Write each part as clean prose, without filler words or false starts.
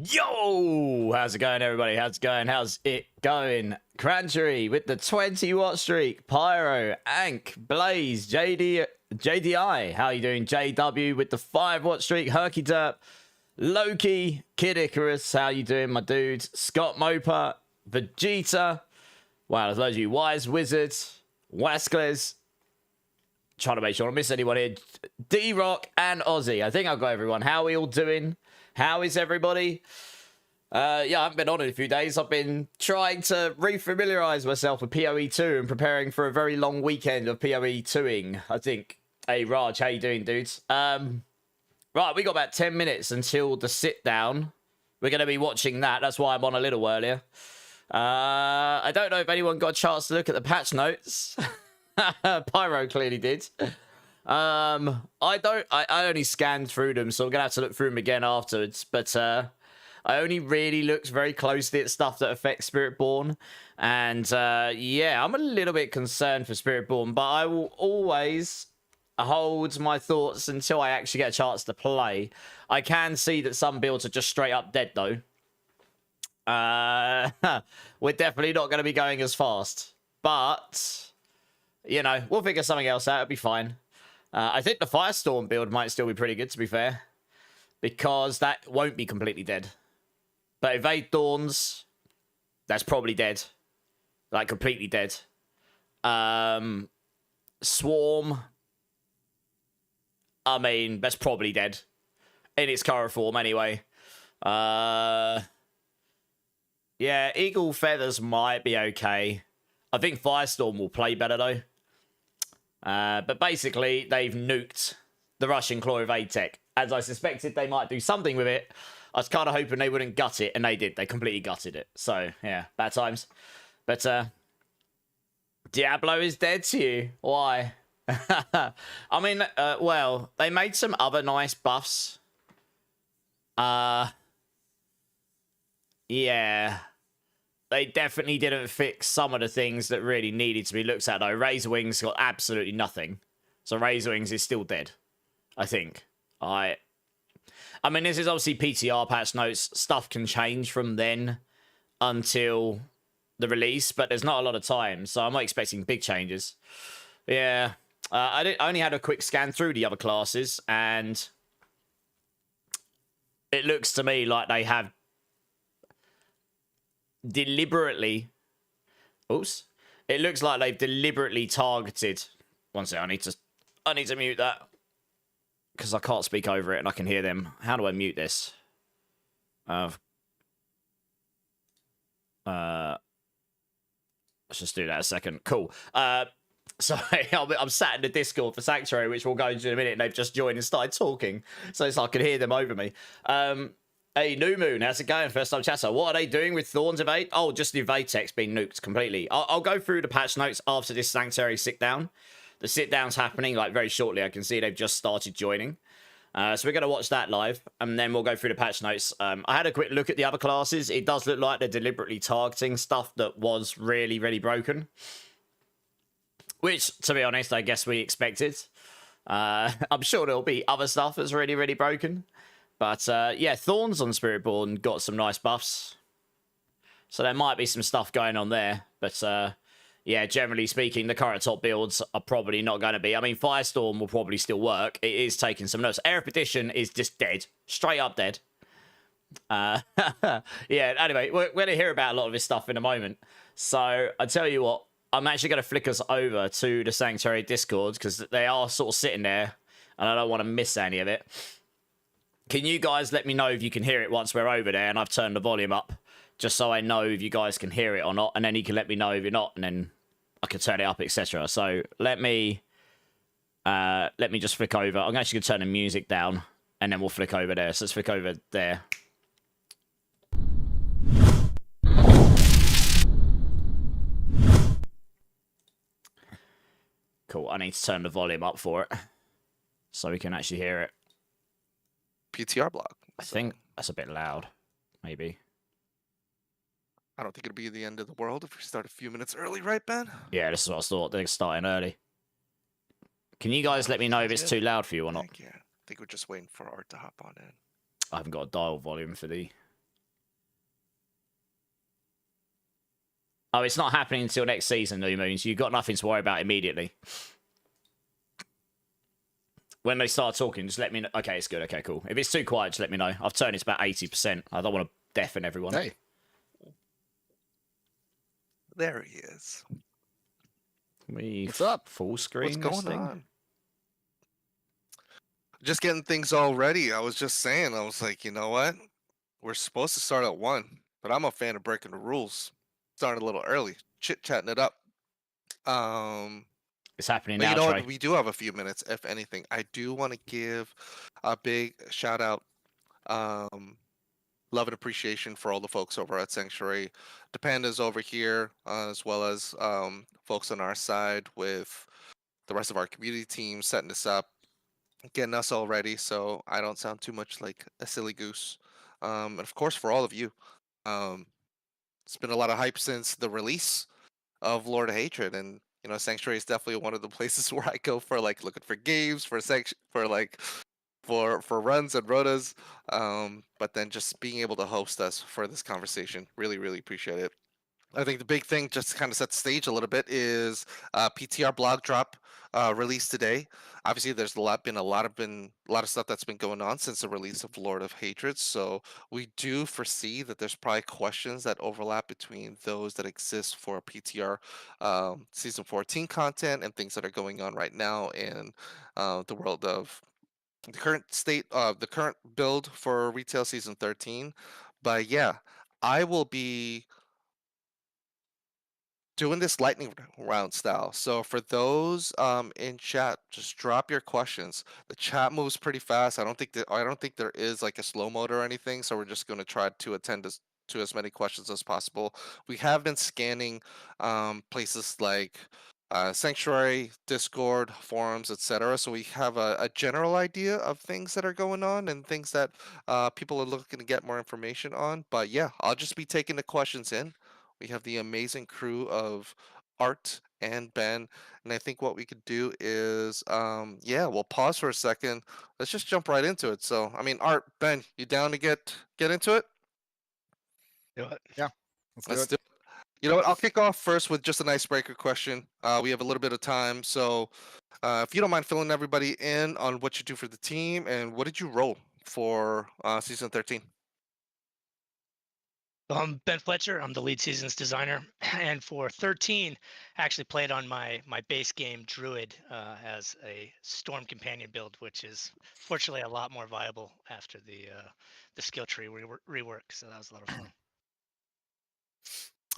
Yo! How's it going, everybody? How's it going? How's it going? Cranchery with the 20-watt streak. Pyro, Ank, Blaze, JDI. How you doing? JW with the 5-watt streak. Herky Derp, Loki, Kid Icarus. How you doing, my dude? Scott Moper, Vegeta. Wow, there's loads of you. Wise Wizard, Waskles. Trying to make sure I don't miss anyone here. D-Rock and Ozzy. I think I've got everyone. How are we all doing? How is everybody? Yeah, I haven't been on in a few days. I've been trying to refamiliarize myself with PoE 2 and preparing for a very long weekend of PoE 2ing, I think. Hey, Raj, how you doing, dudes? Right, we got about 10 minutes until the sit-down. We're going to be watching that. That's why I'm on a little earlier. I don't know if anyone got a chance to look at the patch notes. Pyro clearly did. I only scanned through them, so I'm gonna have to look through them again afterwards. But I only really looked very closely at stuff that affects Spiritborn, and yeah, I'm a little bit concerned for Spiritborn, but I will always hold my thoughts until I actually get a chance to play. I can see that some builds are just straight up dead though. We're definitely not going to be going as fast, but you know, we'll figure something else out. It'll be fine. I think the Firestorm build might still be pretty good, to be fair, because that won't be completely dead. But Evade Thorns, that's probably dead. Like, completely dead. Swarm, I mean, that's probably dead. In its current form, anyway. Yeah, Eagle Feathers might be okay. I think Firestorm will play better, though. But basically, they've nuked the Russian Claw Evade tech. As I suspected, they might do something with it. I was kind of hoping they wouldn't gut it, and they did. They completely gutted it. So, yeah, bad times. But, Diablo is dead to you. Why? I mean, well, they made some other nice buffs. Yeah. They definitely didn't fix some of the things that really needed to be looked at, though. Razor Wings got absolutely nothing. So Razor Wings is still dead, I think. I mean, this is obviously PTR patch notes. Stuff can change from then until the release, but there's not a lot of time, so I'm not expecting big changes. Yeah. I only had a quick scan through the other classes, and it looks to me like they have deliberately, it looks like they've deliberately targeted. One second, I need to mute that because I can't speak over it and I can hear them. How do I mute this? Let's just do that a second. Cool. Sorry, I'm sat in the Discord for Sanctuary, which we'll go into in a minute, and they've just joined and started talking, so it's like I can hear them over me. Hey, New Moon, how's it going? First time chatter. What are they doing with Thorns Evade? Oh, just the Evade tech's being nuked completely. I'll go through the patch notes after this Sanctuary sit-down. The sit-down's happening, like, very shortly. I can see they've just started joining. So we're going to watch that live, and then we'll go through the patch notes. I had a quick look at the other classes. It does look like they're deliberately targeting stuff that was really, really broken. Which, to be honest, I guess we expected. I'm sure there'll be other stuff that's really, really broken. But, yeah, Thorns on Spiritborn got some nice buffs. So there might be some stuff going on there. But, yeah, generally speaking, the current top builds are probably not going to be. I mean, Firestorm will probably still work. It is taking some notes. Air Petition is just dead. Straight up dead. Yeah, anyway, we're going to hear about a lot of this stuff in a moment. So, I tell you what, I'm actually going to flick us over to the Sanctuary Discord because they are sort of sitting there and I don't want to miss any of it. Can you guys let me know if you can hear it once we're over there and I've turned the volume up, just so I know if you guys can hear it or not, and then you can let me know if you're not, and then I can turn it up, etc. So let me just flick over. I'm actually going to turn the music down, and then we'll flick over there. So let's flick over there. Cool. I need to turn the volume up for it so we can actually hear it. PTR block. I think that's a bit loud, maybe. I don't think it'd be the end of the world if we start a few minutes early, right, Ben? Yeah, this is what I thought. They're starting early. Can you guys let me know if it's too loud for you or not? Yeah, I think we're just waiting for Art to hop on in. I haven't got a dial volume for the Oh, it's not happening until next season, New Moons. You've got nothing to worry about immediately. When they start talking, just let me know. Okay, it's good. Okay, cool. If it's too quiet, just let me know. I've turned it to about 80%. I don't want to deafen everyone. Hey, There he is. what's up? Full screen What's this going thing? on? Just getting things all ready. I was just saying, I was like, you know what? We're supposed to start at 1, but I'm a fan of breaking the rules. Starting a little early, chit-chatting it up. It's happening But now, you know Trey. what? We do have a few minutes, if anything. I do want to give a big shout out, love and appreciation for all the folks over at Sanctuary. The pandas over here, as well as folks on our side with the rest of our community team setting this up, getting us all ready so I don't sound too much like a silly goose. And of course, for all of you, it's been a lot of hype since the release of Lord of Hatred, and you know, Sanctuary is definitely one of the places where I go for like looking for games, for like for runs and rotas. But then just being able to host us for this conversation, really appreciate it. I think the big thing, just to kind of set the stage a little bit, is PTR blog drop released today. Obviously, there's been a lot of stuff that's been going on since the release of Lord of Hatred. So we do foresee that there's probably questions that overlap between those that exist for PTR season 14 content and things that are going on right now in the world of the current state of the current build for retail season 13. But yeah, I will be doing this lightning round style. So for those in chat, just drop your questions. The chat moves pretty fast. I don't think there is like a slow mode or anything. So we're just going to try to attend to as many questions as possible. We have been scanning places like Sanctuary, Discord, forums, etc. So we have a general idea of things that are going on and things that people are looking to get more information on. But yeah, I'll just be taking the questions in. We have the amazing crew of Art and Ben, and I think what we could do is, yeah, we'll pause for a second. Let's just jump right into it. So, I mean, Art, Ben, you down to get into it? Do it. Yeah, let's do Let's it. do it. You know what? I'll kick off first with just an icebreaker question. We have a little bit of time, so if you don't mind filling everybody in on what you do for the team and what did you roll for season 13? I'm Ben Fletcher. I'm the lead seasons designer, and for 13, I actually played on my base game Druid as a Storm Companion build, which is fortunately a lot more viable after the skill tree rework. So that was a lot of fun.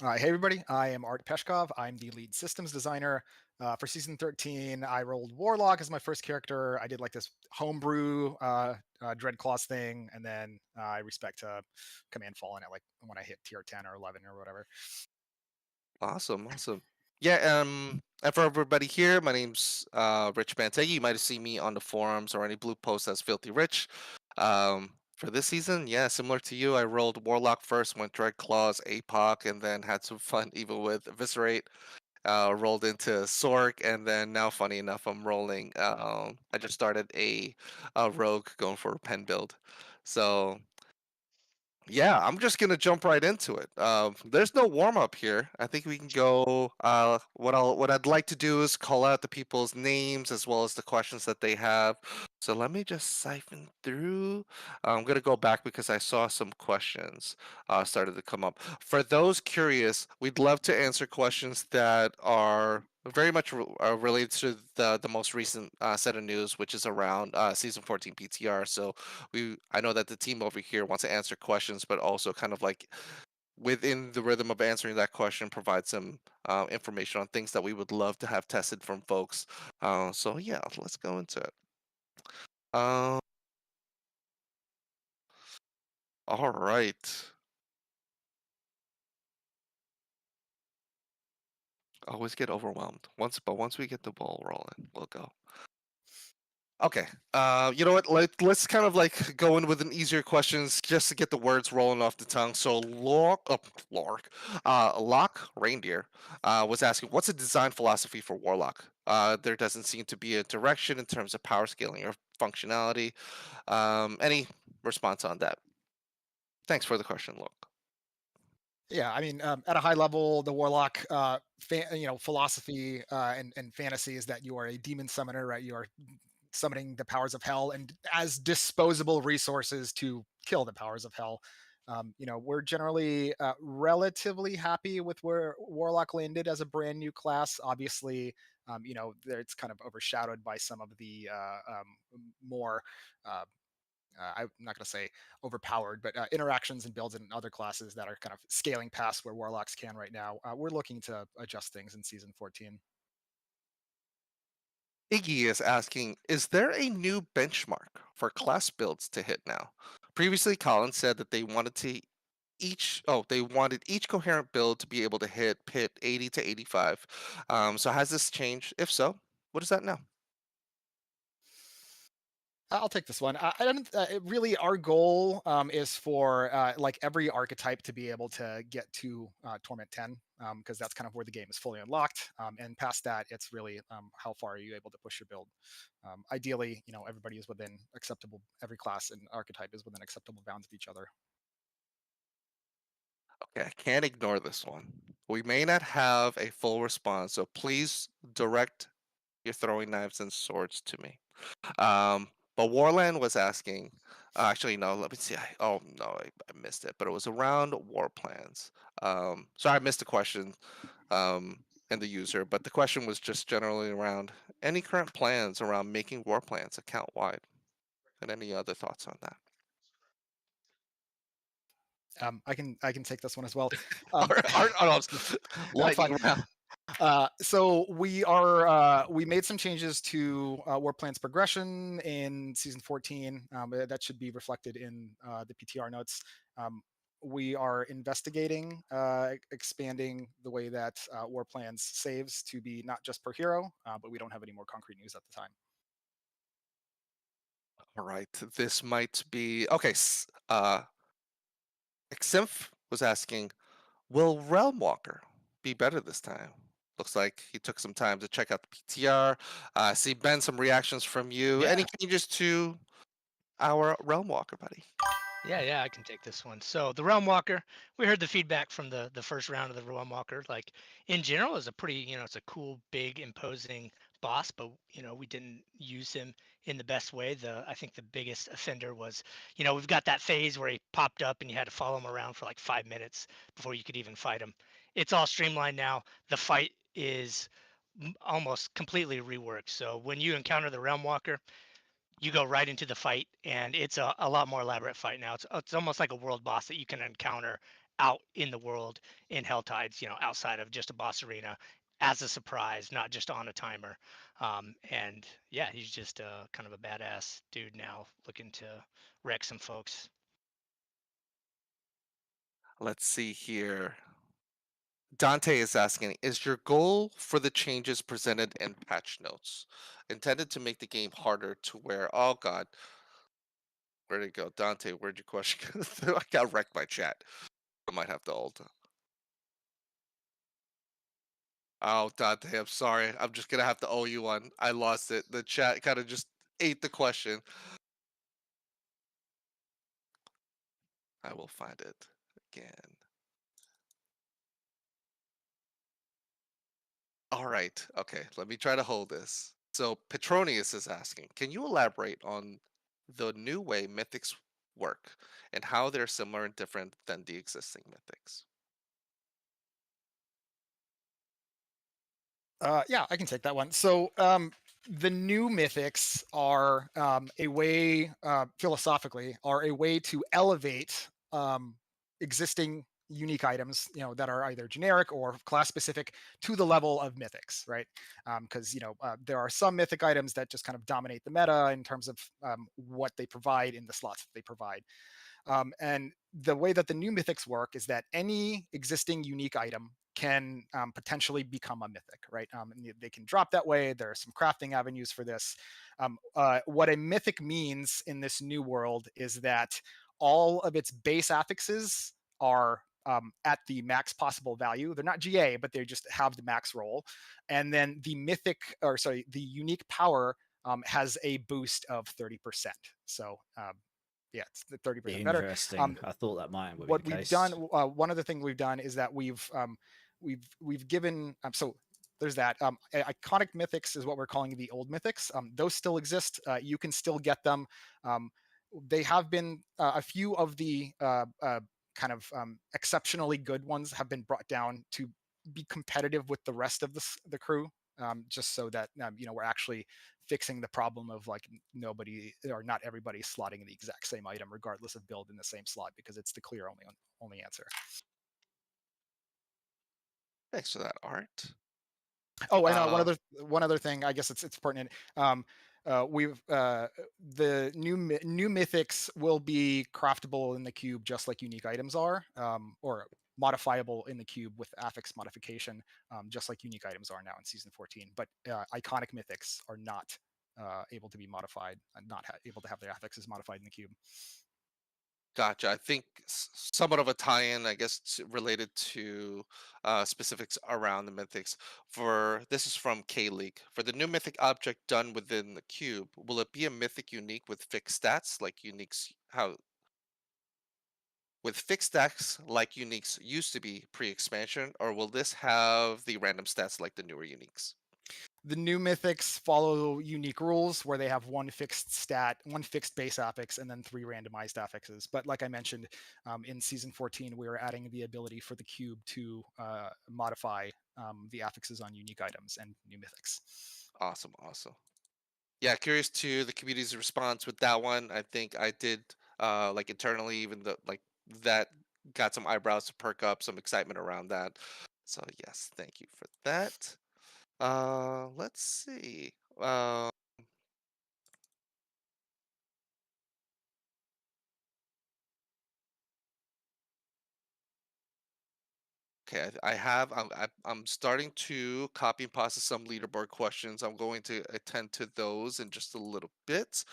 All right, hey everybody, I am Art Peshkov. I'm the lead systems designer. For season 13, I rolled Warlock as my first character. I did like this homebrew Dreadclaws thing, and then I respect Command Fallen at like when I hit tier 10 or 11 or whatever. Awesome. Yeah, and for everybody here, my name's Rich Bantegi. You might have seen me on the forums or any blue posts as Filthy Rich. For this season, yeah, similar to you, I rolled Warlock first, went Dread Claws, APOC, and then had some fun even with Eviscerate. Rolled into Sork, and then now, funny enough, I'm rolling. I just started a Rogue going for a pen build. So yeah, I'm just gonna jump right into it. There's no warm up here. I think we can go. What I'd like to do is call out the people's names as well as the questions that they have. So let me just siphon through. I'm gonna go back because I saw some questions started to come up. For those curious, we'd love to answer questions that are very much related to the most recent set of news, which is around season 14 PTR. So I know that the team over here wants to answer questions, but also kind of like within the rhythm of answering that question, provide some information on things that we would love to have tested from folks. So yeah, let's go into it. Um, all right. Always get overwhelmed. Once we get the ball rolling, we'll go. Okay. You know what? Let's kind of like go in with an easier questions just to get the words rolling off the tongue. So Locke Reindeer was asking, what's the design philosophy for Warlock? There doesn't seem to be a direction in terms of power scaling or functionality. Any response on that? Thanks for the question, Locke. Yeah, I mean, at a high level, the warlock, philosophy and fantasy is that you are a demon summoner, right? You are summoning the powers of hell and as disposable resources to kill the powers of hell. We're generally relatively happy with where warlock landed as a brand new class. Obviously, it's kind of overshadowed by some of the more uh, I'm not going to say overpowered, but interactions and builds in other classes that are kind of scaling past where warlocks can right now. We're looking to adjust things in season 14. Iggy is asking, is there a new benchmark for class builds to hit now? Previously, Colin said that they wanted each coherent build to be able to hit pit 80 to 85. So has this changed? If so, what is that now? I'll take this one. I don't really. Our goal is for like every archetype to be able to get to Torment 10, because that's kind of where the game is fully unlocked. And past that, it's really how far are you able to push your build. Ideally, everybody is within acceptable. Every class and archetype is within acceptable bounds of each other. Okay, I can't ignore this one. We may not have a full response, so please direct your throwing knives and swords to me. But Warland was asking, actually, no, let me see. Oh, no, I missed it, but it was around war plans. Sorry, I missed the question and the user, but the question was just generally around any current plans around making war plans account wide, and any other thoughts on that. I can take this one as well. No, fine. Lightning round. So we made some changes to war plans progression in season 14. That should be reflected in the PTR notes. We are investigating expanding the way that war plans saves to be not just per hero, but we don't have any more concrete news at the time. All right, this might be okay. Xinf was asking, will Realm Walker be better this time? Looks like he took some time to check out the PTR. See, Ben, some reactions from you. Yeah. Any changes to our Realm Walker, buddy? Yeah, I can take this one. So the Realm Walker, we heard the feedback from the first round of the Realm Walker. Like in general, is a pretty, it's a cool, big, imposing boss, but we didn't use him in the best way. I think the biggest offender was, we've got that phase where he popped up and you had to follow him around for like 5 minutes before you could even fight him. It's all streamlined now. The fight is almost completely reworked. So when you encounter the Realm Walker, you go right into the fight, and it's a lot more elaborate fight now. It's almost like a world boss that you can encounter out in the world in Helltides, outside of just a boss arena as a surprise, not just on a timer. And yeah, he's just kind of a badass dude now, looking to wreck some folks. Let's see here. Dante is asking, is your goal for the changes presented in patch notes intended to make the game harder to wear? Oh, God. Where'd it go? Dante, where'd your question go? I got wrecked by chat. I might have to alter. Oh, Dante, I'm sorry. I'm just going to have to owe you one. I lost it. The chat kind of just ate the question. I will find it again. All right. Okay. Let me try to hold this. So Petronius is asking, can you elaborate on the new way mythics work and how they're similar and different than the existing mythics? Yeah, I can take that one. So the new mythics are a way, philosophically, are a way to elevate existing unique items, that are either generic or class specific to the level of mythics, right? Because there are some mythic items that just kind of dominate the meta in terms of what they provide in the slots that they provide. And the way that the new mythics work is that any existing unique item can potentially become a mythic, right? And they can drop that way. There are some crafting avenues for this. What a mythic means in this new world is that all of its base affixes are at the max possible value. They're not GA, but they just have the max roll. And then the the unique power has a boost of 30%. So Yeah, it's 30% better. Interesting. I thought that might be What the we've case. done, one other thing we've done is that we've given so there's that iconic mythics is what we're calling the old mythics. Those still exist. You can still get them. They have been a few of the kind of exceptionally good ones have been brought down to be competitive with the rest of the crew, just so that we're actually fixing the problem of like nobody or not everybody slotting the exact same item regardless of build in the same slot, because it's the clear only answer. Thanks for that, Art. Oh, and one other thing, I guess it's pertinent. We've the new mythics will be craftable in the cube just like unique items are, or modifiable in the cube with affix modification, just like unique items are now in season 14. But iconic mythics are not able to be modified, and not able to have their affixes modified in the cube. Gotcha. I think somewhat of a tie-in, I guess, related to specifics around the mythics. For this is from K League. For the new mythic object done within the cube, will it be a mythic unique with fixed stats like uniques? How with fixed stats like uniques used to be pre-expansion, or will this have the random stats like the newer uniques? The new mythics follow unique rules where they have one fixed stat, one fixed base affix, and then 3 randomized affixes. But like I mentioned, in season 14, we are adding the ability for the cube to modify the affixes on unique items and new mythics. Awesome. Yeah, curious to the community's response with that one. I think I did like internally, even though like that got some eyebrows to perk up, some excitement around that. So yes, thank you for that. Let's see. Uh, okay, I have. I'm starting to copy and paste some leaderboard questions. I'm going to attend to those in just a little bit.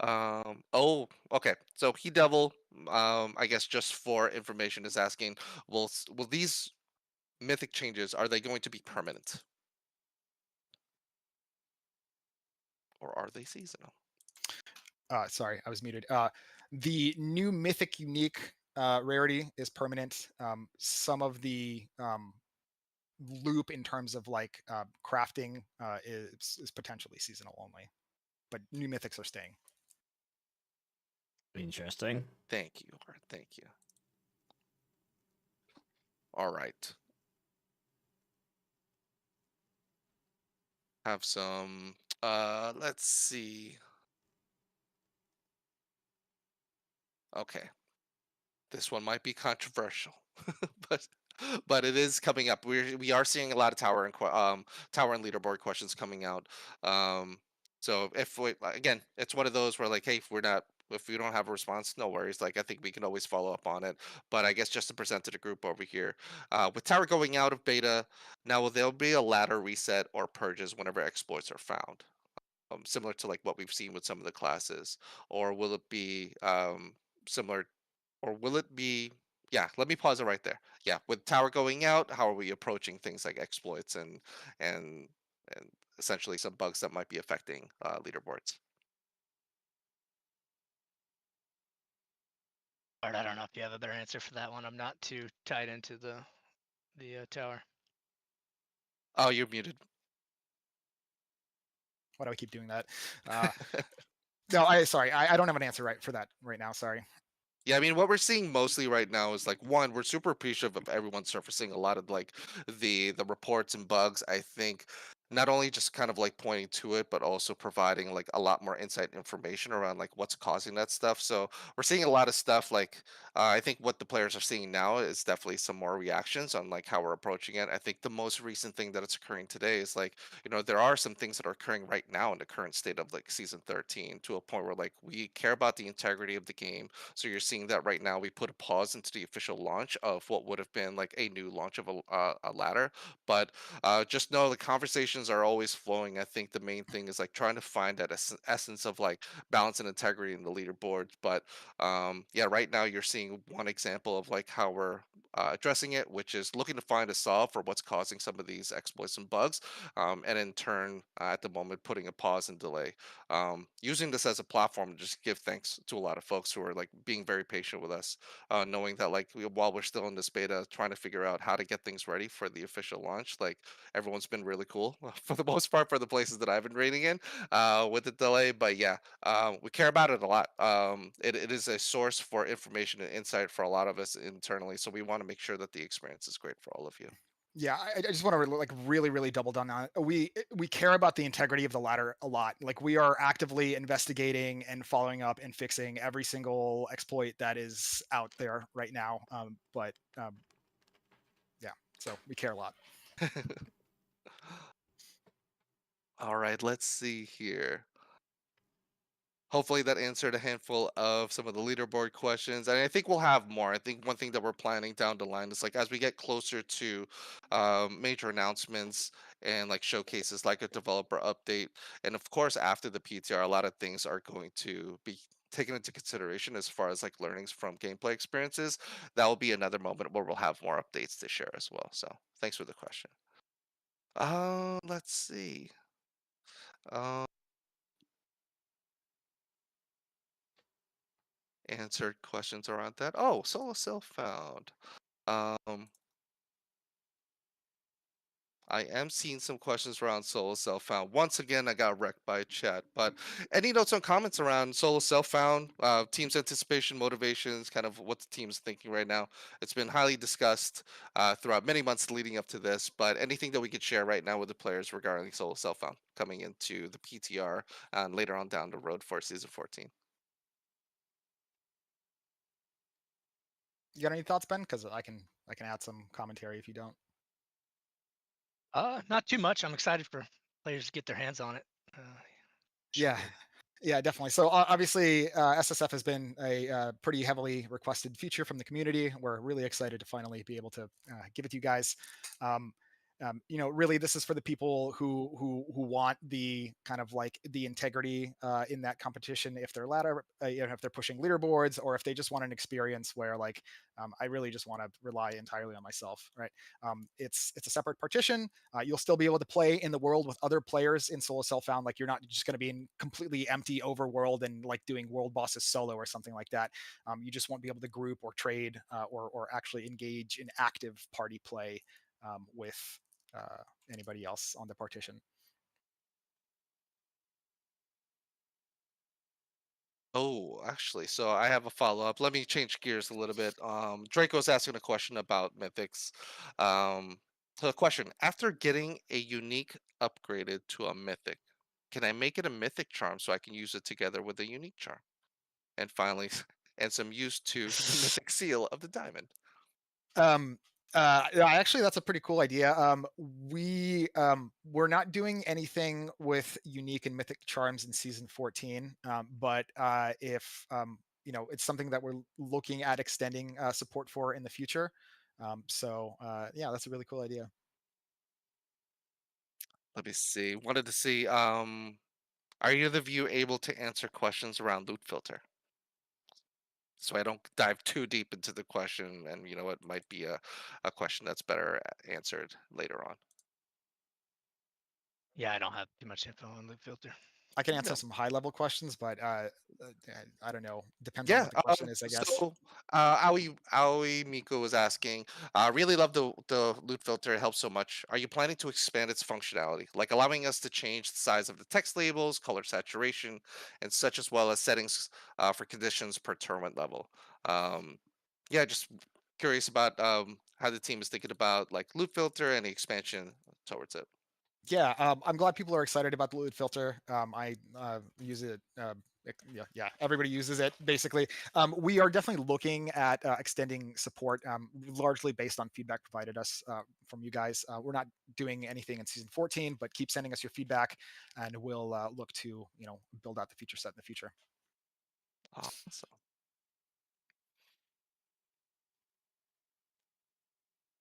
Oh, okay. So He Devil, I guess just for information, is asking, will these mythic changes, are they going to be permanent? Or are they seasonal? Sorry, I was muted. The new mythic unique rarity is permanent. Some of the loop in terms of like crafting is potentially seasonal only, but new mythics are staying. Interesting. Thank you, Art. Thank you. All right. Have some, let's see. Okay. This one might be controversial, but it is coming up. We are seeing a lot of tower and leaderboard questions coming out. So if we again, it's one of those where like, hey, if we don't have a response, no worries. Like I think we can always follow up on it. But I guess just to present to the group over here, with tower going out of beta, now will there be a ladder reset or purges whenever exploits are found? Similar to like what we've seen with some of the classes, or will it be similar, or will it be? Yeah, let me pause it right there. Yeah, with tower going out, how are we approaching things like exploits and and essentially some bugs that might be affecting leaderboards? Art, I don't know if you have a better answer for that one. I'm not too tied into the tower. Oh, you're muted. Why do I keep doing that? No, sorry, I don't have an answer right for that right now. Sorry. Yeah, I mean, what we're seeing mostly right now is like one, we're super appreciative of everyone surfacing a lot of like the reports and bugs. I think not only just kind of like pointing to it, but also providing like a lot more insight information around like what's causing that stuff. So we're seeing a lot of stuff like I think what the players are seeing now is definitely some more reactions on like how we're approaching it. I think the most recent thing that it's occurring today is like, there are some things that are occurring right now in the current state of like season 13 to a point where like we care about the integrity of the game, so you're seeing that right now. We put a pause into the official launch of what would have been like a new launch of a ladder. But just know the conversations are always flowing. I think the main thing is like trying to find that essence of like balance and integrity in the leaderboards. But yeah, right now you're seeing one example of like how we're addressing it, which is looking to find a solve for what's causing some of these exploits and bugs, and in turn, at the moment, putting a pause and delay. Using this as a platform to just give thanks to a lot of folks who are like being very patient with us, knowing that like while we're still in this beta, trying to figure out how to get things ready for the official launch, like everyone's been really cool for the most part for the places that I've been raiding in with the delay. But yeah, we care about it a lot. It is a source for information and insight for a lot of us internally, so we want to make sure that the experience is great for all of you. Yeah, I just want to like really double down on it. We care about the integrity of the ladder a lot. Like we are actively investigating and following up and fixing every single exploit that is out there right now. Yeah, so we care a lot. All right, let's see here. Hopefully that answered a handful of some of the leaderboard questions, and I think we'll have more. I think one thing that we're planning down the line is like as we get closer to major announcements and like showcases like a developer update, and of course after the PTR, a lot of things are going to be taken into consideration as far as like learnings from gameplay experiences. That will be another moment where we'll have more updates to share as well. So thanks for the question. Let's see. Um, Answered questions around that. Oh, solo self found. Um, I am seeing some questions around solo self found. Once again, I got wrecked by chat. But any notes on comments around solo self found, team's anticipation, motivations, kind of what the team's thinking right now? It's been highly discussed throughout many months leading up to this. But anything that we could share right now with the players regarding solo self found coming into the PTR and later on down the road for season 14. You got any thoughts, Ben? Because I can add some commentary if you don't. Not too much. I'm excited for players to get their hands on it. Should be Yeah, good. yeah, definitely. So obviously, SSF has been a pretty heavily requested feature from the community. We're really excited to finally be able to give it to you guys. Um, really, this is for the people who want the kind of like the integrity in that competition. If they're ladder, if they're pushing leaderboards, or if they just want an experience where like I really just want to rely entirely on myself, right? It's a separate partition. You'll still be able to play in the world with other players in solo self found. Like you're not just going to be in completely empty overworld and like doing world bosses solo or something like that. You just won't be able to group or trade or actually engage in active party play with anybody else on the partition. Oh, actually, so I have a follow-up. Let me change gears a little bit. Draco's asking a question about mythics. So the question, after getting a unique upgraded to a mythic, can I make it a mythic charm so I can use it together with a unique charm? And finally, and some use to the mythic seal of the diamond. Yeah, actually, that's a pretty cool idea. We're not doing anything with unique and mythic charms in season 14, but if it's something that we're looking at extending support for in the future. Yeah, that's a really cool idea. Let me see. Wanted to see, are either of you able to answer questions around loot filter? So I don't dive too deep into the question, and it might be a question that's better answered later on. Yeah, I don't have too much info on loop filter. I can answer No. some high level questions, but I don't know. Depends on Yeah. what the question is, I guess. So Aoi Miko was asking, really love the loot filter. It helps so much. Are you planning to expand its functionality, like allowing us to change the size of the text labels, color saturation, and such, as well as settings for conditions per tournament level? Um, yeah, just curious about how the team is thinking about like loot filter and the expansion towards it. Yeah, I'm glad people are excited about the loot filter. I use it. Yeah, everybody uses it basically. We are definitely looking at extending support, largely based on feedback provided us from you guys. We're not doing anything in season 14, but keep sending us your feedback, and we'll look to build out the feature set in the future. Awesome.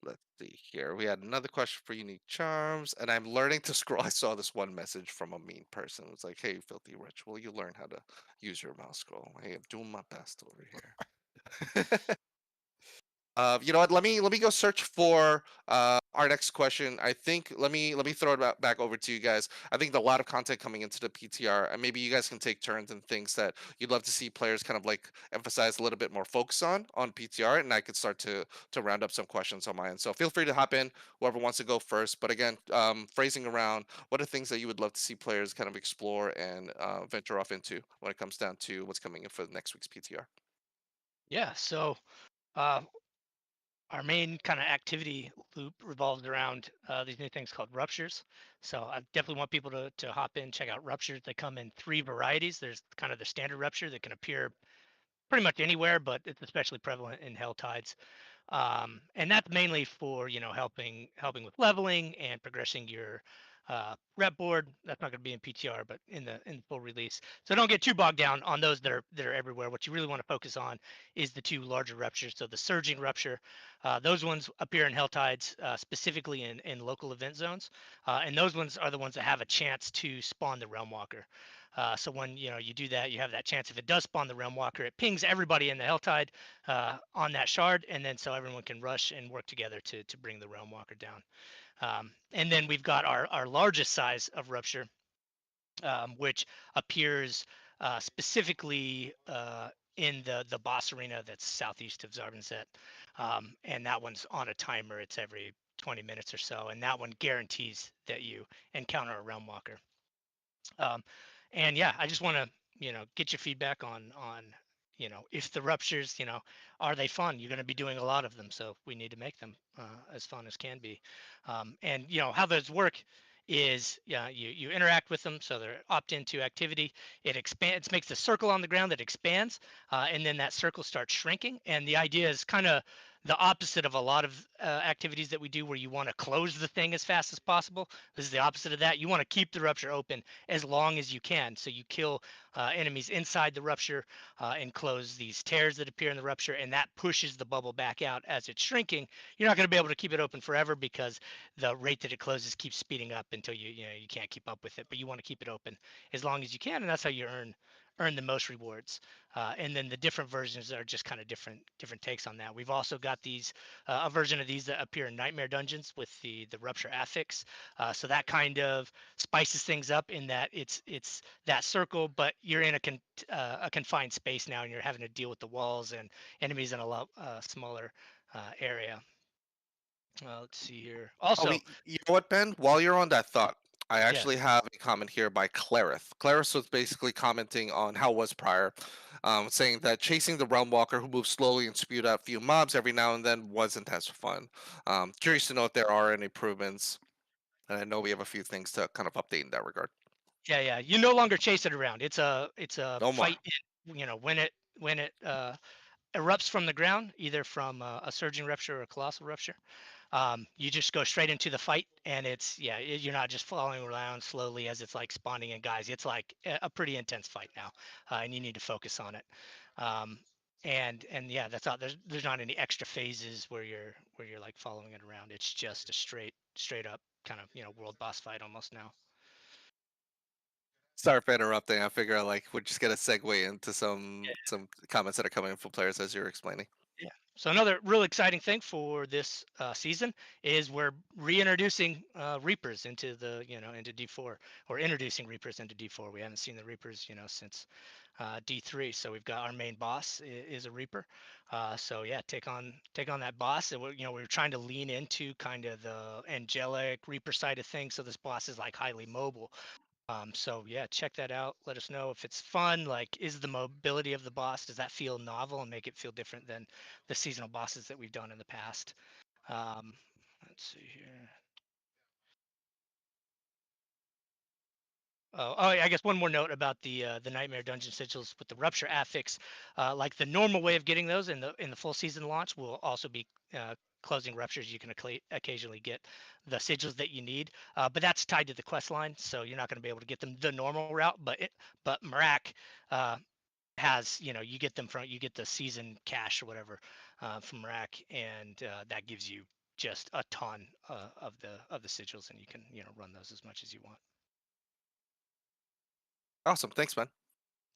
Let's see here. We had another question for unique charms, and I'm learning to scroll. I saw this one message from a mean person. It was like, "Hey, filthy rich, will you learn how to use your mouse scroll?" Hey, I'm doing my best over here. You know what? Let me go search for our next question. I think let me throw it back over to you guys. I think a lot of content coming into the PTR, and maybe you guys can take turns and things that you'd love to see players kind of like emphasize a little bit more focus on PTR, and I could start to round up some questions on my end. So feel free to hop in, whoever wants to go first. But again, phrasing around, what are things that you would love to see players kind of explore and venture off into when it comes down to what's coming in for the next week's PTR? Yeah. So uh, our main kind of activity loop revolves around these new things called ruptures. So I definitely want people to hop in, check out ruptures. They come in three varieties. There's kind of the standard rupture that can appear pretty much anywhere, but it's especially prevalent in hell tides. And that's mainly for helping with leveling and progressing your rep board. That's not going to be in PTR, but in the full release. So don't get too bogged down on those that are everywhere. What you really want to focus on is the two larger ruptures. So the surging rupture, those ones appear in hell tides, specifically in local event zones, and those ones are the ones that have a chance to spawn the realm walker. So when you do that, you have that chance. If it does spawn the realm walker, it pings everybody in the hell tide on that shard, and then so everyone can rush and work together to bring the realm walker down. And then we've got our largest size of rupture, which appears specifically in the boss arena that's southeast of Zarbanset, and that one's on a timer. It's every 20 minutes or so, and that one guarantees that you encounter a realm walker. Um, and yeah, I just want to get your feedback on if the ruptures, are they fun? You're going to be doing a lot of them, so we need to make them as fun as can be. And how those work is, yeah, you interact with them, so they're opt into activity. It expands, makes a circle on the ground that expands, and then that circle starts shrinking. And the idea is kind of the opposite of a lot of activities that we do, where you want to close the thing as fast as possible. This is the opposite of that. You want to keep the rupture open as long as you can, so you kill enemies inside the rupture and close these tears that appear in the rupture, and that pushes the bubble back out as it's shrinking. You're not going to be able to keep it open forever, because the rate that it closes keeps speeding up until you can't keep up with it. But you want to keep it open as long as you can, and that's how you earn the most rewards. And then the different versions are just kind of different takes on that. We've also got these a version of these that appear in nightmare dungeons with the rupture affix. So that kind of spices things up in that it's that circle, but you're in a confined space now, and you're having to deal with the walls and enemies in a lot smaller area. Let's see here. Oh, Also, you know what, Ben? While you're on that thought, I actually yes, have a comment here by Clarith. Clarith was basically commenting on how it was prior, saying that chasing the Realm Walker who moves slowly and spewed out few mobs every now and then wasn't as fun. Curious to know if there are any improvements, and I know we have a few things to kind of update in that regard. yeah. You no longer chase it around. It's a No more. fight. When it erupts from the ground, either from a surging rupture or a colossal rupture. You just go straight into the fight, and you're not just following around slowly as it's like spawning in guys. It's like a pretty intense fight now, and you need to focus on it. Um, and yeah, that's all. There's not any extra phases where you're like following it around. It's just a straight up kind of world boss fight almost now. Sorry for interrupting. I figure like we're just gonna segue into some comments that are coming in from players as you're explaining. Yeah. So another real exciting thing for this season is we're reintroducing Reapers into into D4, or introducing Reapers into D4. We haven't seen the Reapers since D3. So we've got our main boss is a Reaper. So yeah, take on that boss. And we're trying to lean into kind of the angelic Reaper side of things. So this boss is like highly mobile. So yeah, check that out. Let us know if it's fun. Like, is the mobility of the boss, does that feel novel and make it feel different than the seasonal bosses that we've done in the past? Um, let's see here. Oh, I guess one more note about the Nightmare Dungeon sigils with the Rupture affix. Like the normal way of getting those in the full season launch will also be closing ruptures. You can occasionally get the sigils that you need, but that's tied to the quest line, so you're not going to be able to get them the normal route. But Marak uh, has you get the season cash or whatever from Marak, and that gives you just a ton of the sigils, and you can run those as much as you want. Awesome. Thanks, man.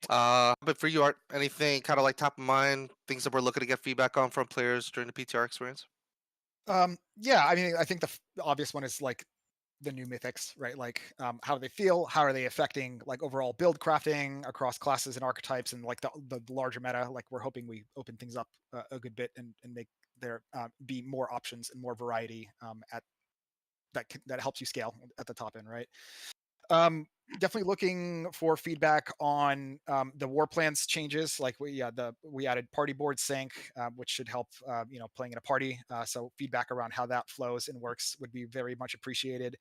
But for you, Art, anything kind of like top of mind, things that we're looking to get feedback on from players during the PTR experience? Yeah, I mean, I think the obvious one is like the new mythics, right? Like, how do they feel? How are they affecting like overall build crafting across classes and archetypes, and like the larger meta? Like, we're hoping we open things up a good bit and make there be more options and more variety at that helps you scale at the top end, right? Definitely looking for feedback on the war plans changes. Like we added party board sync, which should help playing in a party. So feedback around how that flows and works would be very much appreciated.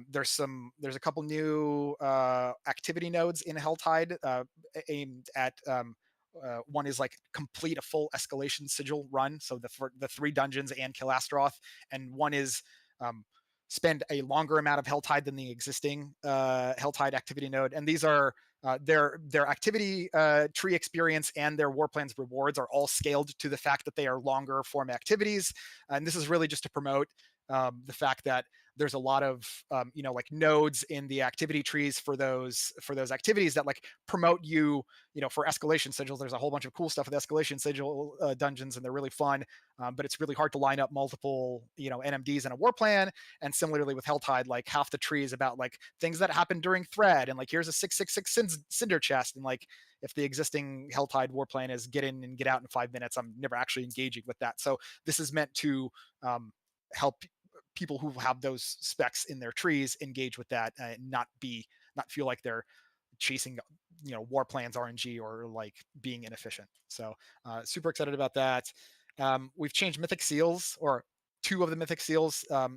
There's a couple new activity nodes in Helltide aimed at one is like complete a full escalation sigil run, so the 3 dungeons and kill Astaroth, and one is spend a longer amount of Helltide than the existing Helltide activity node. And these are their activity tree experience and their war plans rewards are all scaled to the fact that they are longer form activities, and this is really just to promote the fact that there's a lot of like nodes in the activity trees for those activities that like promote you for escalation sigils. There's a whole bunch of cool stuff with escalation sigil dungeons, and they're really fun, but it's really hard to line up multiple NMDs in a war plan. And similarly with Helltide, like half the tree is about like things that happen during thread, and like here's a 666 cinder chest, and like if the existing Helltide war plan is get in and get out in 5 minutes, I'm never actually engaging with that. So this is meant to help people who have those specs in their trees engage with that and not feel like they're chasing war plans RNG or like being inefficient. So super excited about that. We've changed mythic seals, or 2 of the mythic seals. I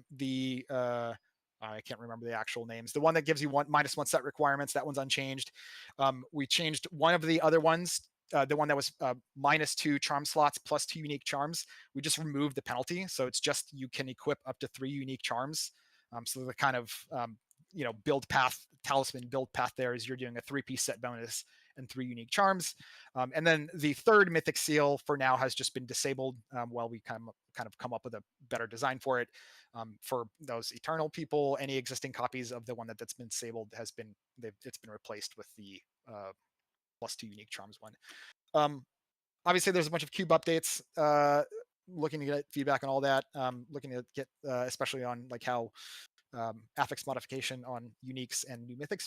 can't remember the actual names. The one that gives you -1 set requirements, that one's unchanged. We changed one of the other ones, the one that was -2 charm slots plus 2 unique charms. We just removed the penalty, so it's just you can equip up to 3 unique charms. So the kind of build path, talisman build path there is you're doing a 3-piece set bonus and 3 unique charms. And then the 3rd mythic seal for now has just been disabled while we kind of come up with a better design for it. For those eternal people, any existing copies of the one that's been disabled it's been replaced with the +2 unique charms one. Obviously, there's a bunch of cube updates. Looking to get feedback on all that. Looking to get especially on like how affix modification on uniques and new mythics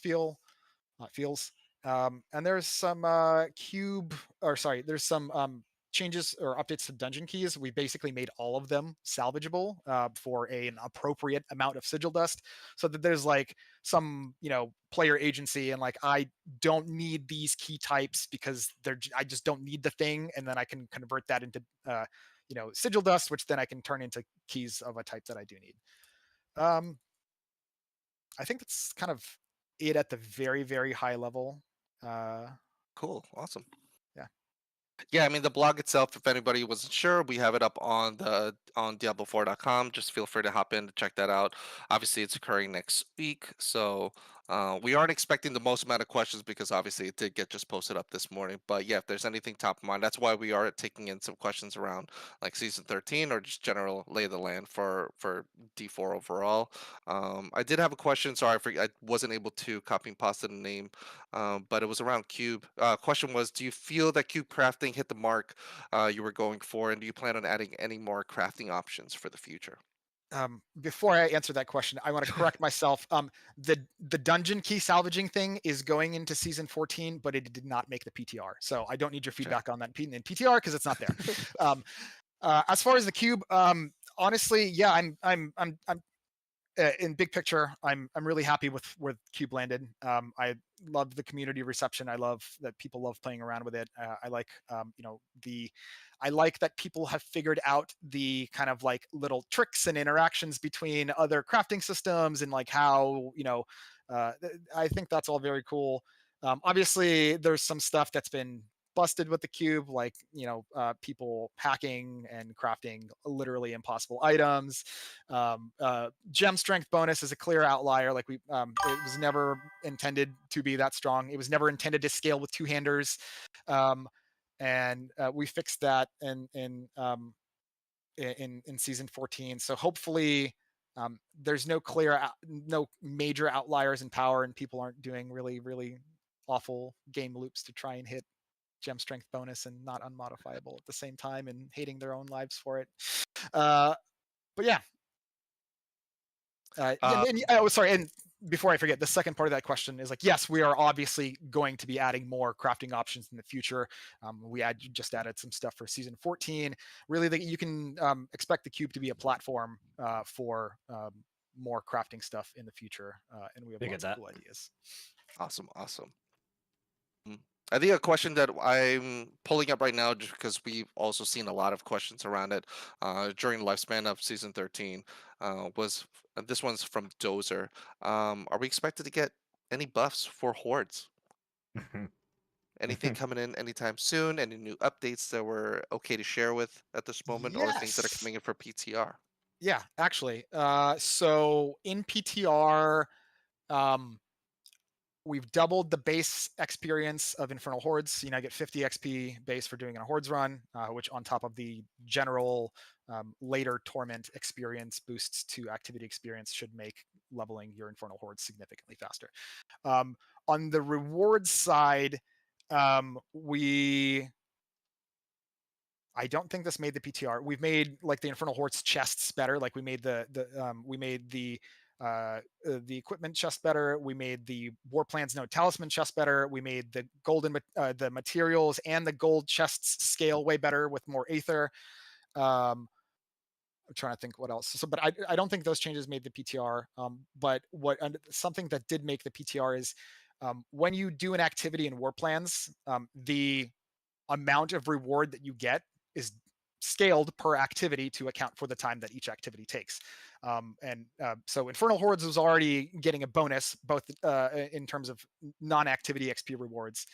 feels. And there's some there's some changes or updates to dungeon keys. We basically made all of them salvageable for an appropriate amount of sigil dust, so that there's like some player agency, and like I don't need these key types because I just don't need the thing, and then I can convert that into sigil dust, which then I can turn into keys of a type that I do need. I think that's kind of it at the very, very high level. Cool, awesome. Yeah. Yeah, I mean the blog itself, if anybody wasn't sure, we have it up on diablo4.com. Just feel free to hop in to check that out. Obviously it's occurring next week, so we aren't expecting the most amount of questions because obviously it did get just posted up this morning. But yeah, if there's anything top of mind, that's why we are taking in some questions around like season 13 or just general lay of the land for D4 overall. I did have a question. Sorry, I wasn't able to copy and paste the name, but it was around cube. Question was, do you feel that cube crafting hit the mark you were going for, and do you plan on adding any more crafting options for the future? Before I answer that question, I want to correct myself. The dungeon key salvaging thing is going into season 14, but it did not make the PTR. So I don't need your feedback on that in PTR because it's not there. As far as the cube, honestly, yeah, I'm in big picture, I'm really happy with where Cube landed. I love the community reception. I love that people love playing around with it. I like I like that people have figured out the kind of like little tricks and interactions between other crafting systems and like how I think that's all very cool. Obviously, there's some stuff that's been busted with the cube, like people hacking and crafting literally impossible items. Gem strength bonus is a clear outlier. Like it was never intended to be that strong. It was never intended to scale with 2-handers, and we fixed that in season 14. So hopefully. There's no major outliers in power, and people aren't doing really awful game loops to try and hit gem strength bonus and not unmodifiable at the same time, and hating their own lives for it. But yeah. Sorry. And before I forget, the second part of that question is like, yes, we are obviously going to be adding more crafting options in the future. We just added some stuff for season 14. Really, you can expect the cube to be a platform for more crafting stuff in the future, and we have lots of cool ideas. Awesome. I think a question that I'm pulling up right now, just because we've also seen a lot of questions around it during the lifespan of season 13, was this one's from Dozer. Are we expected to get any buffs for hordes? Anything coming in anytime soon? Any new updates that we're okay to share with at this moment, or things that are coming in for PTR? Yeah, actually. So in PTR, we've doubled the base experience of Infernal Hordes. I get 50 XP base for doing a Hordes run, which on top of the general later Torment experience boosts to activity experience should make leveling your Infernal Hordes significantly faster. On the rewards side, I don't think this made the PTR. We've made like the Infernal Hordes chests better. Like we made the equipment chest better. We made the War Plans No Talisman chest better. We made the the materials and the gold chests scale way better with more Aether. I'm trying to think what else. But I don't think those changes made the PTR. But something that did make the PTR is when you do an activity in War Plans, the amount of reward that you get is scaled per activity to account for the time that each activity takes. So Infernal Hordes was already getting a bonus, both in terms of non-activity XP rewards.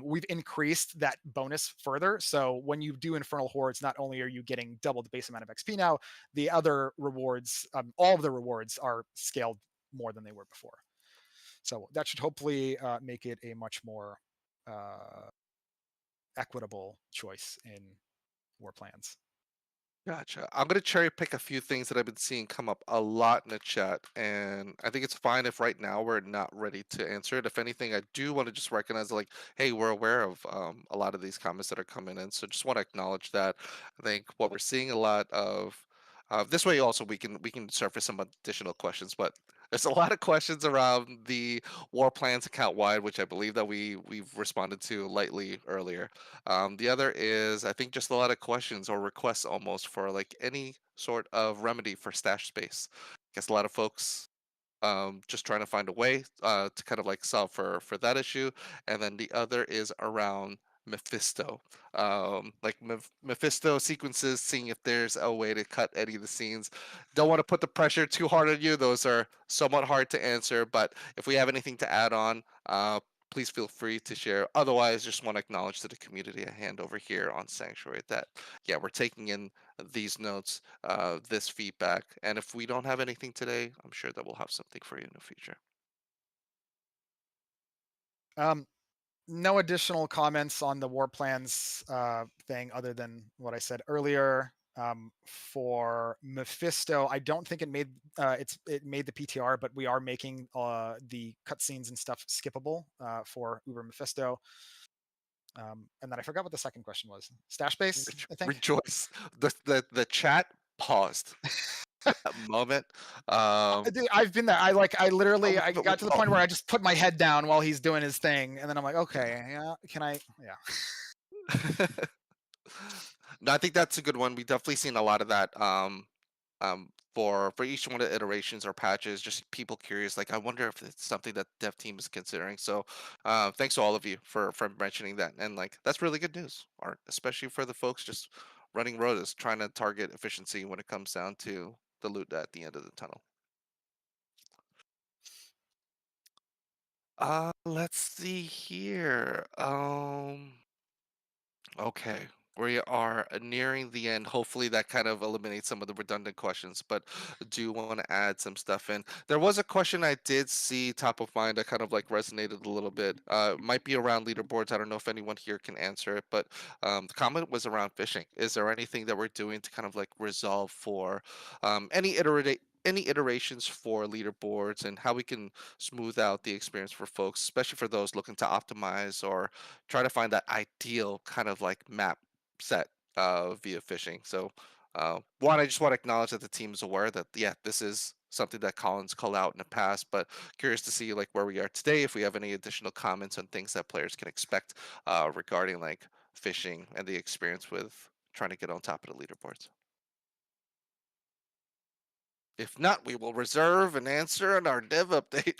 We've increased that bonus further. So when you do Infernal Hordes, not only are you getting double the base amount of XP now, the other rewards, all of the rewards are scaled more than they were before. So that should hopefully make it a much more equitable choice in War Plans. Gotcha. I'm gonna cherry pick a few things that I've been seeing come up a lot in the chat, and I think it's fine if right now we're not ready to answer it. If anything, I do want to just recognize, like, hey, we're aware of a lot of these comments that are coming in, so just want to acknowledge that. I think what we're seeing a lot of this way also we can surface some additional questions, but there's a lot of questions around the War Plans account wide, which I believe that we've responded to lightly earlier. The other is, I think, just a lot of questions or requests almost for like any sort of remedy for stash space. I guess a lot of folks just trying to find a way to kind of like solve for that issue. And then the other is around Mephisto, like Mephisto sequences, seeing if there's a way to cut any of the scenes. Don't want to put the pressure too hard on you. Those are somewhat hard to answer, but if we have anything to add on, please feel free to share. Otherwise, just want to acknowledge to the community a hand over here on Sanctuary that, yeah, we're taking in these notes, this feedback. And if we don't have anything today, I'm sure that we'll have something for you in the future. No additional comments on the War Plans thing other than what I said earlier. For Mephisto, I don't think it made it made the PTR, but we are making the cutscenes and stuff skippable for Uber Mephisto. And then I forgot what the second question was. Stash base, I think. Rejoice. The chat paused at that moment. I've been there. I literally I got to the point where I just put my head down while he's doing his thing, and then I'm like, okay, yeah, can I? Yeah. No, I think that's a good one. We've definitely seen a lot of that. For each one of the iterations or patches, just people curious, like I wonder if it's something that dev team is considering. So thanks to all of you for mentioning that, and like that's really good news, Art, especially for the folks just running rotas trying to target efficiency when it comes down to the loot at the end of the tunnel. Let's see here. Okay, we are nearing the end. Hopefully, that kind of eliminates some of the redundant questions, but do want to add some stuff in. There was a question I did see top of mind that kind of like resonated a little bit. Might be around leaderboards. I don't know if anyone here can answer it, but the comment was around fishing. Is there anything that we're doing to kind of like resolve for any any iterations for leaderboards and how we can smooth out the experience for folks, especially for those looking to optimize or try to find that ideal kind of like map set via fishing. So, one, I just want to acknowledge that the team is aware that, yeah, this is something that Collins called out in the past, but curious to see like where we are today, if we have any additional comments on things that players can expect regarding like fishing and the experience with trying to get on top of the leaderboards. If not, we will reserve an answer in our dev update.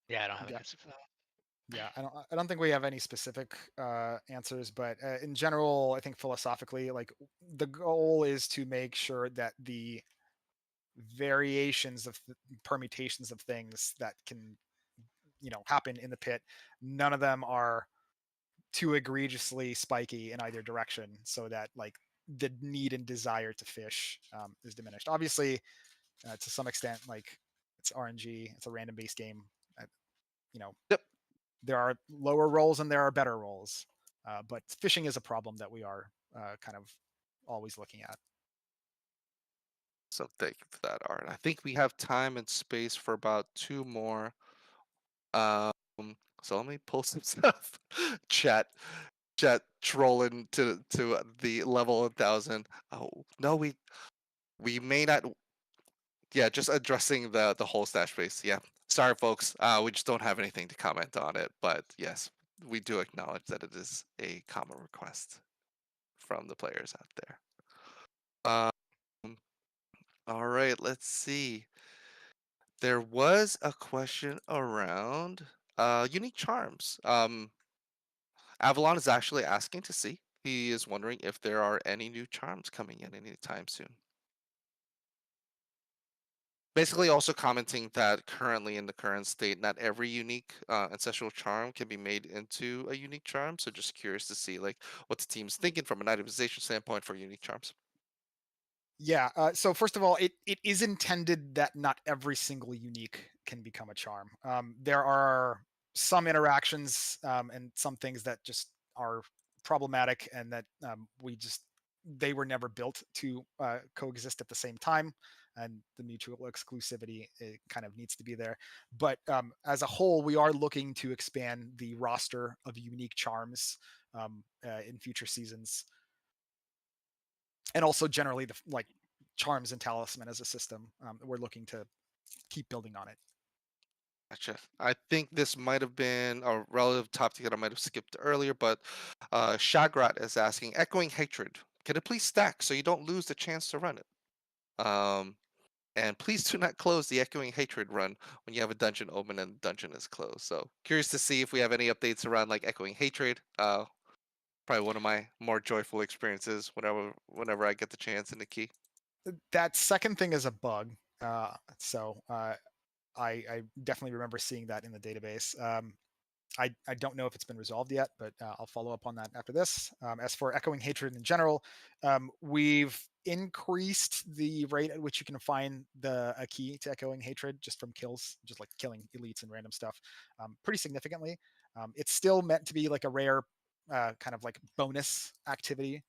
Yeah, I don't have an Yeah. answer for that. Yeah, I don't think we have any specific answers, but in general, I think philosophically, like the goal is to make sure that the variations of permutations of things that can happen in the pit, none of them are too egregiously spiky in either direction, so that like the need and desire to fish is diminished. Obviously, to some extent, like it's RNG, it's a random based game. uh, you know, Yep. there are lower rolls and there are better rolls, but fishing is a problem that we are kind of always looking at. So thank you for that, Art. I think we have time and space for about two more. Um, so let me pull some stuff. Chat, trolling to the level 1,000. Oh no, we may not. Yeah, just addressing the whole stash base. Yeah, sorry folks. We just don't have anything to comment on it. But yes, we do acknowledge that it is a common request from the players out there. All right, let's see. There was a question around unique charms. Avalon is actually asking to see. He is wondering if there are any new charms coming in anytime soon. Basically, also commenting that currently in the current state, not every unique ancestral charm can be made into a unique charm. So just curious to see like what the team's thinking from an itemization standpoint for unique charms. Yeah. So first of all, it is intended that not every single unique can become a charm. There are some interactions and some things that just are problematic, and that they were never built to coexist at the same time, and the mutual exclusivity kind of needs to be there. But as a whole, we are looking to expand the roster of unique charms in future seasons, and also generally the like charms and talisman as a system. We're looking to keep building on it. Gotcha. I think this might have been a relative topic that I might have skipped earlier, but Shagrat is asking, Echoing Hatred, can it please stack so you don't lose the chance to run it? And please do not close the Echoing Hatred run when you have a dungeon open and the dungeon is closed. So curious to see if we have any updates around like Echoing Hatred. Probably one of my more joyful experiences whenever I get the chance in the key. That second thing is a bug. I definitely remember seeing that in the database. I don't know if it's been resolved yet, but I'll follow up on that after this. As for Echoing Hatred in general, we've increased the rate at which you can find a key to Echoing Hatred just from kills, just like killing elites and random stuff, pretty significantly. It's still meant to be like a rare kind of like bonus activity.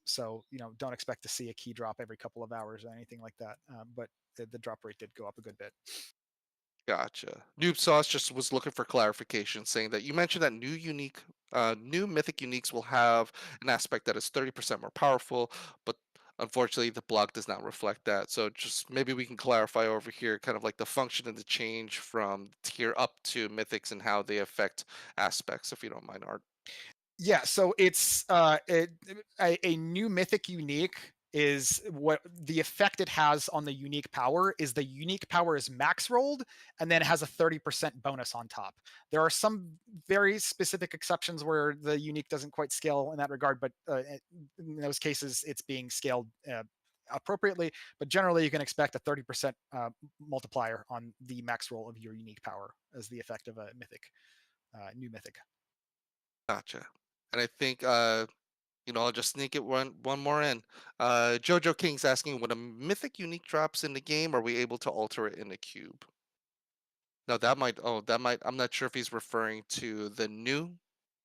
So don't expect to see a key drop every couple of hours or anything like that. But the drop rate did go up a good bit. Gotcha. Noob Sauce just was looking for clarification, saying that you mentioned that new mythic uniques will have an aspect that is 30% more powerful, but unfortunately the blog does not reflect that. So just maybe we can clarify over here, kind of like the function and the change from tier up to mythics and how they affect aspects, if you don't mind, Art. Yeah, so it's a new mythic unique is what the effect it has on the unique power is the unique power is max rolled and then has a 30% bonus on top. There are some very specific exceptions where the unique doesn't quite scale in that regard, but in those cases it's being scaled appropriately. But generally you can expect a 30% multiplier on the max roll of your unique power as the effect of a new mythic. Gotcha. And I think I'll just sneak it one more in. Jojo King's asking, when a mythic unique drops in the game, are we able to alter it in the cube? No, that might. I'm not sure if he's referring to the new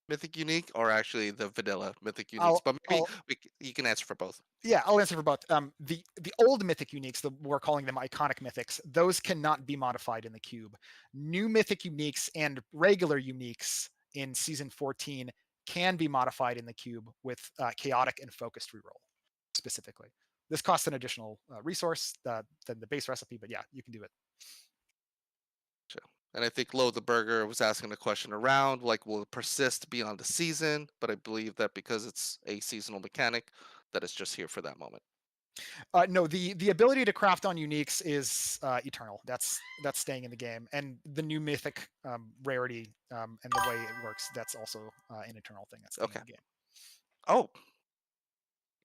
mythic unique, or actually the vanilla mythic uniques? I'll- But maybe I'll- you can answer for both. Yeah, I'll answer for both. The old mythic uniques, we're calling them iconic mythics, those cannot be modified in the cube. New mythic uniques and regular uniques in season 14 can be modified in the cube with chaotic and focused reroll specifically. This costs an additional resource than the base recipe, but yeah, you can do it. And I think Lo the Burger was asking a question around, like, will it persist beyond the season? But I believe that because it's a seasonal mechanic, that it's just here for that moment. No, the ability to craft on uniques is eternal. That's staying in the game, and the new mythic rarity and the way it works, that's also an eternal thing that's staying in the game. Oh,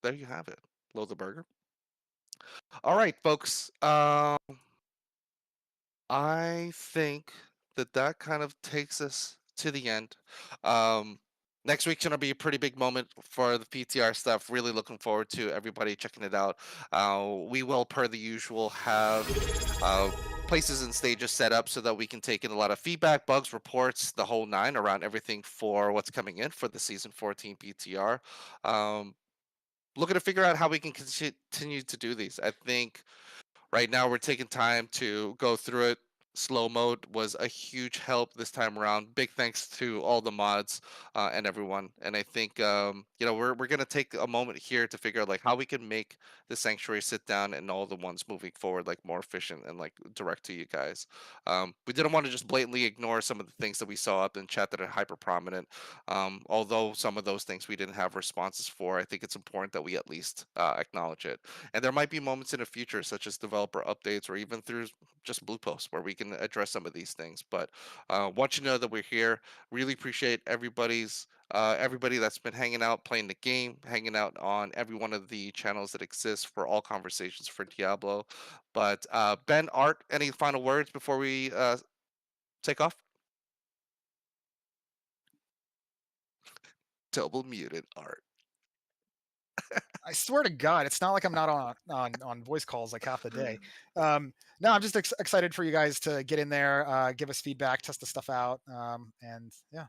there you have it, Lo the Burger. All right, folks. I think that kind of takes us to the end. Next week's gonna be a pretty big moment for the PTR stuff. Really looking forward to everybody checking it out. We will, per the usual, have places and stages set up so that we can take in a lot of feedback, bugs, reports, the whole nine around everything for what's coming in for the season 14 PTR. Looking to figure out how we can continue to do these. I think right now we're taking time to go through it. Slow mode was a huge help this time around. Big thanks to all the mods and everyone. And I think we're gonna take a moment here to figure out like how we can make the sanctuary sit down and all the ones moving forward like more efficient and like direct to you guys. We didn't want to just blatantly ignore some of the things that we saw up in chat that are hyper prominent. Although some of those things we didn't have responses for, I think it's important that we at least acknowledge it. And there might be moments in the future, such as developer updates or even through just blue posts, where we can address some of these things. But want you to know that we're here. Really appreciate everybody that's been hanging out, playing the game, hanging out on every one of the channels that exist for all conversations for Diablo. But Ben, Art, any final words before we take off? Double muted, Art. I swear to God, it's not like I'm not on voice calls like half the day. No, I'm just excited for you guys to get in there, give us feedback, test the stuff out, and yeah.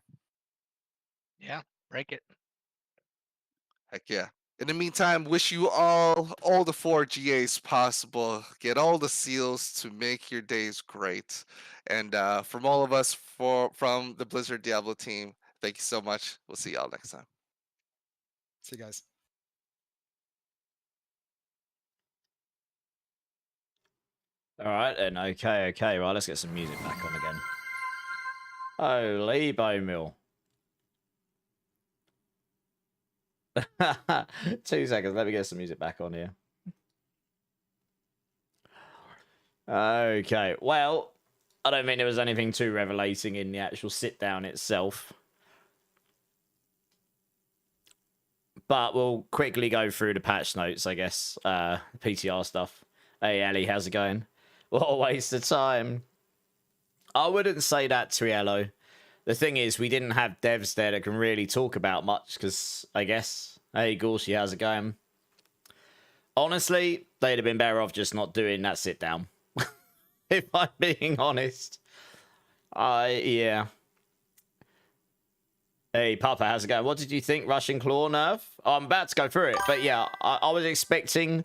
Yeah, break it. Heck yeah. In the meantime, wish you all the 4 GAs possible. Get all the seals to make your days great. And from all of us from the Blizzard Diablo team, thank you so much. We'll see y'all next time. See you guys. All right, then. Okay. Right, let's get some music back on again. Holy bone meal. 2 seconds. Let me get some music back on here. Okay. Well, I don't think there was anything too revelating in the actual sit down itself. But we'll quickly go through the patch notes, I guess. PTR stuff. Hey, Ellie, how's it going? What a waste of time. I wouldn't say that, Triello. The thing is, we didn't have devs there that can really talk about much, because, I guess... Hey, Gorshi, how's it going? Honestly, they'd have been better off just not doing that sit down. If I'm being honest. Yeah. Hey, Papa, how's it going? What did you think, Russian Claw nerf? I'm about to go through it, but yeah, I was expecting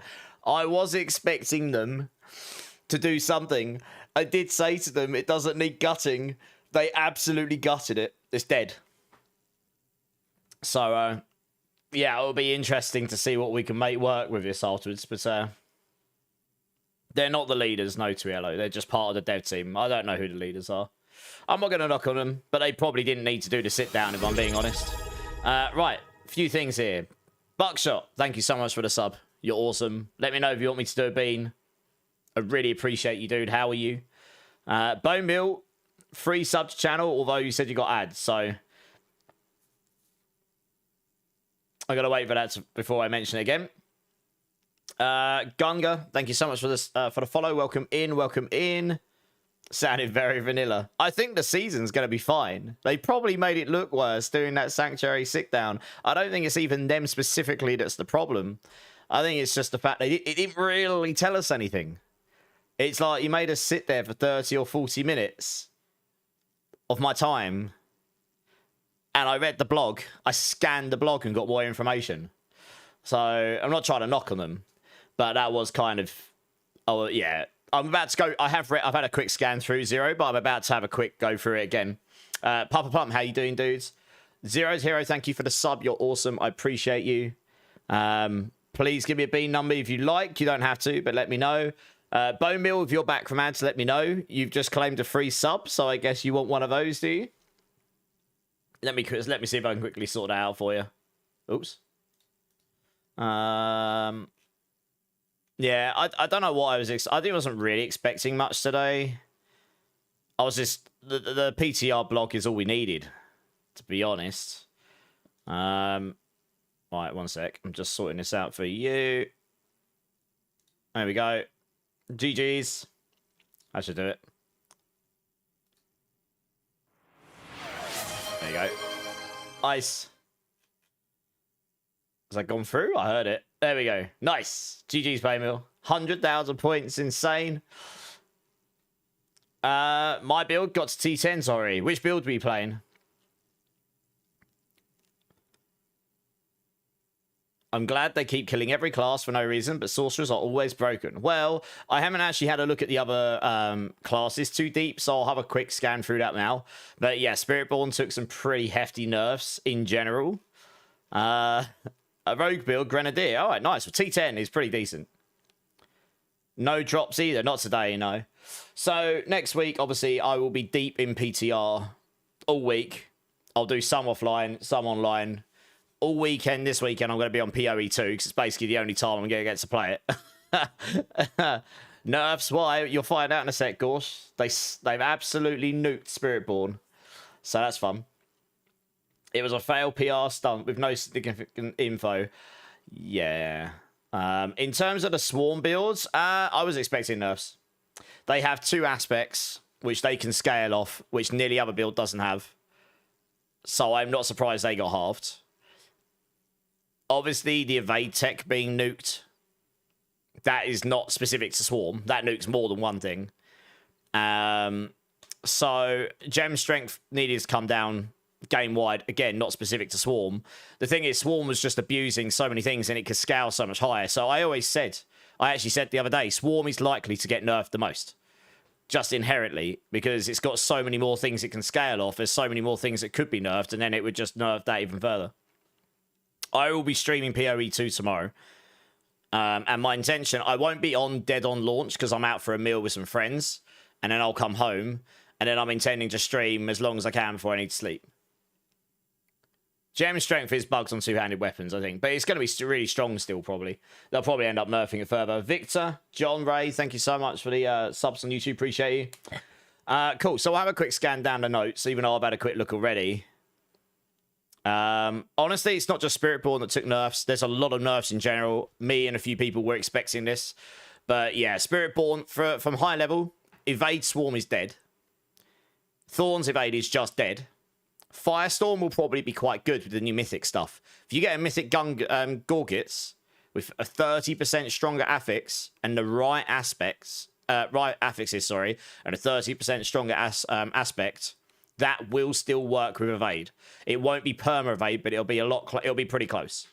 them to do something. I did say to them, it doesn't need gutting. They absolutely gutted it. It's dead. So, yeah, it'll be interesting to see what we can make work with this afterwards, but they're not the leaders, no, Triello. They're just part of the dev team. I don't know who the leaders are. I'm not going to knock on them, but they probably didn't need to do the sit down, if I'm being honest. Right, a few things here. Buckshot, thank you so much for the sub. You're awesome. Let me know if you want me to do a bean. I really appreciate you, dude. How are you? Bone Mill, free sub to channel, although you said you got ads, so I got to wait for that before I mention it again. Gunga, thank you so much for this for the follow. Welcome in. Sounded very vanilla. I think the season's going to be fine. They probably made it look worse doing that Sanctuary sit down. I don't think it's even them specifically that's the problem. I think it's just the fact that it didn't really tell us anything. It's like you made us sit there for 30 or 40 minutes of my time, and I read the blog. I scanned the blog and got more information. So I'm not trying to knock on them, but that was kind of, oh yeah. I'm about to go. I've had a quick scan through Zero, but I'm about to have a quick go through it again. Papa Plum, how you doing, dudes? Zero's Hero, thank you for the sub. You're awesome. I appreciate you. Please give me a bean number if you like. You don't have to, but let me know. Bone Mill, if you're back from ads, let me know. You've just claimed a free sub, so I guess you want one of those, do you? Let me see if I can quickly sort that out for you. Oops. Yeah, I don't know what I was. I think I wasn't really expecting much today. I was just the PTR block is all we needed, to be honest. Right, one sec. I'm just sorting this out for you. There we go. GG's. I should do it. There you go. Ice. Has that gone through? I heard it. There we go. Nice. GG's, Paymill. 100,000 points. Insane. My build got to T10, sorry. Which build were you playing? I'm glad they keep killing every class for no reason, but sorcerers are always broken. Well, I haven't actually had a look at the other classes too deep, so I'll have a quick scan through that now. But yeah, Spiritborn took some pretty hefty nerfs in general. A rogue build, Grenadier. All right, nice. Well, T10 is pretty decent. No drops either. Not today, no. So next week, obviously, I will be deep in PTR all week. I'll do some offline, some online. All weekend, this weekend, I'm going to be on PoE 2 because it's basically the only time I'm going to get to play it. Nerfs, why? You'll find out in a sec, Gorsh. They've absolutely nuked Spiritborn. So that's fun. It was a failed PR stunt with no significant info. Yeah. In terms of the Swarm builds, I was expecting nerfs. They have two aspects which they can scale off, which nearly other build doesn't have. So I'm not surprised they got halved. Obviously, the evade tech being nuked, that is not specific to Swarm. That nukes more than one thing. So gem strength needed to come down game-wide. Again, not specific to Swarm. The thing is, Swarm was just abusing so many things and it could scale so much higher. So I actually said the other day, Swarm is likely to get nerfed the most. Just inherently, because it's got so many more things it can scale off. There's so many more things that could be nerfed, and then it would just nerf that even further. I will be streaming PoE 2 tomorrow. And my intention, I won't be on dead on launch because I'm out for a meal with some friends. And then I'll come home. And then I'm intending to stream as long as I can before I need to sleep. Gem strength is bugs on two-handed weapons, I think. But it's going to be really strong still, probably. They'll probably end up nerfing it further. Victor, John Ray, thank you so much for the subs on YouTube. Appreciate you. Cool. So I'll have a quick scan down the notes, even though I've had a quick look already. Honestly, it's not just Spiritborn that took nerfs. There's a lot of nerfs in general. Me and a few people were expecting this. But yeah, Spiritborn, from high level, Evade Swarm is dead. Thorns Evade is just dead. Firestorm will probably be quite good with the new mythic stuff. If you get a mythic Gorgits with a 30% stronger affix and the right affixes, and a 30% stronger aspect, that will still work with evade. It won't be perma evade, but it'll be it'll be pretty close.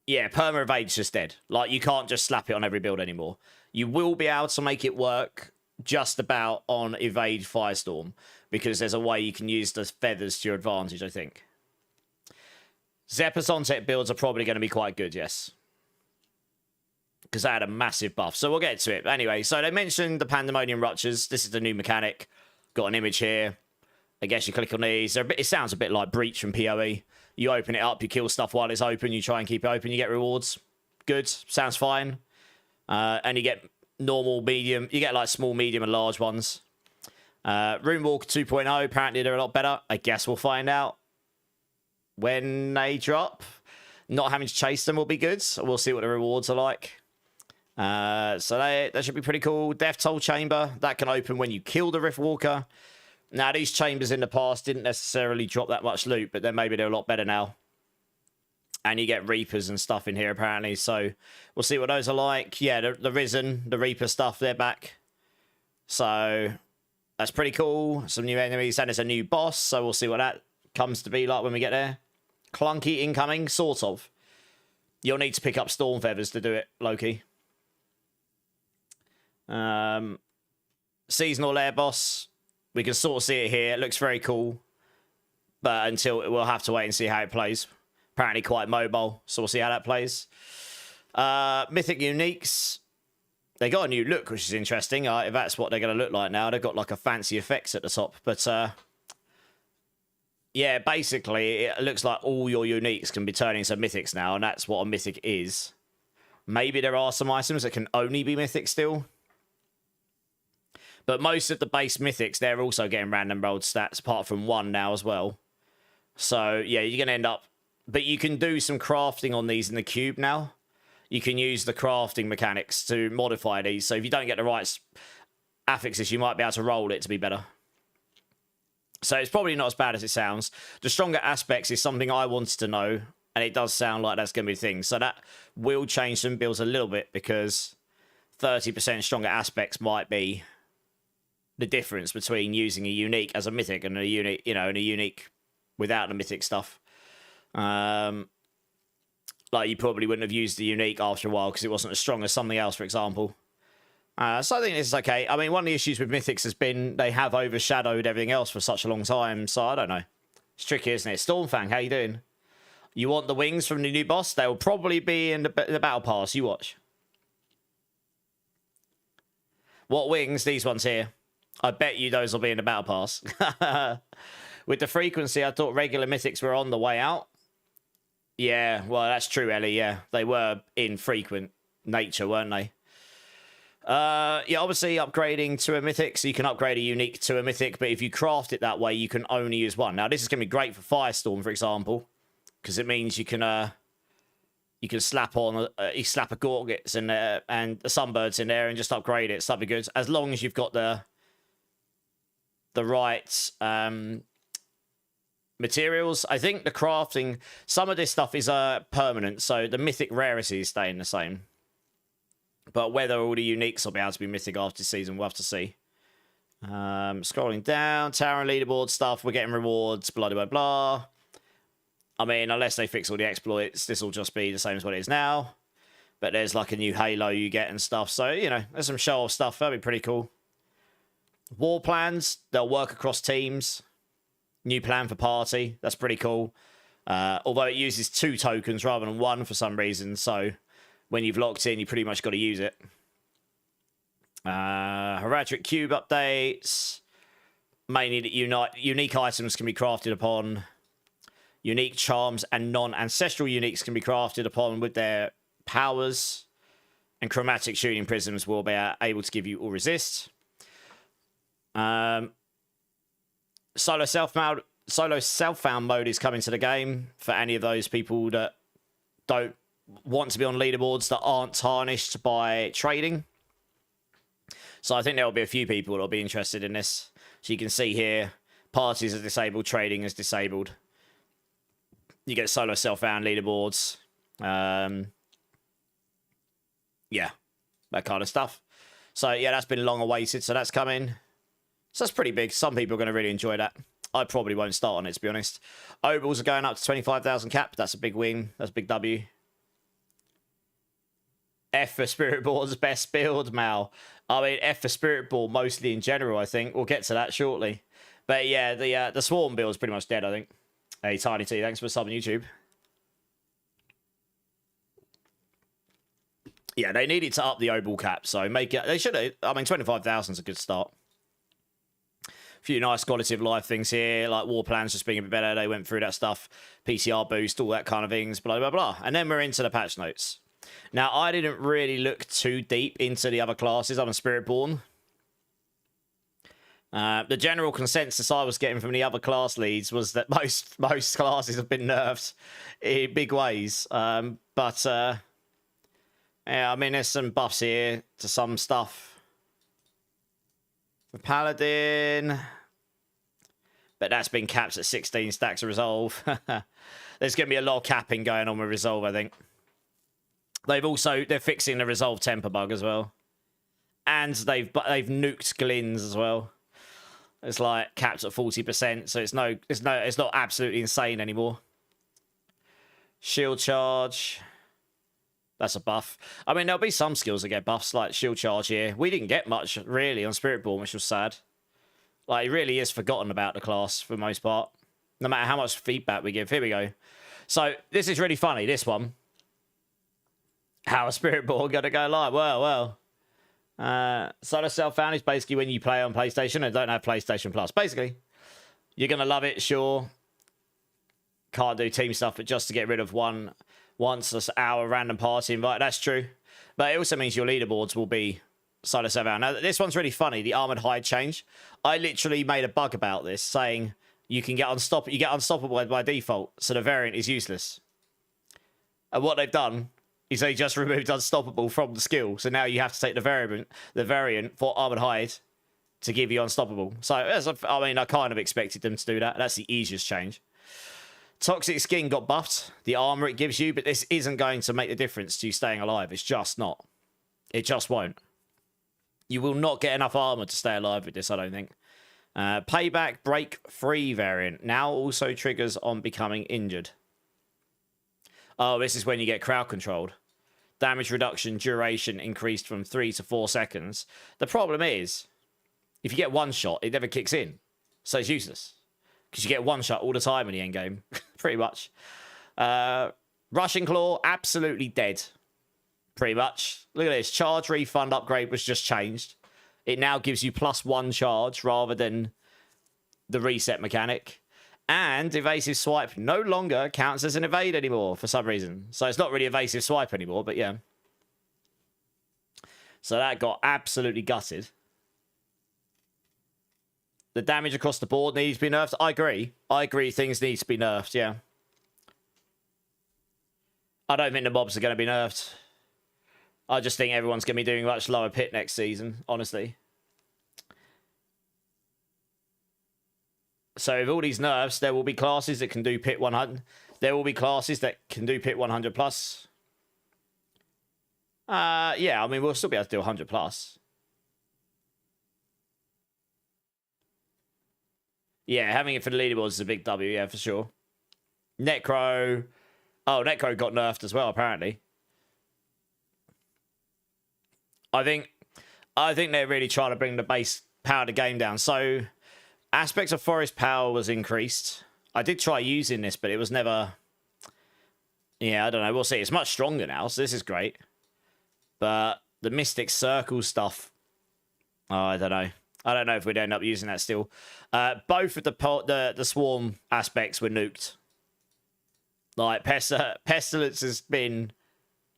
Yeah, perma evade's just dead. Like, you can't just slap it on every build anymore. You will be able to make it work just about on evade Firestorm, because there's a way you can use the feathers to your advantage, I think. Zephyr's on-set builds are probably going to be quite good, yes. Because they had a massive buff. So we'll get to it. Anyway, so they mentioned the Pandemonium Ruptures. This is the new mechanic. Got an image here. I guess you click on these. It sounds a bit like Breach from PoE. You open it up, you kill stuff while it's open, you try and keep it open, you get rewards. Good. Sounds fine. And you get normal, medium. You get like small, medium, and large ones. Runewalk 2.0. Apparently they're a lot better. I guess we'll find out when they drop. Not having to chase them will be good. So we'll see what the rewards are like. So that should be pretty cool. Death Toll Chamber. That can open when you kill the Riftwalker. Now, these chambers in the past didn't necessarily drop that much loot, but then maybe they're a lot better now. And you get Reapers and stuff in here, apparently. So we'll see what those are like. Yeah, the Risen, the Reaper stuff, they're back. So That's pretty cool. Some new enemies, and it's a new boss, so we'll see what that comes to be like when we get there. Clunky incoming, sort of. You'll need to pick up Storm Feathers to do it, Loki. Seasonal Lair boss. We can sort of see it here. It looks very cool. But until we'll have to wait and see how it plays. Apparently quite mobile, so we'll see how that plays. Mythic Uniques. They got a new look, which is interesting. If that's what they're going to look like now. They've got like a fancy effects at the top. But yeah, basically, it looks like all your uniques can be turned into mythics now, and that's what a mythic is. Maybe there are some items that can only be mythic still. But most of the base mythics, they're also getting random rolled stats, apart from one now as well. So, yeah, you're going to end up... But you can do some crafting on these in the cube now. You can use the crafting mechanics to modify these. So if you don't get the right affixes, you might be able to roll it to be better. So it's probably not as bad as it sounds. The stronger aspects is something I wanted to know, and it does sound like that's going to be the thing. So that will change some builds a little bit, because 30% stronger aspects might be the difference between using a unique as a mythic and a unique, you know, and a unique without the mythic stuff. Like you probably wouldn't have used the unique after a while because it wasn't as strong as something else, for example. So I think this is okay. I mean, one of the issues with mythics has been they have overshadowed everything else for such a long time. So I don't know. It's tricky, isn't it? Stormfang, how you doing? You want the wings from the new boss? They will probably be in the battle pass. You watch. What wings? These ones here. I bet you those will be in the battle pass. With the frequency, I thought regular mythics were on the way out. Yeah, well, that's true, Ellie. Yeah, they were in frequent nature, weren't they? Yeah, obviously upgrading to a mythic, so you can upgrade a unique to a mythic, but if you craft it that way, you can only use one. Now, this is going to be great for Firestorm, for example, because it means you can slap on you slap a Gorgets and the Sunbirds in there and just upgrade it. So that'd be good, as long as you've got the right materials. I think the crafting, some of this stuff is permanent, so the mythic rarity is staying the same. But whether all the uniques will be able to be mythic after this season, we'll have to see. Scrolling down, tower and leaderboard stuff, we're getting rewards, blah, blah, blah. I mean, unless they fix all the exploits, this will just be the same as what it is now. But there's like a new Halo you get and stuff. So, you know, there's some show-off stuff. That'd be pretty cool. War plans, they'll work across teams. New plan for party, that's pretty cool. Although it uses 2 tokens rather than 1 for some reason, so when you've locked in, you pretty much got to use it. Heraldic cube updates. Mainly that unique items can be crafted upon. Unique charms and non-ancestral uniques can be crafted upon with their powers. And chromatic shooting prisms will be able to give you all resist. Solo self-found mode is coming to the game for any of those people that don't want to be on leaderboards that aren't tarnished by trading. So I think there will be a few people that will be interested in this. So you can see here, parties are disabled, trading is disabled. You get solo self-found leaderboards. Yeah, that kind of stuff. So yeah, that's been long awaited, so that's coming. So that's pretty big. Some people are going to really enjoy that. I probably won't start on it, to be honest. Ovals are going up to 25,000 cap. That's a big win. That's a big W. F for Spiritborn's best build, Mal. I mean, F for Spiritborn mostly in general, I think. We'll get to that shortly. But yeah, the Swarm build is pretty much dead, I think. Hey, Tiny T, thanks for subbing YouTube. Yeah, they needed to up the Oval cap, so make it... They should have... I mean, 25,000 is a good start. A few nice quality of life things here, like war plans just being a bit better. They went through that stuff. PCR boost, all that kind of things, blah, blah, blah. And then we're into the patch notes. Now, I didn't really look too deep into the other classes. I'm a Spiritborn. The general consensus I was getting from the other class leads was that most classes have been nerfed in big ways. Yeah, I mean, there's some buffs here to some stuff. For Paladin, but that's been capped at 16 stacks of Resolve. There's going to be a lot of capping going on with Resolve, I think. They're fixing the Resolve temper bug as well, and they've nuked Glins as well. It's like capped at 40%, so it's not absolutely insane anymore. Shield charge. That's a buff. I mean, there'll be some skills that get buffs, like shield charge here. We didn't get much, really, on Spiritborn, which was sad. Like, it really is forgotten about the class, for the most part. No matter how much feedback we give. Here we go. So, this is really funny, this one. How a Spiritborn gonna go live? Well. Solo self-found is basically when you play on PlayStation and don't have PlayStation Plus. Basically, you're gonna love it, sure. Can't do team stuff, but just to get rid of once an hour random party invite. That's true. But it also means your leaderboards will be solo self-found. Now, this one's really funny, the armored hide change. I literally made a bug about this, saying you get unstoppable by default, so the variant is useless. And what they've done is they just removed unstoppable from the skill. So now you have to take the variant for armored hide to give you unstoppable. So, I mean, I kind of expected them to do that. That's the easiest change. Toxic skin got buffed. The armor it gives you, but this isn't going to make the difference to you staying alive. It's just not. It just won't. You will not get enough armor to stay alive with this, I don't think. Payback break free variant now also triggers on becoming injured. Oh, this is when you get crowd controlled. Damage reduction duration increased from 3 to 4 seconds. The problem is, if you get one shot, it never kicks in. So it's useless. Because you get one shot all the time in the end game. Pretty much. Rushing Claw, absolutely dead. Pretty much. Look at this. Charge refund upgrade was just changed. It now gives you +1 charge rather than the reset mechanic. And evasive swipe no longer counts as an evade anymore for some reason. So it's not really evasive swipe anymore, but yeah. So that got absolutely gutted. The damage across the board needs to be nerfed. I agree. I agree things need to be nerfed, yeah. I don't think the mobs are going to be nerfed. I just think everyone's going to be doing much lower pit next season, honestly. So with all these nerfs, there will be classes that can do pit 100. There will be classes that can do pit 100 plus. Yeah, I mean, we'll still be able to do 100 plus. Yeah, having it for the leaderboards is a big W, yeah, for sure. Necro. Oh, Necro got nerfed as well, apparently. I think they're really trying to bring the base power of the game down. So, aspects of forest power was increased. I did try using this, but it was never... Yeah, I don't know. We'll see. It's much stronger now, so this is great. But the Mystic Circle stuff... Oh, I don't know. I don't know if we'd end up using that still. Both of the Swarm aspects were nuked. Like, Pestilence has been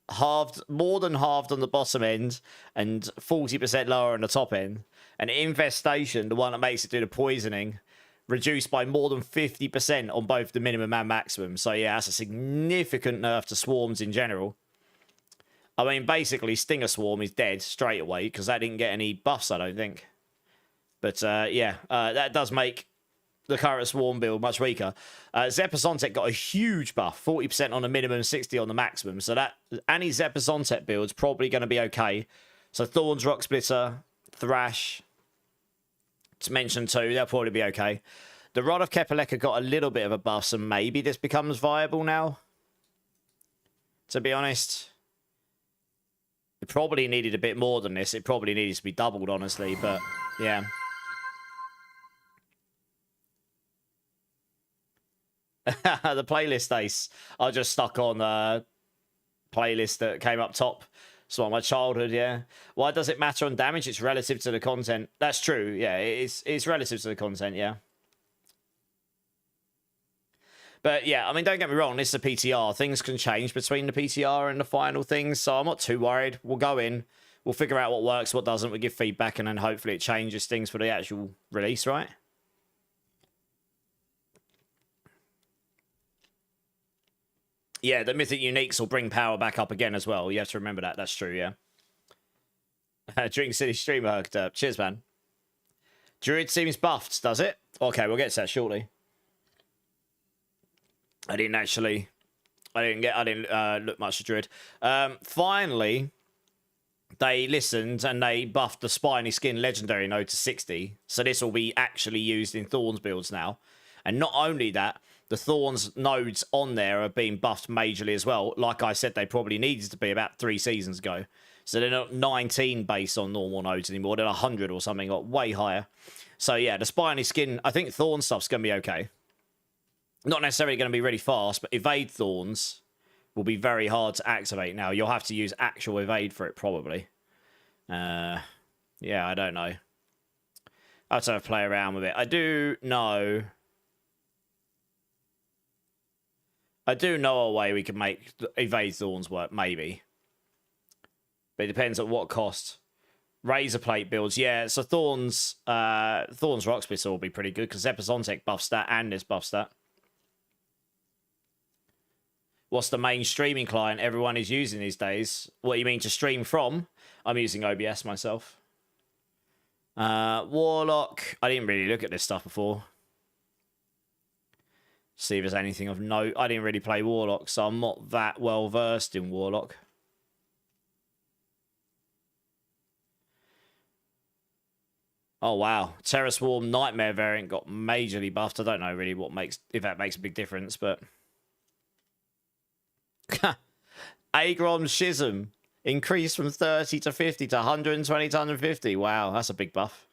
halved, more than halved on the bottom end, and 40% lower on the top end. And Infestation, the one that makes it do the poisoning, reduced by more than 50% on both the minimum and maximum. So yeah, that's a significant nerf to Swarms in general. I mean, basically, Stinger Swarm is dead straight away, because that didn't get any buffs, I don't think. But yeah, that does make the current Swarm build much weaker. Zepazontech got a huge buff, 40% on the minimum, 60 on the maximum. So that any Zepazontech build's probably going to be okay. So Thorns, Rock Splitter, Thrash, to mention two, they'll probably be okay. The Rod of Kepaleka got a little bit of a buff, so maybe this becomes viable now. To be honest, it probably needed a bit more than this. It probably needed to be doubled, honestly, but yeah. The playlist ace. I just stuck on the playlist that came up top. So my childhood, yeah. Why does it matter on damage? It's relative to the content. That's true, yeah. It's relative to the content, yeah. But yeah, I mean, don't get me wrong. This is a PTR. Things can change between the PTR and the final things, so I'm not too worried. We'll go in. We'll figure out what works, what doesn't. We'll give feedback, and then hopefully it changes things for the actual release, right? Yeah, the Mythic Uniques will bring power back up again as well. You have to remember that. That's true, yeah. Drink City Streamer hooked up. Cheers, man. Druid seems buffed, does it? Okay, we'll get to that shortly. I didn't look much at Druid. Finally, they listened and they buffed the Spiny Skin Legendary node to 60. So this will be actually used in Thorns builds now. And not only that, the Thorns nodes on there are being buffed majorly as well. Like I said, they probably needed to be about 3 seasons ago. So they're not 19 based on normal nodes anymore. They're 100 or something, or way higher. So yeah, the Spiny Skin, I think Thorn stuff's going to be okay. Not necessarily going to be really fast, but Evade Thorns will be very hard to activate now. You'll have to use actual Evade for it, probably. Yeah, I don't know. I'll have to play around with it. I do know a way we can make Evade Thorns work, maybe. But it depends at what cost. Razor Plate builds, yeah. So Thorns Rock Spittle will be pretty good because Epizontek buffs that and this buffs that. What's the main streaming client everyone is using these days? What do you mean to stream from? I'm using OBS myself. Warlock. I didn't really look at this stuff before. See if there's anything of note. I didn't really play Warlock, so I'm not that well versed in Warlock. Oh wow, Terror Swarm Nightmare variant got majorly buffed. I don't know really if that makes a big difference, but Agron Schism increased from 30 to 50 to 120 to 150. Wow, that's a big buff.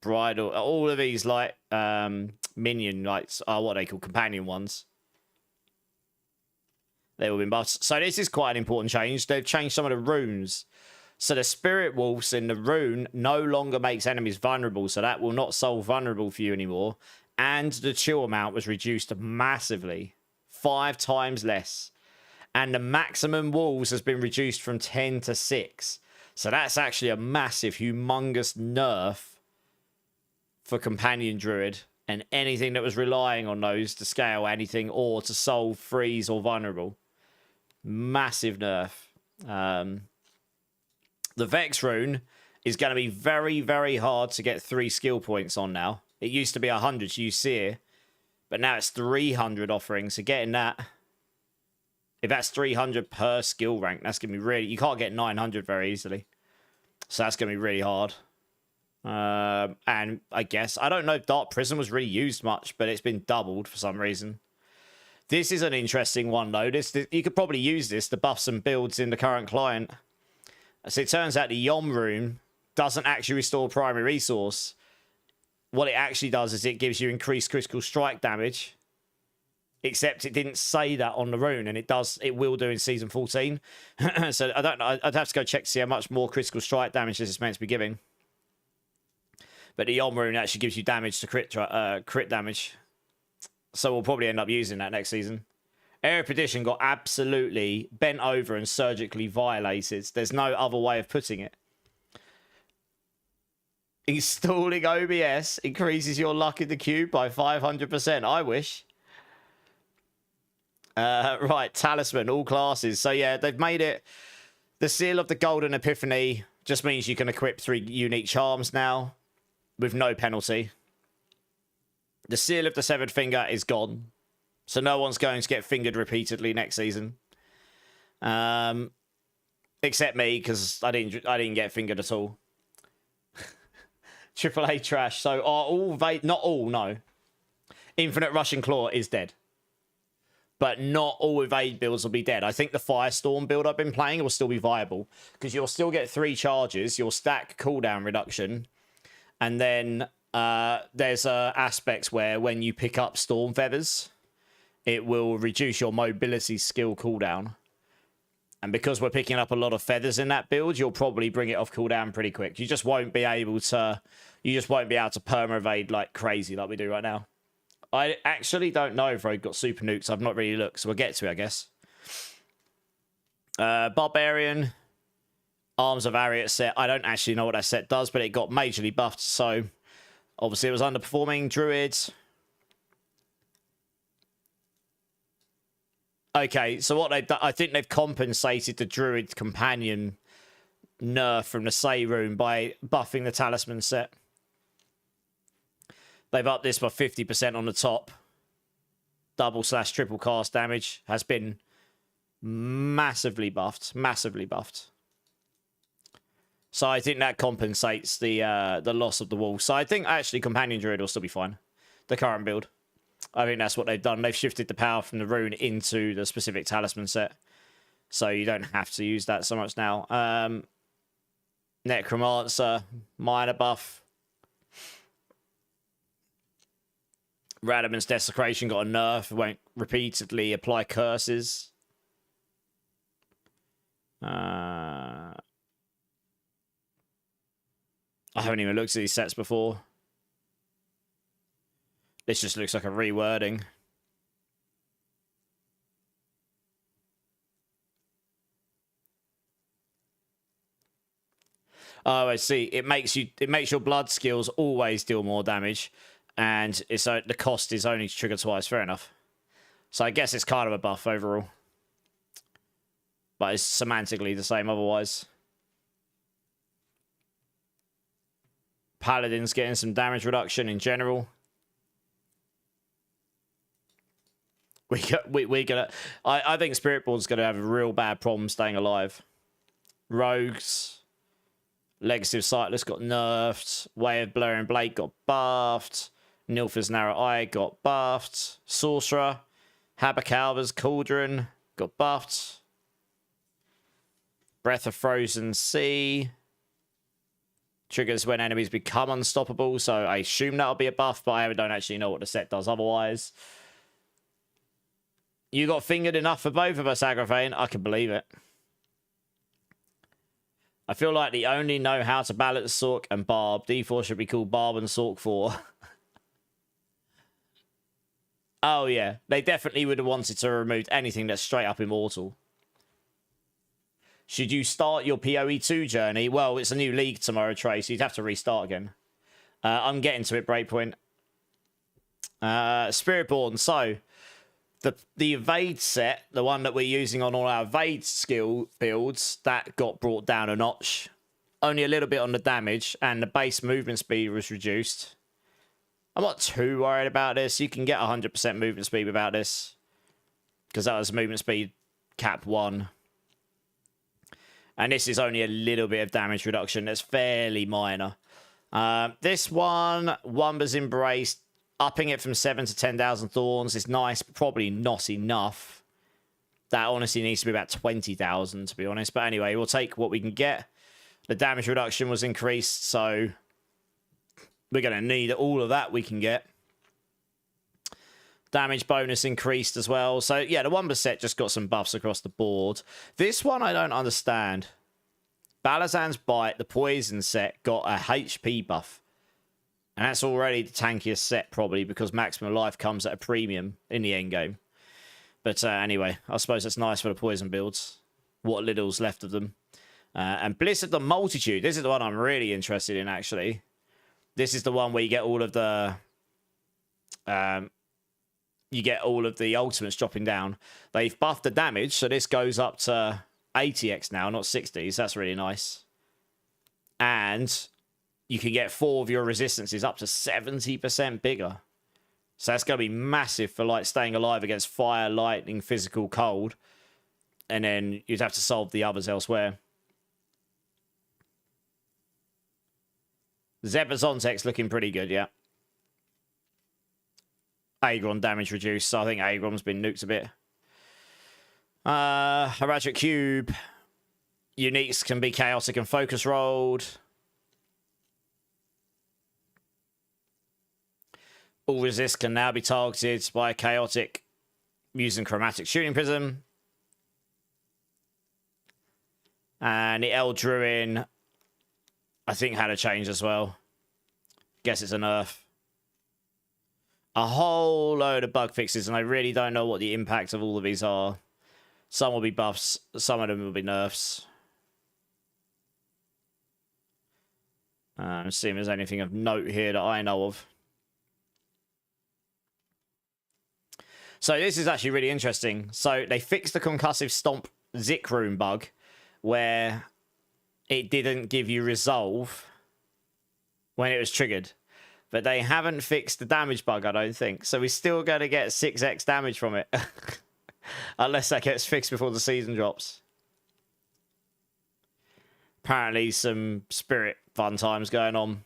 Bridal, all of these like minion lights are what they call companion ones. They all been buffed. So this is quite an important change. They've changed some of the runes. So the Spirit Wolves in the rune no longer makes enemies vulnerable. So that will not solve vulnerable for you anymore. And the chill amount was reduced massively. 5 times less. And the maximum walls has been reduced from 10 to 6. So that's actually a massive, humongous nerf for Companion Druid. And anything that was relying on those to scale anything or to solve freeze or vulnerable. Massive nerf. The Vex rune is going to be very, very hard to get 3 skill points on now. It used to be 100 to use Seer, but now it's 300 offerings. So getting that, if that's 300 per skill rank, that's going to be really, you can't get 900 very easily. So that's going to be really hard. And I guess, I don't know if Dark Prison was really used much, but it's been doubled for some reason. This is an interesting one, though. You could probably use this to buff some builds in the current client. So it turns out the Yom rune doesn't actually restore primary resource. What it actually does is it gives you increased critical strike damage. Except it didn't say that on the rune, and it will do in Season 14. So I don't know. I'd have to go check to see how much more critical strike damage this is meant to be giving. But the Yom rune actually gives you damage to crit damage. So we'll probably end up using that next season. Area Perdition got absolutely bent over and surgically violated. There's no other way of putting it. Installing OBS increases your luck in the cube by 500%. I wish. Right, Talisman, all classes. So yeah, they've made it... The Seal of the Golden Epiphany just means you can equip 3 unique charms now with no penalty. The Seal of the Severed Finger is gone. So no one's going to get fingered repeatedly next season. Except me, because I didn't get fingered at all. AAA trash. So are all... Not all, no. Infinite Russian Claw is dead. But not all evade builds will be dead. I think the Firestorm build I've been playing will still be viable. Because you'll still get 3 charges. You'll stack cooldown reduction. And then... there's aspects where when you pick up Storm Feathers, it will reduce your mobility skill cooldown. And because we're picking up a lot of feathers in that build, you'll probably bring it off cooldown pretty quick. You just won't be able to perma evade like crazy like we do right now. I actually don't know if Rogue got super nukes. I've not really looked, so we'll get to it, I guess. Barbarian. Arms of Ariat set. I don't actually know what that set does, but it got majorly buffed, so... Obviously, it was underperforming. Druids. Okay, so what they've done... I think they've compensated the Druid Companion nerf from the Say rune by buffing the Talisman set. They've upped this by 50% on the top. double/triple cast damage has been massively buffed. Massively buffed. So I think that compensates the loss of the wall. So I think actually Companion Druid will still be fine. The current build. I think that's what they've done. They've shifted the power from the rune into the specific talisman set. So you don't have to use that so much now. Necromancer, minor buff. Radaman's Desecration got a nerf. Won't repeatedly apply curses. I haven't even looked at these sets before. This just looks like a rewording. Oh, I see. It makes your blood skills always deal more damage, and it's the cost is only to trigger twice. Fair enough. So I guess it's kind of a buff overall, but it's semantically the same otherwise. Paladin's getting some damage reduction in general. We're gonna. I think Spiritborn's gonna have a real bad problem staying alive. Rogues. Legacy of Sightless got nerfed. Way of Blurring Blade got buffed. Nilf's Narrow Eye got buffed. Sorcerer. Habakalba's Cauldron got buffed. Breath of Frozen Sea. Triggers when enemies become unstoppable, so I assume that'll be a buff, but I don't actually know what the set does otherwise. You got fingered enough for both of us, Agrafane. I can believe it. I feel like they only know how to balance Sork and Barb. D4 should be called Barb and Sork 4. Oh, yeah. They definitely would have wanted to remove anything that's straight up immortal. Should you start your PoE2 journey? Well, it's a new league tomorrow, Trey, so you'd have to restart again. I'm getting to it, Breakpoint. Spiritborn, so... The evade set, the one that we're using on all our evade skill builds, that got brought down a notch. Only a little bit on the damage, and the base movement speed was reduced. I'm not too worried about this. You can get 100% movement speed without this, because that was movement speed cap 1. And this is only a little bit of damage reduction. That's fairly minor. This one, Wumba's Embrace. Upping it from 7 to 10,000 thorns is nice, but probably not enough. That honestly needs to be about 20,000, to be honest. But anyway, we'll take what we can get. The damage reduction was increased, so we're going to need all of that we can get. Damage bonus increased as well. So, yeah, the Wumba set just got some buffs across the board. This one I don't understand. Balazan's Bite, the poison set, got a HP buff. And that's already the tankiest set, probably, because maximum life comes at a premium in the endgame. But anyway, I suppose that's nice for the poison builds. What little's left of them. And Bliss of the Multitude. This is the one I'm really interested in, actually. This is the one where you get all of the... you get all of the ultimates dropping down. They've buffed the damage, so this goes up to 80x now, not 60s. That's really nice. And... you can get 4 of your resistances up to 70% bigger. So that's going to be massive for like staying alive against fire, lightning, physical, cold. And then you'd have to solve the others elsewhere. Zebazontek's looking pretty good, yeah. Aegron damage reduced, so I think Aegron's been nuked a bit. Haragic Cube. Uniques can be chaotic and focus rolled. All resists can now be targeted by a chaotic using chromatic shooting prism. And the Eldruin, I think, had a change as well. Guess it's a nerf. A whole load of bug fixes, and I really don't know what the impact of all of these are. Some will be buffs, some of them will be nerfs. See if there's anything of note here that I know of. So this is actually really interesting. So they fixed the concussive stomp Zik rune bug where it didn't give you resolve when it was triggered. But they haven't fixed the damage bug, I don't think. So we're still going to get 6x damage from it. Unless that gets fixed before the season drops. Apparently some spirit fun times going on.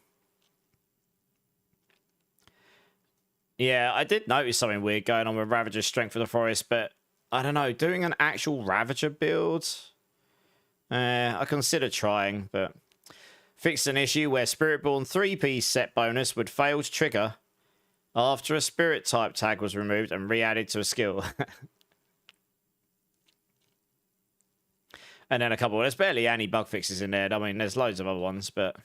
Yeah, I did notice something weird going on with Ravager's Strength of the Forest, but I don't know, doing an actual Ravager build, I consider trying, but fixed an issue where Spiritborn 3-piece set bonus would fail to trigger after a spirit type tag was removed and re-added to a skill. And then a couple, there's barely any bug fixes in there. I mean, there's loads of other ones, but...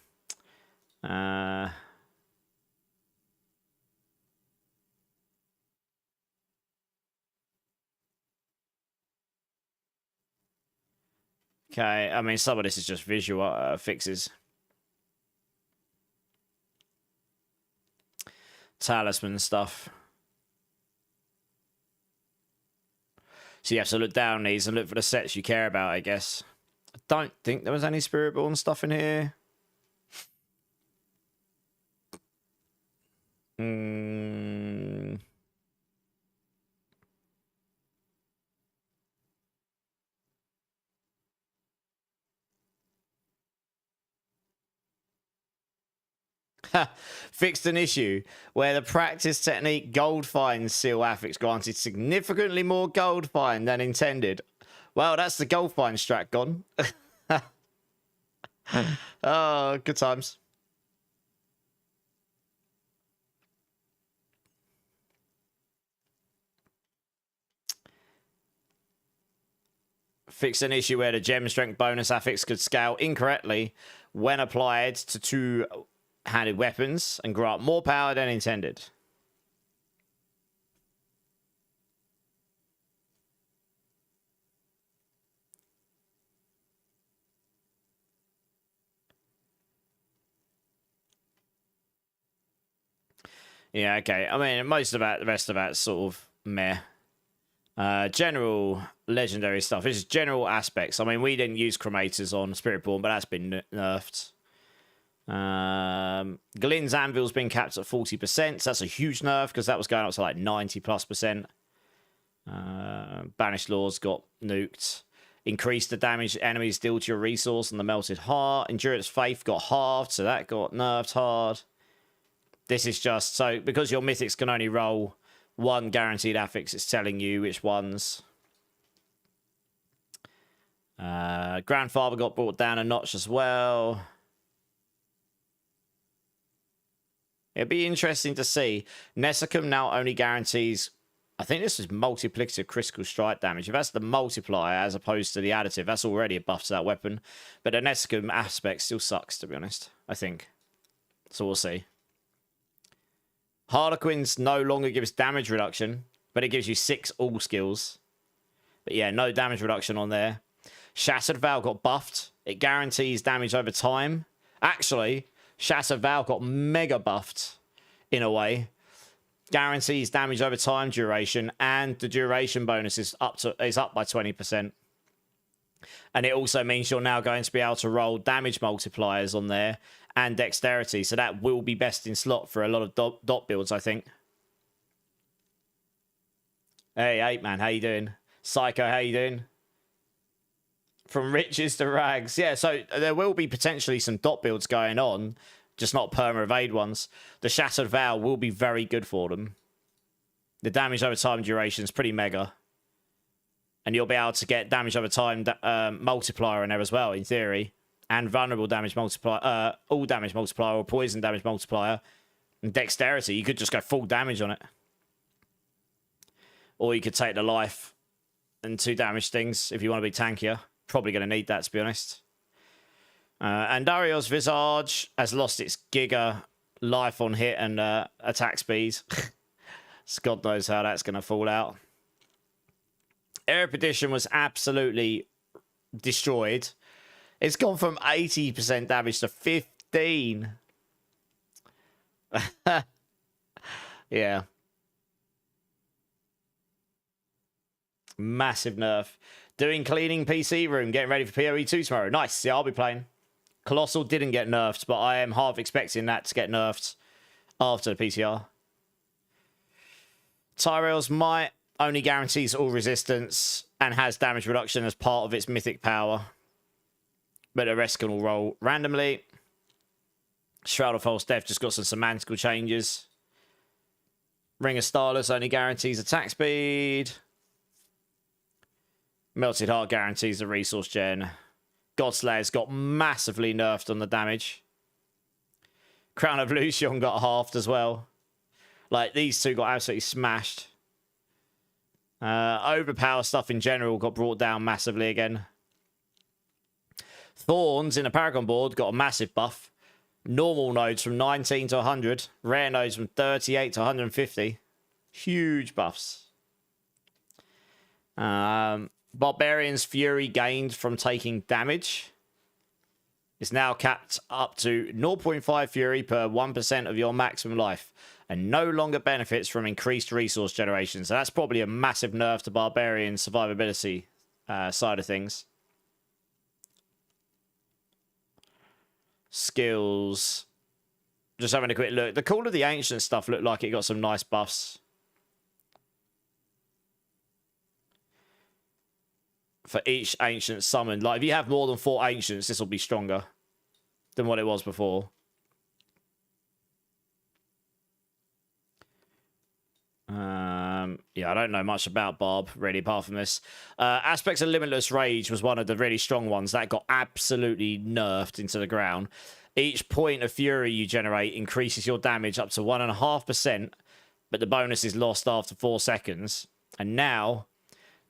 Okay, I mean, some of this is just visual fixes. Talisman stuff. So you have to look down these and look for the sets you care about, I guess. I don't think there was any Spiritborn stuff in here. Fixed an issue where the practice technique gold fine seal affix granted significantly more gold fine than intended. Well, that's the gold fine strat gone. Oh, good times. Fixed an issue where the gem strength bonus affix could scale incorrectly when applied to two-handed weapons and grant more power than intended. Yeah, okay. I mean, most of that, the rest of that's sort of meh. General legendary stuff. It's general aspects. I mean, we didn't use Chromators on Spiritborn, but that's been nerfed. Glyn's Anvil's been capped at 40%. So that's a huge nerf because that was going up to like 90+%. Banished Laws got nuked. Increased the damage enemies deal to your resource on the Melted Heart. Endurance Faith got halved, so that got nerfed hard. This is just so because your mythics can only roll one guaranteed affix, it's telling you which ones. Grandfather got brought down a notch as well. It'd be interesting to see. Nessicum now only guarantees, I think this is multiplicative critical strike damage. If that's the multiplier as opposed to the additive, that's already a buff to that weapon. But the Nessicum aspect still sucks, to be honest, I think. So we'll see. Harlequins no longer gives damage reduction, but it gives you 6 all skills. But yeah, no damage reduction on there. Shattered Vow got buffed. It guarantees damage over time. Actually, Shattered Vow got mega buffed in a way. Guarantees damage over time duration, and the duration bonus is up by 20%. And it also means you're now going to be able to roll damage multipliers on there and dexterity, so that will be best in slot for a lot of dot builds, I think. Hey, Ape Man, how you doing? Psycho, how you doing? From riches to rags. Yeah, so there will be potentially some dot builds going on, just not perma evade ones. The Shattered Vow will be very good for them. The damage over time duration is pretty mega. And you'll be able to get damage over time multiplier in there as well, in theory. And vulnerable damage multiplier, all damage multiplier, or poison damage multiplier. And dexterity, you could just go full damage on it. Or you could take the life and 2 damage things if you want to be tankier. Probably going to need that, to be honest. And Dario's Visage has lost its Giga life on hit and attack speed. God knows how that's going to fall out. Erudition was absolutely destroyed. It's gone from 80% damage to 15. Yeah. Massive nerf. Doing cleaning PC room, getting ready for PoE 2 tomorrow. Nice. Yeah, I'll be playing. Colossal didn't get nerfed, but I am half expecting that to get nerfed after the PTR. Tyrell's Might only guarantees all resistance and has damage reduction as part of its mythic power. But the rest can all roll randomly. Shroud of False Death just got some semantical changes. Ring of Starless only guarantees attack speed. Melted Heart guarantees the resource gen. Godslayer's got massively nerfed on the damage. Crown of Lucian got halved as well. Like, these two got absolutely smashed. Overpower stuff in general got brought down massively again. Thorns in the Paragon board got a massive buff. Normal nodes from 19 to 100. Rare nodes from 38 to 150. Huge buffs. Barbarian's Fury gained from taking damage is now capped up to 0.5 Fury per 1% of your maximum life and no longer benefits from increased resource generation. So that's probably a massive nerf to Barbarian survivability side of things. Skills. Just having a quick look. The Call of the Ancient stuff looked like it got some nice buffs. For each ancient summoned. Like, if you have more than 4 ancients, this will be stronger than what it was before. Yeah, I don't know much about Barb, really, apart from this. Aspects of Limitless Rage was one of the really strong ones. That got absolutely nerfed into the ground. Each point of Fury you generate increases your damage up to 1.5%, but the bonus is lost after 4 seconds. And now,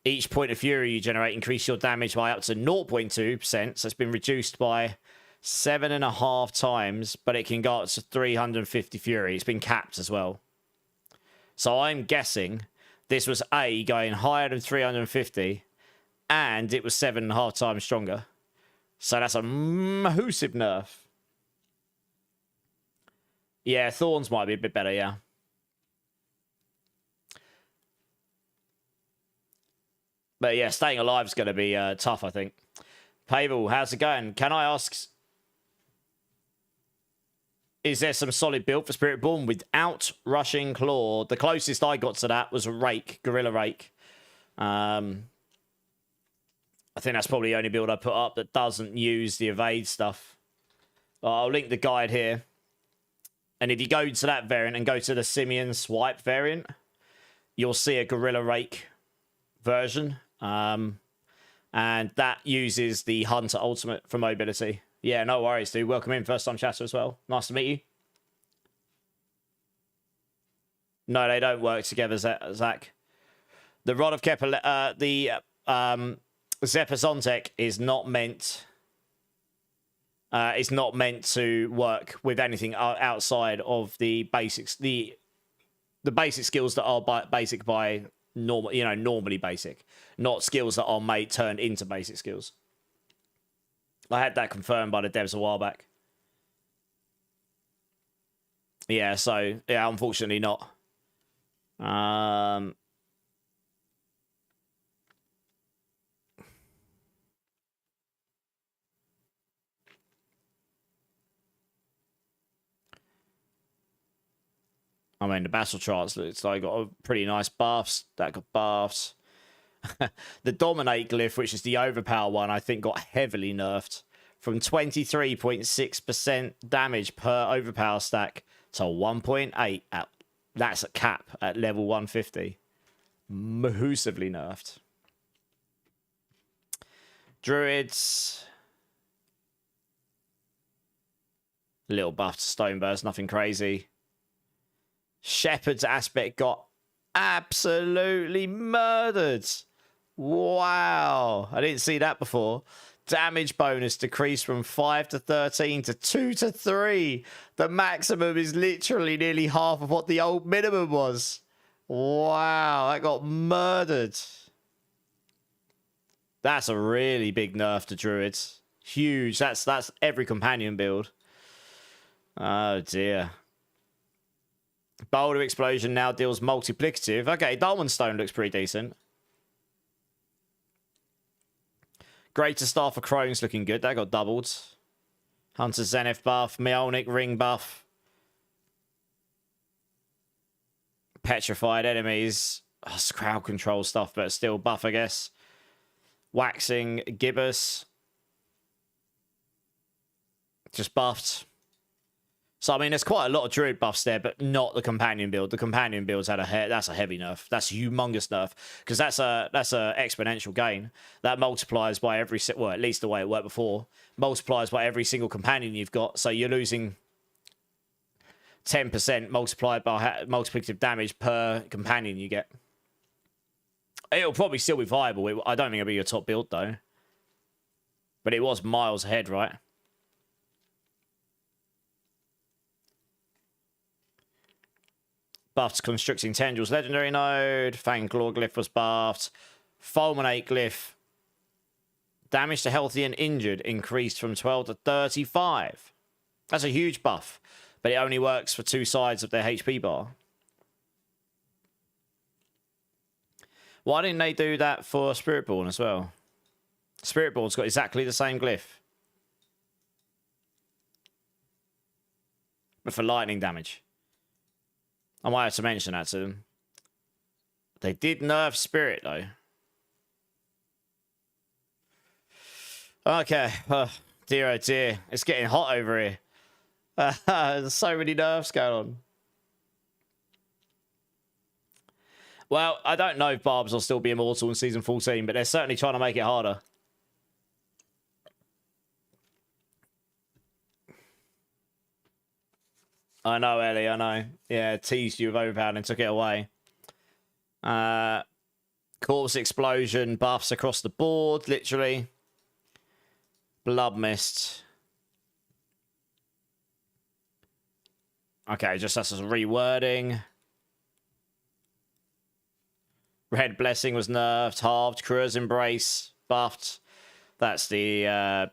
each point of Fury you generate increases your damage by up to 0.2%, so it's been reduced by 7.5 times, but it can go up to 350 Fury. It's been capped as well. So I'm guessing this was A, going higher than 350, and it was 7.5 times stronger. So that's a massive nerf. Yeah, Thorns might be a bit better, yeah. But yeah, staying alive is going to be tough, I think. Pavel, how's it going? Can I ask, is there some solid build for Spiritborn without Rushing Claw? The closest I got to that was a Rake, Gorilla Rake. I think that's probably the only build I put up that doesn't use the evade stuff. I'll link the guide here. And if you go to that variant and go to the Simeon Swipe variant, you'll see a Gorilla Rake version. And that uses the Hunter Ultimate for mobility. Yeah, no worries, dude. Welcome in, first time chatter as well. Nice to meet you. No, they don't work together, Zach. The Rod of Kepler, Zepazontek is not meant. It's not meant to work with anything outside of the basics, the basic skills that are basic by normal, normally basic, not skills that are turned into basic skills. I had that confirmed by the devs a while back. Yeah, so yeah, unfortunately not. I mean, the battle charts looks like got a pretty nice buffs. That got buffs. The Dominate glyph, which is the overpower one, I think got heavily nerfed from 23.6% damage per overpower stack to 1.8. That's a cap at level 150. Massively nerfed. Druids. Little buff to Stoneburst, nothing crazy. Shepherd's aspect got absolutely murdered. Wow. I didn't see that before. Damage bonus decreased from 5 to 13 to 2 to 3. The maximum is literally nearly half of what the old minimum was. Wow, that got murdered. That's a really big nerf to Druids. Huge. That's every companion build. Oh dear. Boulder Explosion now deals multiplicative. Okay, Darwin Stone looks pretty decent. Greater Staff of Crone's looking good. That got doubled. Hunter Zenith buff. Mjolnir ring buff. petrified enemies. Oh, it's crowd control stuff, but still buff, I guess. Waxing gibbous. Just buffed. So, I mean, there's quite a lot of druid buffs there, but not the companion build. The companion build's had that's a heavy nerf. That's a humongous nerf, because that's a exponential gain. That multiplies by every... Well, at least the way it worked before. Multiplies by every single companion you've got. So you're losing 10% multiplied by multiplicative damage per companion you get. It'll probably still be viable. I don't think it'll be your top build, though. But it was miles ahead, right? Buffed Constricting Tendrils legendary node. Fang Claw glyph was buffed. Fulminate glyph. Damage to healthy and injured increased from 12 to 35. That's a huge buff. But it only works for 2 sides of their HP bar. Why didn't they do that for Spiritborn as well? Spiritborn's got exactly the same glyph. But for lightning damage. I might have to mention that to them. They did nerf Spirit, though. Okay. Oh, dear, oh dear. It's getting hot over here. There's so many nerfs going on. Well, I don't know if Barbs will still be immortal in Season 14, but they're certainly trying to make it harder. I know, Ellie, I know. Yeah, teased you with overpowered and took it away. Corpse explosion, buffs across the board, literally. Blood mist. Okay, just that's a rewording. Red Blessing was nerfed, halved. Crew's Embrace, buffed. That's the...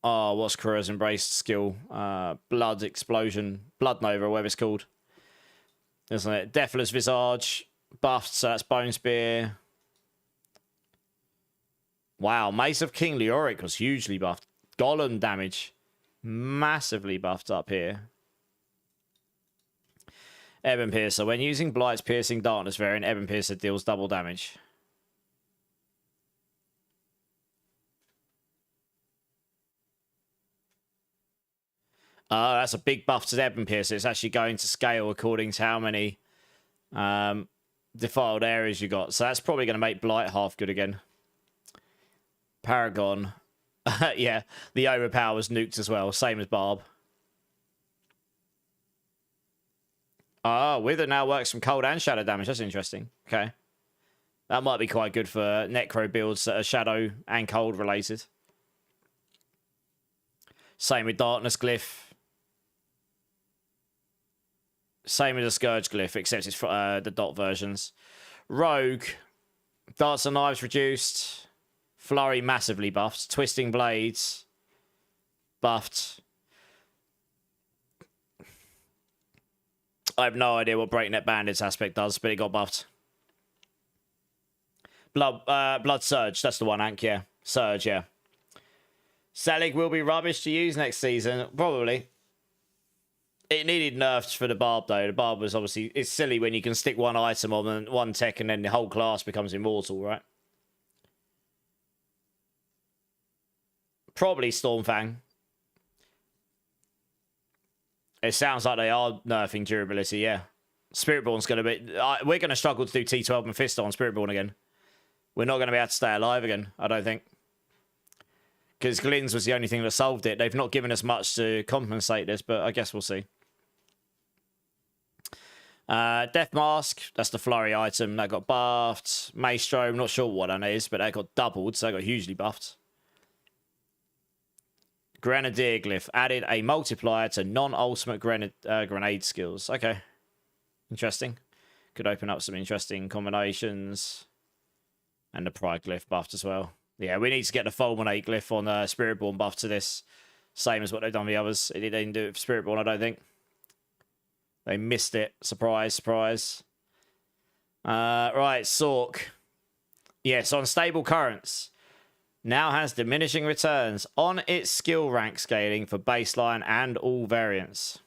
Oh, what's Crew's Embrace skill? Blood Explosion. Blood Nova, or whatever it's called. Isn't it? Deathless Visage. Buffed, so that's Bone Spear. Wow, Mace of King Leoric was hugely buffed. Golem damage. Massively buffed up here. Ebon Piercer. When using Blight's Piercing Darkness variant, Ebon Piercer deals double damage. Oh, that's a big buff to Ebon Piercer. It's actually going to scale according to how many defiled areas you got. So that's probably going to make Blight half good again. Paragon. Yeah, the overpower was nuked as well. Same as Barb. Oh, Wither now works from cold and shadow damage. That's interesting. Okay. That might be quite good for Necro builds that are shadow and cold related. Same with Darkness Glyph. Same with the Scourge Glyph, except it's the dot versions. Rogue. Darts and Knives reduced. Flurry massively buffed. Twisting Blades. Buffed. I have no idea what Breakneck Bandits aspect does, but it got buffed. Blood Surge, that's the one, Ank, yeah. Surge, yeah. Selig will be rubbish to use next season. Probably. It needed nerfs for the Barb, though. The Barb was obviously... It's silly when you can stick one item on one tech and then the whole class becomes immortal, right? Probably Stormfang. It sounds like they are nerfing durability, yeah. Spiritborn's going to be... we're going to struggle to do T12 and Mephisto on Spiritborn again. We're not going to be able to stay alive again, I don't think. Because Glyn's was the only thing that solved it. They've not given us much to compensate this, but I guess we'll see. Death Mask, that's the flurry item that got buffed. Maestro, not sure what that is, but that got doubled, so that got hugely buffed. Grenadier Glyph, added a multiplier to non-ultimate grenade skills. Okay, interesting. Could open up some interesting combinations. And the Pride Glyph buffed as well. Yeah, we need to get the Fulminate Glyph on Spiritborn buff to this. Same as what they've done with the others. They didn't do it for Spiritborn, I don't think. They missed it. Surprise, surprise. Right, Sork. Yes, on Stable Currents. Now has diminishing returns on its skill rank scaling for baseline and all variants.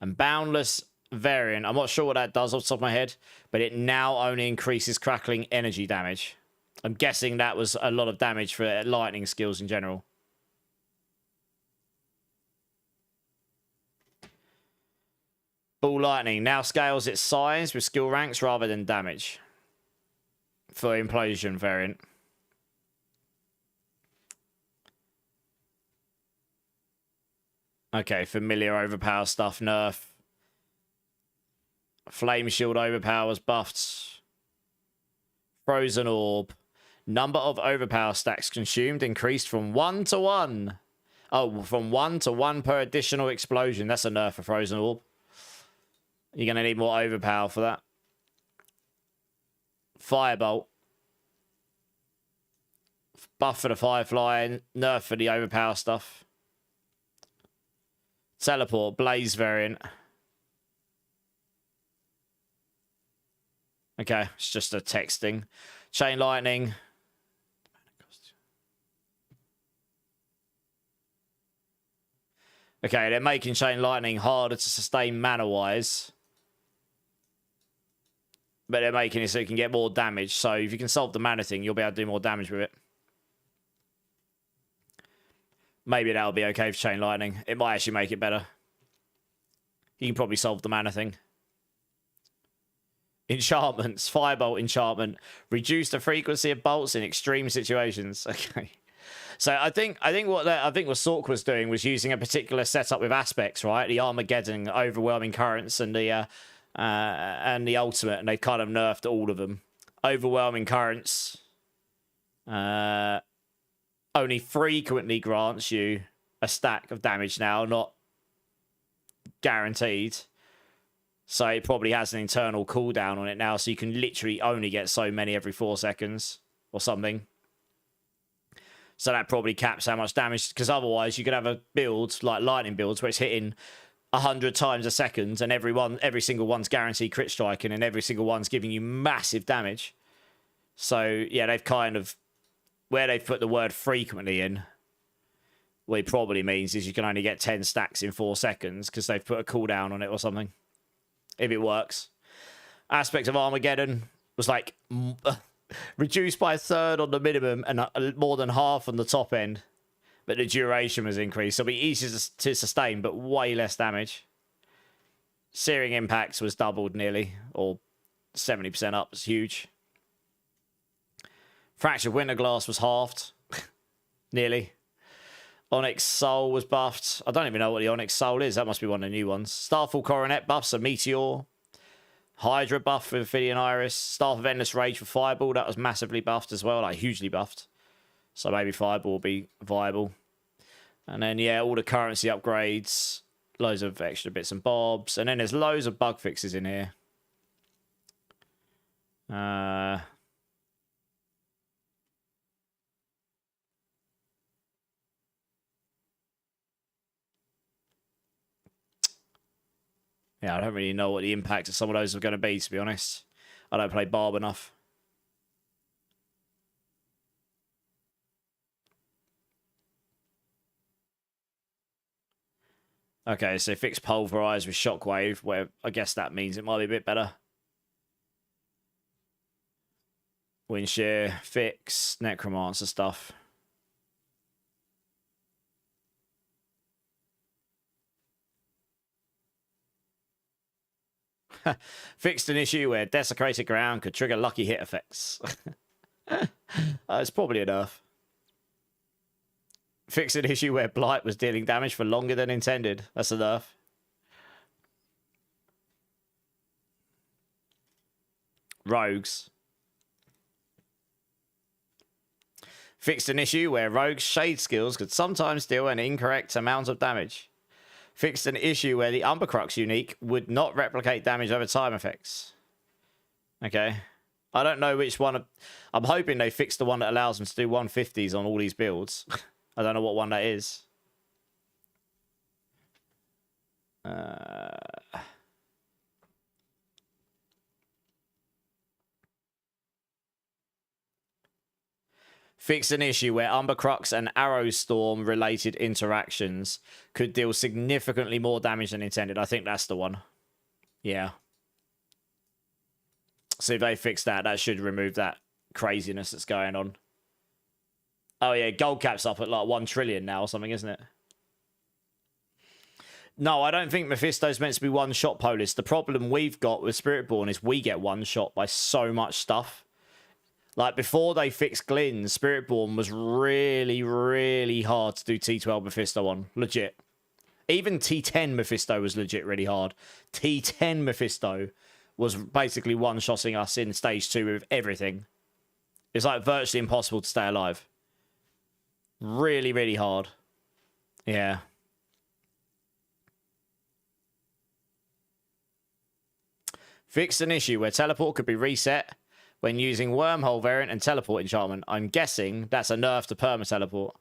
And Boundless variant. I'm not sure what that does off the top of my head, but it now only increases crackling energy damage. I'm guessing that was a lot of damage for lightning skills in general. Ball Lightning now scales its size with skill ranks rather than damage. For Implosion variant. Okay, familiar overpower stuff, nerf. Flame Shield overpowers buffed. Frozen Orb. Number of overpower stacks consumed increased from 1 to 1. Oh, from 1 to 1 per additional explosion. That's a nerf for Frozen Orb. You're going to need more overpower for that. Firebolt. Buff for the Firefly. Nerf for the overpower stuff. Teleport. Blaze variant. Okay, it's just a texting. Chain Lightning. Okay, they're making Chain Lightning harder to sustain mana-wise. But they're making it so you can get more damage. So if you can solve the mana thing, you'll be able to do more damage with it. Maybe that'll be okay for Chain Lightning. It might actually make it better. You can probably solve the mana thing. Enchantments. Firebolt enchantment. Reduce the frequency of bolts in extreme situations. Okay. So I think what Sork was doing was using a particular setup with aspects, right? The Armageddon, overwhelming currents, and the ultimate, and they kind of nerfed all of them. Overwhelming currents only frequently grants you a stack of damage now, not guaranteed. So it probably has an internal cooldown on it now, so you can literally only get so many every 4 seconds or something. So that probably caps how much damage, because otherwise you could have a build like lightning builds where it's hitting 100 times a second, and every single one's guaranteed crit striking, and every single one's giving you massive damage. So yeah, they've kind of, where they've put the word frequently in, what it probably means is you can only get 10 stacks in 4 seconds because they've put a cooldown on it or something. If it works. Aspect of Armageddon was like reduced by a third on the minimum and more than half on the top end. But the duration was increased. So it'll be easier to sustain, but way less damage. Searing Impacts was doubled nearly, or 70% up. It's huge. Fractured Winterglass was halved. Nearly. Onyx Soul was buffed. I don't even know what the Onyx Soul is. That must be one of the new ones. Starfall Coronet buffs a Meteor. Hydra buff with Ophidian Iris. Staff of Endless Rage for Fireball. That was massively buffed as well. Like, hugely buffed. So maybe Fireball will be viable. And then, yeah, all the currency upgrades. Loads of extra bits and bobs. And then there's loads of bug fixes in here. Yeah, I don't really know what the impact of some of those are going to be, to be honest. I don't play Barb enough. Okay, so fix Pulverize with Shockwave, where I guess that means it might be a bit better. Wind Shear, fix, Necromancer stuff. Fixed an issue where desecrated ground could trigger lucky hit effects. It's probably enough. Fixed an issue where Blight was dealing damage for longer than intended. That's enough. Rogues. Fixed an issue where Rogue's shade skills could sometimes deal an incorrect amount of damage. Fixed an issue where the Umbercrux unique would not replicate damage over time effects. Okay. I don't know which one. I'm hoping they fixed the one that allows them to do 150s on all these builds. I don't know what one that is. Fix an issue where Umbercrux and Arrowstorm related interactions could deal significantly more damage than intended. I think that's the one. Yeah. So if they fix that, that should remove that craziness that's going on. Oh yeah, gold cap's up at like 1 trillion now or something, isn't it? No, I don't think Mephisto's meant to be one-shot, Polis. The problem we've got with Spiritborn is we get one-shot by so much stuff. Like, before they fixed Glyn, Spiritborn was really, really hard to do T12 Mephisto on. Legit. Even T10 Mephisto was legit really hard. T10 Mephisto was basically one-shotting us in stage 2 with everything. It's like virtually impossible to stay alive. Really, really hard. Yeah. Fixed an issue where teleport could be reset when using wormhole variant and teleport enchantment. I'm guessing that's a nerf to perma teleport.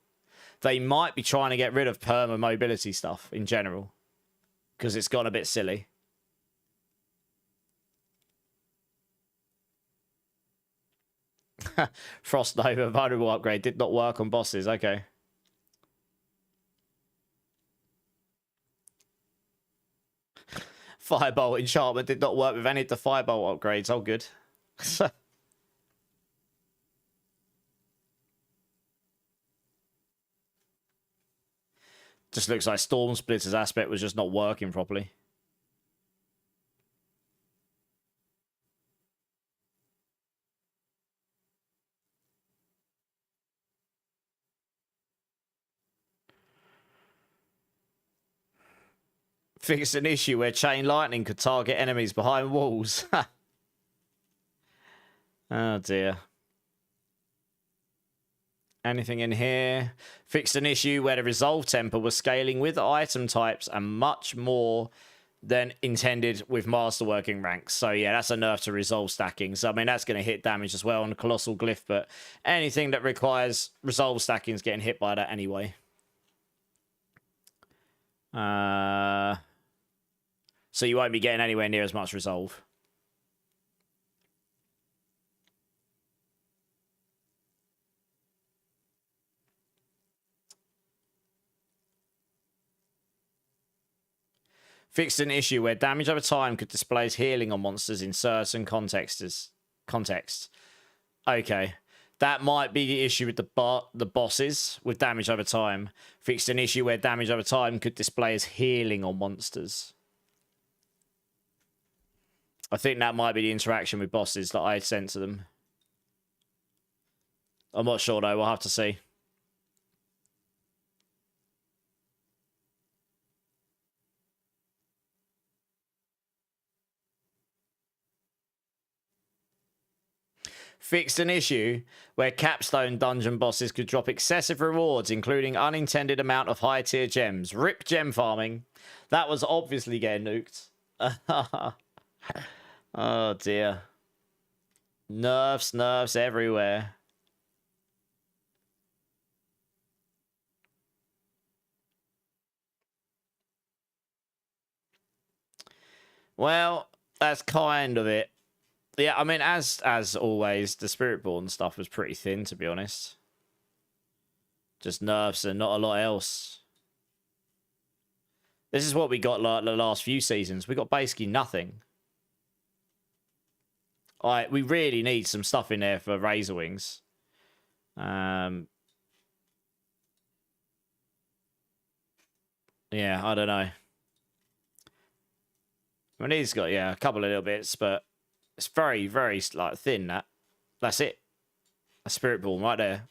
They might be trying to get rid of perma mobility stuff in general, because it's gone a bit silly. Frost Nova vulnerable upgrade did not work on bosses. Okay. Firebolt enchantment did not work with any of the Firebolt upgrades. Oh, good. Just looks like Storm Splitter's aspect was just not working properly. Fix an issue where chain lightning could target enemies behind walls. Oh dear. Anything in here? Fixed an issue where the resolve temper was scaling with item types and much more than intended with masterworking ranks. So yeah, that's a nerf to resolve stacking. So I mean, that's going to hit damage as well on the colossal glyph, but anything that requires resolve stacking is getting hit by that anyway. So you won't be getting anywhere near as much resolve. Fixed an issue where damage over time could display as healing on monsters in certain contexts. Okay. That might be the issue with the bosses with damage over time. Fixed an issue where damage over time could display as healing on monsters. I think that might be the interaction with bosses that I sent to them. I'm not sure though, we'll have to see. Fixed an issue where capstone dungeon bosses could drop excessive rewards, including unintended amount of high tier gems. Rip gem farming. That was obviously getting nuked. Oh dear. Nerfs everywhere. Well, that's kind of it. Yeah, I mean, as always, the Spiritborn stuff was pretty thin, to be honest. Just nerfs and not a lot else. This is what we got like the last few seasons. We got basically nothing. Alright, we really need some stuff in there for Razor Wings. Yeah, I don't know. I mean, he's got, yeah, a couple of little bits, but it's very, very, like, thin, that. That's it. A Spiritborn right there.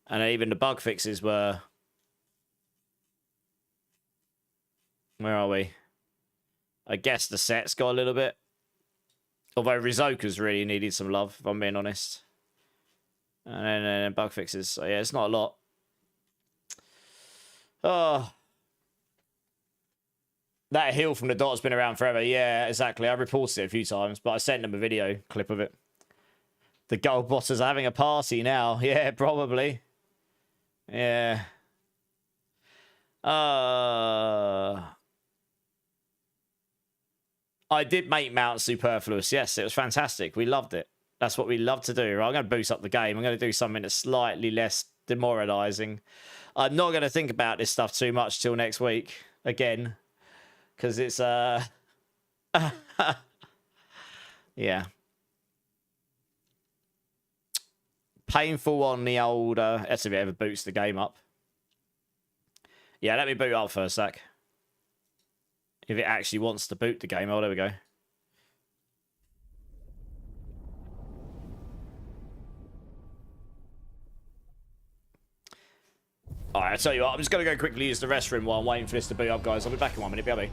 And even the bug fixes were... Where are we? I guess the set's got a little bit. Although Rizoka's really needed some love, if I'm being honest. And then bug fixes. So yeah, it's not a lot. Oh. That hill from the dot's been around forever. Yeah, exactly. I reported it a few times, but I sent them a video clip of it. The gold botters are having a party now. Yeah, probably. Yeah. I did make Mount superfluous. Yes, it was fantastic. We loved it. That's what we love to do. Right? I'm going to boost up the game. I'm going to do something that's slightly less demoralizing. I'm not going to think about this stuff too much till next week again, because it's yeah, painful on the old. That's if it ever boots the game up. Yeah, let me boot up for a sec. If it actually wants to boot the game, oh, there we go. Alright, I'll tell you what, I'm just going to go quickly use the restroom while I'm waiting for this to boot up, guys. I'll be back in 1 minute, BRB.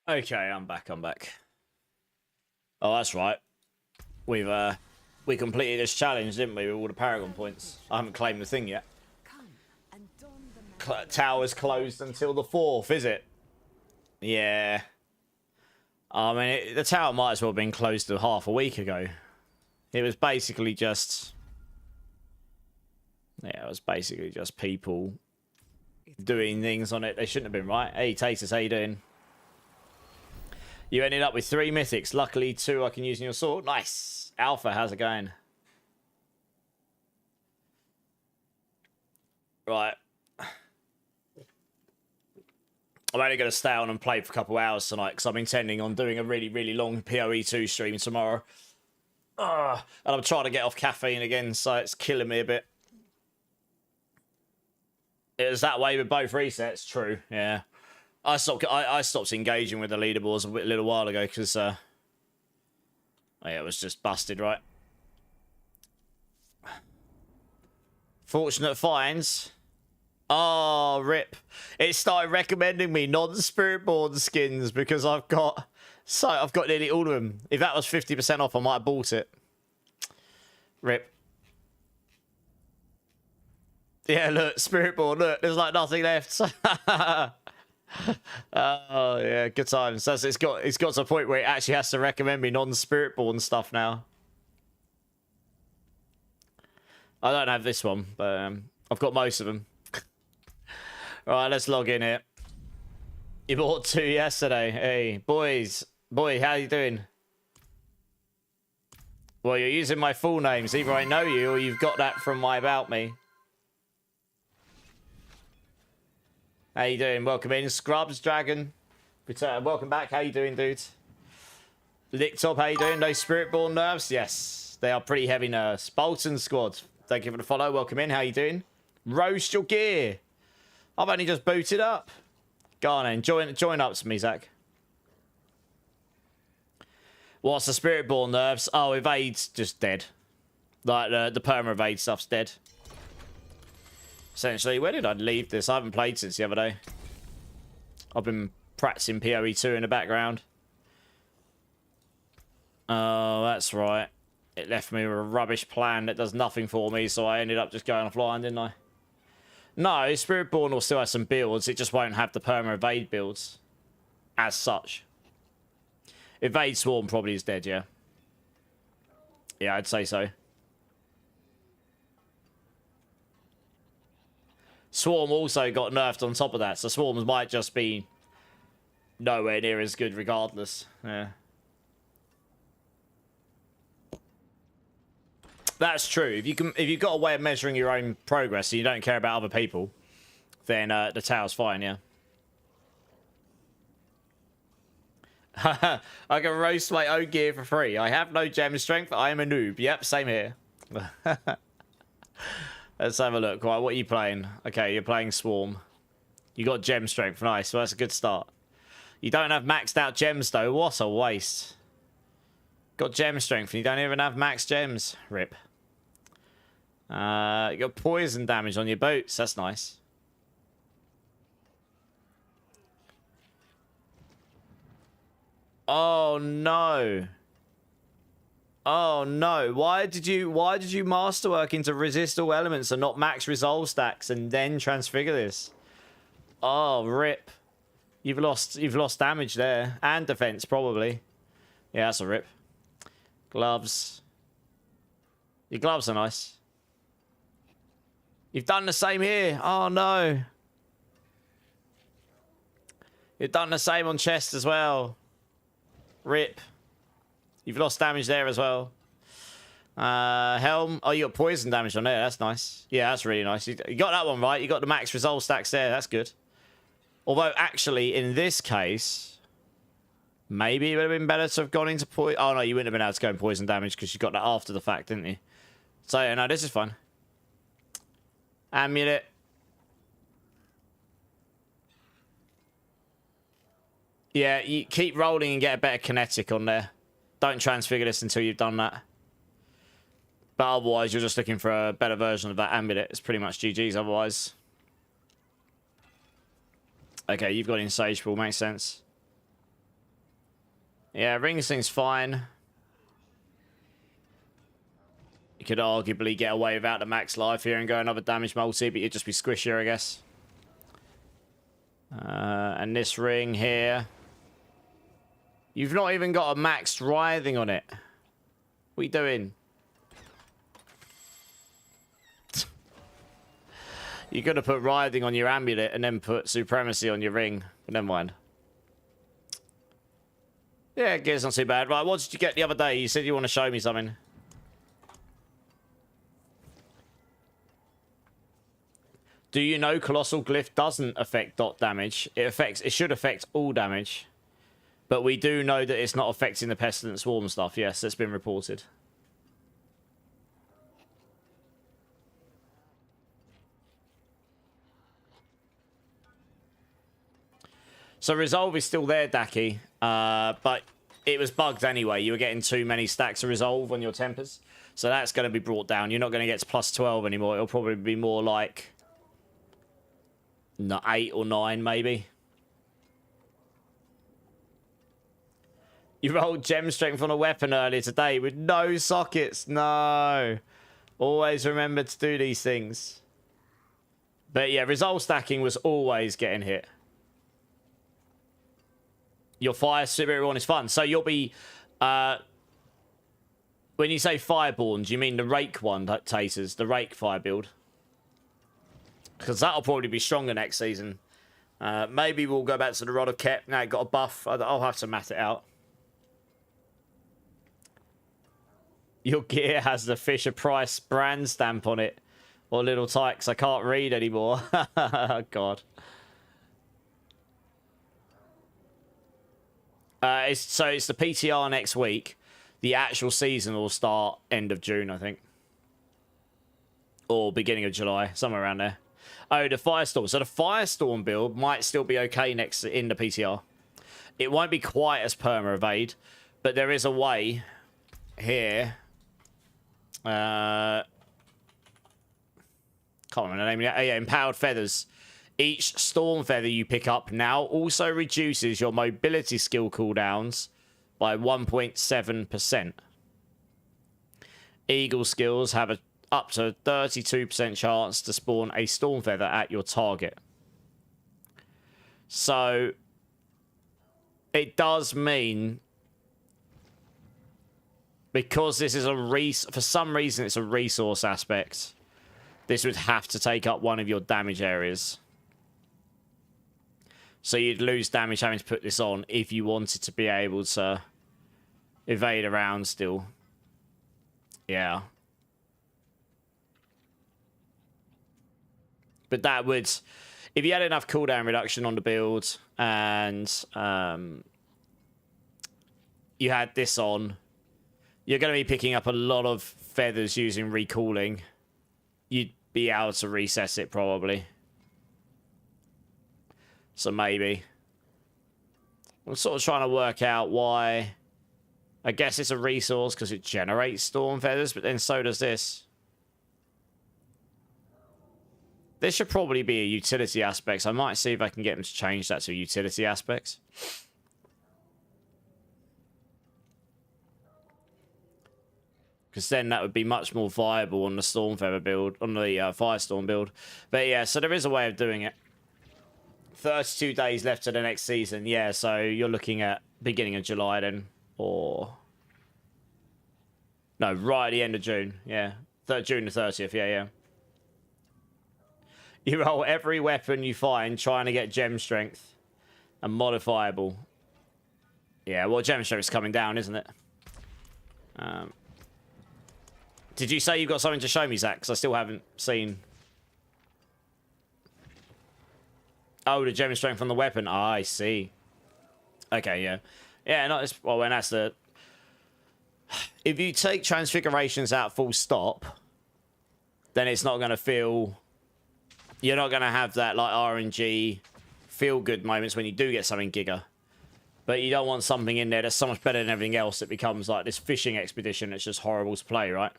Okay, I'm back. Oh, that's right. We completed this challenge, didn't we, with all the Paragon points? I haven't claimed the thing yet. Tower's closed until the 4th, is it? Yeah. I mean, the tower might as well have been closed to half a week ago. It was basically just... Yeah, it was basically just people doing things on it they shouldn't have been, right? Hey, Tatus, how you doing? You ended up with 3 mythics. Luckily, 2 I can use in your sword. Nice. Alpha, how's it going? Right. I'm only going to stay on and play for a couple hours tonight because I'm intending on doing a really, really long PoE2 stream tomorrow. And I'm trying to get off caffeine again, so it's killing me a bit. It was that way with both resets, true, yeah. I stopped engaging with the leaderboards a little while ago because yeah, it was just busted, right? Fortunate finds. Oh, rip. It started recommending me non-Spiritborn skins because I've got nearly all of them. If that was 50% off, I might have bought it. Rip. Yeah, look, Spiritborn, look, there's like nothing left. Oh yeah, good times. So it's got to a point where it actually has to recommend me non-Spiritborn stuff now. I don't have this one, but I've got most of them. Right, let's log in here. You bought 2 yesterday. Hey, boys. Boy, how you doing? Well, you're using my full names. Either I know you or you've got that from my About Me. How you doing? Welcome in. Scrubs, Dragon. Return. Welcome back. How you doing, dude? Licktop, how you doing? No Spiritborn nerves? Yes. They are pretty heavy nerves. Bolton Squad. Thank you for the follow. Welcome in. How you doing? Roast your gear. I've only just booted up. Go on then. Join up to me, Zach. What's the Spiritborn nerves? Oh, evade's just dead. Like the perma evade stuff's dead. Essentially, where did I leave this? I haven't played since the other day. I've been practicing PoE2 in the background. Oh, that's right. It left me with a rubbish plan that does nothing for me, so I ended up just going offline, didn't I? No, Spiritborn will still have some builds. It just won't have the perma evade builds as such. Evade Swarm probably is dead, yeah. Yeah, I'd say so. Swarm also got nerfed on top of that, so Swarms might just be nowhere near as good regardless. Yeah. That's true. If you've got a way of measuring your own progress and you don't care about other people, then the tower's fine, yeah. I can roast my own gear for free. I have no gem strength. I am a noob. Yep, same here. Let's have a look. Right, what are you playing? Okay, you're playing Swarm. You got gem strength. Nice. Well, that's a good start. You don't have maxed out gems, though. What a waste. Got gem strength and you don't even have max gems. Rip. You got poison damage on your boots. That's nice. Oh, no. Oh no! Why did you masterwork into resist all elements and not max resolve stacks and then transfigure this? Oh rip! You've lost damage there and defense probably. Yeah, that's a rip. Gloves. Your gloves are nice. You've done the same here. Oh no! You've done the same on chest as well. Rip. You've lost damage there as well. Helm. Oh, you got poison damage on there. That's nice. Yeah, that's really nice. You got that one right. You got the max resolve stacks there. That's good. Although, actually, in this case, maybe it would have been better to have gone into poison. Oh, no, you wouldn't have been able to go in poison damage because you got that after the fact, didn't you? So, yeah, no, this is fun. Amulet. Yeah, you keep rolling and get a better kinetic on there. Don't transfigure this until you've done that. But otherwise, you're just looking for a better version of that amulet. It's pretty much GG's otherwise. Okay, you've got Insatiable. Makes sense. Yeah, Ring Sling's fine. You could arguably get away without the max life here and go another damage multi, but you'd just be squishier, I guess. And this ring here. You've not even got a maxed writhing on it. What are you doing? You're going to put writhing on your amulet and then put supremacy on your ring. But never mind. Yeah, gear's not too bad. Right, what did you get the other day? You said you want to show me something. Do you know Colossal Glyph doesn't affect dot damage? It should affect all damage. But we do know that it's not affecting the Pestilent Swarm stuff. Yes, that's been reported. So Resolve is still there, Daki. But it was bugged anyway. You were getting too many stacks of Resolve on your Tempers. So that's going to be brought down. You're not going to get to plus 12 anymore. It'll probably be more like 8 or 9, maybe. You rolled gem strength on a weapon earlier today with no sockets. No. Always remember to do these things. But yeah, resolve stacking was always getting hit. Your Fire Spiritborn is fun. So you'll be... when you say Fireborn, do you mean the Rake one, Taters? The Rake Fire build? Because that'll probably be stronger next season. Maybe we'll go back to the Rod of Kep. Now it got a buff. I'll have to mat it out. Your gear has the Fisher Price brand stamp on it. Or little tykes. I can't read anymore. God. It's the PTR next week. The actual season will start end of June, I think. Or beginning of July. Somewhere around there. Oh, the Firestorm. So the Firestorm build might still be okay next in the PTR. It won't be quite as perma-evade. But there is a way here... can't remember the name. Yeah, Empowered Feathers. Each Storm Feather you pick up now also reduces your mobility skill cooldowns by 1.7%. Eagle skills have up to 32% chance to spawn a Storm Feather at your target. So it does mean because this is for some reason it's a resource aspect, this would have to take up one of your damage areas. So you'd lose damage having to put this on if you wanted to be able to evade around still. Yeah. But that would, if you had enough cooldown reduction on the build and you had this on, you're going to be picking up a lot of feathers using recalling. You'd be able to recess it probably. So maybe. I'm sort of trying to work out why. I guess it's a resource because it generates storm feathers, but then so does this. This should probably be a utility aspect. So I might see if I can get them to change that to utility aspects. Because then that would be much more viable on the storm feather build, on the Firestorm build. But yeah, so there is a way of doing it. 32 days left to the next season. Yeah, so you're looking at beginning of July then. Or... no, right at the end of June. Yeah. June the 30th. Yeah, yeah. You roll every weapon you find trying to get gem strength. And modifiable. Yeah, well, gem strength is coming down, isn't it? Did you say you've got something to show me, Zach? Because I still haven't seen... oh, the gem strength from the weapon. Oh, I see. Okay, yeah. Yeah, not as... well, when that's the... if you take transfigurations out full stop, then it's not going to feel... you're not going to have that, like, RNG feel-good moments when you do get something giga. But you don't want something in there that's so much better than everything else that becomes, like, this fishing expedition that's just horrible to play, right?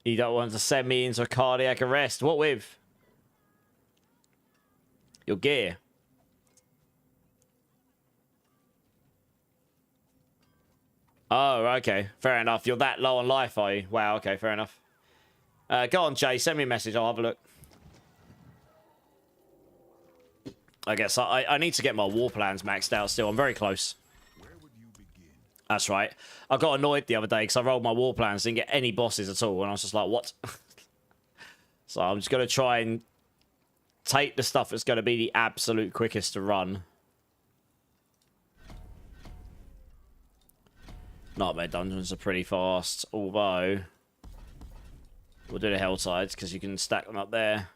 You don't want to send me into a cardiac arrest. What with? Your gear. Oh, okay. Fair enough. You're that low on life, are you? Wow, okay, fair enough. Go on, Jay. Send me a message. I'll have a look. I guess I need to get my war plans maxed out still. I'm very close. That's right. I got annoyed the other day because I rolled my war plans, didn't get any bosses at all, and I was just like, what? So I'm just going to try and take the stuff that's going to be the absolute quickest to run. Nightmare dungeons are pretty fast, although we'll do the Helltides because you can stack them up there.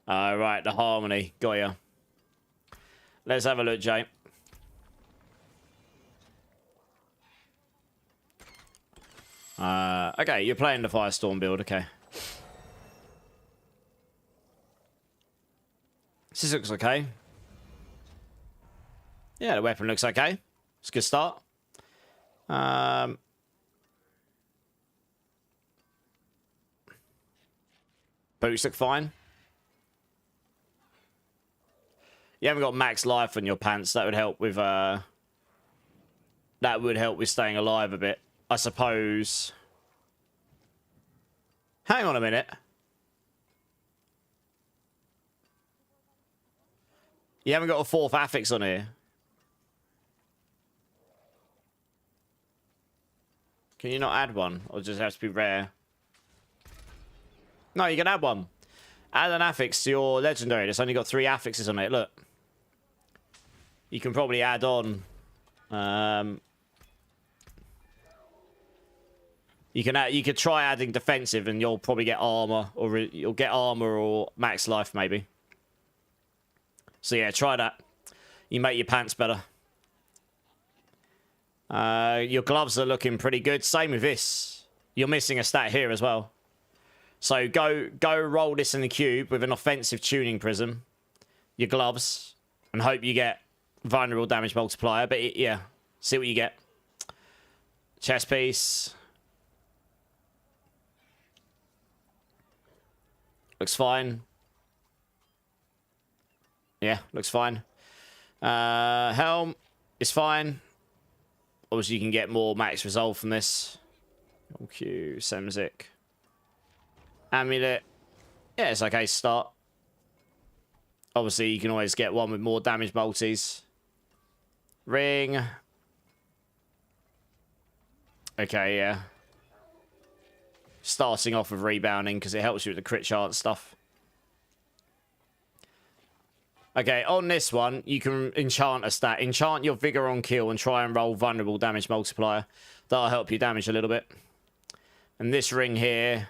Right, the Harmony. Got ya. Let's have a look, Jay. Okay, you're playing the Firestorm build, okay. This looks okay. Yeah, the weapon looks okay. It's a good start. Boots look fine. You haven't got max life on your pants. That would help with staying alive a bit, I suppose. Hang on a minute. You haven't got a fourth affix on here. Can you not add one? Or does it have to be rare? No, you can add one. Add an affix to your legendary. It's only got 3 affixes on it. Look. You can probably add on... you could try adding defensive and you'll probably get armor. Or you'll get armor or max life, maybe. So yeah, try that. You make your pants better. Your gloves are looking pretty good. Same with this. You're missing a stat here as well. So go roll this in the cube with an offensive tuning prism. Your gloves. And hope you get vulnerable damage multiplier. But yeah, see what you get. Chest piece. Looks fine. Yeah, looks fine. Helm is fine. Obviously, you can get more max resolve from this. Q, Semzik. Amulet. Yeah, it's okay to start. Obviously, you can always get one with more damage multis. Ring. Okay, yeah. Starting off with rebounding because it helps you with the crit chance stuff. Okay, on this one, you can enchant a stat. Enchant your Vigor on kill and try and roll vulnerable damage multiplier. That'll help you damage a little bit. And this ring here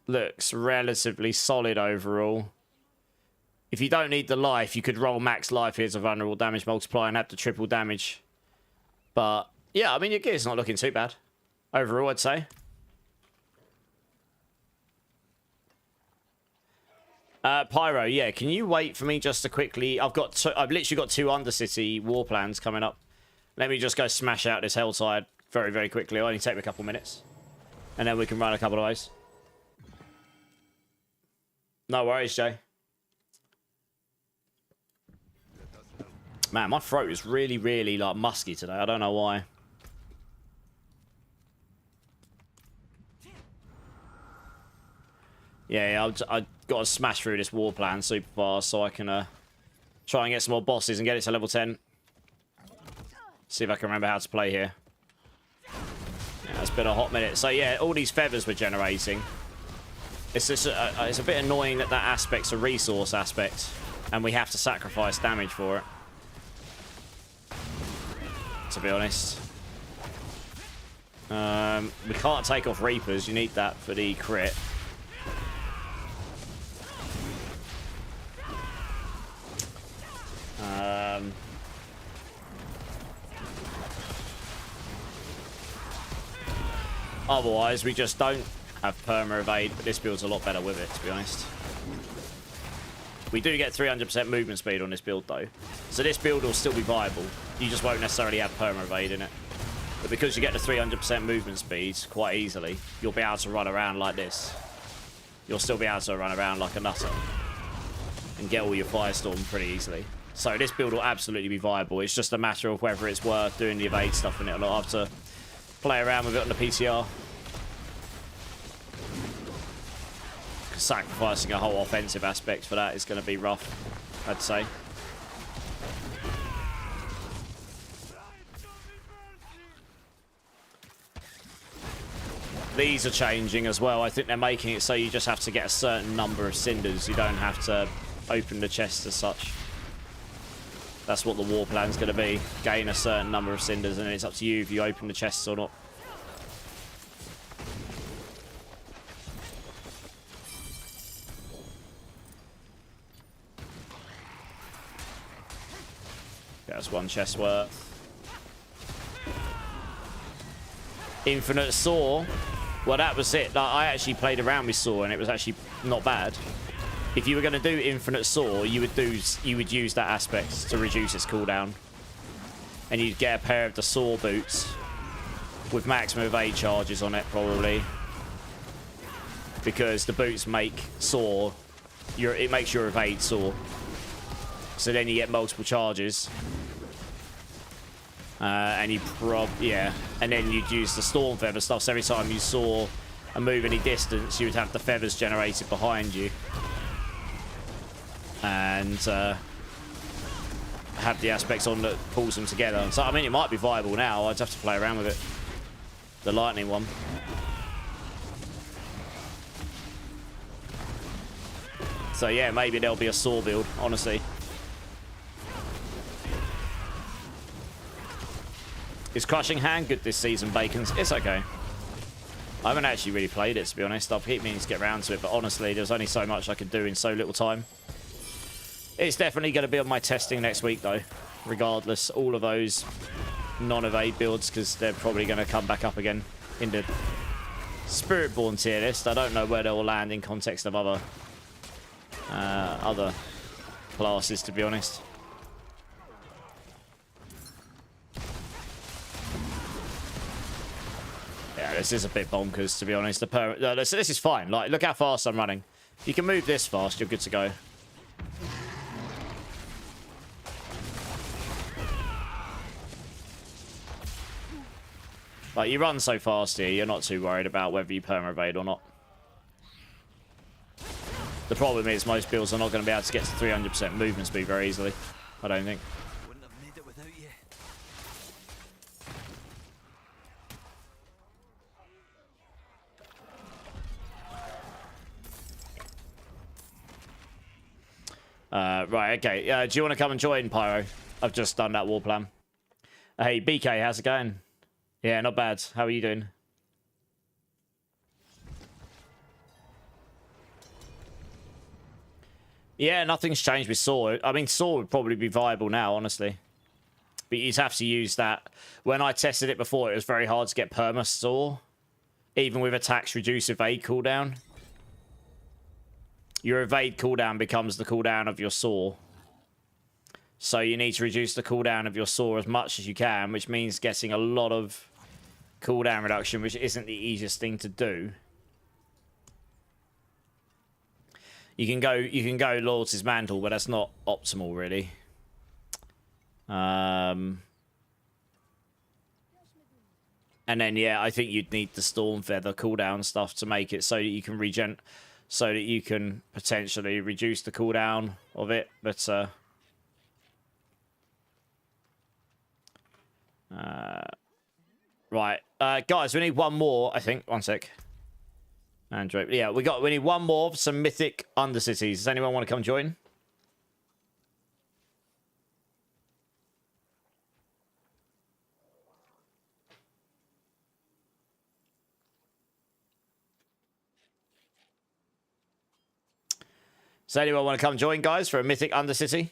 looks relatively solid overall. If you don't need the life, you could roll max life here as a vulnerable damage multiplier and have the triple damage. But, yeah, I mean, your gear's not looking too bad. Overall, I'd say. Pyro, yeah, can you wait for me just to quickly... I've literally got 2 Undercity war plans coming up. Let me just go smash out this Helltide very, very quickly. It'll only take me a couple minutes. And then we can run a couple of ways. No worries, Jay. Man, my throat is really, really, like, musky today. I don't know why. Yeah, I got to smash through this war plan super fast so I can try and get some more bosses and get it to level 10. See if I can remember how to play here. Yeah, it's been a hot minute. So yeah, all these feathers we're generating. It's just it's a bit annoying that that aspect's a resource aspect, and we have to sacrifice damage for it. To be honest, we can't take off Reapers. You need that for the crit. Otherwise, we just don't have perma evade, but this build's a lot better with it, to be honest. We do get 300% movement speed on this build, though. So this build will still be viable. You just won't necessarily have perma evade in it. But because you get the 300% movement speed quite easily, you'll be able to run around like this. You'll still be able to run around like a nutter and get all your Firestorm pretty easily. So this build will absolutely be viable. It's just a matter of whether it's worth doing the evade stuff in it or not. I'll have to play around with it on the PTR. Sacrificing a whole offensive aspect for that is going to be rough, I'd say. These are changing as well. I think they're making it so you just have to get a certain number of cinders. You don't have to open the chest as such. That's what the war plan's going to be. Gain a certain number of cinders, and it's up to you if you open the chests or not. That's one chest worth. Infinite Saw. Well, that was it. Like, I actually played around with Saw, and it was actually not bad. If you were going to do Infinite Saw, you would use that aspect to reduce its cooldown, and you'd get a pair of the Saw boots with maximum evade charges on it, probably, because the boots make Saw. It makes your evade Saw. So then you get multiple charges. And and then you'd use the Storm Feather stuff. So every time you saw a move any distance, you would have the feathers generated behind you. And have the aspects on that pulls them together. So, I mean, it might be viable now. I'd have to play around with it. The lightning one. So, yeah, maybe there'll be a Saw build, honestly. Is Crushing Hand good this season, Bacons? It's okay. I haven't actually really played it, to be honest. I've keep meaning to get around to it, but honestly, there's only so much I could do in so little time. It's definitely going to be on my testing next week, though. Regardless, all of those non-evade builds, because they're probably going to come back up again in the Spiritborn tier list. I don't know where they'll land in context of other classes, to be honest. Yeah, this is a bit bonkers, to be honest. This is fine. Like, look how fast I'm running. If you can move this fast, you're good to go. Like, you run so fast here, you're not too worried about whether you perma-evade or not. The problem is most builds are not going to be able to get to 300% movement speed very easily. I don't think. Wouldn't have made it without you. Right, okay. Do you want to come and join, Pyro? I've just done that war plan. Hey, BK, how's it going? Yeah, not bad. How are you doing? Yeah, nothing's changed with Saw. I mean, Saw would probably be viable now, honestly. But you'd have to use that. When I tested it before, it was very hard to get perma Saw. Even with attacks reduce evade cooldown. Your evade cooldown becomes the cooldown of your Saw. So you need to reduce the cooldown of your Saw as much as you can, which means getting a lot of cooldown reduction, which isn't the easiest thing to do. You can go Loyalty's Mantle, but that's not optimal, really. And then, yeah, I think you'd need the Storm Feather cooldown stuff to make it so that you can regen, so that you can potentially reduce the cooldown of it. But right, guys, we need one more. I think. One sec. Andrew, yeah, we need one more of some mythic Undercities. Does anyone want to come join? Does anyone want to come join, guys, for a mythic Undercity?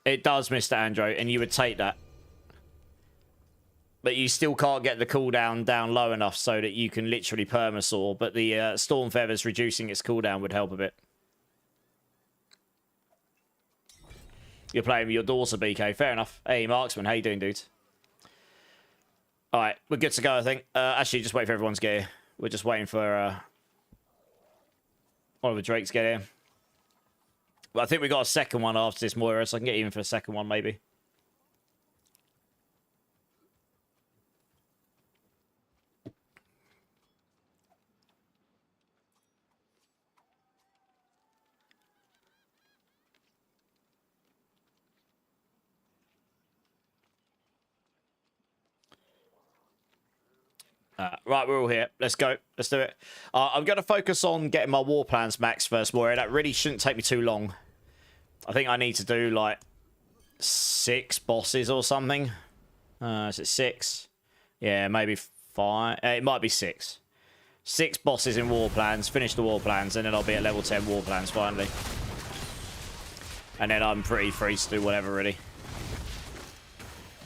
It does, Mr. Andro, and you would take that. But you still can't get the cooldown down low enough so that you can literally perma-saw. But the Storm Feathers reducing its cooldown would help a bit. You're playing with your daughter, BK. Fair enough. Hey, Marksman, how you doing, dude? Alright, we're good to go, I think. Actually, just wait for everyone to get here. We're just waiting for one of the Drakes to get here. But I think we got a second one after this, Moira, so I can get even for a second one, maybe. Right, we're all here. Let's go. Let's do it. I'm going to focus on getting my war plans max first, Moira. That really shouldn't take me too long. I think I need to do, like, 6 bosses or something. Is it 6? Yeah, maybe 5. It might be 6. 6 bosses in war plans. Finish the war plans, and then I'll be at level 10 war plans, finally. And then I'm pretty free to do whatever, really.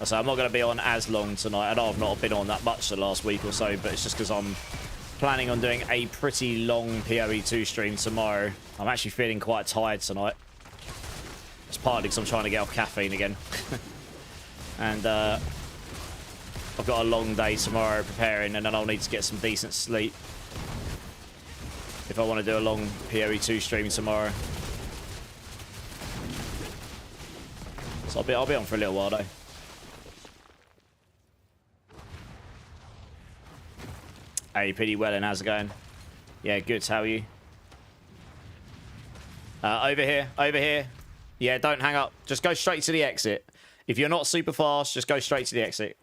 So I'm not going to be on as long tonight. I know I've not been on that much the last week or so, but it's just because I'm planning on doing a pretty long PoE2 stream tomorrow. I'm actually feeling quite tired tonight. It's partly because I'm trying to get off caffeine again. And I've got a long day tomorrow preparing, and then I'll need to get some decent sleep if I want to do a long PoE2 stream tomorrow. So I'll be on for a little while though. Hey, Pity Wellen, how's it going? Yeah, good. How are you? Over here. Over here. Yeah, don't hang up. Just go straight to the exit. If you're not super fast, just go straight to the exit.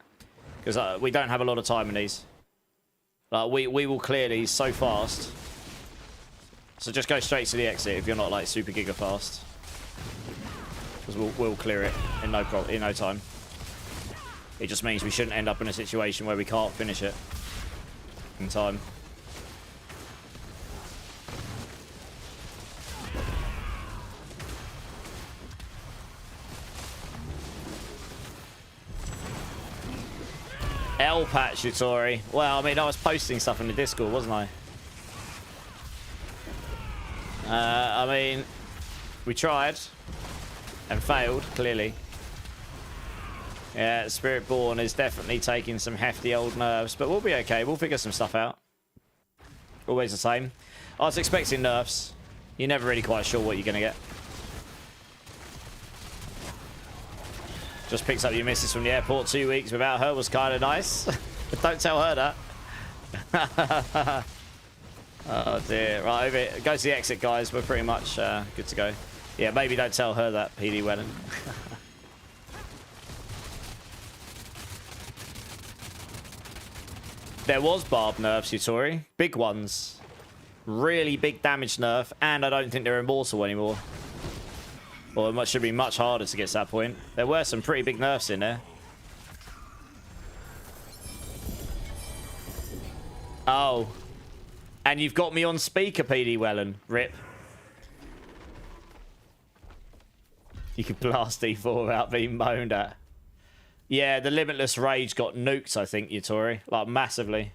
Because we don't have a lot of time in these. We will clear these so fast. So just go straight to the exit if you're not like super giga fast. Because we'll clear it in no time. It just means we shouldn't end up in a situation where we can't finish it in time. L patch, Yutori. Well, I mean, I was posting stuff in the Discord, wasn't I? I mean, we tried and failed, clearly. Yeah, Spiritborn is definitely taking some hefty old nerfs, but we'll be okay. We'll figure some stuff out. Always the same. I was expecting nerfs. You're never really quite sure what you're going to get. Just picked up your missus from the airport. 2 weeks without her was kind of nice. But don't tell her that. Oh dear. Right, over it. Go to the exit, guys. We're pretty much good to go. Yeah, maybe don't tell her that, PD Wellen. There was barb nerfs, Yutori. Big ones. Really big damage nerf, and I don't think they're immortal anymore. Well, it should be much harder to get to that point. There were some pretty big nerfs in there. Oh. And you've got me on speaker, PD Wellen. Rip. You can blast E4 without being moaned at. Yeah, the Limitless Rage got nuked, I think, Yutori. Like, massively.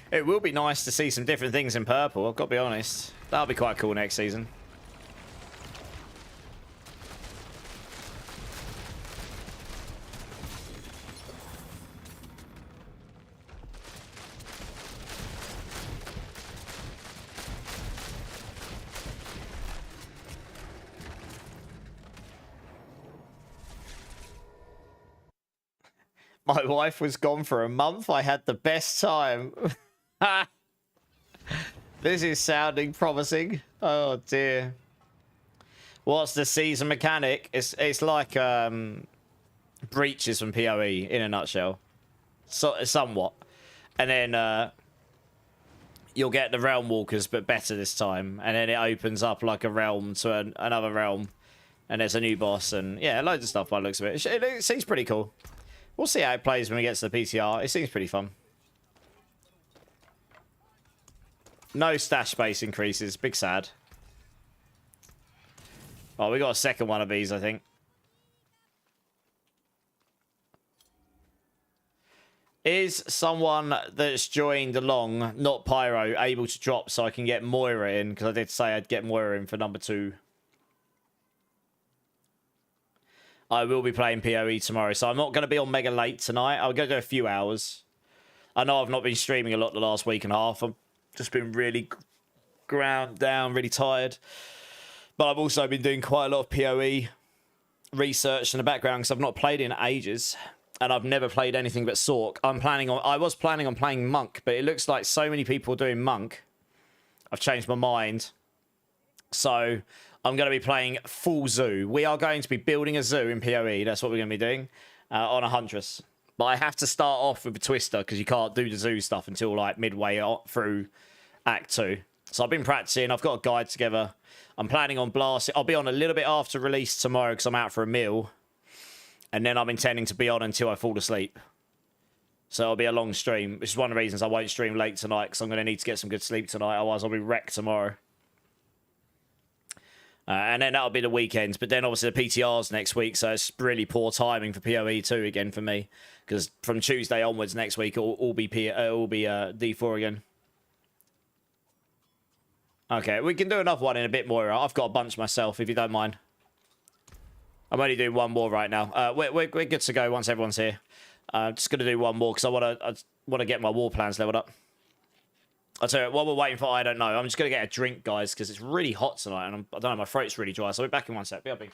It will be nice to see some different things in purple, I've got to be honest. That'll be quite cool next season. My wife was gone for a month. I had the best time. This is sounding promising. Oh dear. What's the season mechanic? It's like breaches from PoE in a nutshell. So somewhat. And then you'll get the realm walkers, but better this time. And then it opens up like a realm to another realm. And there's a new boss, and yeah, loads of stuff by the looks of it. It seems pretty cool. We'll see how it plays when we get to the PTR. It seems pretty fun. No stash space increases. Big sad. Oh, we got a second one of these, I think. Is someone that's joined along, not Pyro, able to drop so I can get Moira in? Because I did say I'd get Moira in for number 2. I will be playing PoE tomorrow, so I'm not going to be on mega late tonight. I'll go to a few hours. I know I've not been streaming a lot the last week and a half. I've just been really ground down, really tired. But I've also been doing quite a lot of PoE research in the background because I've not played in ages. And I've never played anything but Sork. I was planning on playing Monk, but it looks like so many people are doing Monk. I've changed my mind. So I'm going to be playing full zoo. We are going to be building a zoo in PoE. That's what we're going to be doing on a Huntress. But I have to start off with a Twister because you can't do the zoo stuff until like midway through Act 2. So I've been practicing. I've got a guide together. I'm planning on blasting. I'll be on a little bit after release tomorrow because I'm out for a meal. And then I'm intending to be on until I fall asleep. So it'll be a long stream, which is one of the reasons I won't stream late tonight because I'm going to need to get some good sleep tonight. Otherwise, I'll be wrecked tomorrow. And then that'll be the weekend. But then obviously the PTR's next week, so it's really poor timing for PoE 2 again for me. Because from Tuesday onwards next week, it'll all be D4 again. Okay, we can do another one in a bit more. I've got a bunch myself, if you don't mind. I'm only doing one more right now. We're good to go once everyone's here. I'm just going to do one more because I want to get my war plans leveled up. I'll tell you, what we're waiting for, I don't know. I'm just going to get a drink, guys, because it's really hot tonight, and I don't know, my throat's really dry, so I'll be back in one sec. BRB.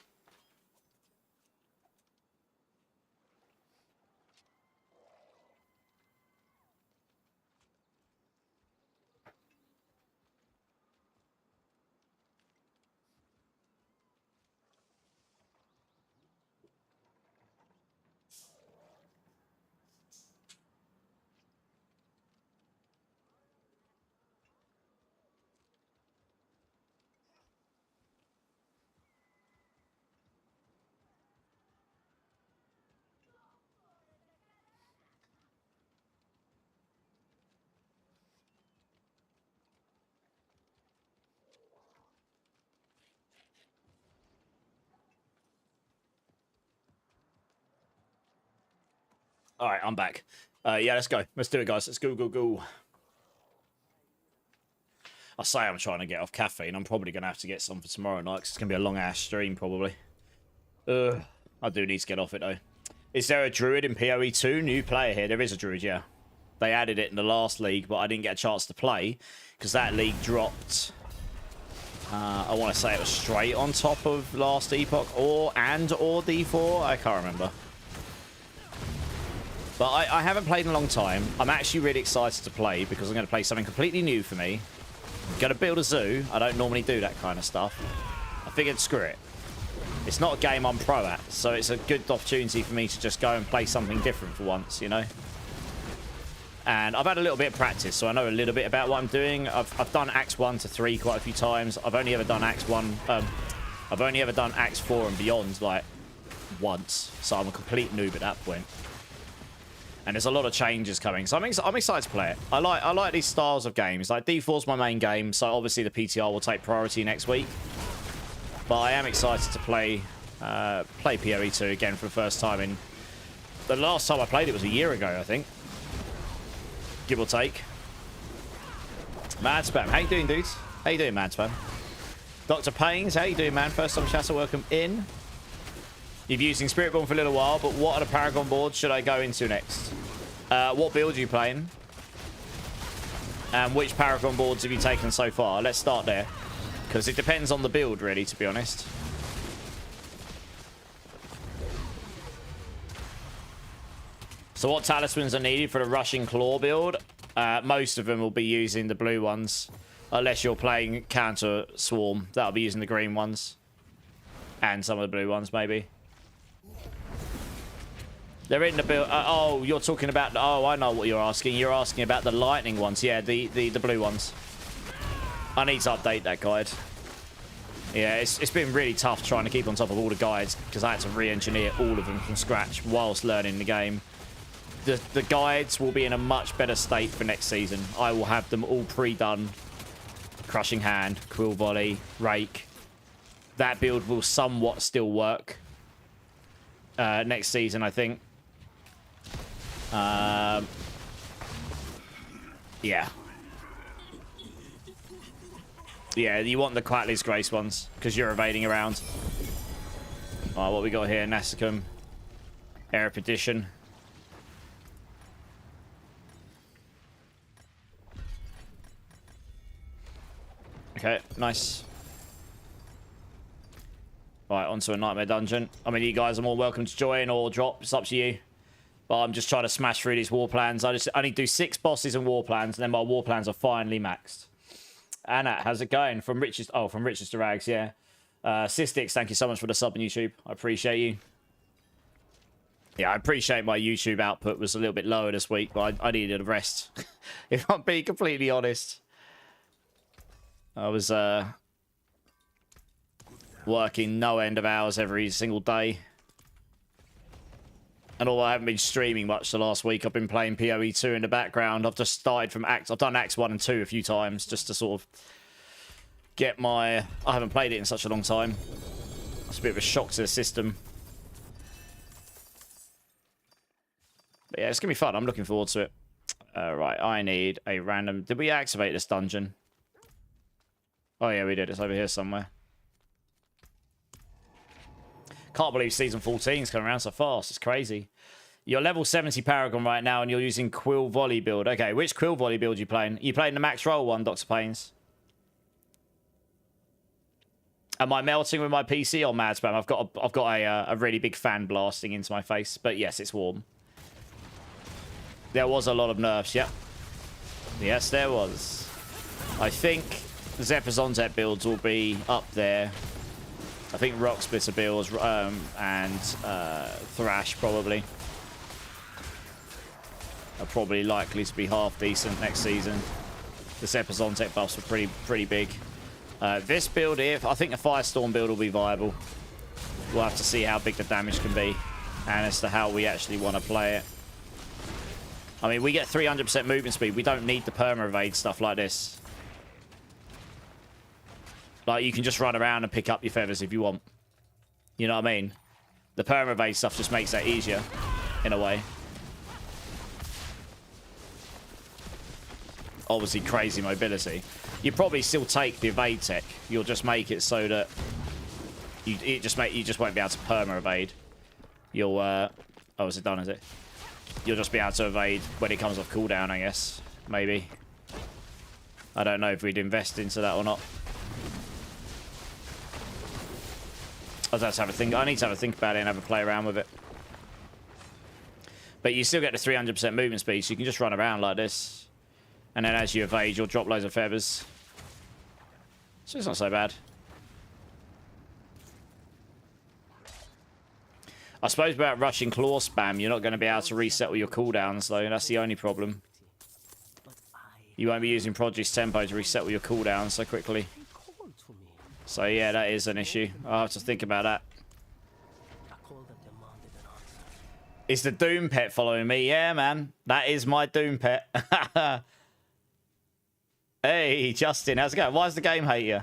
All right, I'm back. Yeah, let's go. Let's do it, guys. Let's go. I say I'm trying to get off caffeine. I'm probably going to have to get some for tomorrow night because it's going to be a long-ass stream, probably. I do need to get off it, though. Is there a druid in PoE 2? New player here. There is a druid, yeah. They added it in the last league, but I didn't get a chance to play because that league dropped. I want to say it was straight on top of last Epoch or D4. I can't remember. But I haven't played in a long time. I'm actually really excited to play because I'm going to play something completely new for me. I'm going to build a zoo. I don't normally do that kind of stuff. I figured, screw it. It's not a game I'm pro at, so it's a good opportunity for me to just go and play something different for once, you know? And I've had a little bit of practice, so I know a little bit about what I'm doing. I've done Acts 1 to 3 quite a few times. I've only ever done Acts 1... I've only ever done Acts 4 and beyond, like, once. So I'm a complete noob at that point. And there's a lot of changes coming, so I'm excited to play it. I like these styles of games. Like, D4's my main game, so obviously the PTR will take priority next week. But I am excited to play PoE 2 again for the first time in... The last time I played it was a year ago, I think. Give or take. Mad Spam, how you doing, dudes? How you doing, Mad Spam? Dr. Pains, how you doing, man? First time chatter, welcome in. You've been using Spiritborn for a little while, but what are the Paragon boards should I go into next? What build are you playing? And which Paragon boards have you taken so far? Let's start there. Because it depends on the build, really, to be honest. So what talismans are needed for the Rushing Claw build? Most of them will be using the blue ones. Unless you're playing Counter Swarm. That'll be using the green ones. And some of the blue ones, maybe. They're in the build. Oh, you're talking about... Oh, I know what you're asking. You're asking about the lightning ones. Yeah, the blue ones. I need to update that guide. Yeah, it's been really tough trying to keep on top of all the guides because I had to re-engineer all of them from scratch whilst learning the game. The guides will be in a much better state for next season. I will have them all pre-done. Crushing Hand, Quill Volley, Rake. That build will somewhat still work next season, I think. Yeah. Yeah, you want the Quatley's Grace ones because you're evading around. Oh, what we got here? Nasicum. Erepedition. Okay, nice. Right, onto a Nightmare Dungeon. I mean, you guys are more welcome to join or drop. It's up to you. But I'm just trying to smash through these war plans. I only do 6 bosses and war plans, and then my war plans are finally maxed. Anna, how's it going? From Richest... Oh, from Richest to Rags, yeah. Cystix, thank you so much for the sub on YouTube. I appreciate you. Yeah, I appreciate my YouTube output was a little bit lower this week, but I needed a rest. If I'm being completely honest. I was working no end of hours every single day. And although I haven't been streaming much the last week, I've been playing PoE 2 in the background. I've just started from Acts. I've done Acts 1 and 2 a few times just to sort of get my... I haven't played it in such a long time. It's a bit of a shock to the system. But yeah, it's going to be fun. I'm looking forward to it. Right, I need a random... Did we activate this dungeon? Oh yeah, we did. It's over here somewhere. Can't believe season 14 is coming around so fast. It's crazy. You're level 70 Paragon right now, and you're using Quill Volley build. Okay, which Quill Volley build are you playing? Are you playing the max roll one, Dr. Pains? Am I melting with my PC or Mad Spam? I've got a really big fan blasting into my face, but yes, it's warm. There was a lot of nerfs, yep. Yes, there was. I think the Zepazonzet builds will be up there. I think Rock Splitter builds and Thrash probably are probably likely to be half decent next season. The Zepazonzet buffs were pretty big. This build here, I think the Firestorm build will be viable. We'll have to see how big the damage can be and as to how we actually want to play it. I mean, we get 300% movement speed. We don't need the perma-evade stuff like this. Like, you can just run around and pick up your feathers if you want. You know what I mean? The perma-evade stuff just makes that easier, in a way. Obviously, crazy mobility. You probably still take the evade tech. You'll just make it so that you just won't be able to perma-evade. You'll... Oh, is it done, is it? you'll just be able to evade when it comes off cooldown, I guess. Maybe. I don't know if we'd invest into that or not. I'd have to have a think. I need to have a think about it and have a play around with it. But you still get the 300% movement speed, so you can just run around like this. And then as you evade, you'll drop loads of feathers. So it's not so bad. I suppose without rushing claw spam, you're not going to be able to reset all your cooldowns, though. That's the only problem. You won't be using Produce Tempo to reset all your cooldowns so quickly. So yeah, that is an issue. I'll have to think about that. Is the Doom pet following me? Yeah, man. That is my Doom pet. Hey, Justin, how's it going? Why does the game hate you?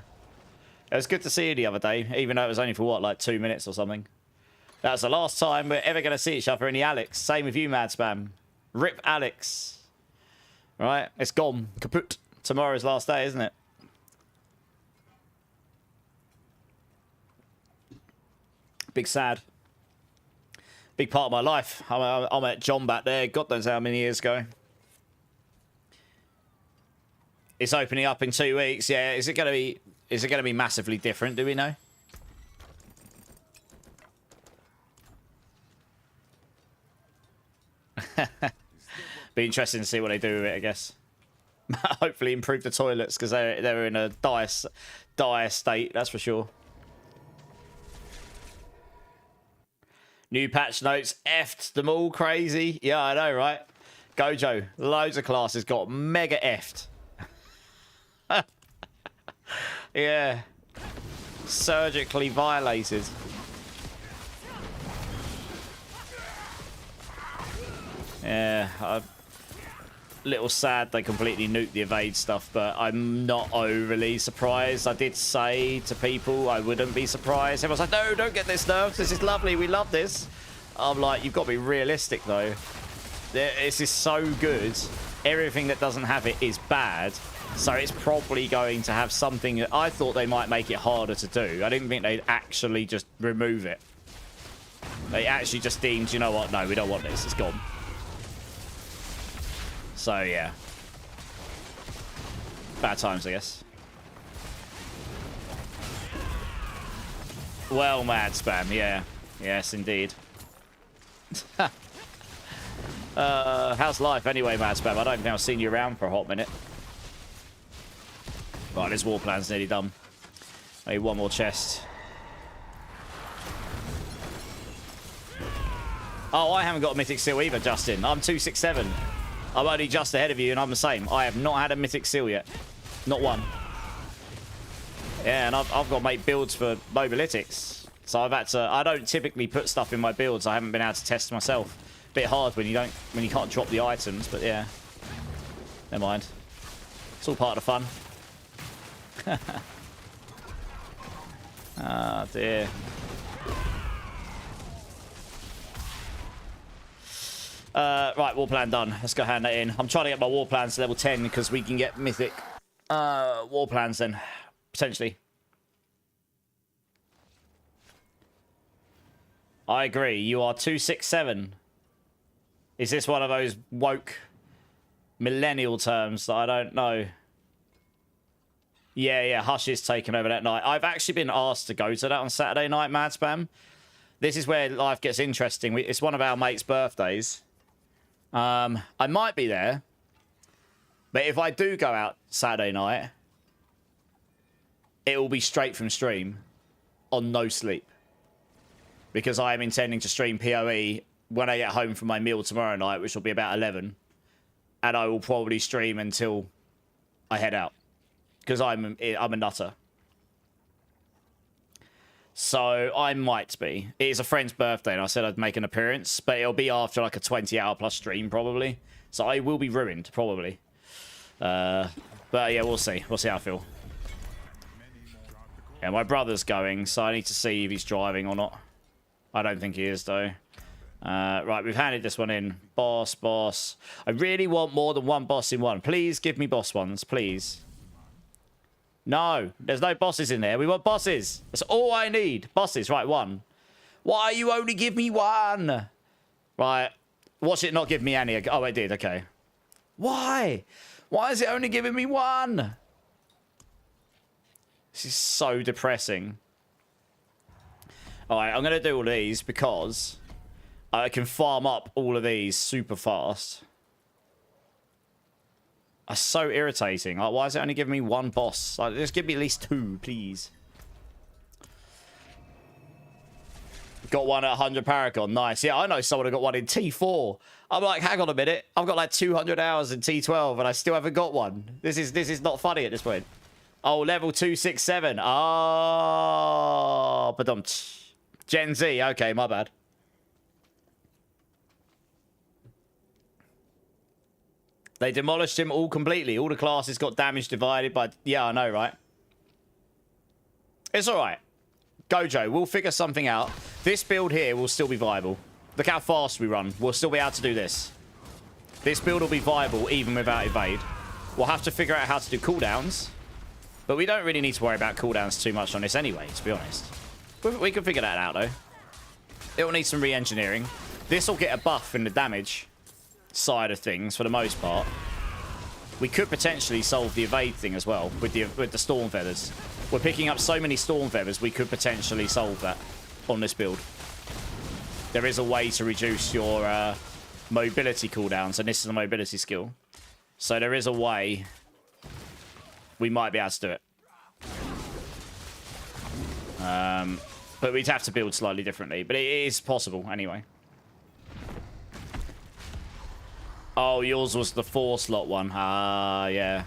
It was good to see you the other day, even though it was only for, what, like 2 minutes or something. That was the last time we're ever going to see each other in the Alex. Same with you, Mad Spam. Rip Alex. Right, it's gone. Kaput. Tomorrow's last day, isn't it? Big sad. Big part of my life. I met John back there. God knows how many years ago. It's opening up in 2 weeks. Yeah, is it going to be massively different? Do we know? Be interesting to see what they do with it, I guess. Hopefully improve the toilets because they're in a dire state, that's for sure. New patch notes effed them all crazy. Yeah, I know, right? Gojo, loads of classes got mega effed. Yeah. Surgically violated. Yeah, a little sad they completely nuked the evade stuff, but I'm not overly surprised. I did say to people I wouldn't be surprised. Everyone's like, no, don't get this nerfed. This is lovely. We love this. I'm like, you've got to be realistic, though. This is so good. Everything that doesn't have it is bad. So it's probably going to have something. I thought they might make it harder to do. I didn't think they'd actually just remove it. They actually just deemed, you know what? No, we don't want this. It's gone. So, yeah. Bad times, I guess. Well, Mad Spam, yeah. Yes, indeed. How's life anyway, Mad Spam? I don't think I've seen you around for a hot minute. Right, this war plan's nearly done. I need one more chest. Oh, I haven't got a mythic seal either, Justin. I'm 267. I'm only just ahead of you, and I'm the same. I have not had a mythic seal yet. Not one. Yeah, and I've got to make builds for mobilytics. So I've had to... I don't typically put stuff in my builds. I haven't been able to test myself. Bit hard when you can't drop the items, but yeah. Never mind. It's all part of the fun. Ah, dear. Right, war plan done. Let's go hand that in. I'm trying to get my war plans to level 10 because we can get mythic war plans then, potentially. I agree. You are 267. Is this one of those woke millennial terms that I don't know? Yeah, Hush is taking over that night. I've actually been asked to go to that on Saturday night, Mad Spam. This is where life gets interesting. It's one of our mates' birthdays. I might be there. But if I do go out Saturday night, it will be straight from stream on no sleep. Because I am intending to stream PoE when I get home from my meal tomorrow night, which will be about 11. And I will probably stream until I head out. Because I'm a nutter. So I might be. It is a friend's birthday, and I said I'd make an appearance, but it'll be after like a 20-hour plus stream, probably. So I will be ruined, probably. But yeah, we'll see. We'll see how I feel. Yeah, my brother's going, so I need to see if he's driving or not. I don't think he is, though. Right, we've handed this one in. Boss. I really want more than one boss in one. Please give me boss ones, please. No, there's no bosses in there. We want bosses. That's all I need. Bosses, right, one. Why you only give me one? Right, Watch it not give me any. Oh, it did. Okay. Why? Why is it only giving me one? This is so depressing. All right, I'm going to do all these because I can farm up all of these super fast. That's so irritating. Like, why is it only giving me one boss? Like, just give me at least 2, please. Got one at 100 Paragon. Nice. Yeah, I know someone who got one in T4. I'm like, hang on a minute. I've got like 200 hours in T12 and I still haven't got one. This is not funny at this point. Oh, level 267. Ah, but Gen Z. Okay, my bad. They demolished him all completely. All the classes got damage divided by... Yeah, I know, right? It's all right. Gojo, we'll figure something out. This build here will still be viable. Look how fast we run. We'll still be able to do this. This build will be viable even without evade. We'll have to figure out how to do cooldowns. But we don't really need to worry about cooldowns too much on this anyway, to be honest. We can figure that out, though. It will need some re-engineering. This will get a buff in the damage side of things for the most part. We could potentially solve the evade thing as well with the storm feathers. We're picking up so many storm feathers, we could potentially solve that on this build. There is a way to reduce your mobility cooldowns, and this is a mobility skill. So there is a way we might be able to do it. But we'd have to build slightly differently, but it is possible anyway. Oh, yours was the 4-slot one. Ah, yeah.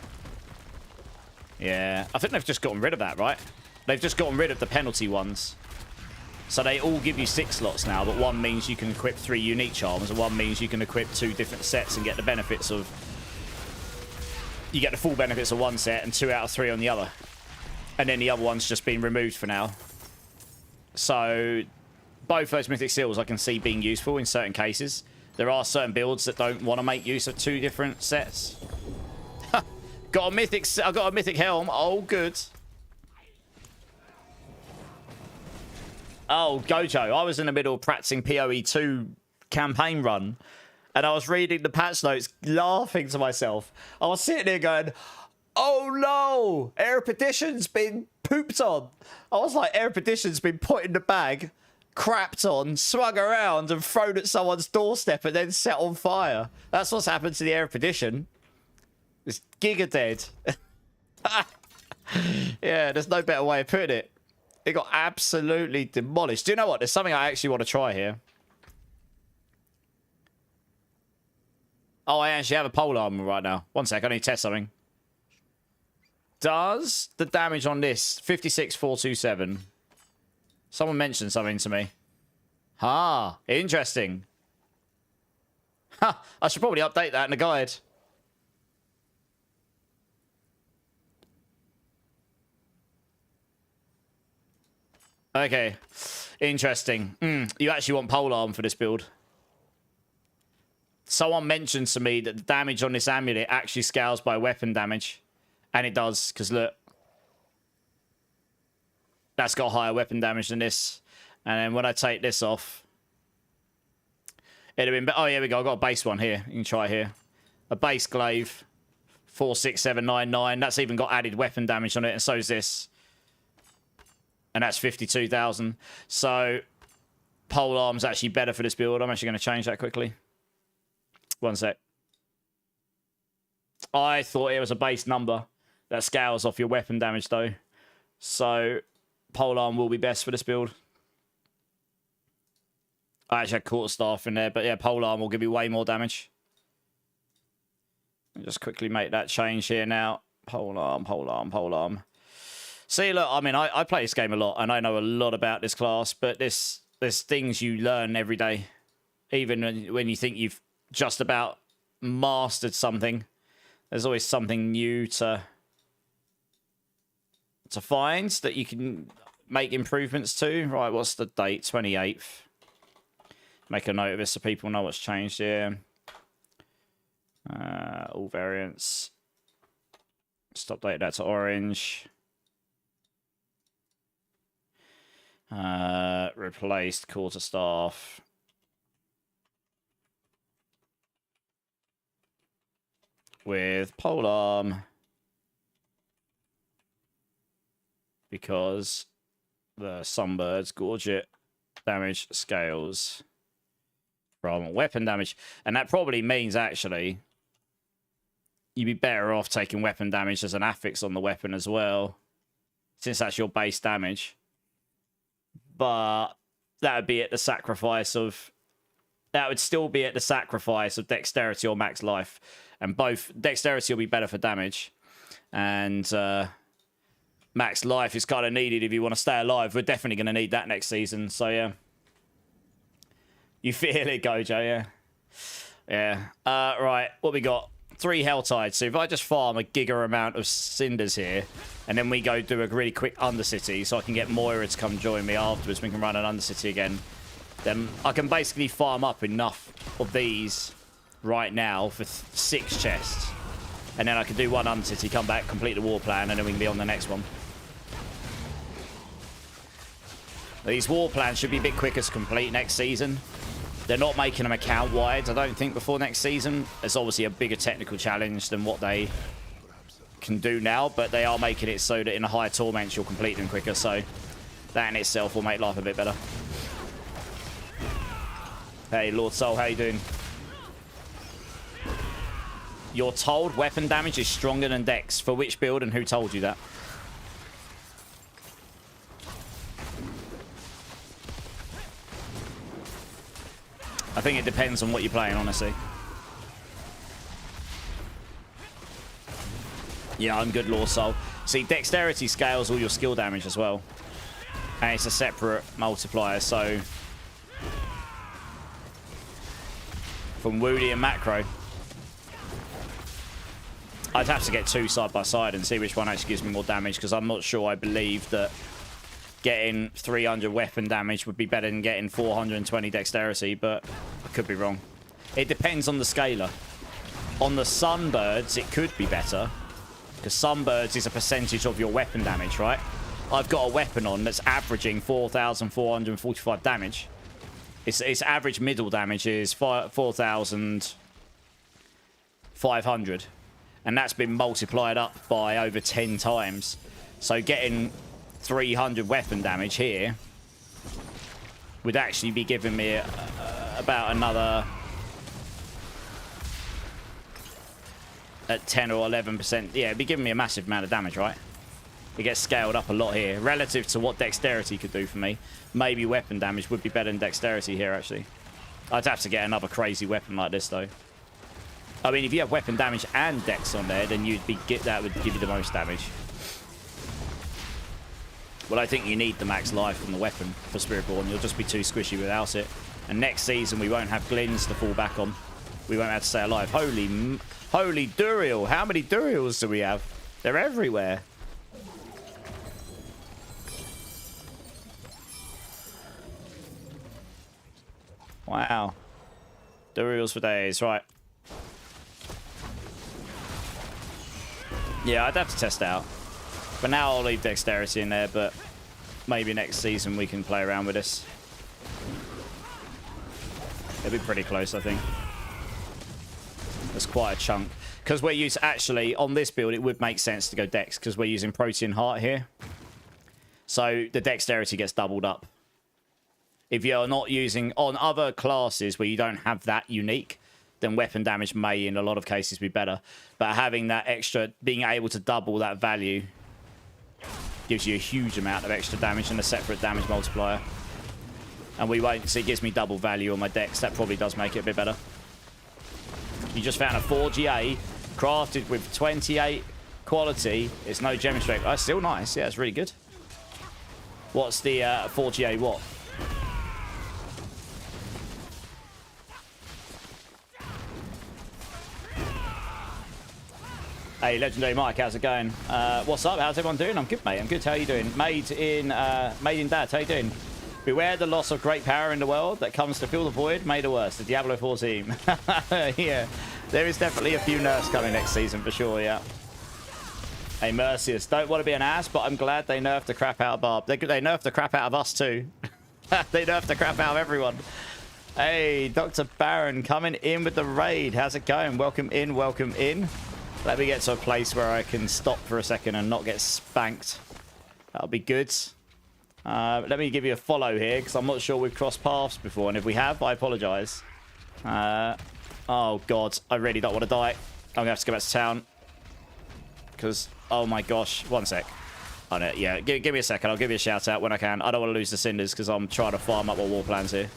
Yeah. I think they've just gotten rid of that, right? They've just gotten rid of the penalty ones. So they all give you 6 slots now, but one means you can equip 3 unique charms, and one means you can equip 2 different sets and get the benefits of... You get the full benefits of one set and 2 out of 3 on the other. And then the other one's just been removed for now. So both those mythic seals I can see being useful in certain cases. There are certain builds that don't want to make use of 2 different sets. Got a mythic. I got a mythic helm. Oh, good. Oh, Gojo. I was in the middle of practicing PoE 2 campaign run, and I was reading the patch notes, laughing to myself. I was sitting there going, "Oh no, Erepedition's been pooped on." I was like, Erepedition's been put in the bag, crapped on, swung around, and thrown at someone's doorstep and then set on fire. That's what's happened to the Erepedition. It's giga dead. Yeah, there's no better way of putting it. It got absolutely demolished. Do you know what? There's something I actually want to try here. Oh, I actually have a pole armor right now. One sec, I need to test something. Does the damage on this 56,427? Someone mentioned something to me. Ah, interesting. Ha, I should probably update that in the guide. Okay, interesting. You actually want polearm for this build. Someone mentioned to me that the damage on this amulet actually scales by weapon damage. And it does, because look. That's got higher weapon damage than this. And then when I take this off, it'd have been... Oh, here we go. I've got a base one here. You can try here. A base glaive. 46799. That's even got added weapon damage on it, and so is this. And that's 52,000. So, polearm's actually better for this build. I'm actually going to change that quickly. One sec. I thought it was a base number that scales off your weapon damage, though. So, polearm will be best for this build. I actually had quarterstaff in there, but yeah, polearm will give you way more damage. I'll just quickly make that change here now. Polearm, polearm, polearm. See, look, I mean, I play this game a lot, and I know a lot about this class, but there's things you learn every day. Even when you think you've just about mastered something, there's always something new to find that you can make improvements to. Right, what's the date? 28th. Make a note of this so people know what's changed here. All variants. Stop date that to orange. Replaced quarterstaff. with polearm because the sunbirds gorge it. Damage scales from weapon damage, and that probably means actually you'd be better off taking weapon damage as an affix on the weapon as well, since that's your base damage. But that would be at the sacrifice of... That would still be at the sacrifice of dexterity or max life. And both... Dexterity will be better for damage. And max life is kind of needed if you want to stay alive. We're definitely going to need that next season. So, yeah. You feel it, Gojo, yeah? Yeah. Right, what we got? 3 Helltides. So if I just farm a giga amount of cinders here, and then we go do a really quick Undercity, so I can get Moira to come join me afterwards, we can run an Undercity again, then I can basically farm up enough of these right now for 6 chests. And then I can do 1 Undercity, come back, complete the war plan, and then we can be on the next one. These war plans should be a bit quicker to complete next season. They're not making them account-wide, I don't think, before next season. It's obviously a bigger technical challenge than what they can do now, but they are making it so that in a higher torment you'll complete them quicker, so that in itself will make life a bit better. Hey, Lord Soul, how you doing? You're told weapon damage is stronger than Dex. For which build and who told you that? I think it depends on what you're playing, honestly. Yeah, I'm good, Lord Soul. See, dexterity scales all your skill damage as well. And it's a separate multiplier, so... From Woody and Macro. I'd have to get 2 side by side and see which one actually gives me more damage, because I'm not sure I believe that getting 300 weapon damage would be better than getting 420 dexterity, but I could be wrong. It depends on the scaler. On the Sunbirds, it could be better, because Sunbirds is a percentage of your weapon damage, right? I've got a weapon on that's averaging 4,445 damage. Its average middle damage is 4,500. And that's been multiplied up by over 10 times. So getting 300 weapon damage here would actually be giving me about another at 10 or 11%. Yeah, it'd be giving me a massive amount of damage, right? It gets scaled up a lot here relative to what dexterity could do for me. Maybe weapon damage would be better than dexterity here, actually. I'd have to get another crazy weapon like this, though. I mean, if you have weapon damage and dex on there, then that would give you the most damage. Well, I think you need the max life from the weapon for Spiritborn. You'll just be too squishy without it. And next season, we won't have glins to fall back on. We won't have to stay alive. Holy Duriel. How many Duriels do we have? They're everywhere. Wow. Duriels for days. Right. Yeah, I'd have to test it out. For now, I'll leave dexterity in there, but maybe next season we can play around with this. It'll be pretty close, I think. That's quite a chunk. Because we're using... Actually, on this build, it would make sense to go dex, because we're using Protean Heart here. So the dexterity gets doubled up. If you're not using... On other classes where you don't have that unique, then weapon damage may, in a lot of cases, be better. But having that extra... Being able to double that value gives you a huge amount of extra damage and a separate damage multiplier. And we won't... So it gives me double value on my dex. That probably does make it a bit better. You just found a 4GA crafted with 28 quality. It's no gem strike. Oh, still nice. Yeah, it's really good. What's the 4GA what? Hey, Legendary Mike, how's it going? What's up? How's everyone doing? I'm good, mate. I'm good. How are you doing? Made in Dad, how you doing? Beware the loss of great power in the world that comes to fill the void, made it worse. The Diablo 4 team. Yeah, there is definitely a few nerfs coming next season for sure, yeah. Hey, Mercius, don't want to be an ass, but I'm glad they nerfed the crap out of Barb. They nerfed the crap out of us too. They nerfed the crap out of everyone. Hey, Dr. Baron coming in with the raid. How's it going? Welcome in, welcome in. Let me get to a place where I can stop for a second and not get spanked. That'll be good. Let me give you a follow here, because I'm not sure we've crossed paths before. And if we have, I apologise. Oh, God. I really don't want to die. I'm going to have to go back to town. Because, oh, my gosh. One sec. Oh, no, yeah, give me a second. I'll give you a shout out when I can. I don't want to lose the cinders because I'm trying to farm up my war plans here.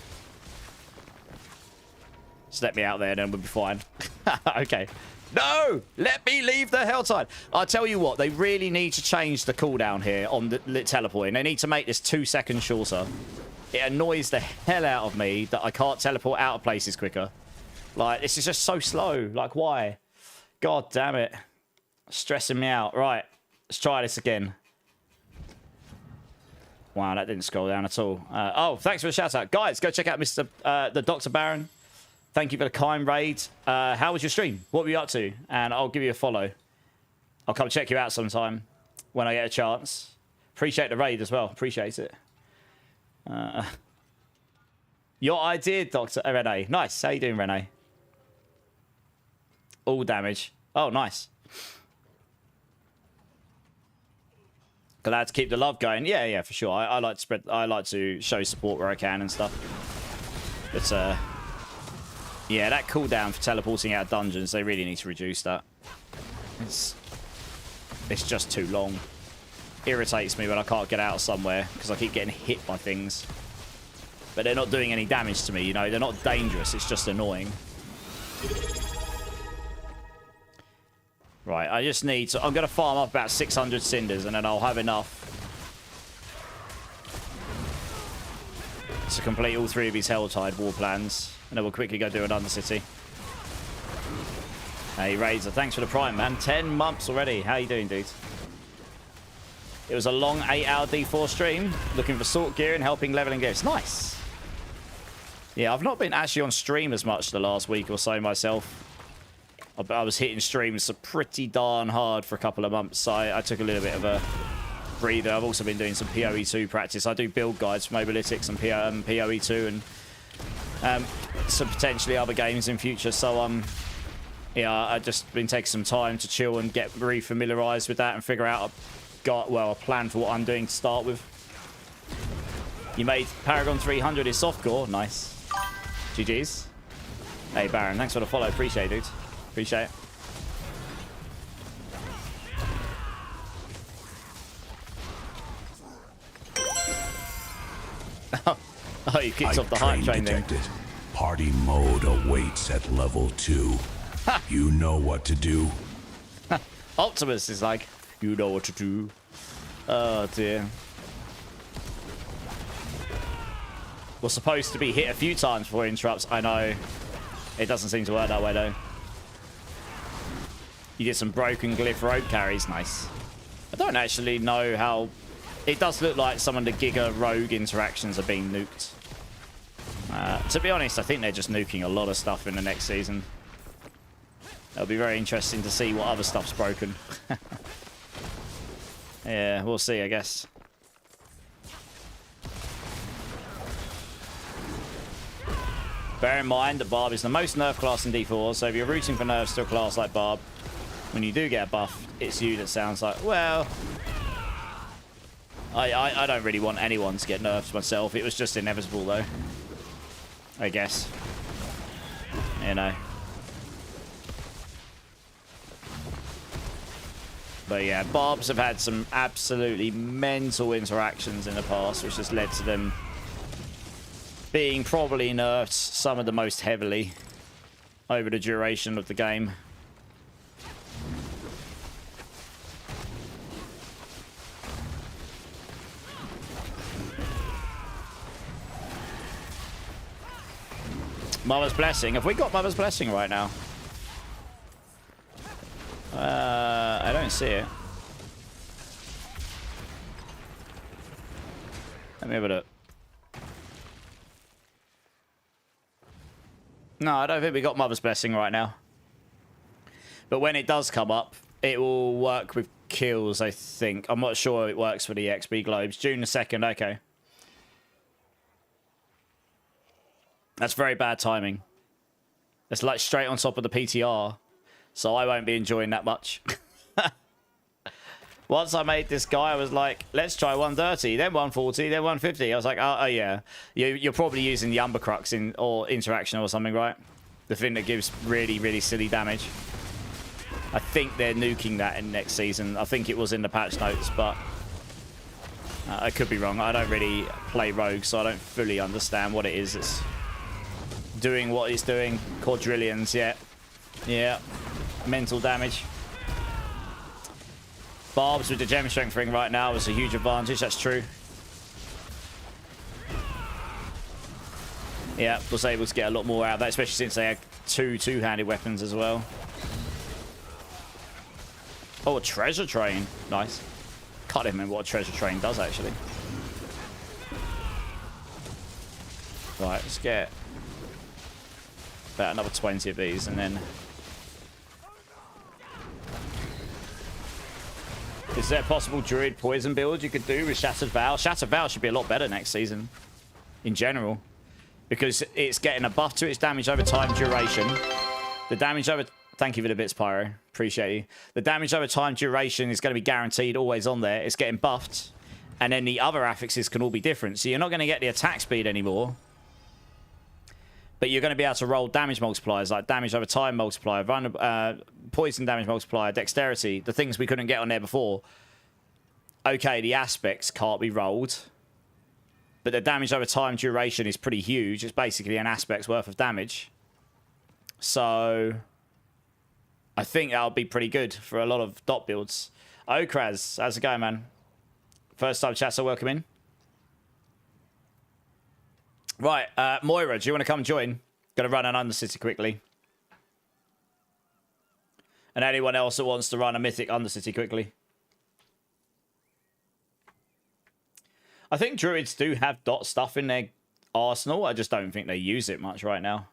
Just let me out there and then we'll be fine. Okay. No! Let me leave the Helltide. I'll tell you what, they really need to change the cooldown here on the teleporting. They need to make this 2 seconds shorter. It annoys the hell out of me that I can't teleport out of places quicker. Like, this is just so slow. Like, why? God damn it. Stressing me out. Right. Let's try this again. Wow, that didn't scroll down at all. Oh, thanks for the shout out. Guys, go check out the Dr. Baron. Thank you for the kind raid. How was your stream? What were you up to? And I'll give you a follow. I'll come check you out sometime when I get a chance. Appreciate the raid as well. Appreciate it. Your idea, Dr. Renee. Nice. How you doing, Renee? All damage. Oh, nice. Glad to keep the love going. Yeah, for sure. I like to spread. I like to show support where I can and stuff. But yeah, that cooldown for teleporting out of dungeons, they really need to reduce that. It's just too long. Irritates me when I can't get out of somewhere because I keep getting hit by things. But they're not doing any damage to me, you know. They're not dangerous. It's just annoying. Right, I just need to... I'm going to farm up about 600 cinders and then I'll have enough to complete all 3 of these Helltide war plans. And then we'll quickly go do an Undercity. Hey, Razor, thanks for the Prime, man. 10 months already. How you doing, dude? It was a long 8-hour D4 stream. Looking for sort gear and helping leveling gear. It's nice. Yeah, I've not been actually on stream as much the last week or so myself. I was hitting streams pretty darn hard for a couple of months, so I took a little bit of a breather. I've also been doing some PoE2 practice. I do build guides for Mobalytics and PoE2 and some potentially other games in future. So yeah, I've just been taking some time to chill and get re-familiarised with that and figure out a plan for what I'm doing to start with. You made Paragon 300 is softcore. Nice. GG's. Hey, Baron, thanks for the follow. Appreciate it, dude. Appreciate it. Oh, you kicked off the hype train then. Party mode awaits at level 2. You know what to do. Optimus is like, you know what to do. Oh dear. We're supposed to be hit a few times before it interrupts. I know. It doesn't seem to work that way though. You did some broken glyph rogue carries. Nice. I don't actually know how... It does look like some of the Giga rogue interactions are being nuked. To be honest, I think they're just nuking a lot of stuff in the next season. It'll be very interesting to see what other stuff's broken. Yeah, we'll see, I guess. Bear in mind that Barb is the most nerf class in D4, so if you're rooting for nerfs to a class like Barb, when you do get a buff, it's you that sounds like, well... I don't really want anyone to get nerfed myself. It was just inevitable, though. I guess. You know. But yeah, Barbs have had some absolutely mental interactions in the past, which has led to them being probably nerfed some of the most heavily over the duration of the game. Mother's Blessing. Have we got Mother's Blessing right now? I don't see it. Let me have a look. No, I don't think we got Mother's Blessing right now. But when it does come up, it will work with kills, I think. I'm not sure it works for the XP globes. June the 2nd, okay. That's very bad timing. It's like straight on top of the PTR. So I won't be enjoying that much. Once I made this guy, I was like, let's try 130, then 140, then 150. I was like, oh yeah. You're probably using the Umbercrux or interaction or something, right? The thing that gives really, really silly damage. I think they're nuking that in next season. I think it was in the patch notes, but I could be wrong. I don't really play Rogue, so I don't fully understand what it is. It's doing what it's doing. Quadrillions, yeah. Yeah. Mental damage. Barbs with the gem strength ring right now is a huge advantage. That's true. Yeah, was able to get a lot more out of that, especially since they had two-handed weapons as well. Oh, a treasure train. Nice. Can't even remember what a treasure train does, actually. Right, let's get about another 20 of these, and then... Is there a possible Druid poison build you could do with Shattered Vow? Shattered Vow should be a lot better next season, in general. Because it's getting a buff to its damage over time duration. The damage over... Thank you for the bits, Pyro. Appreciate you. The damage over time duration is going to be guaranteed, always on there. It's getting buffed. And then the other affixes can all be different. So you're not going to get the attack speed anymore. But you're going to be able to roll damage multipliers, like damage over time multiplier, poison damage multiplier, dexterity, the things we couldn't get on there before. Okay, the aspects can't be rolled. But the damage over time duration is pretty huge. It's basically an aspect's worth of damage. So I think that'll be pretty good for a lot of dot builds. Okraz, how's it going, man? First time chat, so welcome in. Right, Moira, do you want to come join? Gonna run an Undercity quickly. And anyone else that wants to run a Mythic Undercity quickly. I think Druids do have dot stuff in their arsenal. I just don't think they use it much right now.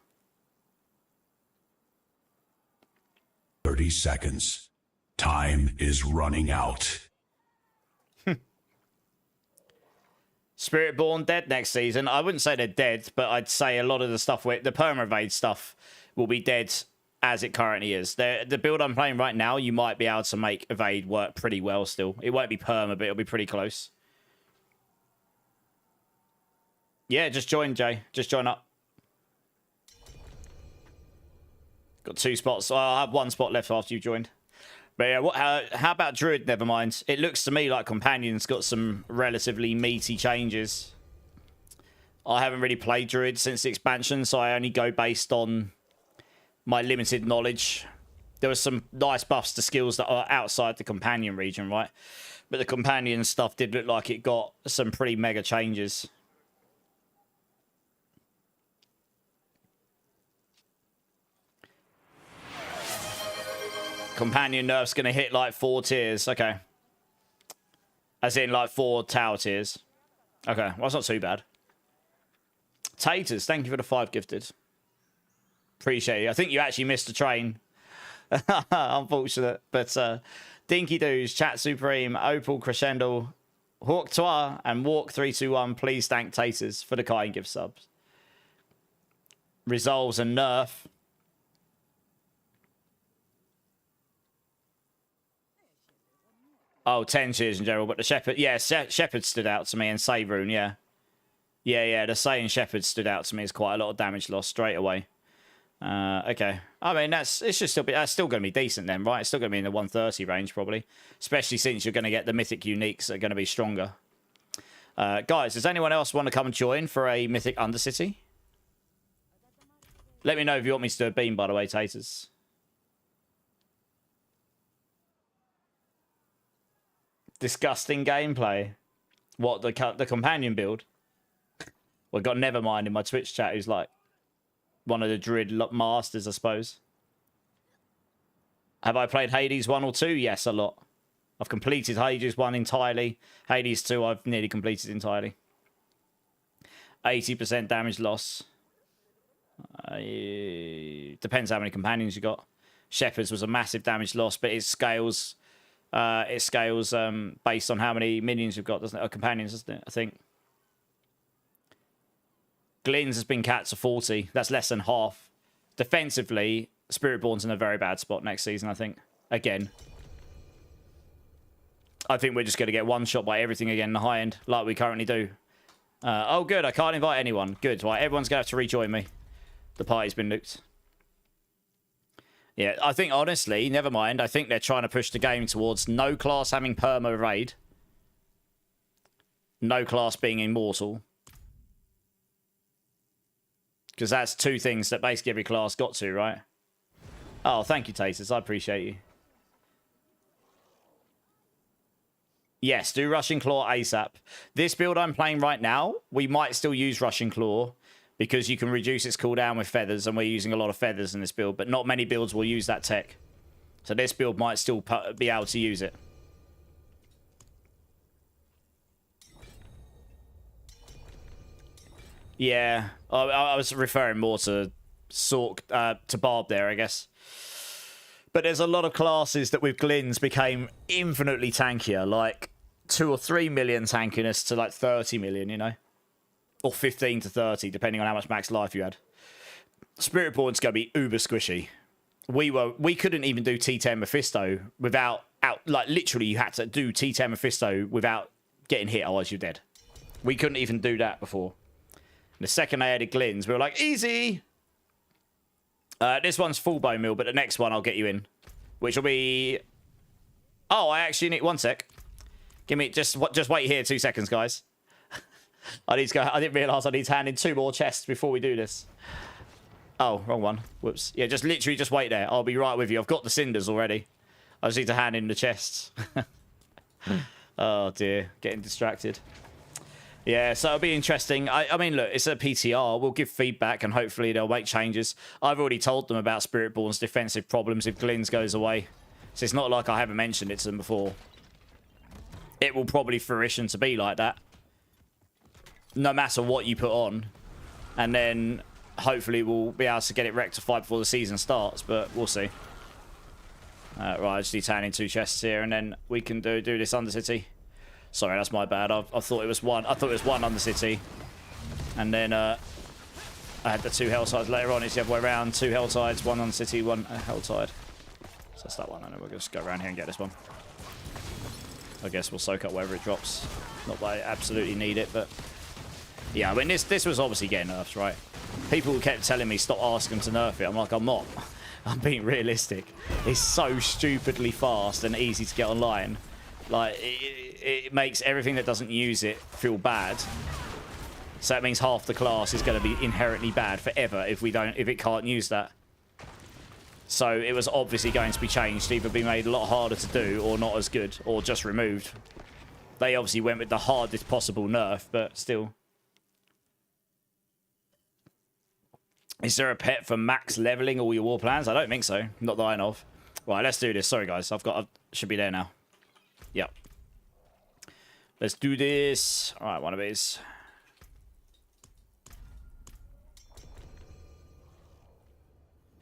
30 seconds. Time is running out. Spiritborn dead next season. I wouldn't say they're dead, but I'd say a lot of the stuff, the perma-evade stuff, will be dead as it currently is. The build I'm playing right now, you might be able to make evade work pretty well still. It won't be perma, but it'll be pretty close. Yeah, just join, Jay. Just join up. Got 2 spots. Oh, I'll have 1 spot left after you joined. But yeah, how about Druid? Never mind. It looks to me like Companion's got some relatively meaty changes. I haven't really played Druid since the expansion, so I only go based on my limited knowledge. There were some nice buffs to skills that are outside the Companion region, right? But the Companion stuff did look like it got some pretty mega changes. Companion nerf's going to hit like 4 tiers. Okay. As in like 4 tower tiers. Okay. Well, that's not too bad. Taters, thank you for the 5 gifted. Appreciate it. I think you actually missed a train. Unfortunate. But Dinky Doos, Chat Supreme, Opal Crescendo, Hawk Toa, and Walk321, please thank Taters for the kind gift subs. Resolves and nerf. Oh, 10 cheers in general, but the Shepherd... Yeah, Shepherd stood out to me, and Sayrune, yeah. Yeah, the Saiyan Shepherd stood out to me as quite a lot of damage loss straight away. Okay. I mean, that's still going to be decent then, right? It's still going to be in the 130 range, probably. Especially since you're going to get the Mythic Uniques that are going to be stronger. Guys, does anyone else want to come and join for a Mythic Undercity? Let me know if you want me to do a beam, by the way, Taters. Disgusting gameplay. What, the Companion build? Well, got Nevermind in my Twitch chat who's like one of the Druid masters, I suppose. Have I played Hades 1 or 2? Yes, a lot. I've completed Hades 1 entirely. Hades 2 I've nearly completed entirely. 80% damage loss. Depends how many companions you got. Shepherds was a massive damage loss, but it scales... based on how many minions you've got, doesn't it? Or companions, doesn't it? I think. Glyn's has been capped to 40. That's less than half. Defensively, Spiritborn's in a very bad spot next season, I think. Again. I think we're just going to get one shot by everything again in the high end, like we currently do. Oh, good. I can't invite anyone. Good. Right, everyone's going to have to rejoin me. The party's been nuked. Yeah, I think, honestly, never mind. I think they're trying to push the game towards no class having perma raid. No class being immortal. Because that's two things that basically every class got to, right? Oh, thank you, Taters. I appreciate you. Yes, do Rushing Claw ASAP. This build I'm playing right now, we might still use Rushing Claw because you can reduce its cooldown with feathers, and we're using a lot of feathers in this build, but not many builds will use that tech. So this build might still be able to use it. Yeah, I was referring more to Barb there, I guess. But there's a lot of classes that with Glins became infinitely tankier, like 2 or 3 million tankiness to like 30 million, you know? Or 15 to 30, depending on how much max life you had. Spiritborn's going to be uber squishy. We couldn't even do T10 Mephisto without, like literally you had to do T10 Mephisto without getting hit, otherwise you're dead. We couldn't even do that before. The second they added Glins, we were like, easy! This one's full bone meal, but the next one I'll get you in. Which will be... Oh, I actually need... One sec. Give me... Just wait here 2 seconds, guys. I need to go... I didn't realise I need to hand in 2 more chests before we do this. Oh, wrong one. Whoops. Yeah, just literally just wait there. I'll be right with you. I've got the cinders already. I just need to hand in the chests. Oh, dear. Getting distracted. Yeah, so it'll be interesting. I mean, look, it's a PTR. We'll give feedback and hopefully they'll make changes. I've already told them about Spiritborn's defensive problems if Glins goes away. So it's not like I haven't mentioned it to them before. It will probably fruition to be like that. No matter what you put on. And then hopefully we'll be able to get it rectified before the season starts, but we'll see. Right, I just need to hand in 2 chests here and then we can do this Undercity. Sorry, that's my bad. I thought it was one. I thought it was one Undercity. And then I had the 2 Helltides later on. It's the other way around. 2 Helltides, 1 Undercity, 1 Helltide. So that's that one. And then we'll just go around here and get this one. I guess we'll soak up wherever it drops. Not that I absolutely need it, but... Yeah, I mean, this was obviously getting nerfed, right? People kept telling me stop asking them to nerf it. I'm like, I'm not. I'm being realistic. It's so stupidly fast and easy to get online. Like, it makes everything that doesn't use it feel bad. So that means half the class is going to be inherently bad forever if it can't use that. So it was obviously going to be changed, either be made a lot harder to do or not as good, or just removed. They obviously went with the hardest possible nerf, but still. Is there a pet for max leveling all your war plans? I don't think so. Not that I know of. Right, let's do this. Sorry, guys. Should be there now. Yep. Let's do this. All right, one of these.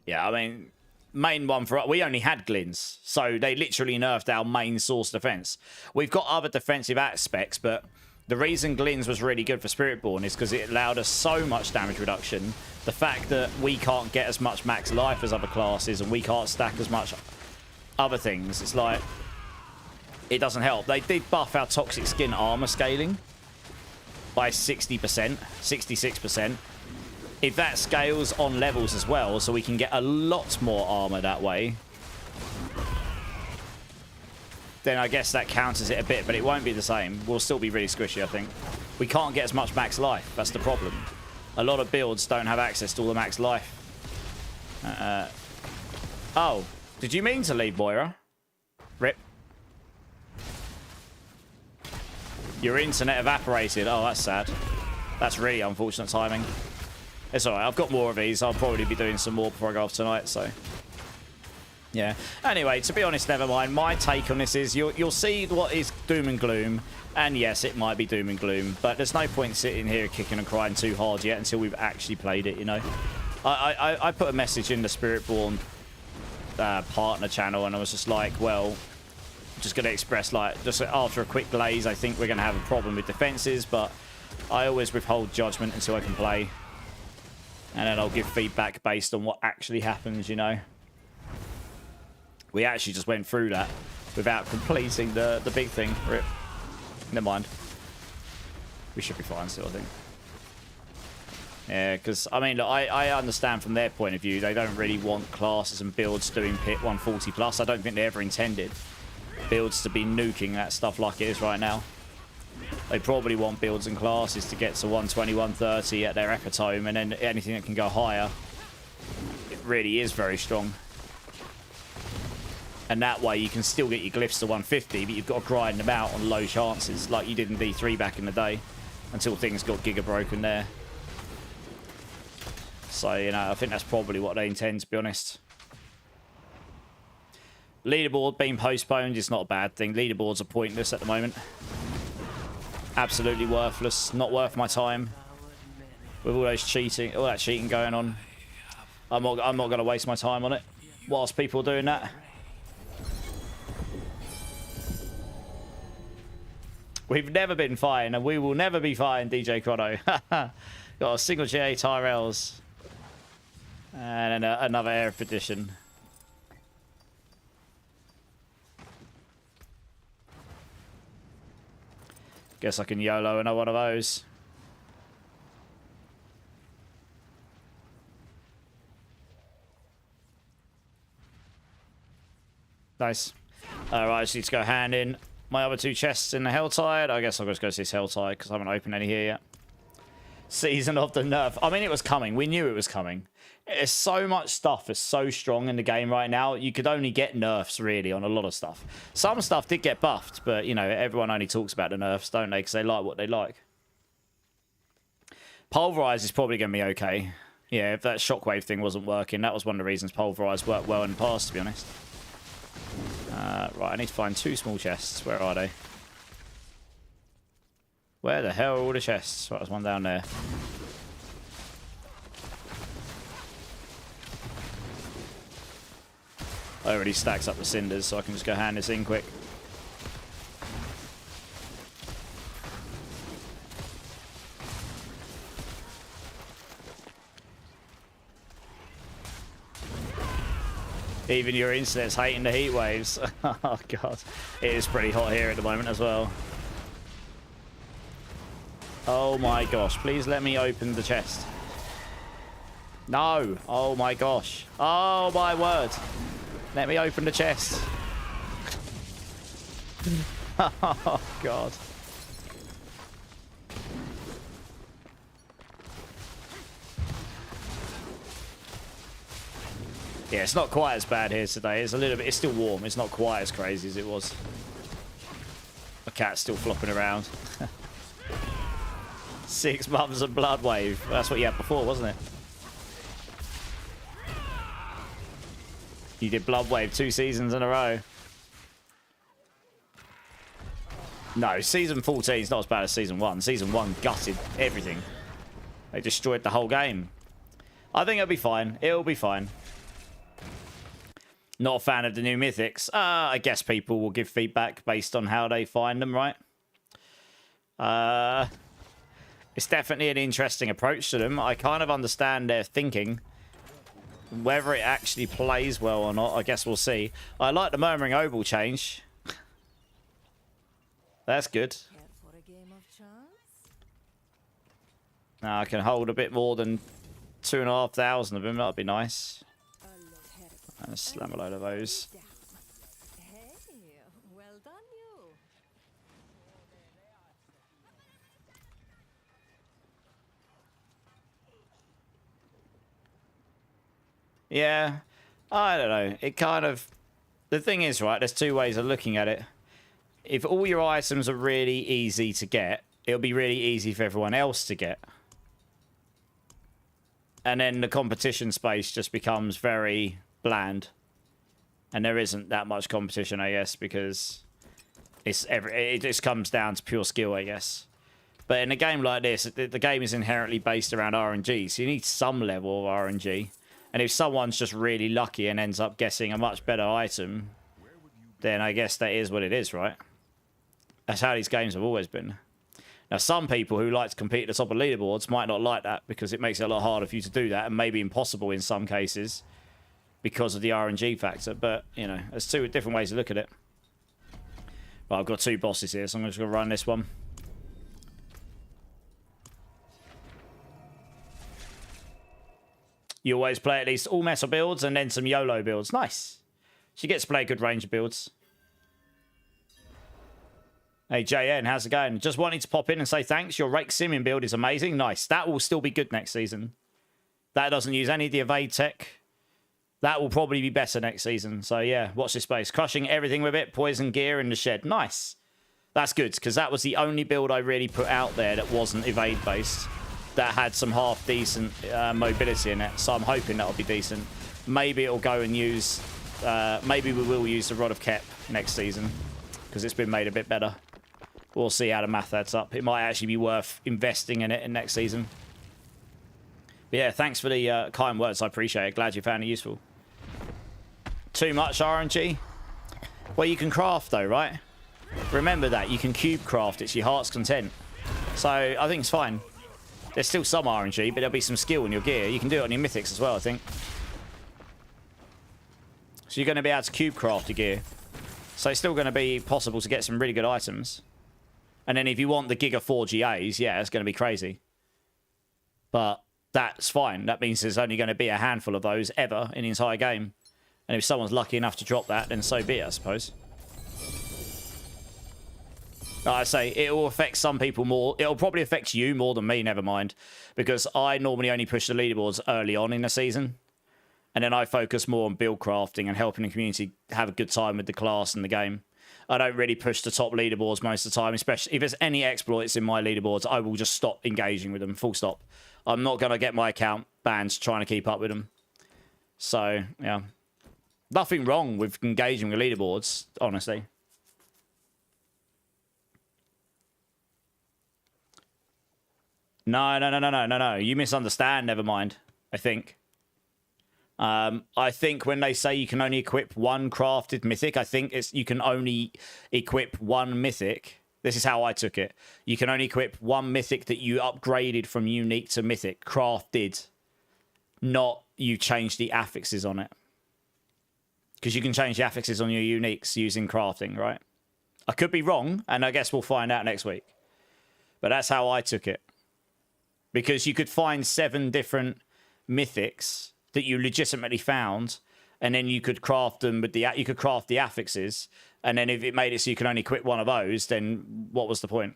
Yeah, I mean, main one for us. We only had Glins, so they literally nerfed our main source defense. We've got other defensive aspects, but the reason Glins was really good for Spiritborn is because it allowed us so much damage reduction. The fact that we can't get as much max life as other classes and we can't stack as much other things, it's like, it doesn't help. They did buff our toxic skin armor scaling by 60%, 66%. If that scales on levels as well, so we can get a lot more armor that way, then I guess that counters it a bit, but it won't be the same. We'll still be really squishy, I think. We can't get as much max life. That's the problem. A lot of builds don't have access to all the max life. Oh, did you mean to leave, Moira? Rip. Your internet evaporated. Oh, that's sad. That's really unfortunate timing. It's alright. I've got more of these. I'll probably be doing some more before I go off tonight, so... Yeah. Anyway, to be honest, never mind. My take on this is you'll see what is doom and gloom. And yes, it might be doom and gloom. But there's no point sitting here kicking and crying too hard yet until we've actually played it, you know. I put a message in the Spiritborn partner channel and I was just like, well, just going to express, like, just after a quick glaze, I think we're going to have a problem with defenses. But I always withhold judgment until I can play. And then I'll give feedback based on what actually happens, you know. We actually just went through that without completing the big thing. Rip. Never mind. We should be fine still, I think. Yeah, because, I mean, look, I understand from their point of view, they don't really want classes and builds doing pit 140 plus. I don't think they ever intended builds to be nuking that stuff like it is right now. They probably want builds and classes to get to 120, 130 at their epitome, and then anything that can go higher, it really is very strong. And that way you can still get your glyphs to 150, but you've got to grind them out on low chances like you did in D3 back in the day until things got giga broken there. So, you know, I think that's probably what they intend, to be honest. Leaderboard being postponed is not a bad thing. Leaderboards are pointless at the moment. Absolutely worthless. Not worth my time. With all those cheating, all that cheating going on. I'm not going to waste my time on it whilst people are doing that. We've never been fine, and we will never be fine, DJ Chrono. Got a single GA Tyrells. And another Air Edition. Guess I can YOLO another one of those. Nice. Alright, I just need to go hand in my other two chests in the Helltide. I guess I'll just go to this Helltide because I haven't opened any here yet. Season of the nerf. I mean, it was coming. We knew it was coming. There's so much stuff that's so strong in the game right now. You could only get nerfs, really, on a lot of stuff. Some stuff did get buffed, but, you know, everyone only talks about the nerfs, don't they? Because they like what they like. Pulverize is probably going to be okay. Yeah, if that shockwave thing wasn't working, that was one of the reasons Pulverize worked well in the past, to be honest. Right, I need to find two small chests. Where are they? Where the hell are all the chests? Right, there's one down there. I already stacks up the cinders, so I can just go hand this in quick. Even your internet's hating the heat waves. Oh god, it is pretty hot here at the moment as well. Oh my gosh, please let me open the chest. No, oh my gosh. Oh my word. Let me open the chest. Oh god. Yeah, it's not quite as bad here today. It's a little bit, it's still warm. It's not quite as crazy as it was. My cat's still flopping around. 6 months of blood wave. That's what you had before, wasn't it? You did blood wave 2 seasons in a row. No, season 14 is not as bad as season 1. Season 1 gutted everything. They destroyed the whole game. I think it'll be fine. It'll be fine. Not a fan of the new mythics. I guess people will give feedback based on how they find them, right? It's definitely an interesting approach to them. I kind of understand their thinking. Whether it actually plays well or not, I guess we'll see. I like the Murmuring Oval change. That's good. Now I can hold a bit more than 2,500 of them. That'd be nice. And slam a load of those. Yeah, I don't know. It kind of... The thing is, right, there's 2 ways of looking at it. If all your items are really easy to get, it'll be really easy for everyone else to get. And then the competition space just becomes very bland. And there isn't that much competition, I guess, because it just comes down to pure skill, I guess. But in a game like this, the game is inherently based around RNG, so you need some level of RNG. And if someone's just really lucky and ends up getting a much better item, then I guess that is what it is, right? That's how these games have always been. Now, some people who like to compete at the top of leaderboards might not like that because it makes it a lot harder for you to do that and maybe impossible in some cases. because of the RNG factor. But, you know, there's two different ways to look at it. Well, I've got 2 bosses here, so I'm just going to run this one. You always play at least all meta builds and then some YOLO builds. Nice. She gets to play good range of builds. Hey, JN, how's it going? Just wanting to pop in and say thanks. Your Rake Simming build is amazing. Nice. That will still be good next season. That doesn't use any of the evade tech. That will probably be better next season. So, yeah, watch this space. Crushing everything with it. Poison gear in the shed. Nice. That's good, because that was the only build I really put out there that wasn't evade-based, that had some half-decent mobility in it. So I'm hoping that'll be decent. Maybe it'll go and use... maybe we will use the Rod of Kep next season, because it's been made a bit better. We'll see how the math adds up. It might actually be worth investing in it in next season. But yeah, thanks for the kind words. I appreciate it. Glad you found it useful. Too much RNG? Well, you can craft though, right? Remember that. You can cube craft. It's your heart's content. So I think it's fine. There's still some RNG, but there'll be some skill in your gear. You can do it on your mythics as well, I think. So you're going to be able to cube craft your gear. So it's still going to be possible to get some really good items. And then if you want the Giga 4 GAs, yeah, it's going to be crazy. But that's fine. That means there's only going to be a handful of those ever in the entire game. And if someone's lucky enough to drop that, then so be it, I suppose. Like I say, it will affect some people more. It'll probably affect you more than me, never mind. Because I normally only push the leaderboards early on in the season. And then I focus more on build crafting and helping the community have a good time with the class and the game. I don't really push the top leaderboards most of the time, especially if there's any exploits in my leaderboards, I will just stop engaging with them, full stop. I'm not going to get my account banned trying to keep up with them. So, yeah. Nothing wrong with engaging with leaderboards, honestly. No. You misunderstand, never mind, I think. I think when they say you can only equip one crafted mythic, I think it's you can only equip one mythic. This is how I took it. You can only equip one mythic that you upgraded from unique to mythic, crafted. Not you change the affixes on it. Because you can change the affixes on your uniques using crafting, right? I could be wrong, and I guess we'll find out next week. But that's how I took it. Because you could find 7 different mythics that you legitimately found, and then you could craft them with the you could craft the affixes, and then if it made it so you can only equip one of those, then what was the point?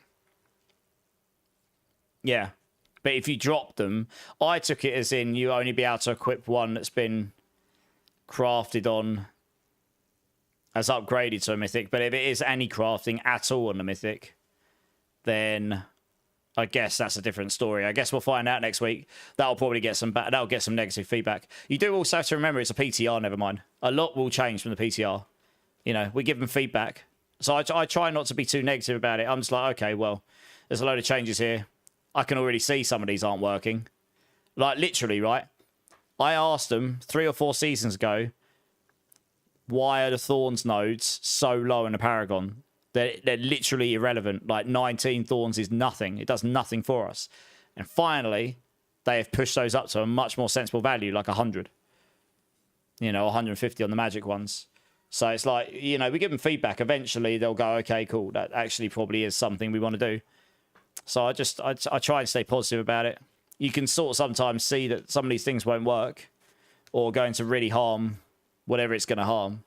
Yeah. But if you drop them, I took it as in you only be able to equip one that's been crafted on as upgraded to a mythic. But if it is any crafting at all on the mythic, then I guess that's a different story. I guess we'll find out next week. That'll probably get some that'll get some negative feedback. You do also have to remember it's a PTR, never mind. A lot will change from the PTR. You know, we give them feedback. So I try not to be too negative about it. I'm just like, okay, well, there's a load of changes here. I can already see some of these aren't working. Like, literally, right? I asked them 3 or 4 seasons ago, why are the Thorns nodes so low in the Paragon? They're literally irrelevant. Like, 19 Thorns is nothing. It does nothing for us. And finally, they have pushed those up to a much more sensible value, like 100. You know, 150 on the magic ones. So it's like, you know, we give them feedback. Eventually, they'll go, okay, cool. That actually probably is something we want to do. So I try and stay positive about it. You can sort of sometimes see that some of these things won't work or going to really harm whatever it's going to harm.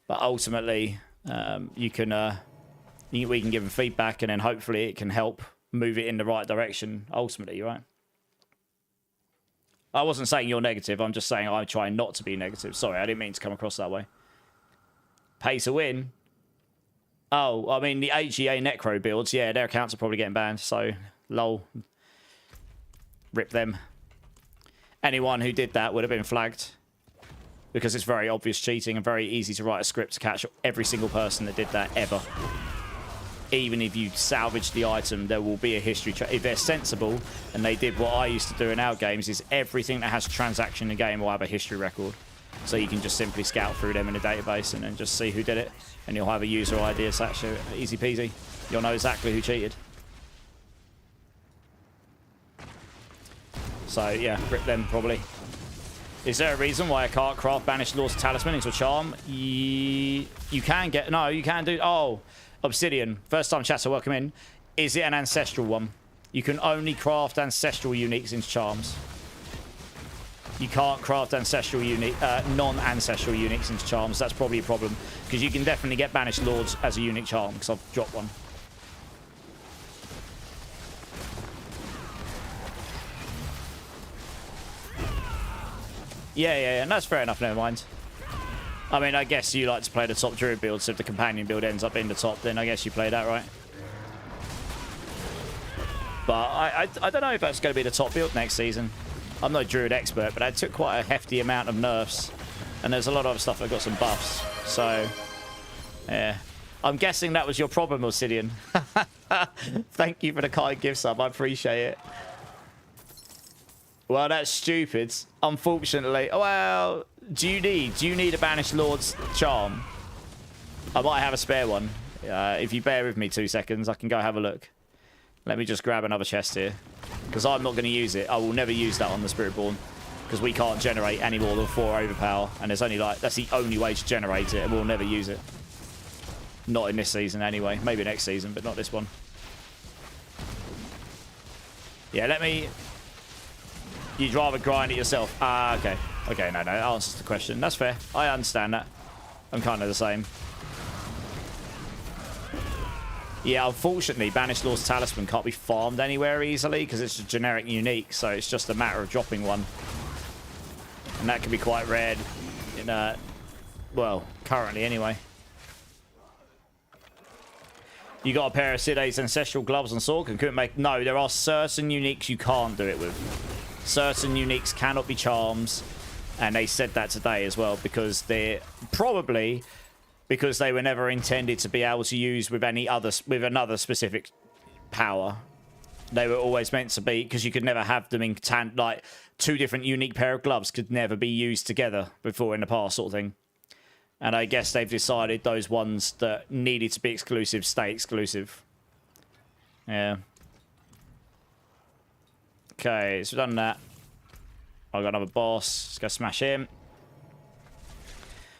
But ultimately, we can give them feedback, and then hopefully it can help move it in the right direction ultimately, right? I wasn't saying you're negative. I'm just saying I try not to be negative. Sorry, I didn't mean to come across that way. Pay to win. Oh, I mean, the HEA Necro builds, yeah, their accounts are probably getting banned, so lol. Rip them. Anyone who did that would have been flagged. Because it's very obvious cheating and very easy to write a script to catch every single person that did that ever. Even if you salvage the item, there will be a history check. If they're sensible, and they did what I used to do in our games, is everything that has a transaction in the game will have a history record. So you can just simply scout through them in a database and then just see who did it. And you'll have a user ID, so actually easy peasy. You'll know exactly who cheated. So yeah, rip them probably. Is there a reason why I can't craft Banished Lord's Talisman into a charm? You can get... No, you can do... Oh, Obsidian. First time chat, so welcome in. Is it an ancestral one? You can only craft ancestral uniques into charms. You can't craft ancestral non-ancestral uniques into charms. That's probably a problem. Because you can definitely get Banished Lords as a unique charm, because I've dropped one. Yeah, and that's fair enough, never mind. I mean, I guess you like to play the top druid build, so if the companion build ends up being the top, then I guess you play that, right? But I don't know if that's going to be the top build next season. I'm no druid expert, but I took quite a hefty amount of nerfs, and there's a lot of other stuff that got some buffs, so... Yeah. I'm guessing that was your problem, Obsidian. Thank you for the kind gift sub, I appreciate it. Well, that's stupid. Unfortunately. Well, do you need a Banished Lord's charm? I might have a spare one. If you bear with me 2 seconds, I can go have a look. Let me just grab another chest here. Because I'm not going to use it. I will never use that on the Spiritborn. Because we can't generate any more than 4 overpower. And there's only like... That's the only way to generate it. And we'll never use it. Not in this season anyway. Maybe next season, but not this one. Yeah, let me... You'd rather grind it yourself. Ah, okay. Okay, no, that answers the question. That's fair. I understand that. I'm kind of the same. Yeah, unfortunately, Banished Lord's Talisman can't be farmed anywhere easily because it's a generic unique, so it's just a matter of dropping one. And that can be quite rare in, well, currently anyway. You got a pair of Sid's Ancestral Gloves and Sword and couldn't make... No, there are certain uniques you can't do it with. Certain uniques cannot be charms, and they said that today as well because they're probably because they were never intended to be able to use with another specific power. They were always meant to be because you could never have them in like 2 different unique pair of gloves could never be used together before in the past, sort of thing. And I guess they've decided those ones that needed to be exclusive stay exclusive. Yeah. Okay, so we've done that. I've got another boss. Let's go smash him.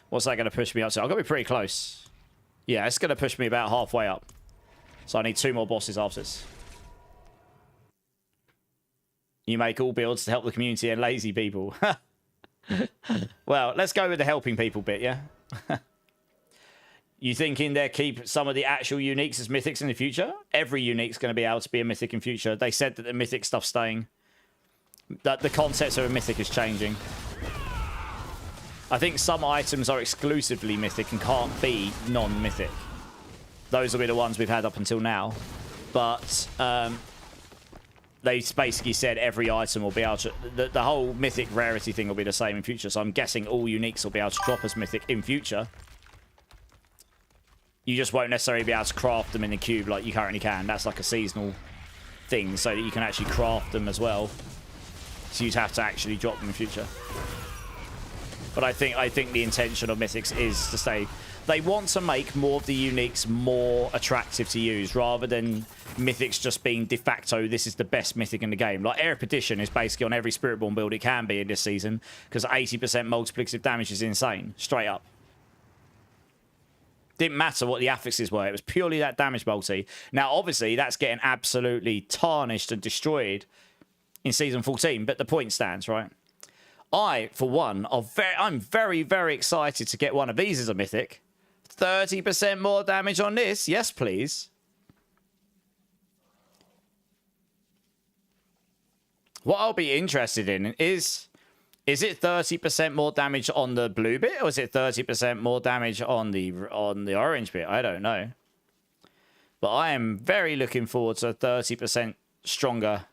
What's that going to push me up to? I've got to be pretty close. Yeah, it's going to push me about halfway up. So I need 2 more bosses after this. You make all builds to help the community and lazy people. Well, let's go with the helping people bit, yeah? You thinking they'll keep some of the actual uniques as mythics in the future? Every unique's going to be able to be a mythic in future. They said that the mythic stuff's staying. That the concepts of a mythic is changing. I think some items are exclusively mythic and can't be non-mythic. Those will be the ones we've had up until now. But they basically said every item will be able to... The whole mythic rarity thing will be the same in future. So I'm guessing all uniques will be able to drop as mythic in future. You just won't necessarily be able to craft them in the cube like you currently can. That's like a seasonal thing so that you can actually craft them as well. So you'd have to actually drop them in future. But I think the intention of mythics is to say they want to make more of the uniques more attractive to use rather than mythics just being de facto this is the best mythic in the game. Like Erepetition is basically on every Spiritborn build it can be in this season because 80% multiplicative damage is insane. Straight up. Didn't matter what the affixes were. It was purely that damage multi. Now, obviously, that's getting absolutely tarnished and destroyed in Season 14. But the point stands, right? I, for one, I'm very, very excited to get one of these as a mythic. 30% more damage on this. Yes, please. What I'll be interested in is it 30% more damage on the blue bit, or is it 30% more damage on the orange bit? I don't know. But I am very looking forward to a 30% stronger.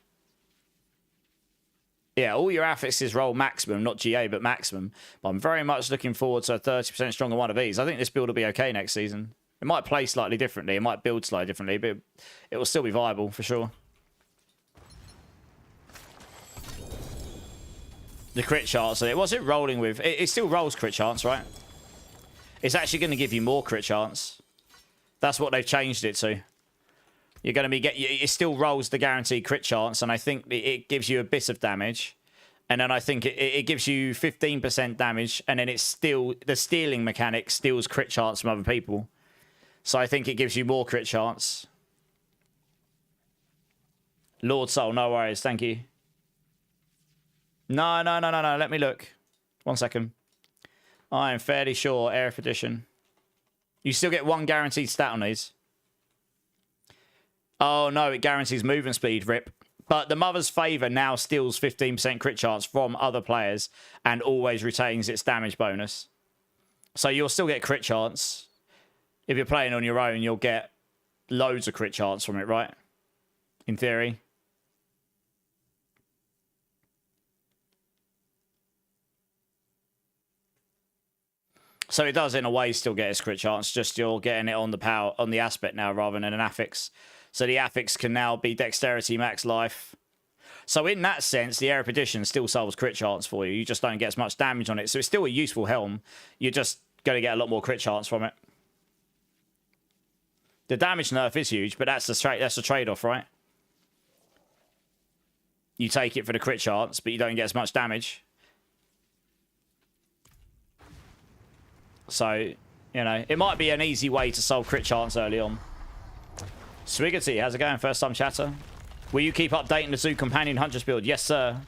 Yeah, all your affixes roll maximum, not GA, but maximum. But I'm very much looking forward to a 30% stronger one of these. I think this build will be okay next season. It might play slightly differently. It might build slightly differently, but it will still be viable for sure. The crit chance, so what's it rolling with? It still rolls crit chance, right? It's actually going to give you more crit chance. That's what they've changed it to. You're going to be it still rolls the guaranteed crit chance, and I think it gives you a bit of damage. And then I think it gives you 15% damage, and then it's still the stealing mechanic steals crit chance from other people. So I think it gives you more crit chance. Lord Soul, no worries, thank you. No, let me look. 1 second. I am fairly sure Aerith Edition. You still get 1 guaranteed stat on these. Oh no, it guarantees movement speed, rip. But the Mother's Favour now steals 15% crit chance from other players and always retains its damage bonus. So you'll still get crit chance. If you're playing on your own, you'll get loads of crit chance from it, right? In theory. So it does, in a way, still get its crit chance, just you're getting it on the power, on the aspect now rather than an affix. So the affix can now be dexterity, max life. So in that sense, the Aerith Edition still solves crit chance for you. You just don't get as much damage on it. So it's still a useful helm. You're just going to get a lot more crit chance from it. The damage nerf is huge, but that's the trade-off, right? You take it for the crit chance, but you don't get as much damage. So, you know, it might be an easy way to solve crit chance early on. Swiggity, how's it going? First time chatter. Will you keep updating the Zoo Companion Huntress build? Yes, sir.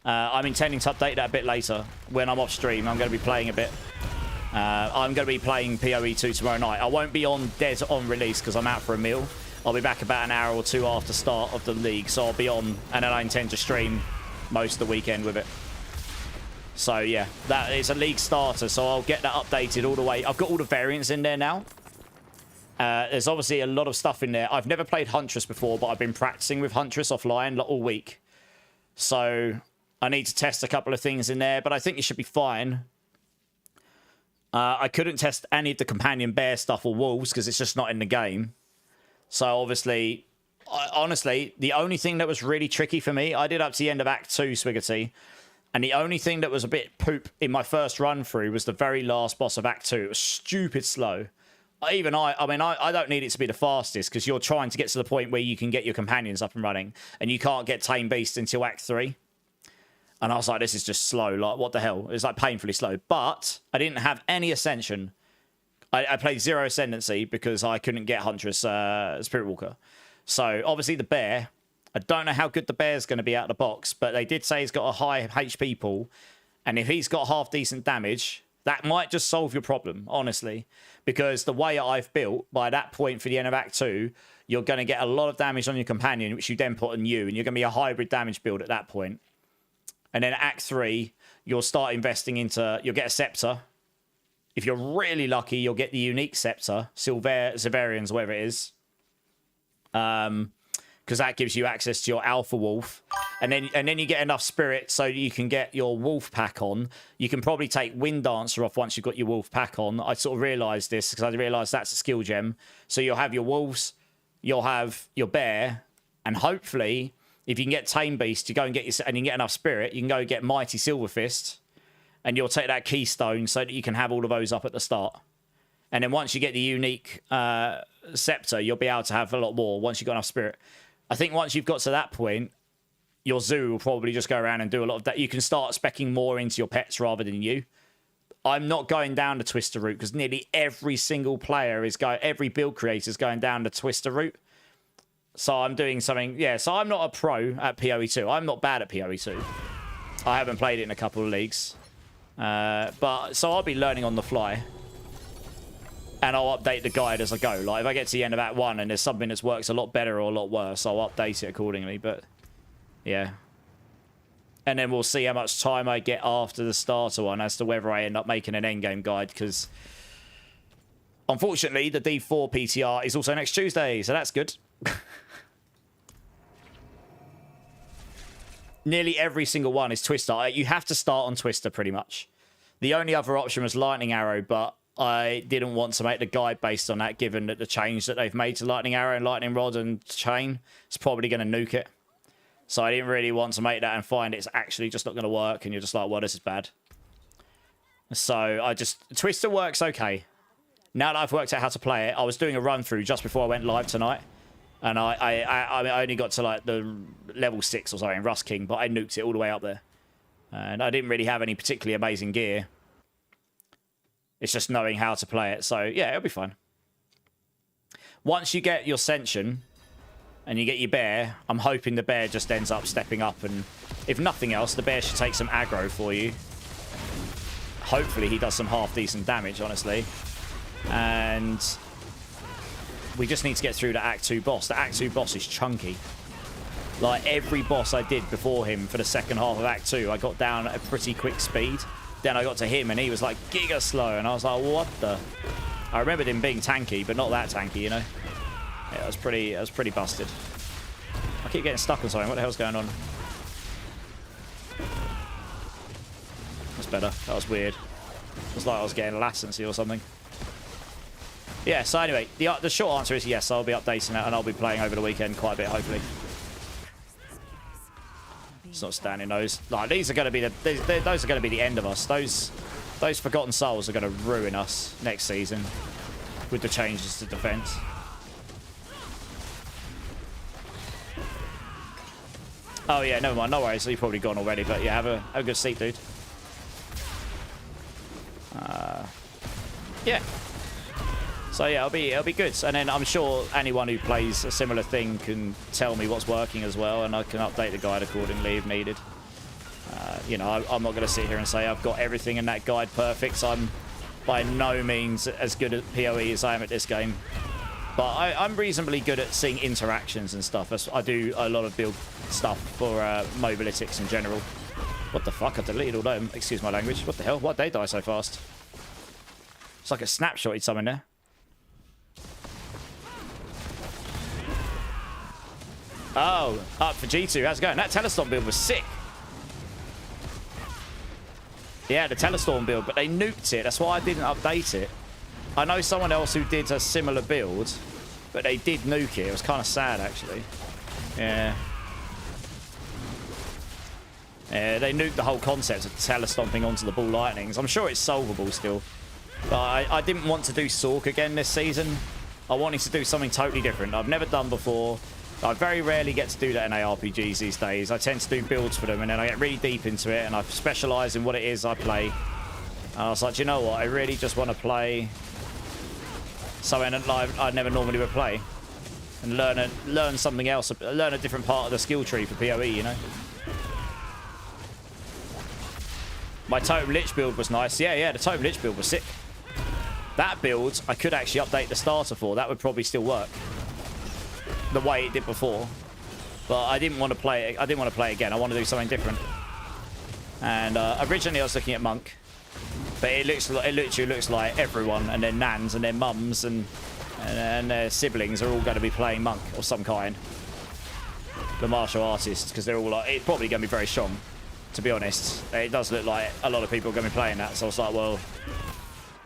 I'm intending to update that a bit later. When I'm off stream, I'm going to be playing a bit. I'm going to be playing PoE 2 tomorrow night. I won't be on Des on release because I'm out for a meal. I'll be back about an hour or two after start of the league. So I'll be on, and then I intend to stream most of the weekend with it. So yeah, that is a league starter. So I'll get that updated all the way. I've got all the variants in there now. There's obviously a lot of stuff in there. I've never played Huntress before, but I've been practicing with Huntress offline all week. So I need to test a couple of things in there, but I think it should be fine. I couldn't test any of the companion bear stuff or wolves because it's just not in the game. So obviously, honestly, the only thing that was really tricky for me, I did up to the end of Act 2, Swiggity, and the only thing that was a bit poop in my first run through was the very last boss of Act 2. It was stupid slow. I mean, I don't need it to be the fastest because you're trying to get to the point where you can get your companions up and running, and you can't get Tame Beast until Act 3. And I was like, this is just slow. Like, what the hell? It's like painfully slow. But I didn't have any Ascension. I played 0 Ascendancy because I couldn't get Huntress Spirit Walker. So, obviously, the bear. I don't know how good the bear's going to be out of the box, but they did say he's got a high HP pool. And if he's got half decent damage, that might just solve your problem, honestly. Because the way I've built, by that point for the end of Act 2, you're going to get a lot of damage on your companion, which you then put on you. And you're going to be a hybrid damage build at that point. And then Act 3, you'll start investing into... You'll get a Scepter. If you're really lucky, you'll get the unique Scepter. Silverians, whatever it is. Because that gives you access to your Alpha Wolf. And then you get enough Spirit so you can get your Wolf Pack on. You can probably take Wind Dancer off once you've got your Wolf Pack on. I sort of realised this because I realised that's a skill gem. So you'll have your Wolves, you'll have your Bear, and hopefully... If you can get Tame Beast, you go and get your, and you can get enough Spirit, you can go get Mighty Silver Fist, and you'll take that Keystone so that you can have all of those up at the start. And then once you get the unique Scepter, you'll be able to have a lot more once you've got enough Spirit. I think once you've got to that point, your zoo will probably just go around and do a lot of that. You can start speccing more into your pets rather than you. I'm not going down the Twister route because nearly every single player is going, every build creator is going down the Twister route. So I'm doing something, yeah, so I'm not a pro at PoE 2. I'm not bad at PoE 2. I haven't played it in a couple of leagues. But, so I'll be learning on the fly. And I'll update the guide as I go. Like, if I get to the end of Act 1 and there's something that works a lot better or a lot worse, I'll update it accordingly, but, yeah. And then we'll see how much time I get after the starter one as to whether I end up making an endgame guide, because, unfortunately, the D4 PTR is also next Tuesday, so that's good. Nearly every single one is Twister. You have to start on Twister pretty much. The only other option was Lightning Arrow, but I didn't want to make the guide based on that, given that the change that they've made to Lightning Arrow and Lightning Rod and Chain is probably going to nuke it. So I didn't really want to make that and find it's actually just not going to work, and you're just like, well, this is bad. So I just... Twister works okay. Now that I've worked out how to play it, I was doing a run-through just before I went live tonight. And I only got to like the level 6 or something, Rust King, but I nuked it all the way up there. And I didn't really have any particularly amazing gear. It's just knowing how to play it. So, yeah, it'll be fine. Once you get your Sentient and you get your bear, I'm hoping the bear just ends up stepping up. And if nothing else, the bear should take some aggro for you. Hopefully he does some half-decent damage, honestly. And we just need to get through the Act 2 boss. The Act 2 boss is chunky. Like, every boss I did before him for the second half of Act 2, I got down at a pretty quick speed. Then I got to him, and he was, like, giga slow. And I was like, what the... I remembered him being tanky, but not that tanky, you know? Yeah, it was pretty busted. I keep getting stuck on something. What the hell's going on? That's better. That was weird. It was like I was getting latency or something. Yeah, so anyway, the short answer is yes, I'll be updating that, and I'll be playing over the weekend quite a bit, hopefully. It's not standing those. Like, these are going to be those are going to be the end of us. Those Forgotten Souls are going to ruin us next season with the changes to defense. Oh yeah, never mind. No worries. You've probably gone already, but yeah, have a good seat, dude. Yeah. So yeah, it'll be good. And then I'm sure anyone who plays a similar thing can tell me what's working as well, and I can update the guide accordingly if needed. You know, I'm not going to sit here and say I've got everything in that guide perfect. I'm by no means as good at PoE as I am at this game. But I'm reasonably good at seeing interactions and stuff. I do a lot of build stuff for Mobalytics in general. What the fuck? I deleted all them. Excuse my language. What the hell? Why'd they die so fast? It's like a snapshotted something there. Oh, up for G2. How's it going? That Telestorm build was sick. Yeah, the Telestorm build, but they nuked it. That's why I didn't update it. I know someone else who did a similar build, but they did nuke it. It was kind of sad, actually. Yeah. Yeah, they nuked the whole concept of telestomping onto the ball lightnings. I'm sure it's solvable still. But I didn't want to do Sork again this season. I wanted to do something totally different. I've never done before. I very rarely get to do that in ARPGs these days. I tend to do builds for them, and then I get really deep into it, and I specialise in what it is I play. And I was like, you know what? I really just want to play something that I never normally would play, and learn something else, learn a different part of the skill tree for PoE, you know? My Totem Lich build was nice. Yeah, the Totem Lich build was sick. That build, I could actually update the starter for. That would probably still work the way it did before. But I didn't want to play it. I didn't want to play it again. I want to do something different. And originally I was looking at Monk, but it literally looks like everyone and their nans and their mums and their siblings are all going to be playing Monk of some kind. The martial artists, because they're all like, it's probably going to be very strong. To be honest, it does look like a lot of people are going to be playing that. So I was like, well,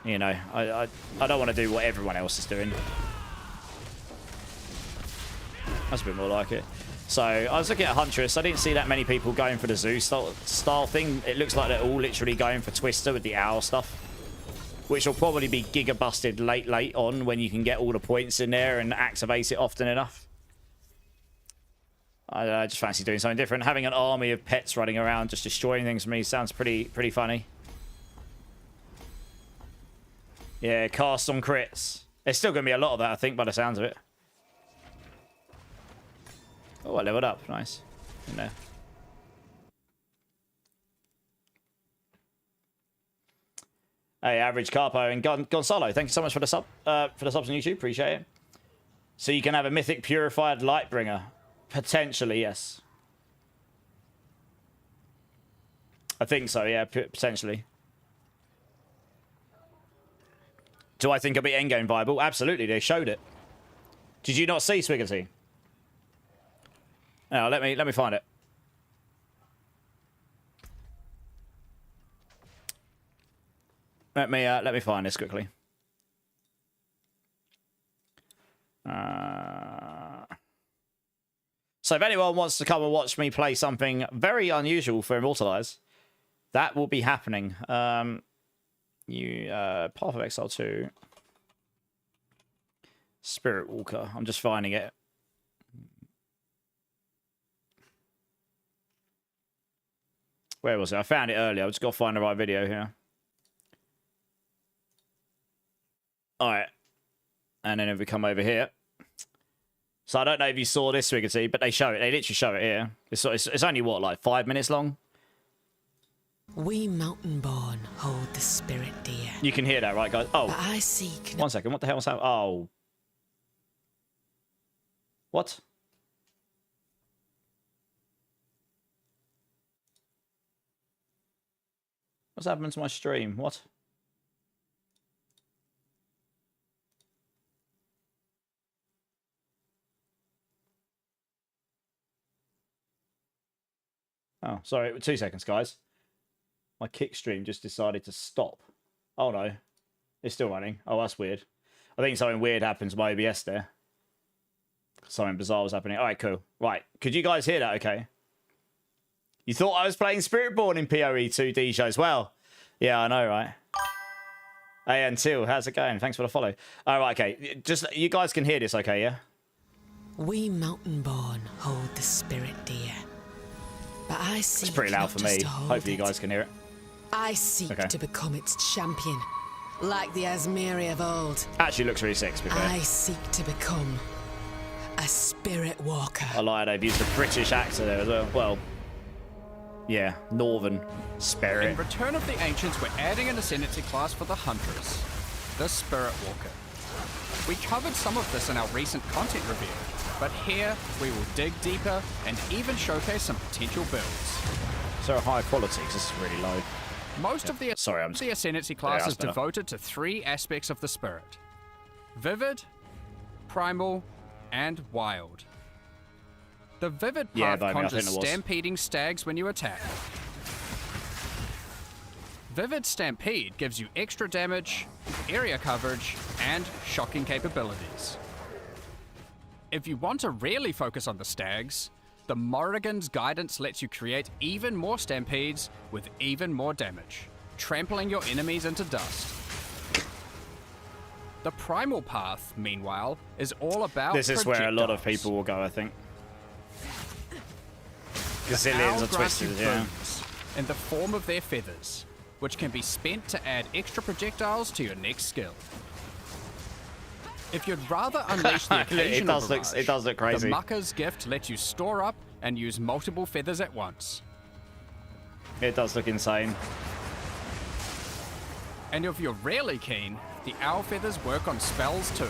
you know, I don't want to do what everyone else is doing. That's a bit more like it. So I was looking at Huntress. I didn't see that many people going for the Zeus style thing. It looks like they're all literally going for Twister with the owl stuff, which will probably be giga busted late on when you can get all the points in there and activate it often enough. I just fancy doing something different. Having an army of pets running around just destroying things for me sounds pretty funny. Yeah, cast on crits. There's still going to be a lot of that, I think, by the sounds of it. Oh, I leveled up. Nice. In there. Hey, Average Carpo and Gonzalo, thank you so much for the subs on YouTube. Appreciate it. So you can have a Mythic Purified Lightbringer. Potentially, yes. I think so, yeah, potentially. Do I think it'll be endgame viable? Absolutely, they showed it. Did you not see Swiggerty? No, let me find it. Let me find this quickly. So if anyone wants to come and watch me play something very unusual for Immortalize, that will be happening. Path of Exile 2. Spirit Walker. I'm just finding it. Where was it? I found it earlier. I've just got to find the right video here. All right. And then if we come over here. So I don't know if you saw this, Wiggity, but they show it. They literally show it here. It's only, what, like 5 minutes long? We mountain-born hold the spirit dear. You can hear that, right, guys? Oh, But I seek one second. What the hell was that? Oh. What? What's happening to my stream? What? Oh, sorry. 2 seconds, guys. My kick stream just decided to stop. Oh, no. It's still running. Oh, that's weird. I think something weird happened to my OBS there. Something bizarre was happening. All right, cool. Right. Could you guys hear that okay? You thought I was playing Spiritborn in PoE 2D show as well? Yeah, I know, right? Hey, Until, how's it going? Thanks for the follow. All right, okay. Just, you guys can hear this okay, yeah? we mountain-born hold the spirit dear. But I seek It's pretty loud not for just me. to hold Hopefully you it. guys can hear it. I seek Okay. to become its champion, like the Asmiri of old. Actually looks really sick, to be fair. I seek to become a spirit walker. I lied, they've used a British actor there as well. Well, yeah, Northern In Spirit. Return of the Ancients, we're adding an ascendancy class for the Hunters, the Spirit Walker. We covered some of this in our recent content review, but here we will dig deeper and even showcase some potential builds. So high quality, because this is really low. Most of the Sorry, I'm just... ascendancy class that's is better. devoted to 3 aspects of the spirit: Vivid, Primal, and Wild. The Vivid Yeah, path Bowman, I think conjures it was. stampeding stags when you attack. Vivid Stampede gives you extra damage, area coverage, and shocking capabilities. If you want to really focus on the stags, the Morrigan's Guidance lets you create even more stampedes with even more damage, trampling your enemies into dust. The Primal Path, meanwhile, is all about This is where a lot of projectiles. people will go, I think. Gazillions Owl of grants you twisters, yeah. boons in the form of their feathers, which can be spent to add extra projectiles to your next skill. If you'd rather unleash the occasional it does look crazy. the Mucker's Gift lets you store up and use multiple feathers at once. It does look insane. And if you're really keen, the Owl Feathers work on spells too.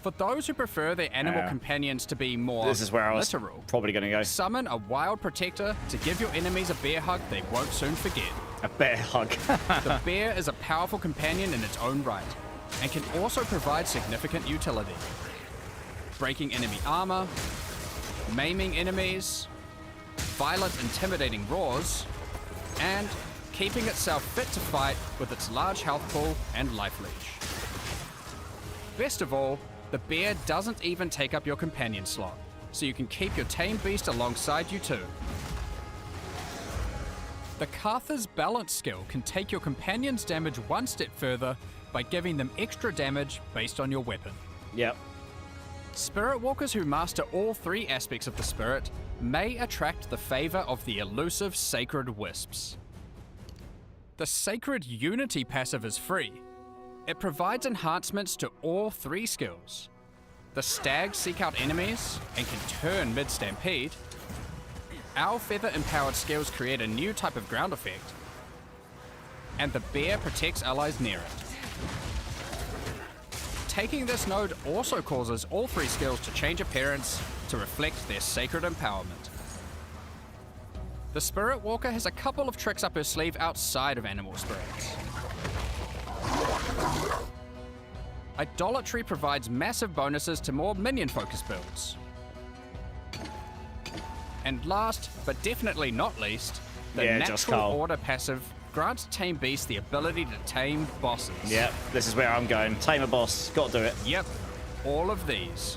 For those who prefer their animal Yeah. companions to be more This is where I was literal, probably going to go. summon a Wild Protector to give your enemies a bear hug they won't soon forget. A bear hug. The bear is a powerful companion in its own right, and can also provide significant utility. Breaking enemy armor, maiming enemies, violent intimidating roars, and keeping itself fit to fight with its large health pool and life leech. Best of all, the bear doesn't even take up your companion slot, so you can keep your tame beast alongside you too. The Cartha's balance skill can take your companion's damage one step further by giving them extra damage based on your weapon. Yep. Spirit Walkers who master all 3 aspects of the spirit may attract the favor of the elusive Sacred Wisps. The Sacred Unity passive is free. It provides enhancements to all 3 skills. The Stags seek out enemies and can turn mid-stampede. Owl Feather empowered skills create a new type of ground effect. And the Bear protects allies near it. Taking this node also causes all 3 skills to change appearance to reflect their sacred empowerment. The Spirit Walker has a couple of tricks up her sleeve outside of animal spirits. Idolatry provides massive bonuses to more minion-focused builds. And last, but definitely not least, the Yeah, just Natural Carl. Order passive grants Tame Beast the ability to tame bosses. Yep. This is where I'm going. Tame a boss. Got to do it. Yep, all of these.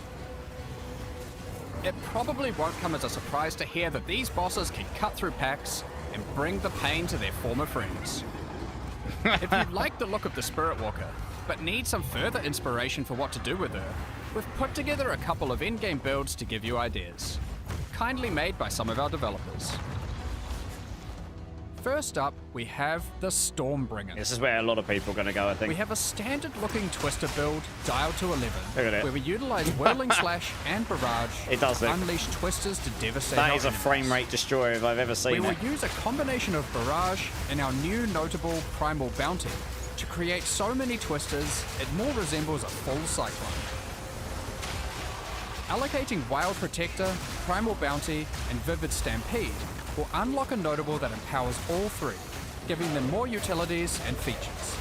It probably won't come as a surprise to hear that these bosses can cut through packs and bring the pain to their former friends. If you like the look of the Spirit Walker, but need some further inspiration for what to do with her, we've put together a couple of in-game builds to give you ideas. Kindly made by some of our developers. First up, we have the Stormbringer. This is where a lot of people are going to go, I think. We have a standard-looking twister build dialed to 11, Look at it. where we utilize Whirling Slash and Barrage It does to look- unleash twisters to devastate That our is a enemies. frame rate destroyer if I've ever We seen will it. use a combination of Barrage and our new notable Primal Bounty to create so many twisters it more resembles a full cyclone. Allocating Wild Protector, Primal Bounty, and Vivid Stampede will unlock a notable that empowers all three, giving them more utilities and features.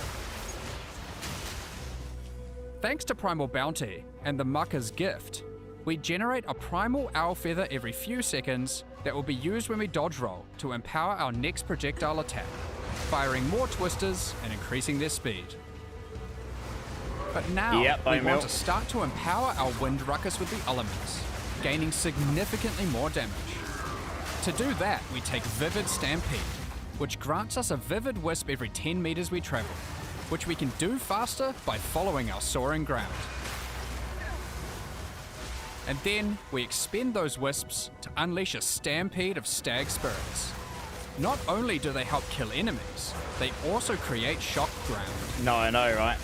Thanks to Primal Bounty and the Mucker's Gift, we generate a Primal Owl Feather every few seconds that will be used when we dodge roll to empower our next projectile attack, firing more twisters and increasing their speed. But now, Yep, we bone meal. want to start to empower our Wind Ruckus with the elements, gaining significantly more damage. To do that, we take Vivid Stampede, which grants us a Vivid Wisp every 10 meters we travel, which we can do faster by following our soaring ground. And then we expend those wisps to unleash a stampede of stag spirits. Not only do they help kill enemies, they also create shock ground. No, I know, right?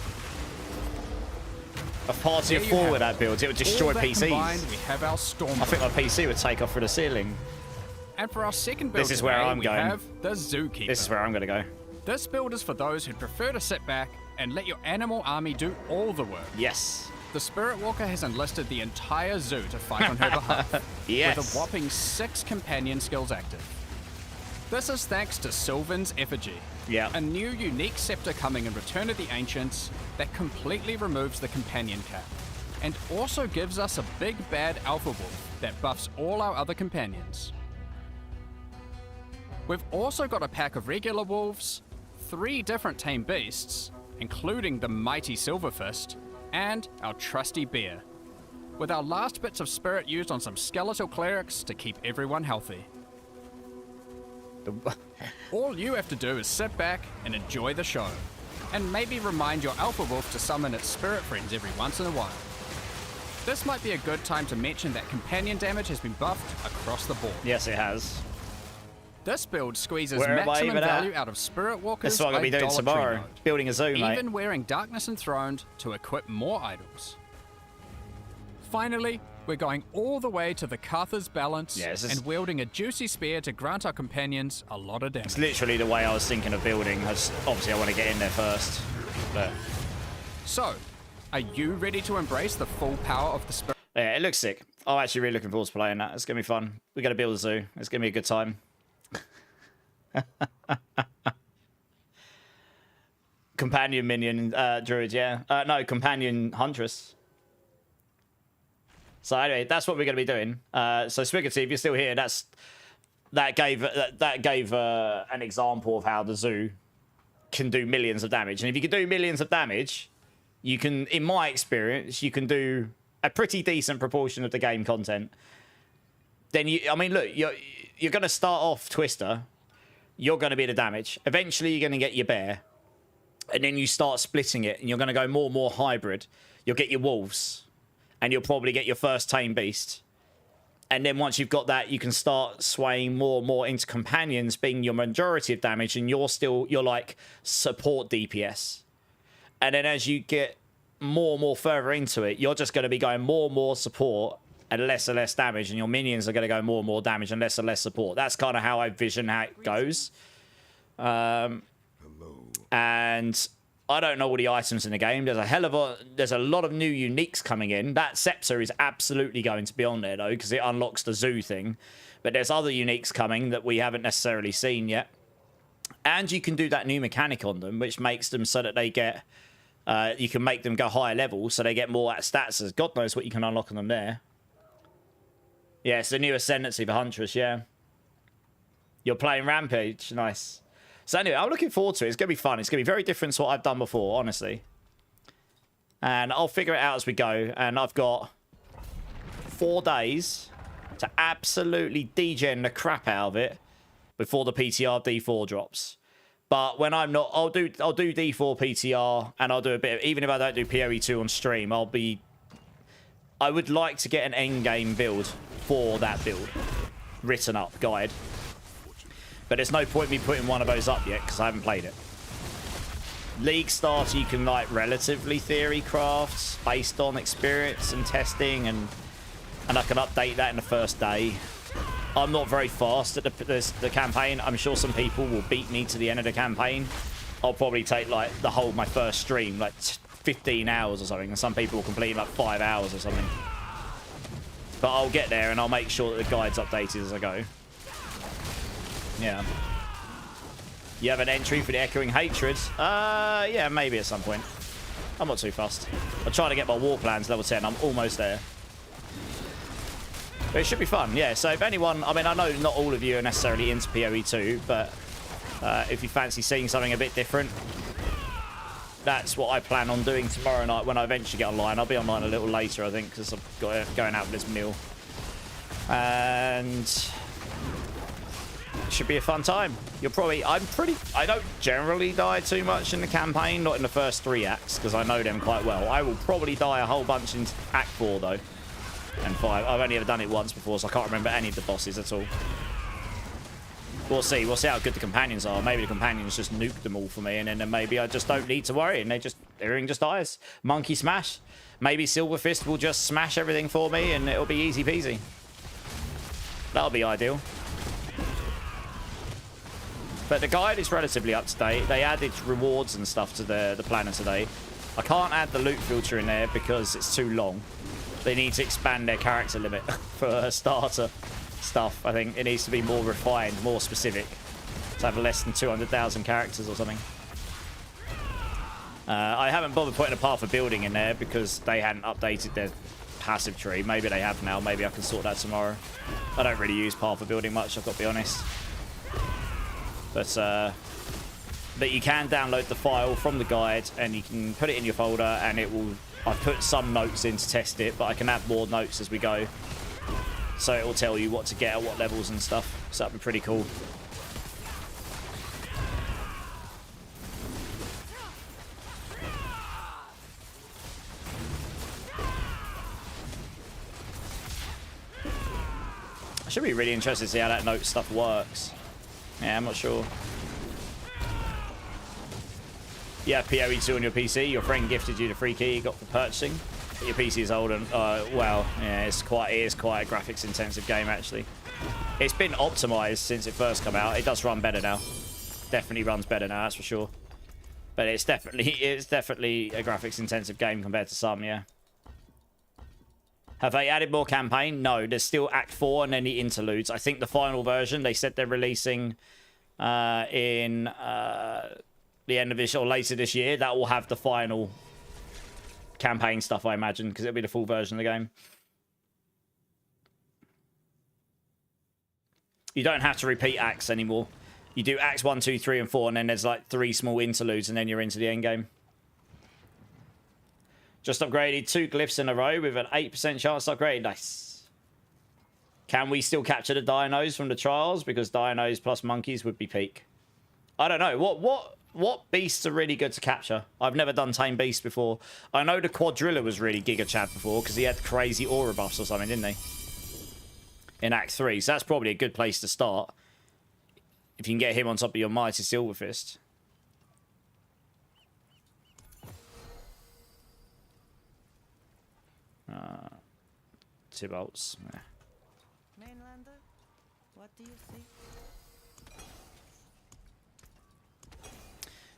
A party of There you four have with it. that build, it would destroy All that PCs. combined, we have our Storm. I think my PC would take off through the ceiling. And for our second build This is where today, I'm we going. have the Zookeeper. This is where I'm going to go. This build is for those who prefer to sit back and let your animal army do all the work. Yes. The Spirit Walker has enlisted the entire zoo to fight on her behalf, Yes. with a whopping 6 companion skills active. This is thanks to Sylvan's Effigy, Yeah. a new unique scepter coming in Return of the Ancients that completely removes the companion cap, and also gives us a big bad alpha wolf that buffs all our other companions. We've also got a pack of regular wolves, 3 different tame beasts, including the mighty Silverfist, and our trusty bear, with our last bits of spirit used on some skeletal clerics to keep everyone healthy. All you have to do is sit back and enjoy the show, and maybe remind your alpha wolf to summon its spirit friends every once in a while. This might be a good time to mention that companion damage has been buffed across the board. Yes, it has. This build squeezes Where am I maximum even at? value out of Spirit Walker's That's what I'm going to be doing idolatry tomorrow. mode, Building a zoo, mate. even wearing Darkness Enthroned to equip more idols. Finally, we're going all the way to the Cartha's Balance Yeah, this is- and wielding a juicy spear to grant our companions a lot of damage. It's literally the way I was thinking of building. Obviously, I want to get in there first. But So, are you ready to embrace the full power of the Spirit? yeah, it looks sick. I'm actually really looking forward to playing that. It's going to be fun. We're going to build a zoo. It's going to be a good time. Companion minion druid, yeah. No, companion huntress. So anyway, that's what we're going to be doing. So Swiggerty, if you're still here, that gave an example of how the zoo can do millions of damage. And if you can do millions of damage, you can, in my experience, you can do a pretty decent proportion of the game content. Then I mean, look, you're going to start off Twister. You're going to be the damage. Eventually, you're going to get your bear. And then you start splitting it, and you're going to go more and more hybrid. You'll get your wolves, and you'll probably get your first tame beast. And then once you've got that, you can start swaying more and more into companions being your majority of damage, and you're like support DPS. And then as you get more and more further into it, you're just going to be going more and more support and less damage, and your minions are going to go more and more damage and less support. That's kind of how I vision how it goes. And I don't know all the items in the game. There's a lot of new uniques coming in. That scepter is absolutely going to be on there though, because it unlocks the zoo thing. But there's other uniques coming that we haven't necessarily seen yet. And you can do that new mechanic on them, which makes them so that they get, you can make them go higher levels, so they get more stats. As God knows what you can unlock on them there. Yeah, it's the new ascendancy for Huntress, yeah. You're playing Rampage, nice. So anyway, I'm looking forward to it. It's going to be fun. It's going to be very different to what I've done before, honestly. And I'll figure it out as we go. And I've got 4 days to absolutely degen the crap out of it before the PTR D4 drops. But when I'm not, I'll do D4 PTR, and I'll do a bit of, even if I don't do PoE2 on stream, I would like to get an end game build for that build written up guide. But there's no point me putting one of those up yet because I haven't played it. League starter, you can like relatively theory crafts based on experience and testing, and I can update that in the first day. I'm not very fast at the campaign. I'm sure some people will beat me to the end of the campaign. I'll probably take like my first stream, like 15 hours or something, and some people will complete in like 5 hours or something. But I'll get there and I'll make sure that the guide's updated as I go. Yeah. You have an entry for the Echoing Hatred? Yeah, maybe at some point. I'm not too fussed. I'm trying to get my war plans level 10. I'm almost there. But it should be fun, yeah. So if anyone, I mean, I know not all of you are necessarily into PoE 2, but if you fancy seeing something a bit different, that's what I plan on doing tomorrow night when I eventually get online. I'll be online a little later, I think, because I've got going out for this meal. And it should be a fun time. I don't generally die too much in the campaign, not in the first 3 acts, because I know them quite well. I will probably die a whole bunch in Act 4, though. And 5. I've only ever done it once before, so I can't remember any of the bosses at all. We'll see. We'll see how good the companions are. Maybe the companions just nuke them all for me, and then maybe I just don't need to worry, and everything just dies. Monkey smash. Maybe Silver Fist will just smash everything for me, and it'll be easy peasy. That'll be ideal. But the guide is relatively up to date. They added rewards and stuff to the planner today. I can't add the loot filter in there because it's too long. They need to expand their character limit for starter stuff. I think it needs to be more refined, more specific. To have less than 200,000 characters or something. I haven't bothered putting a path of building in there because they hadn't updated their passive tree. Maybe they have now. Maybe I can sort that tomorrow. I don't really use path of building much, I've got to be honest. But you can download the file from the guide and you can put it in your folder, and it will... I've put some notes in to test it, but I can add more notes as we go. So it will tell you what to get at what levels and stuff. So that'd be pretty cool. I should be really interested to see how that note stuff works. Yeah, I'm not sure. Yeah, PoE 2 on your PC. Your friend gifted you the free key you got for purchasing. But your PC is old and, well, yeah, it is quite a graphics intensive game, actually. It's been optimized since it first came out. It does run better now. Definitely runs better now, that's for sure. But it's definitely a graphics intensive game compared to some, yeah. Have they added more campaign? No, there's still Act 4 and then the interludes. I think the final version, they said they're releasing in the end of this or later this year. That will have the final campaign stuff, I imagine, because it'll be the full version of the game. You don't have to repeat acts anymore. You do acts 1, 2, 3, and 4, and then there's like 3 small interludes, and then you're into the end game. Just upgraded 2 glyphs in a row with an 8% chance to upgrade. Nice. Can we still capture the dinos from the trials? Because dinos plus monkeys would be peak. I don't know. What beasts are really good to capture? I've never done Tame Beast before. I know the Quadrilla was really Giga Chad before because he had crazy aura buffs or something, didn't he? In Act 3. So that's probably a good place to start. If you can get him on top of your mighty Silver Fist. Tibolts. Mainlander, what do you think?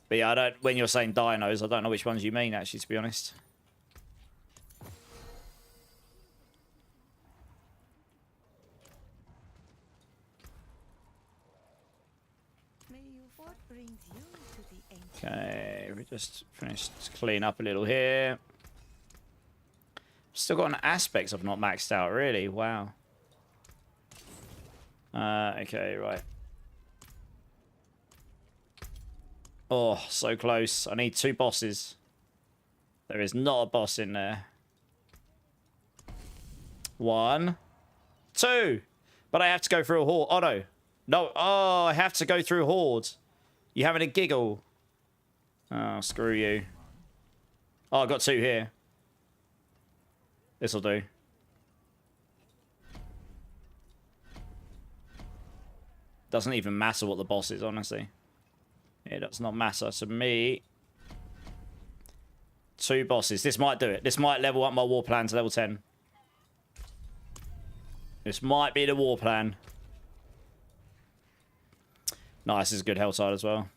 But yeah, when you're saying dinos, I don't know which ones you mean, actually, to be honest. What brings you to the ancient? Okay, we just finished clean up a little here. Still got an aspects I've not maxed out, really. Wow. Okay, right. Oh, so close. I need 2 bosses. There is not a boss in there. 1, 2. But I have to go through a horde. Oh, no. No. Oh, I have to go through horde. You having a giggle? Oh, screw you. Oh, I got 2 here. This'll do. Doesn't even matter what the boss is, honestly. It does not matter to me. 2 bosses. This might do it. This might level up my war plan to level 10. This might be the war plan. Nice, this is a good hell side as well.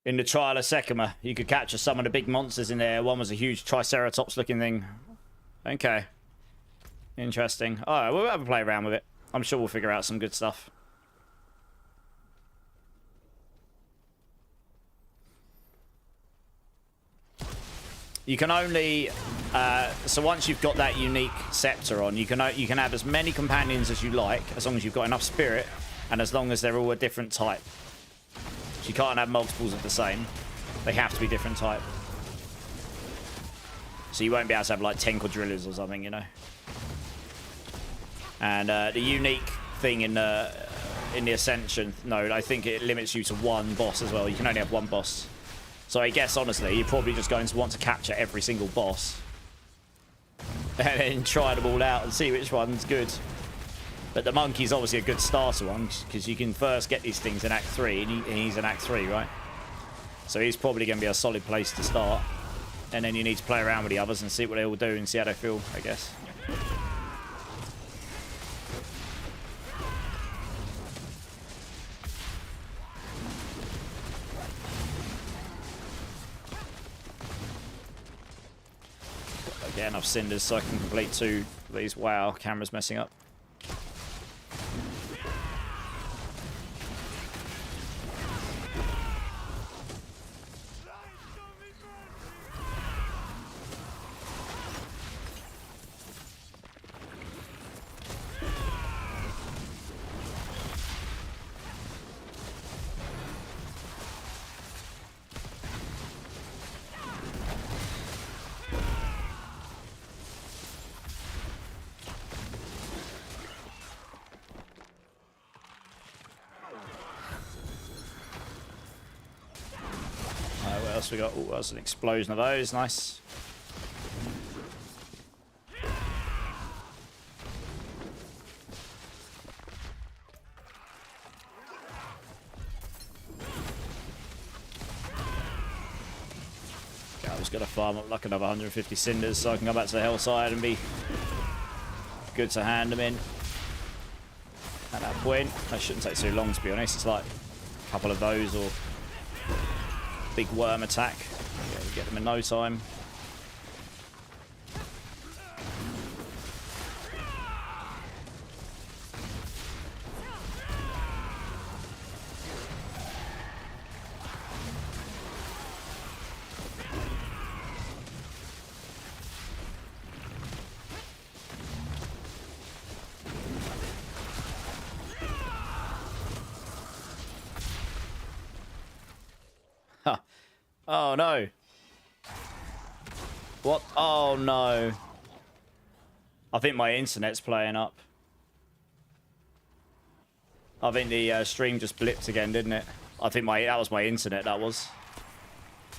In the Trial of Sekima, you could capture some of the big monsters in there. One was a huge Triceratops looking thing. Okay. Interesting. Alright, we'll have a play around with it. I'm sure we'll figure out some good stuff. You can only... so once you've got that unique scepter on, you can have as many companions as you like, as long as you've got enough spirit, and as long as they're all a different type. So you can't have multiples of the same. They have to be different type. So you won't be able to have like 10 quadrillas or something, you know. And the unique thing in the Ascension node, I think it limits you to 1 boss as well. You can only have 1 boss. So I guess, honestly, you're probably just going to want to capture every single boss. And then try them all out and see which one's good. But the monkey's obviously a good starter one, because you can first get these things in Act 3, and he's in Act 3, right? So he's probably going to be a solid place to start. And then you need to play around with the others and see what they all do and see how they feel, I guess. Get enough cinders so I can complete 2 of these. Wow, camera's messing up. What else we got? Oh, that's an explosion of those. Nice. Okay, I was going to farm up like another 150 cinders so I can go back to the hellside and be good to hand them in. At that point, that shouldn't take too long, to be honest. It's like a couple of those or big worm attack. Yeah, we get them in no time. Oh no. What? Oh no. I think my internet's playing up. I think the stream just blipped again, didn't it? I think that was my internet, that was.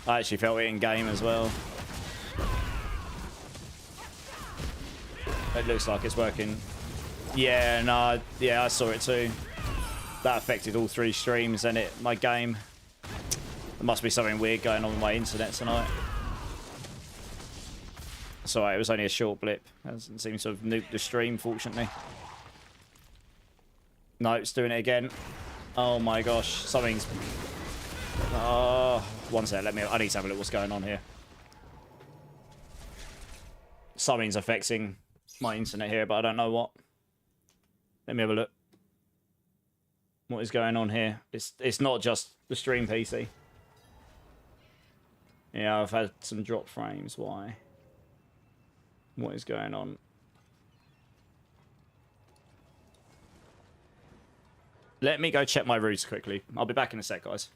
I actually felt it in game as well. It looks like it's working. Yeah, no, yeah, I saw it too. That affected all 3 streams and my game. There must be something weird going on with my internet tonight. It's alright, it was only a short blip. It doesn't seem to have nuked the stream, fortunately. No, it's doing it again. Oh my gosh, something's... Oh, one sec, I need to have a look what's going on here. Something's affecting my internet here, but I don't know what. Let me have a look. What is going on here? It's not just the stream PC. Yeah, I've had some drop frames. Why? What is going on? Let me go check my routes quickly. I'll be back in a sec, guys.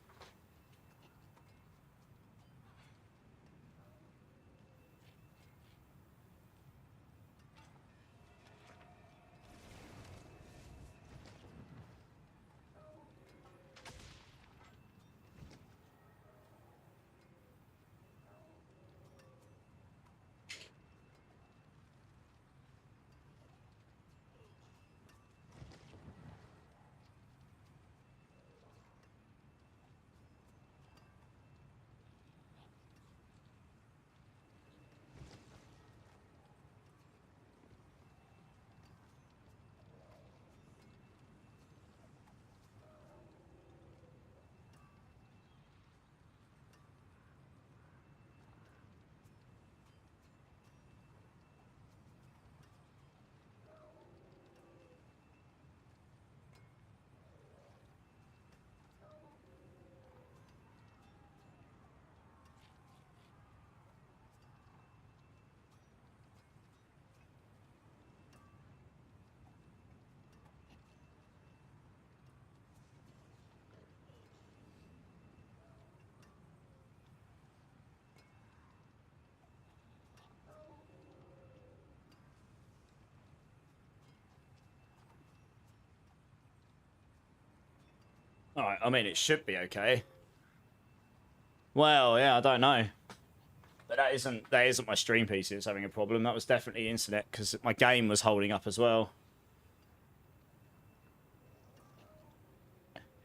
Alright, I mean, it should be okay. Well, yeah, I don't know. But that isn't my stream PC that's having a problem. That was definitely internet, because my game was holding up as well.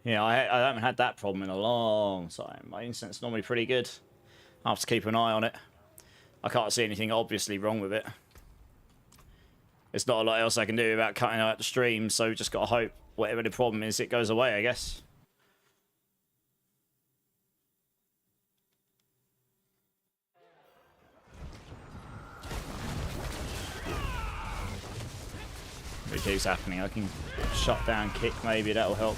Yeah, I haven't had that problem in a long time. My internet's normally pretty good. I have to keep an eye on it. I can't see anything obviously wrong with it. There's not a lot else I can do about cutting out the stream, so just got to hope whatever the problem is, it goes away, I guess. It keeps happening. I can shut down kick, maybe that'll help.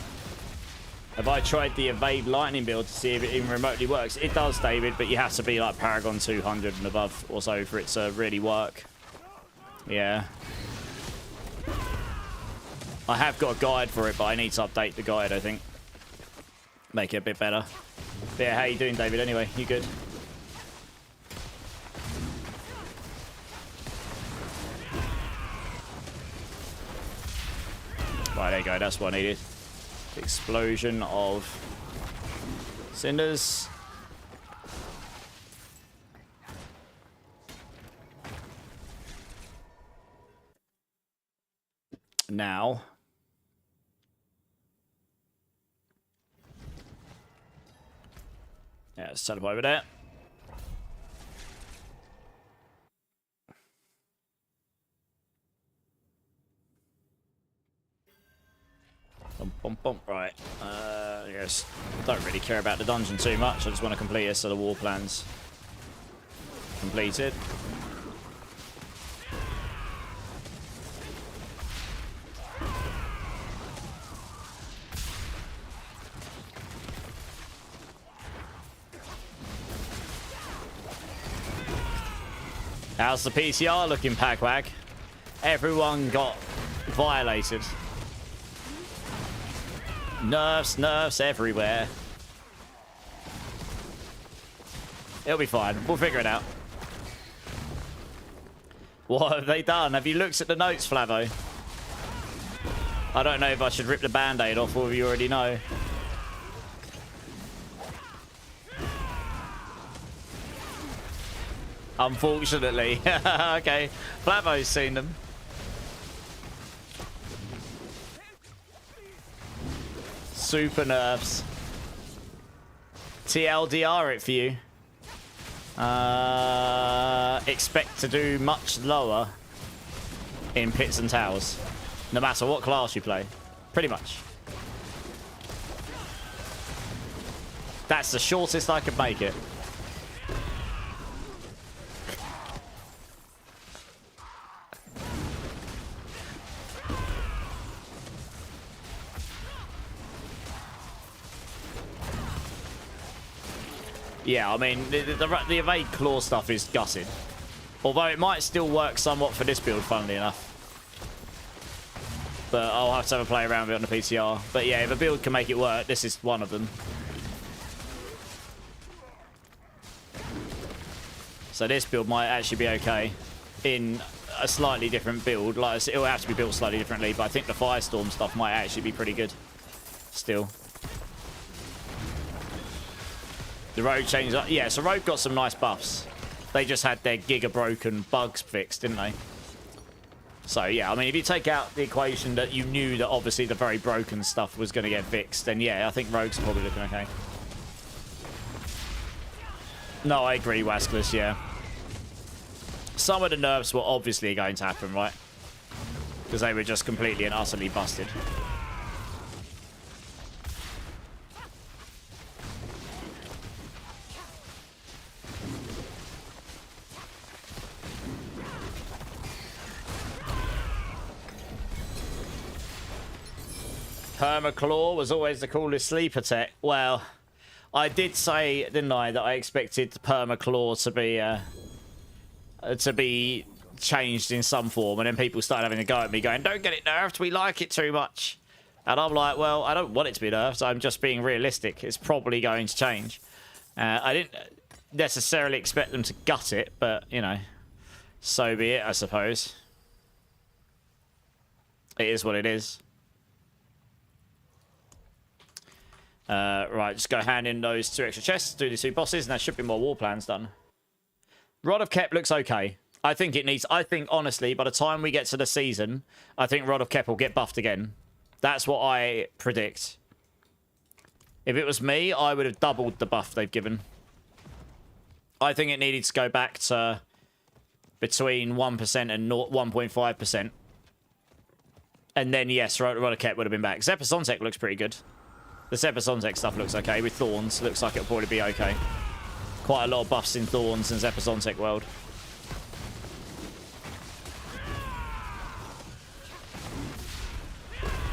Have I tried the evade lightning build to see if it even remotely works? It does, David, but you have to be like Paragon 200 and above or so for it to really work. Yeah. I have got a guide for it, but I need to update the guide, I think. Make it a bit better. But yeah, how you doing, David, anyway? You good? Right, there you go. That's what I needed. Explosion of cinders. Now. Yeah, let's set up over there. Bum, bum, bum. Right. Yes. Don't really care about the dungeon too much. I just want to complete it so the war plan's completed. How's the PCR looking, Packwag? Everyone got violated. Nerfs everywhere. It'll be fine. We'll figure it out. What have they done? Have you looked at the notes, Flavo? I don't know if I should rip the band-aid off or if you already know. Unfortunately. Okay. Flavo's seen them. Super nerfs. TLDR it for you. Expect to do much lower in pits and towers. No matter what class you play. Pretty much. That's the shortest I could make it. Yeah, I mean, the evade claw stuff is gutted. Although it might still work somewhat for this build, funnily enough. But I'll have to have a play around with it on the PCR. But yeah, if a build can make it work, this is one of them. So this build might actually be okay in a slightly different build. Like, it'll have to be built slightly differently, but I think the Firestorm stuff might actually be pretty good still. The Rogue changed up. Yeah, so Rogue got some nice buffs. They just had their giga broken bugs fixed, didn't they? So, yeah, I mean, if you take out the equation that you knew that obviously the very broken stuff was going to get fixed, then yeah, I think Rogue's probably looking okay. No, I agree, Waskless, yeah. Some of the nerfs were obviously going to happen, right? Because they were just completely and utterly busted. Permaclaw was always the coolest sleeper tech. Well, I did say, didn't I, that I expected Permaclaw to be changed in some form, and then people started having a go at me going, don't get it nerfed, we like it too much. And I'm like, well, I don't want it to be nerfed, I'm just being realistic. It's probably going to change. I didn't necessarily expect them to gut it, but, you know, so be it, I suppose. It is what it is. Right, just go hand in those 2 extra chests, do the 2 bosses, and there should be more war plans done. Rod of Kep looks okay. I think honestly, by the time we get to the season, I think Rod of Kep will get buffed again. That's what I predict. If it was me, I would have doubled the buff they've given. I think it needed to go back to between 1% and 1.5%. And then, yes, Rod of Kep would have been back. Zepasonsek looks pretty good. The Zepasonsek stuff looks okay. With Thorns, looks like it'll probably be okay. Quite a lot of buffs in Thorns and Zepasonsek world.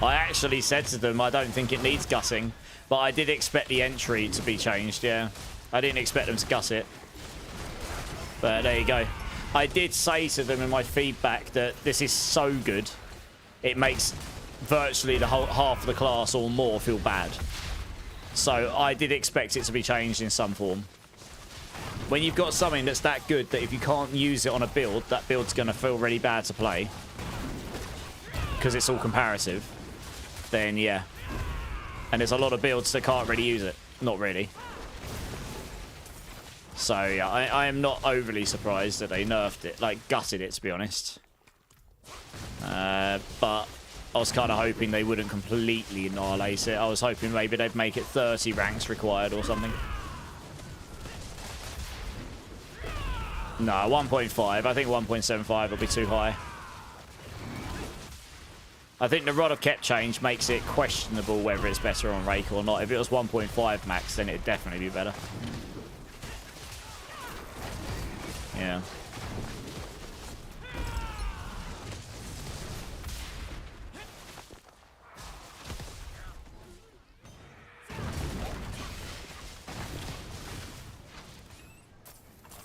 I actually said to them, I don't think it needs gutting, but I did expect the entry to be changed, yeah. I didn't expect them to gut it. But there you go. I did say to them in my feedback that this is so good, it makes virtually the whole half of the class or more feel bad. So I did expect it to be changed in some form. When you've got something that's that good that if you can't use it on a build, that build's going to feel really bad to play. Because it's all comparative. Then yeah. And there's a lot of builds that can't really use it. Not really. So yeah, I am not overly surprised that they nerfed it. Like, gutted it, to be honest. But I was kind of hoping they wouldn't completely annihilate it. I was hoping maybe they'd make it 30 ranks required or something. No, 1.5. I think 1.75 will be too high. I think the Rod of Kep change makes it questionable whether it's better on Rake or not. If it was 1.5 max, then it'd definitely be better. Yeah.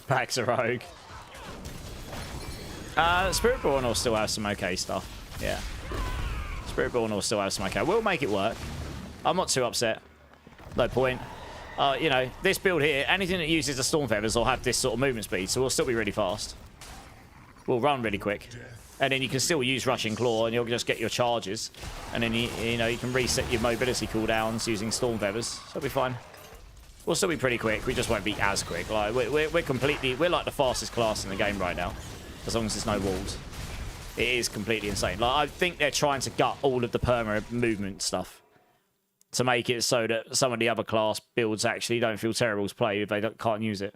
Pax a rogue. Spiritborn will still have some okay stuff. Yeah. Spiritborn will still have some okay. We'll make it work. I'm not too upset. No point. You know, this build here, anything that uses the Storm Feathers will have this sort of movement speed, so we'll still be really fast. We'll run really quick. And then you can still use Rushing Claw, and you'll just get your charges. And then, you know, you can reset your mobility cooldowns using Storm Feathers. So it'll be fine. We'll still be pretty quick. We just won't be as quick. Like, we're like the fastest class in the game right now. As long as there's no walls. It is completely insane. Like, I think they're trying to gut all of the perma movement stuff. To make it so that some of the other class builds actually don't feel terrible to play if they can't use it.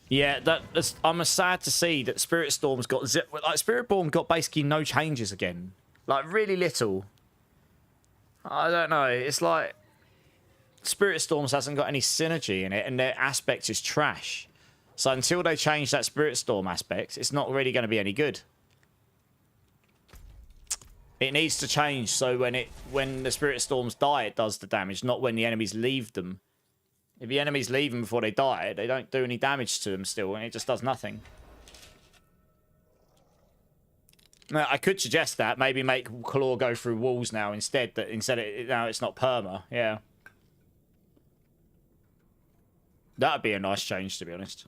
Yeah, I'm sad to see that Spiritborn got basically no changes again. Like, really little. I don't know. It's like Spiritstorms hasn't got any synergy in it, and their aspect is trash. So until they change that Spiritstorm aspect, it's not really going to be any good. It needs to change so when the Spiritstorms die, it does the damage, not when the enemies leave them. If the enemies leave them before they die, they don't do any damage to them still, and it just does nothing. Now, I could suggest that. Maybe make Claw go through walls now instead. Now it's not perma. Yeah. That'd be a nice change, to be honest.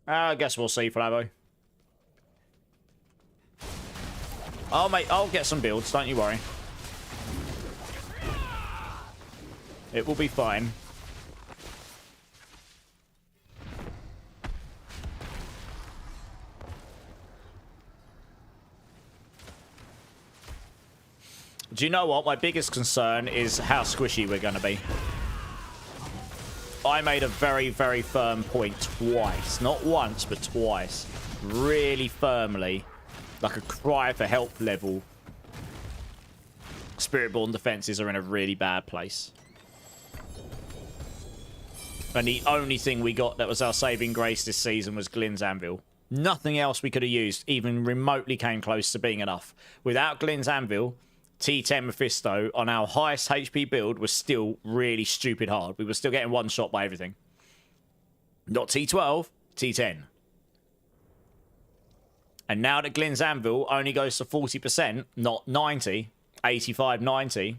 I guess we'll see, Flavo. I'll get some builds, don't you worry. It will be fine. Do you know what? My biggest concern is how squishy we're going to be. I made a very, very firm point twice. Not once, but twice. Really firmly. Like a cry for help level. Spiritborn defenses are in a really bad place. And the only thing we got that was our saving grace this season was Glynn's Anvil. Nothing else we could have used even remotely came close to being enough. Without Glynn's Anvil, T10 Mephisto on our highest HP build was still really stupid hard. We were still getting one shot by everything. Not T12, T10. And now that Glynn's Anvil only goes to 40%, not 90, 85, 90,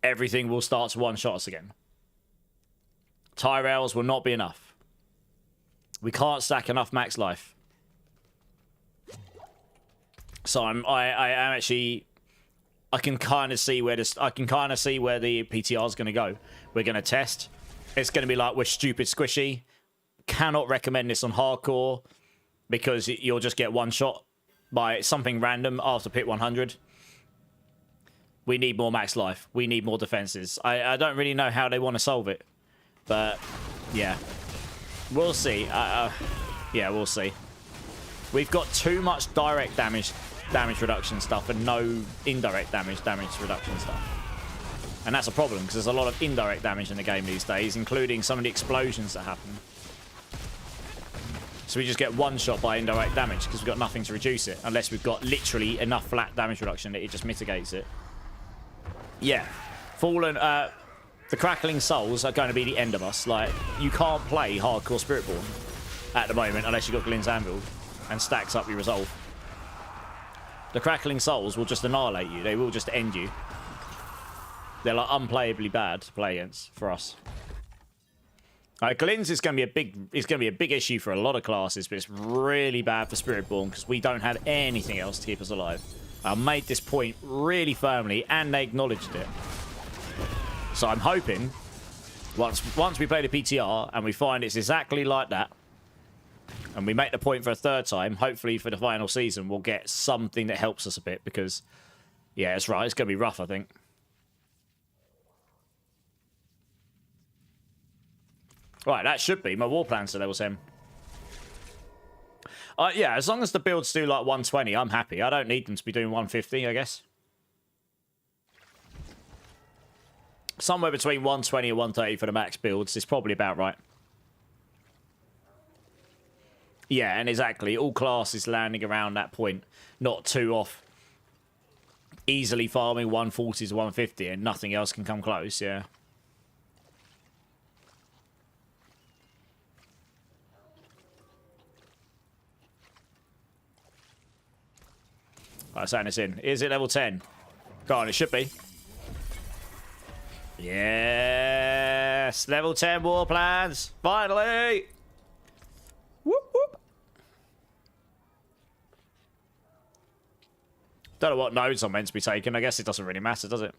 everything will start to one-shot us again. Tyrells will not be enough. We can't stack enough max life. So I am actually, I can kind of see where the PTR is going to go. We're going to test. It's going to be like, we're stupid squishy. Cannot recommend this on hardcore because you'll just get one shot by something random after pit 100. We need more max life. We need more defenses. I don't really know how they want to solve it, but yeah, we'll see. Yeah, we'll see. We've got too much direct damage reduction stuff and no indirect damage reduction stuff. And that's a problem because there's a lot of indirect damage in the game these days, including some of the explosions that happen. So we just get one shot by indirect damage because we've got nothing to reduce it, unless we've got literally enough flat damage reduction that it just mitigates it. Yeah, Fallen, the Crackling Souls are going to be the end of us. Like, you can't play hardcore Spiritborn at the moment unless you've got Glynn's Anvil and stacks up your resolve. The Crackling Souls will just annihilate you. They will just end you. They're like unplayably bad to play against for us. Glynn's is going to be a big issue for a lot of classes, but it's really bad for Spiritborn because we don't have anything else to keep us alive. I made this point really firmly, and they acknowledged it. So I'm hoping once we play the PTR and we find it's exactly like that, and we make the point for a third time, hopefully for the final season, we'll get something that helps us a bit because, yeah, it's right. It's going to be rough, I think. Right, that should be my war plans to level 10. Yeah, as long as the builds do like 120, I'm happy. I don't need them to be doing 150, I guess. Somewhere between 120 and 130 for the max builds is probably about right. Yeah, and exactly. All classes landing around that point. Not too off. Easily farming 140 to 150 and nothing else can come close, yeah. Alright, setting this in. Is it level 10? Go on, it should be. Yes! Level 10 war plans! Finally! Whoop, whoop. Don't know what nodes I'm meant to be taking. I guess it doesn't really matter, does it?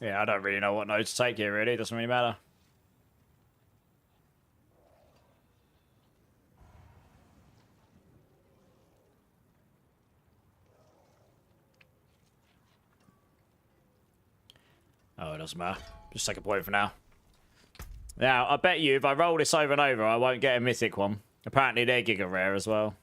Yeah, I don't really know what node to take here, really. It doesn't really matter. Oh, it doesn't matter. Just take a point for now. Now, I bet you if I roll this over and over, I won't get a mythic one. Apparently, they're giga rare as well.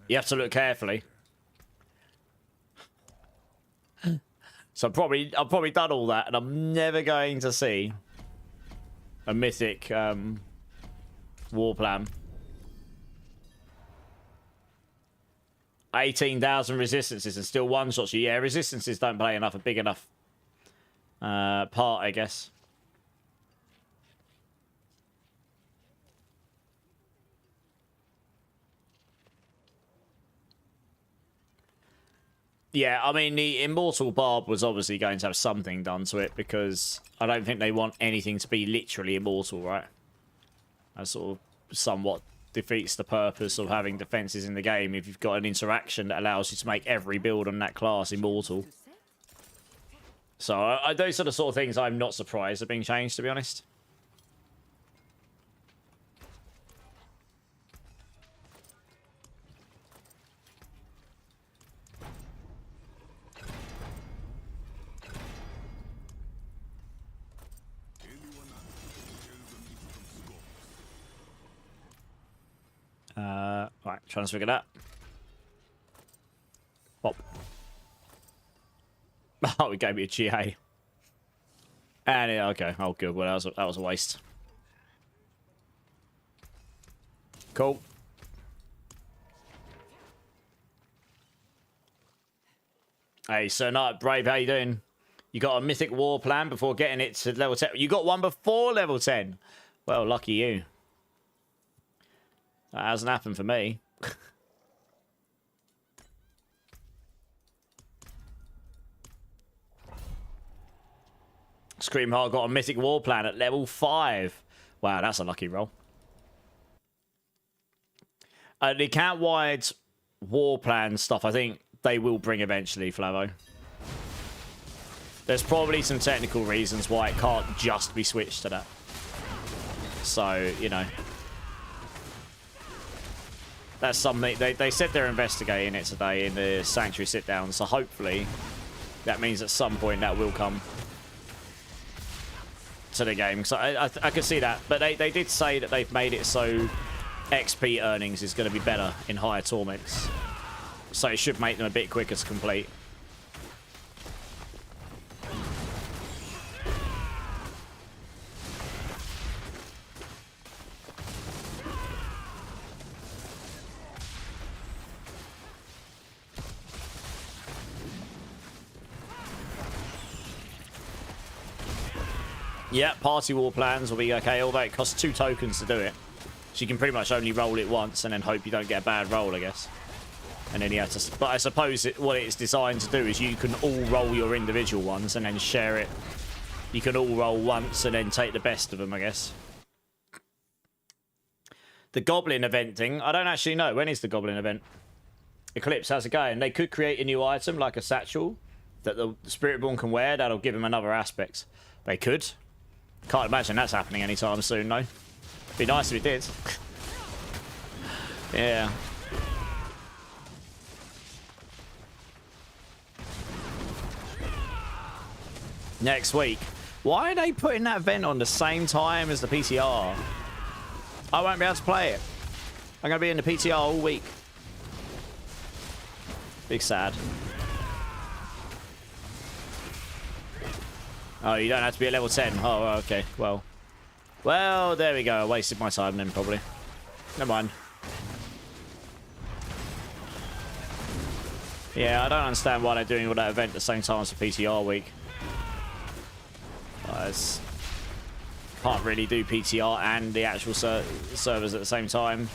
You have to look carefully. So I've probably done all that, and I'm never going to see a mythic war plan. 18,000 resistances and still one shots you. Yeah, resistances don't play enough a big enough part, I guess. Yeah, I mean, the Immortal Barb was obviously going to have something done to it because I don't think they want anything to be literally immortal, right? That sort of somewhat defeats the purpose of having defenses in the game if you've got an interaction that allows you to make every build on that class immortal. So those are the sort of things I'm not surprised are being changed, to be honest. Right, trying to figure that. Pop. Oh, it gave me a GA. And yeah, okay. Oh, good. Well, that was a waste. Cool. Hey, Sir Knight Brave, how you doing? You got a mythic war plan before getting it to level 10. You got one before level 10. Well, lucky you. That hasn't happened for me. Screamheart got a mythic war plan at level 5. Wow, that's a lucky roll. The cat-wide war plan stuff, I think they will bring eventually, Flavo. There's probably some technical reasons why it can't just be switched to that. So, you know. That's something... They said they're investigating it today in the Sanctuary sit-down, so hopefully that means at some point that will come to the game. So I could see that. But they did say that they've made it so XP earnings is going to be better in higher torments. So it should make them a bit quicker to complete. Yeah, party war plans will be okay, although it costs 2 tokens to do it. So you can pretty much only roll it once and then hope you don't get a bad roll, I guess. And then you have to... But I suppose what it's designed to do is you can all roll your individual ones and then share it. You can all roll once and then take the best of them, I guess. The Goblin event thing, I don't actually know. When is the Goblin event? Eclipse, how's it going? They could create a new item, like a satchel, that the Spiritborn can wear. That'll give him another aspect. They could. Can't imagine that's happening anytime soon, though. Be nice if it did. Yeah. Next week. Why are they putting that event on the same time as the PTR? I won't be able to play it. I'm going to be in the PTR all week. Big sad. Oh, you don't have to be at level 10. Oh, okay. Well, there we go. I wasted my time then, probably. Never mind. Yeah, I don't understand why they're doing all that event at the same time as the PTR week. Can't really do PTR and the actual servers at the same time.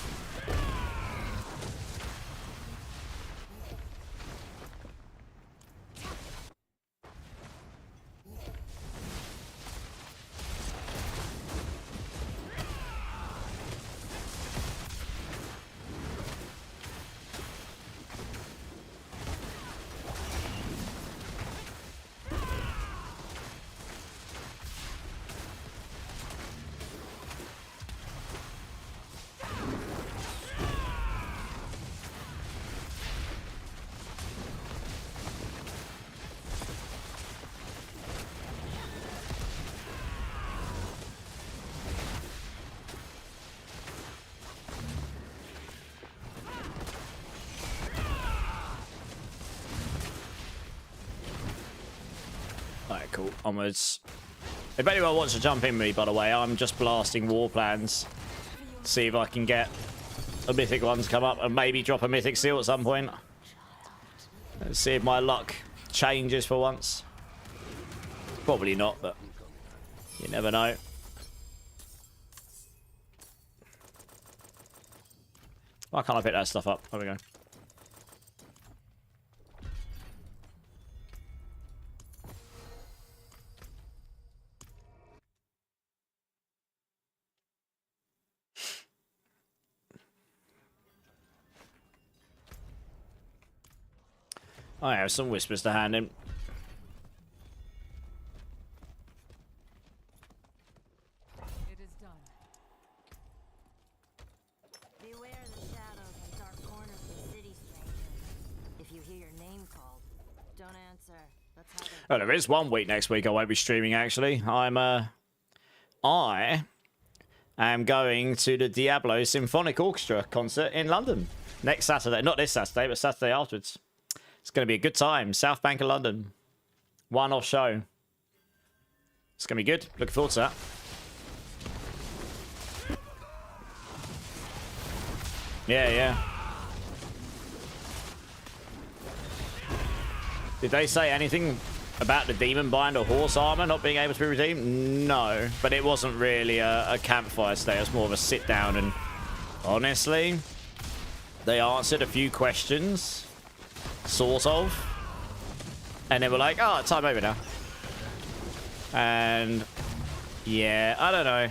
Alright, cool. Onwards. If anyone wants to jump in with me, by the way, I'm just blasting war plans. See if I can get a mythic one to come up and maybe drop a mythic seal at some point. Let's see if my luck changes for once. Probably not, but you never know. Why can't I pick that stuff up? There we go. I have some whispers to hand in. It is done. Beware the shadows and dark corners of the city, stranger. If you hear your name called, don't answer. That's how they... Oh, there is one week next week I won't be streaming, actually. I am going to the Diablo Symphonic Orchestra concert in London next Saturday. Not this Saturday, but Saturday afterwards. It's going to be a good time. South Bank of London. One-off show. It's going to be good. Looking forward to that. Yeah, yeah. Did they say anything about the demon bind or horse armor not being able to be redeemed? No, but it wasn't really a campfire stay. It was more of a sit down, and honestly, they answered a few questions, sort of, and they were like, oh, time over now. And yeah, I don't know.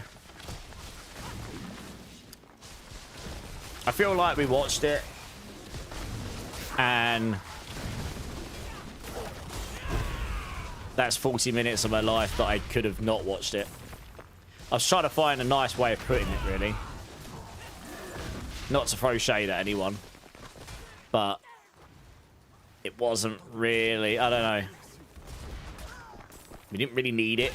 I feel like we watched it and that's 40 minutes of my life that I could have not watched it. I was trying to find a nice way of putting it, really. Not to throw shade at anyone, but it wasn't really, I don't know. We didn't really need it.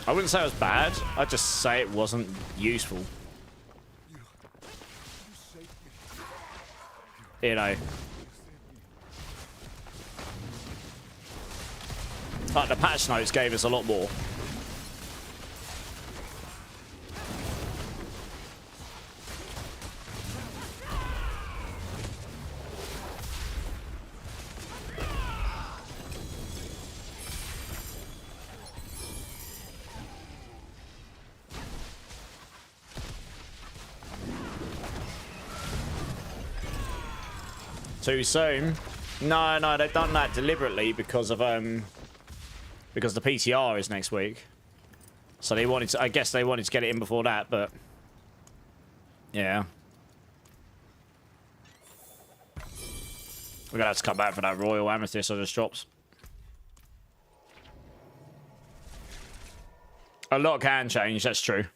I wouldn't say it was bad. I'd just say it wasn't useful. You know. Like the patch notes gave us a lot more. Too soon? No, they've done that deliberately because of because the PTR is next week. So they wanted to, I guess they wanted to get it in before that, but yeah. We're gonna have to come back for that Royal Amethyst I just dropped. A lot can change, that's true.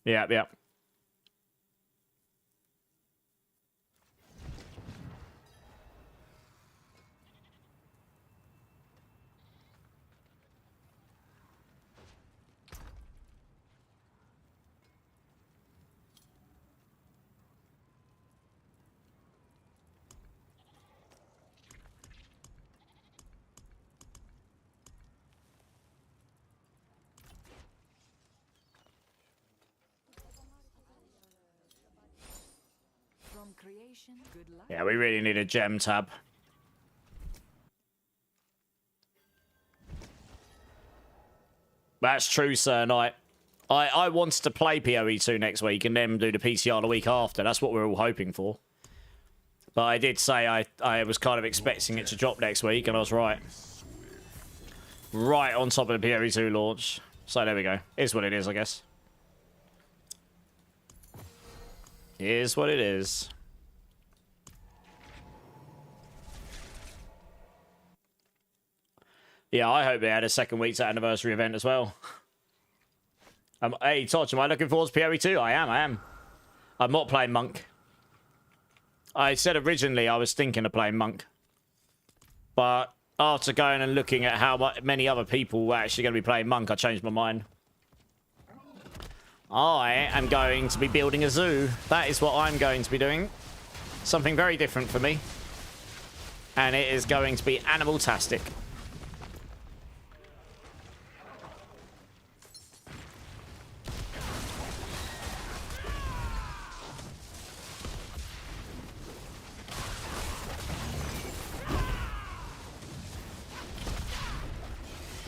Yeah, yeah. Yeah, we really need a gem tab. That's true, Sir Knight. I wanted to play PoE 2 next week and then do the PTR the week after. That's what we're all hoping for. But I did say I was kind of expecting it to drop next week, and I was right. Right on top of the PoE 2 launch. So there we go. Is what it is, I guess. Is what it is. Yeah, I hope they had a second week's anniversary event as well. Hey, Todd, am I looking forward to PoE 2? I am. I'm not playing Monk. I said originally I was thinking of playing Monk. But after going and looking at how many other people were actually going to be playing Monk, I changed my mind. I am going to be building a zoo. That is what I'm going to be doing. Something very different for me. And it is going to be animal-tastic.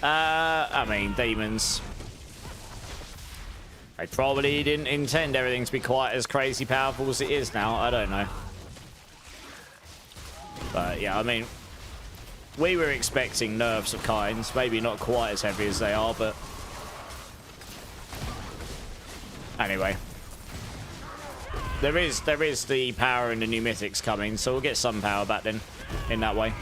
I mean, demons. They probably didn't intend everything to be quite as crazy powerful as it is now. I don't know. But yeah, I mean, we were expecting nerfs of kinds. Maybe not quite as heavy as they are, but anyway. There is the power in the new mythics coming, so we'll get some power back then in that way.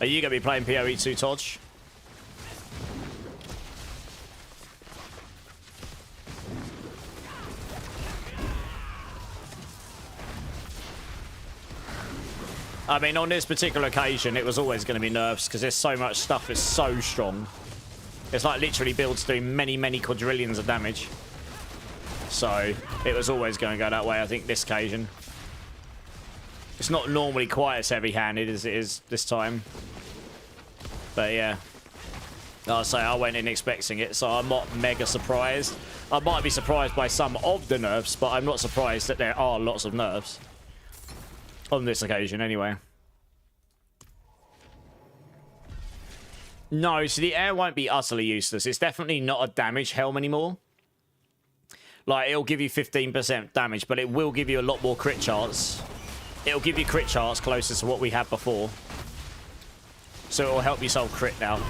Are you going to be playing PoE 2, Todge? I mean, on this particular occasion, it was always going to be nerfs because there's so much stuff that's so strong. It's like literally builds doing many, many quadrillions of damage. So it was always going to go that way, I think, this occasion. It's not normally quite as heavy-handed as it is this time. But yeah. I'll say I went in expecting it, so I'm not mega surprised. I might be surprised by some of the nerfs, but I'm not surprised that there are lots of nerfs. On this occasion, anyway. No, so the air won't be utterly useless. It's definitely not a damage helm anymore. Like, it'll give you 15% damage, but it will give you a lot more crit chance. It'll give you crit chance closer to what we had before. So it'll help you solve crit now.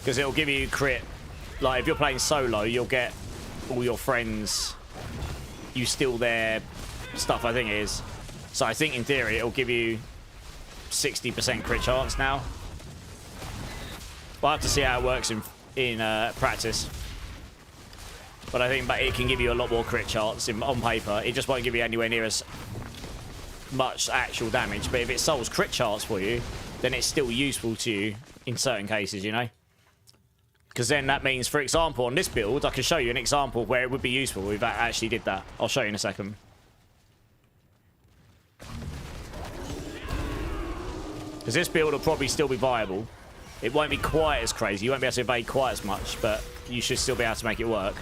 Because it'll give you crit. Like, if you're playing solo, you'll get all your friends. You steal their stuff, I think it is. So I think, in theory, it'll give you 60% crit chance now. We'll have to see how it works in practice. But I think it can give you a lot more crit chance on paper. It just won't give you anywhere near as much actual damage. But if it solves crit chance for you, then it's still useful to you in certain cases, you know? Because then that means, for example, on this build, I can show you an example where it would be useful if I actually did that. I'll show you in a second. Because this build will probably still be viable. It won't be quite as crazy. You won't be able to evade quite as much, but you should still be able to make it work.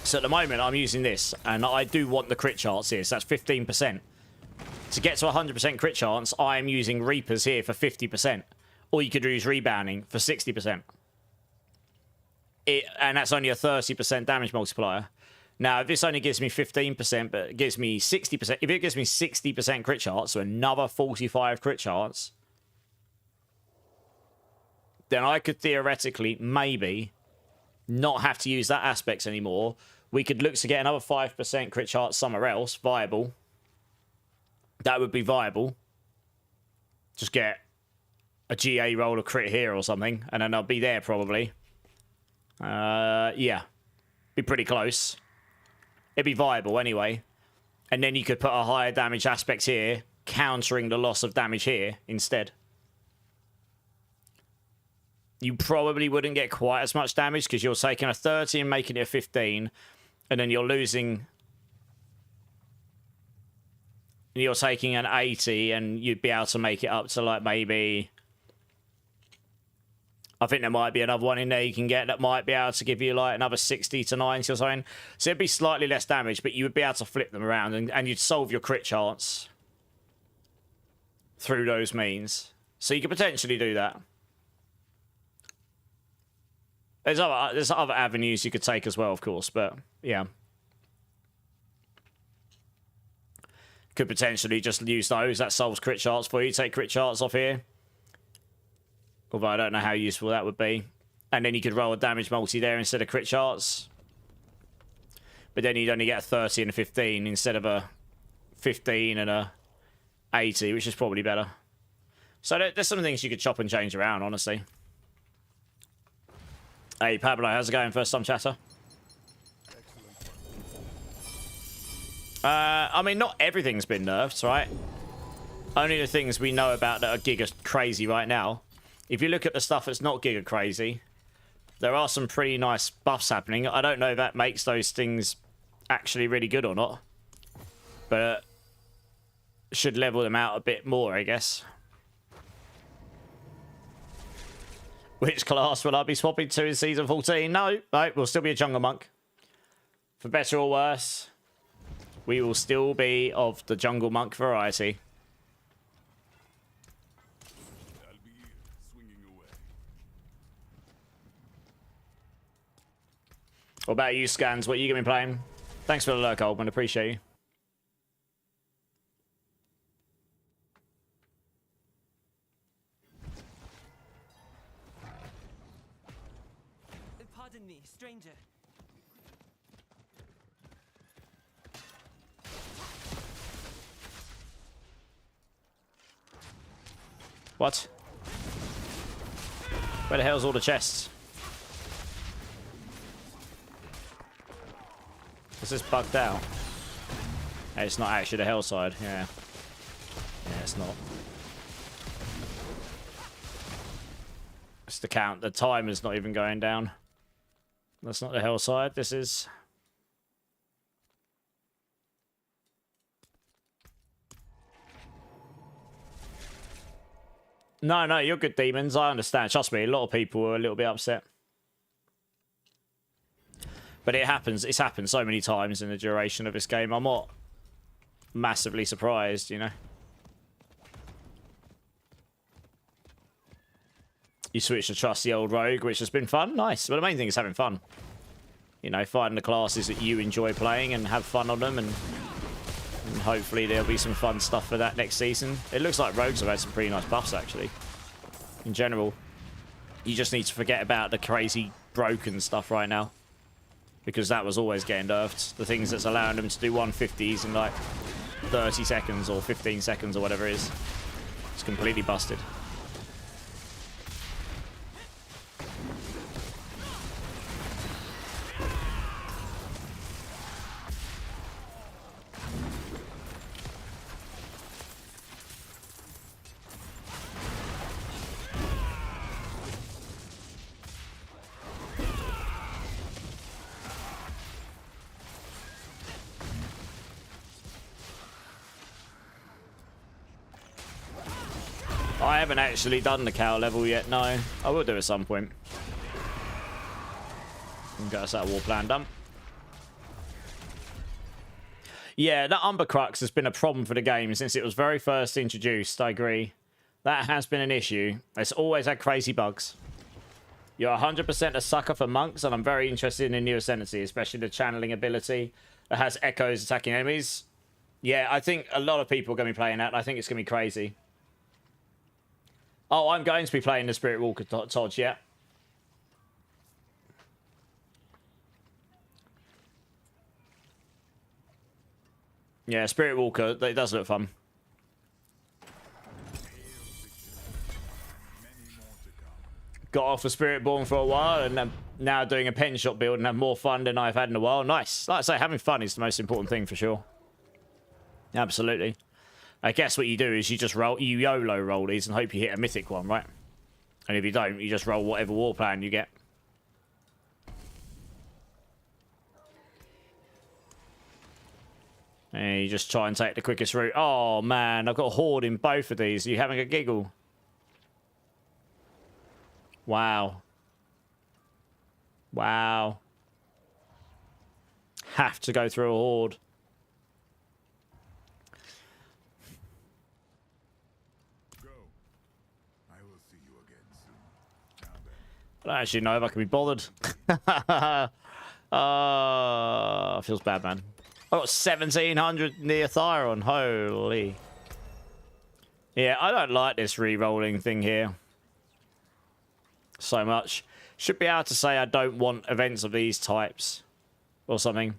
So at the moment, I'm using this, and I do want the crit chance here, so that's 15%. To get to 100% crit chance, I am using Reapers here for 50%. Or you could use Rebounding for 60%. And that's only a 30% damage multiplier. Now, if this only gives me 15%, but it gives me 60%, if it gives me 60% crit chance, so another 45 crit chance, then I could theoretically, maybe, not have to use that aspects anymore. We could look to get another 5% crit chance somewhere else, viable. That would be viable. Just get a GA roll of crit here or something, and then I'll be there probably. Yeah. Be pretty close. It'd be viable anyway. And then you could put a higher damage aspect here, countering the loss of damage here instead. You probably wouldn't get quite as much damage because you're taking a 30 and making it a 15, and then you're losing. You're taking an 80, and you'd be able to make it up to like maybe. I think there might be another one in there you can get that might be able to give you like another 60 to 90 or something. So it'd be slightly less damage, but you would be able to flip them around, and you'd solve your crit chance through those means. So you could potentially do that. There's other avenues you could take as well, of course, but yeah. Could potentially just use those. That solves crit charts for you. Take crit charts off here. Although I don't know how useful that would be. And then you could roll a damage multi there instead of crit charts. But then you'd only get a 30 and a 15 instead of a 15 and a 80, which is probably better. So there's some things you could chop and change around, honestly. Hey, Pablo, how's it going? First time chatter. I mean, not everything's been nerfed, right? Only the things we know about that are giga crazy right now. If you look at the stuff that's not giga crazy, there are some pretty nice buffs happening. I don't know if that makes those things actually really good or not. But should level them out a bit more, I guess. Which class will I be swapping to in Season 14? No, we'll still be a jungle monk. For better or worse, we will still be of the jungle monk variety. What about you, Scans? What are you going to be playing? Thanks for the lurk, Oldman. Appreciate you. Pardon me, stranger. What? Where the hell's all the chests? Is this bugged out? Hey, it's not actually the hell side. Yeah. Yeah, it's not. the count. The timer's not even going down. That's not the hillside. This is... No, no, you're good, demons. I understand. Trust me, a lot of people were a little bit upset. But it happens. It's happened so many times in the duration of this game. I'm not massively surprised, you know. You switch to trust the old rogue, which has been fun. Nice. But the main thing is having fun. You know, finding the classes that you enjoy playing and have fun on them. And hopefully there'll be some fun stuff for that next season. It looks like rogues have had some pretty nice buffs, actually. In general. You just need to forget about the crazy broken stuff right now. Because that was always getting nerfed. The things that's allowing them to do 150s in like 30 seconds or 15 seconds or whatever it is. It's completely busted. I haven't actually done the cow level yet, no. I will do at some point. And get us that war plan done. Yeah, that Umber Crux has been a problem for the game since it was very first introduced, I agree. That has been an issue. It's always had crazy bugs. You're 100% a sucker for monks, and I'm very interested in New Ascendancy, especially the channeling ability that has echoes attacking enemies. Yeah, I think a lot of people are going to be playing that. I think it's going to be crazy. Oh, I'm going to be playing the Spirit Walker, Todd, yeah. Yeah, Spirit Walker, it does look fun. Got off of Spiritborn for a while, and I'm now doing a pen shop build and have more fun than I've had in a while. Nice. Like I say, having fun is the most important thing for sure. Absolutely. I guess what you do is you just roll, you YOLO roll these and hope you hit a mythic one, right? And if you don't, you just roll whatever war plan you get. And you just try and take the quickest route. Oh man, I've got a horde in both of these. Are you having a giggle? Wow. Wow. Have to go through a horde. I don't actually know if I can be bothered. Feels bad, man. I got 1700 near Thyron. Holy. Yeah, I don't like this re-rolling thing here so much. Should be able to say I don't want events of these types or something.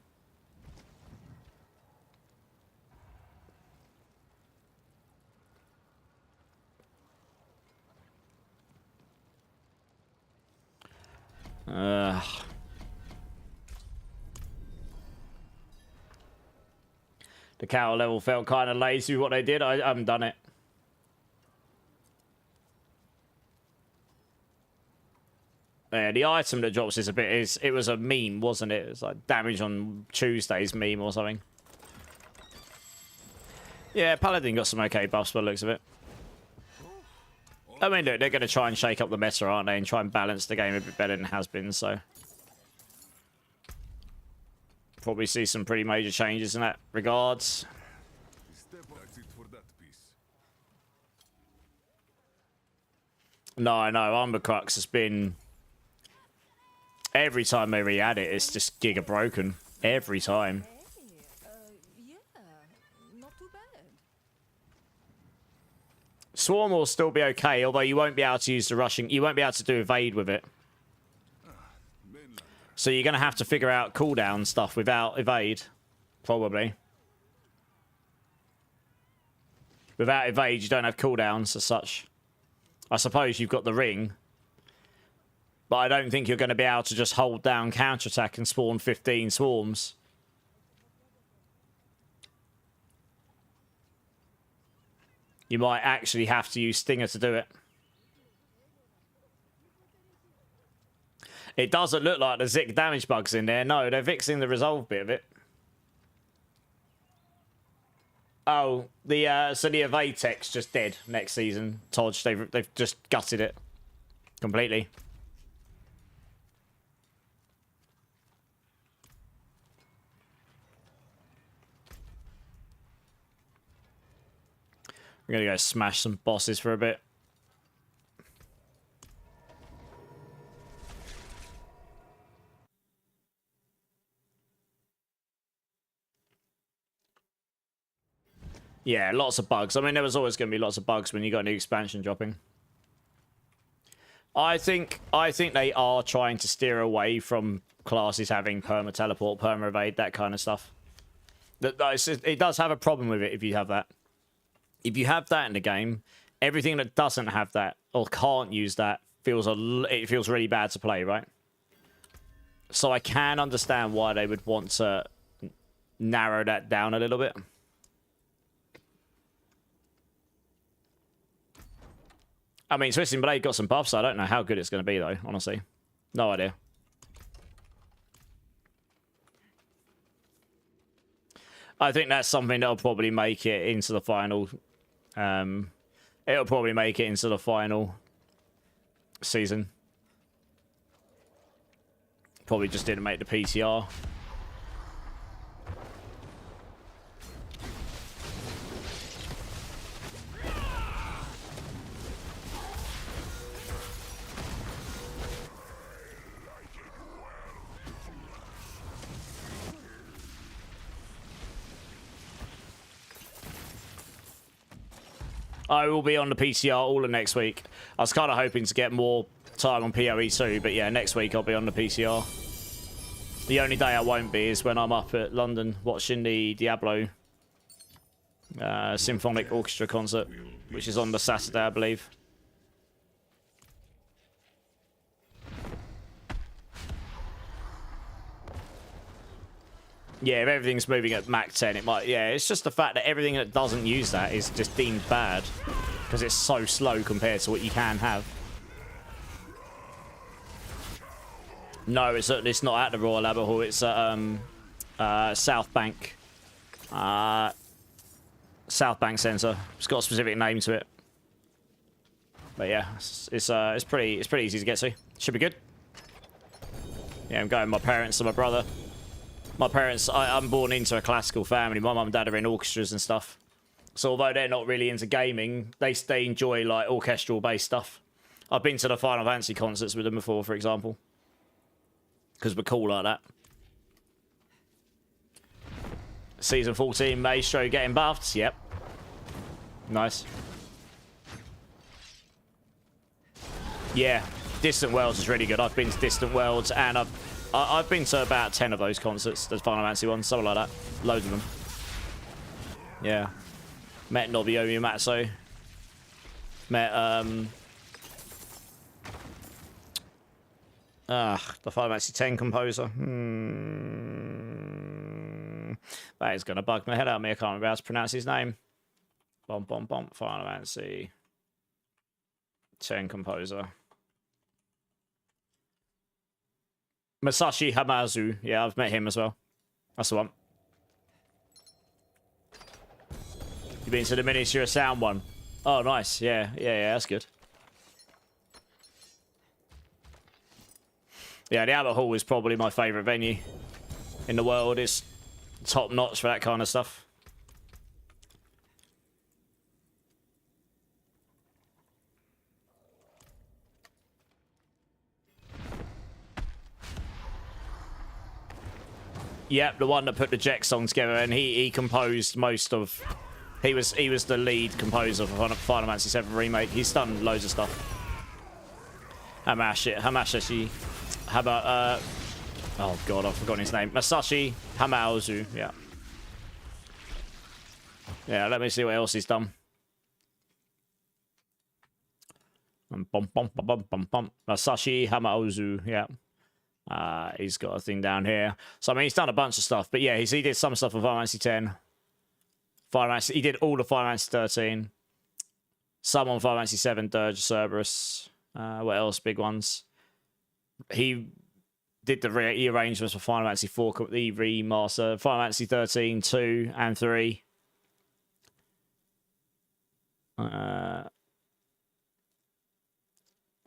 The cow level felt kind of lazy with what they did. I haven't done it. Yeah, the item that drops is a bit... it was a meme, wasn't it? It was like damage on Tuesday's meme or something. Yeah, Paladin got some okay buffs by the looks of it. I mean, look, they're going to try and shake up the meta, aren't they? And try and balance the game a bit better than it has been, so... Probably see some pretty major changes in that regards. No, I know. Umber Crux has been... Every time they re-add it, it's just giga broken. Every time. Yeah, not too bad. Swarm will still be okay, although you won't be able to use the rushing... You won't be able to do evade with it. So you're going to have to figure out cooldown stuff without evade. Probably. Without evade, you don't have cooldowns as such. I suppose you've got the ring. But I don't think you're going to be able to just hold down counterattack and spawn 15 swarms. You might actually have to use Stinger to do it. It doesn't look like the Zik damage bug's in there. No, they're fixing the resolve bit of it. Oh, so the evade tech's just dead next season. Todge, they've just gutted it completely. We're gonna go smash some bosses for a bit. Yeah, lots of bugs. I mean, there was always going to be lots of bugs when you got a new expansion dropping. I think they are trying to steer away from classes having perma teleport, perma evade, that kind of stuff. It does have a problem with it if you have that. If you have that in the game, everything that doesn't have that or can't use that feels really bad to play, right? So I can understand why they would want to narrow that down a little bit. I mean, Twisting Blade got some buffs. I don't know how good it's going to be, though, honestly. No idea. I think that's something that'll probably make it into the final. It'll probably make it into the final season. Probably just didn't make the PTR. I will be on the PCR all of next week. I was kind of hoping to get more time on PoE too, but yeah, next week I'll be on the PCR. The only day I won't be is when I'm up at London watching the Diablo Symphonic Orchestra concert, which is on the Saturday, I believe. Yeah, if everything's moving at Mach 10, it might... Yeah, it's just the fact that everything that doesn't use that is just deemed bad. Because it's so slow compared to what you can have. No, it's not at the Royal Albert Hall. It's at South Bank. South Bank Centre. It's got a specific name to it. But yeah, it's pretty easy to get to. Should be good. Yeah, I'm going with my parents and my brother. My parents, I'm born into a classical family. My mum and dad are in orchestras and stuff. So although they're not really into gaming, they enjoy like orchestral based stuff. I've been to the Final Fantasy concerts with them before, for example. Because we're cool like that. Season 14, Maestro getting buffed. Yep. Nice. Yeah, Distant Worlds is really good. I've been to Distant Worlds and I've been to about 10 of those concerts, those Final Fantasy ones, something like that. Loads of them. Yeah. Met Nobuo Uematsu. Met, the Final Fantasy 10 composer. That is going to bug my head out of me. I can't remember how to pronounce his name. Final Fantasy 10 composer. Masashi Hamazu. Yeah, I've met him as well. That's the one. You've been to the Miniature Sound one. Oh, nice. Yeah, that's good. Yeah, the Albert Hall is probably my favourite venue in the world. It's top notch for that kind of stuff. Yep, the one that put the Jack song together, and he composed most of... He was the lead composer for Final Fantasy VII Remake. He's done loads of stuff. Hamasashi... oh god, I've forgotten his name. Masashi Hamauzu, yeah. Yeah, let me see what else he's done. Masashi Hamauzu, yeah. He's got a thing down here. So, I mean, he's done a bunch of stuff. But yeah, he did some stuff for Final Fantasy 10. He did all the Final Fantasy 13. Some on Final Fantasy 7, Dirge, Cerberus. What else? Big ones. He did the rearrangements for Final Fantasy 4, the remaster, Final Fantasy 13, 2, and 3. Final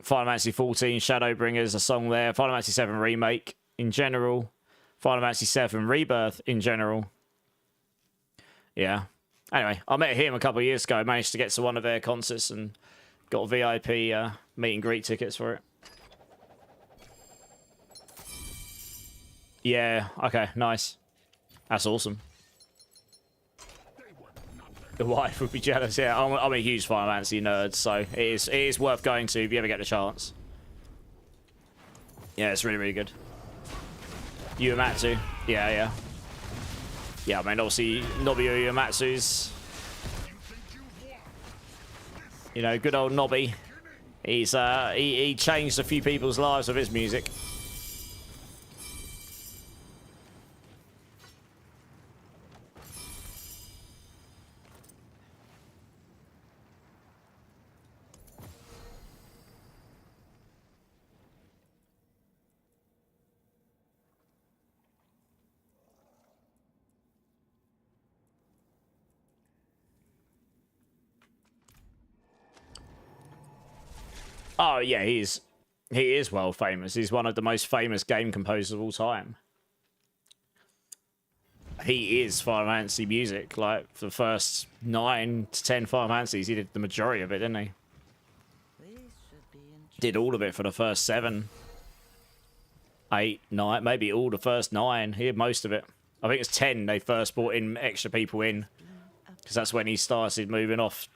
Fantasy 14, Shadowbringers, a song there. Final Fantasy 7 Remake in general. Final Fantasy 7 Rebirth in general. Yeah. Anyway, I met him a couple of years ago. I managed to get to one of their concerts and got VIP meet and greet tickets for it. Yeah, okay, nice. That's awesome. The wife would be jealous. Yeah, I'm a huge Final Fantasy nerd, so it is worth going to if you ever get the chance. Yeah, it's really, really good. Uematsu. Yeah. Yeah, I mean, obviously, Nobuo Uematsu's, you know, good old Nobby. He's he changed a few people's lives with his music. Oh yeah, he is world famous. He's one of the most famous game composers of all time. He is Final Fantasy music. Like for the first 9 to 10 Final Fantasies, he did the majority of it, didn't he? Did all of it for the first 7, 8, 9, maybe all the first 9. He had most of it. I think it's 10 they first brought in extra people in, because that's when he started moving off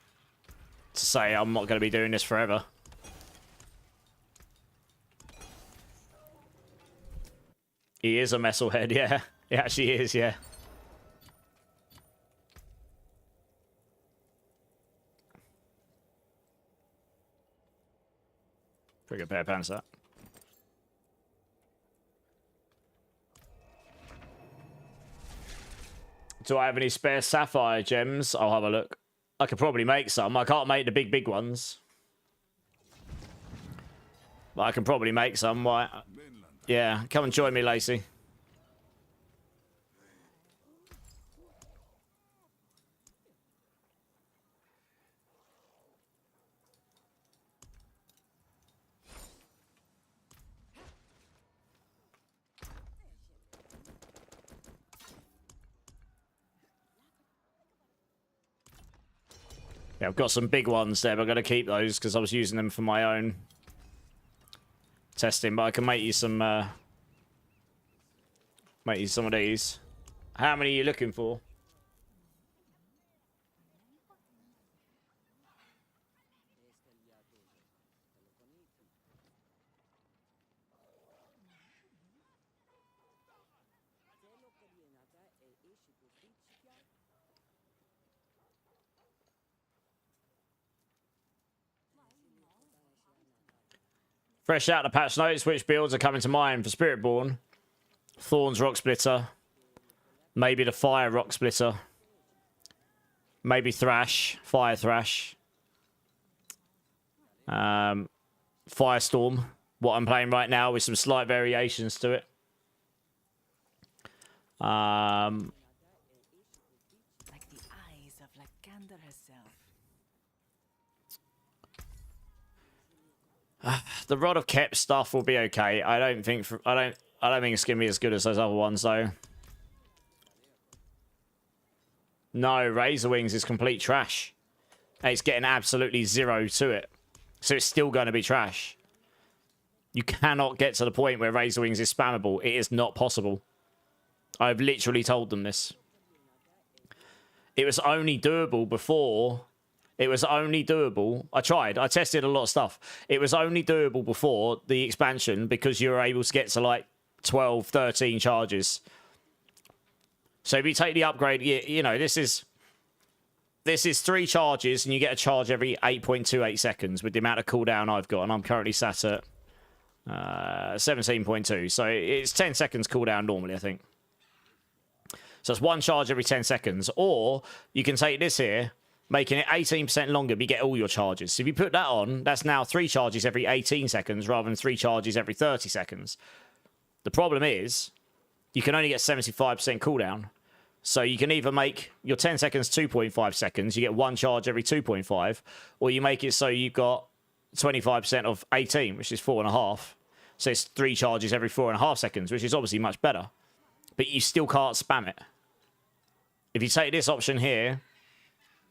to say, I'm not going to be doing this forever. He is a metalhead, yeah. He actually is, yeah. Pretty good pair of pants, that. Do I have any spare sapphire gems? I'll have a look. I could probably make some. I can't make the big ones. But I can probably make some. Why? Yeah, come and join me, Lacey. Yeah, I've got some big ones there, but I'm going to keep those because I was using them for my own testing, but I can make you some of these. How many are you looking for? Fresh out the patch notes, which builds are coming to mind for Spiritborn? Thorns Rock Splitter. Maybe the Fire Rock Splitter. Maybe Thrash. Fire Thrash. Firestorm. What I'm playing right now with some slight variations to it. Like the eyes of Lycander herself. The Rod of Kep stuff will be okay. I don't think it's gonna be as good as those other ones though. No, Razor Wings is complete trash. And it's getting absolutely 0 to it. So it's still going to be trash. You cannot get to the point where Razor Wings is spammable. It is not possible. I've literally told them this. It was only doable before. It was only doable. I tried. I tested a lot of stuff. It was only doable before the expansion because you were able to get to like 12, 13 charges. So if you take the upgrade, you know, this is 3 charges and you get a charge every 8.28 seconds with the amount of cooldown I've got. And I'm currently sat at 17.2. So it's 10 seconds cooldown normally, I think. So it's 1 charge every 10 seconds. Or you can take this here, making it 18% longer, but you get all your charges. So if you put that on, that's now 3 charges every 18 seconds rather than 3 charges every 30 seconds. The problem is, you can only get 75% cooldown. So you can either make your 10 seconds 2.5 seconds, you get one charge every 2.5, or you make it so you've got 25% of 18, which is 4.5. So it's 3 charges every 4.5 seconds, which is obviously much better. But you still can't spam it. If you take this option here,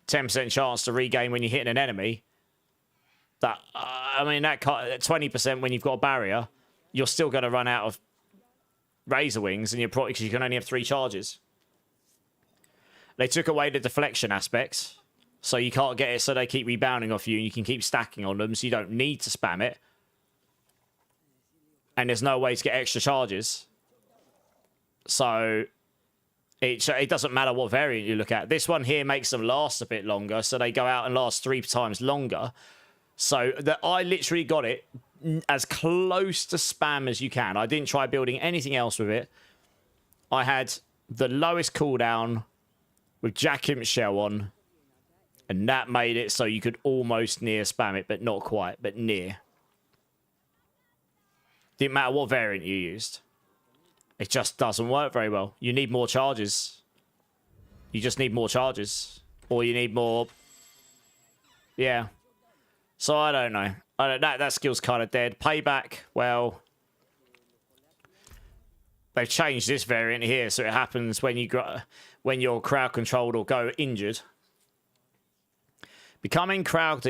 10% chance to regain when you're hitting an enemy, that, I mean, that 20% when you've got a barrier, you're still going to run out of Razor Wings, and you're probably, because you can only have 3 charges. They took away the deflection aspects, so you can't get it, so they keep rebounding off you, and you can keep stacking on them, so you don't need to spam it. And there's no way to get extra charges. So it doesn't matter what variant you look at. This one here makes them last a bit longer, so they go out and last 3 times longer. So that I literally got it as close to spam as you can. I didn't try building anything else with it. I had the lowest cooldown with Jack Imp Shell on, and that made it so you could almost near spam it, but not quite, but near. Didn't matter what variant you used. It just doesn't work very well. You need more charges. You just need more charges. Or you need more... Yeah. So I don't know. That skill's kind of dead. Payback, well... They've changed this variant here, so it happens when you're crowd controlled or go injured. Become crowd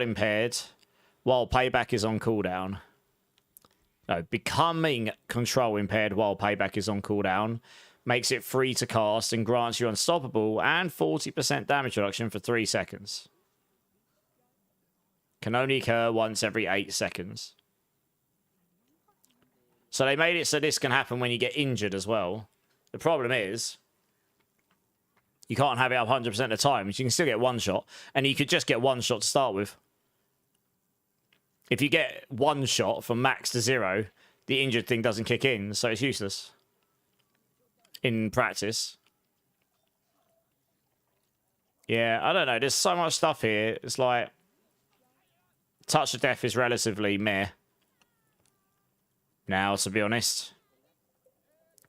impaired while payback is on cooldown. No, becoming control impaired while payback is on cooldown makes it free to cast and grants you unstoppable and 40% damage reduction for 3 seconds. Can only occur once every 8 seconds. So they made it so this can happen when you get injured as well. The problem is, you can't have it up 100% of the time. You can still get one shot, and you could just get one shot to start with. If you get one shot from max to 0, the injured thing doesn't kick in, so it's useless in practice. Yeah, I don't know. There's so much stuff here. It's like, Touch of Death is relatively meh. Now, to be honest,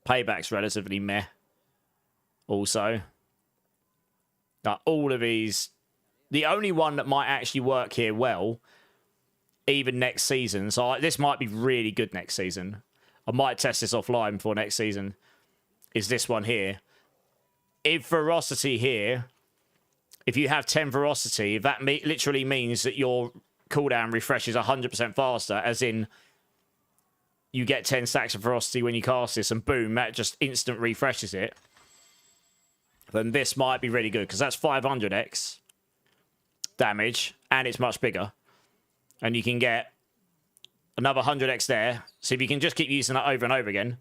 Payback's relatively meh. Also, all of these, the only one that might actually work here well, even next season. So this might be really good next season. I might test this offline before next season. Is this one here? If Ferocity here, if you have 10 Ferocity, that literally means that your cooldown refreshes 100% faster, as in you get 10 stacks of Ferocity when you cast this, and boom, that just instant refreshes it. Then this might be really good, because that's 500x damage, and it's much bigger. And you can get another 100x there. So if you can just keep using that over and over again,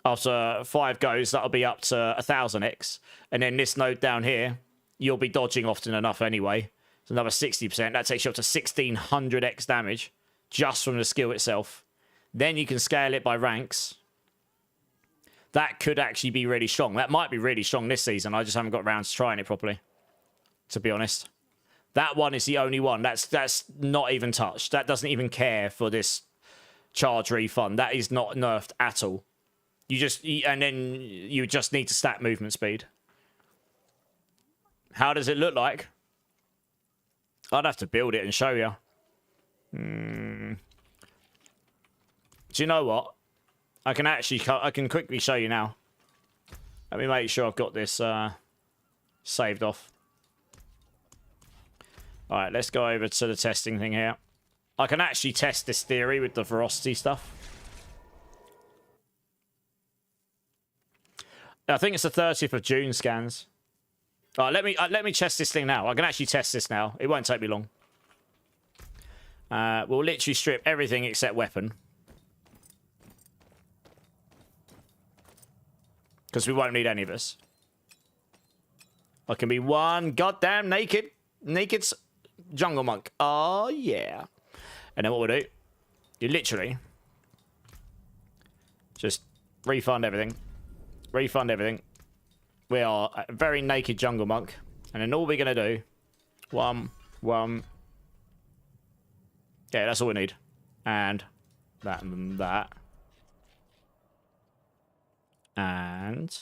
after 5 goes, that'll be up to 1000x. And then this node down here, you'll be dodging often enough anyway. It's another 60%. That takes you up to 1600x damage just from the skill itself. Then you can scale it by ranks. That could actually be really strong. That might be really strong this season. I just haven't got around to trying it properly, to be honest. That one is the only one. That's not even touched. That doesn't even care for this charge refund. That is not nerfed at all. And then you just need to stack movement speed. How does it look like? I'd have to build it and show you. Do you know what? I can quickly show you now. Let me make sure I've got this saved off. Alright, let's go over to the testing thing here. I can actually test this theory with the Ferocity stuff. I think it's the 30th of June scans. Alright, let me test this thing now. I can actually test this now. It won't take me long. We'll literally strip everything except weapon. Because we won't need any of this. I can be one goddamn naked jungle monk. Oh, yeah. And then what we'll do, you literally just refund everything. Refund everything. We are a very naked jungle monk. And then all we're going to do, one. Yeah, that's all we need. And that and that. And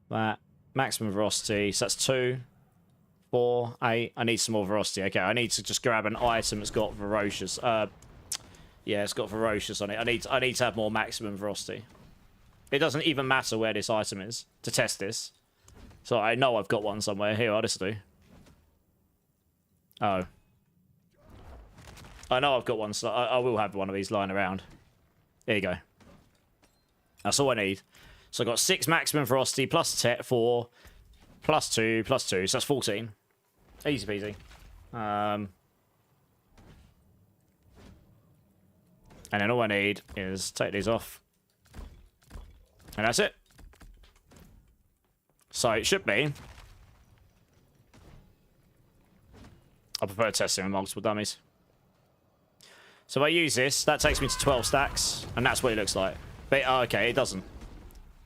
that maximum velocity. So that's 2, 4, 8. I need some more velocity. Okay, I need to just grab an item that's got ferocious. Yeah, it's got ferocious on it. I need to have more maximum velocity. It doesn't even matter where this item is to test this. So I know I've got one somewhere. Here, I'll just do. Oh. I know I've got one, so I will have one of these lying around. There you go. That's all I need. So I've got 6 maximum velocity plus 4 plus 2 plus 2. So that's 14. Easy peasy. And then all I need is take these off. And that's it. So it should be. I prefer testing with multiple dummies. So if I use this, that takes me to 12 stacks. And that's what it looks like. But, oh, okay, it doesn't.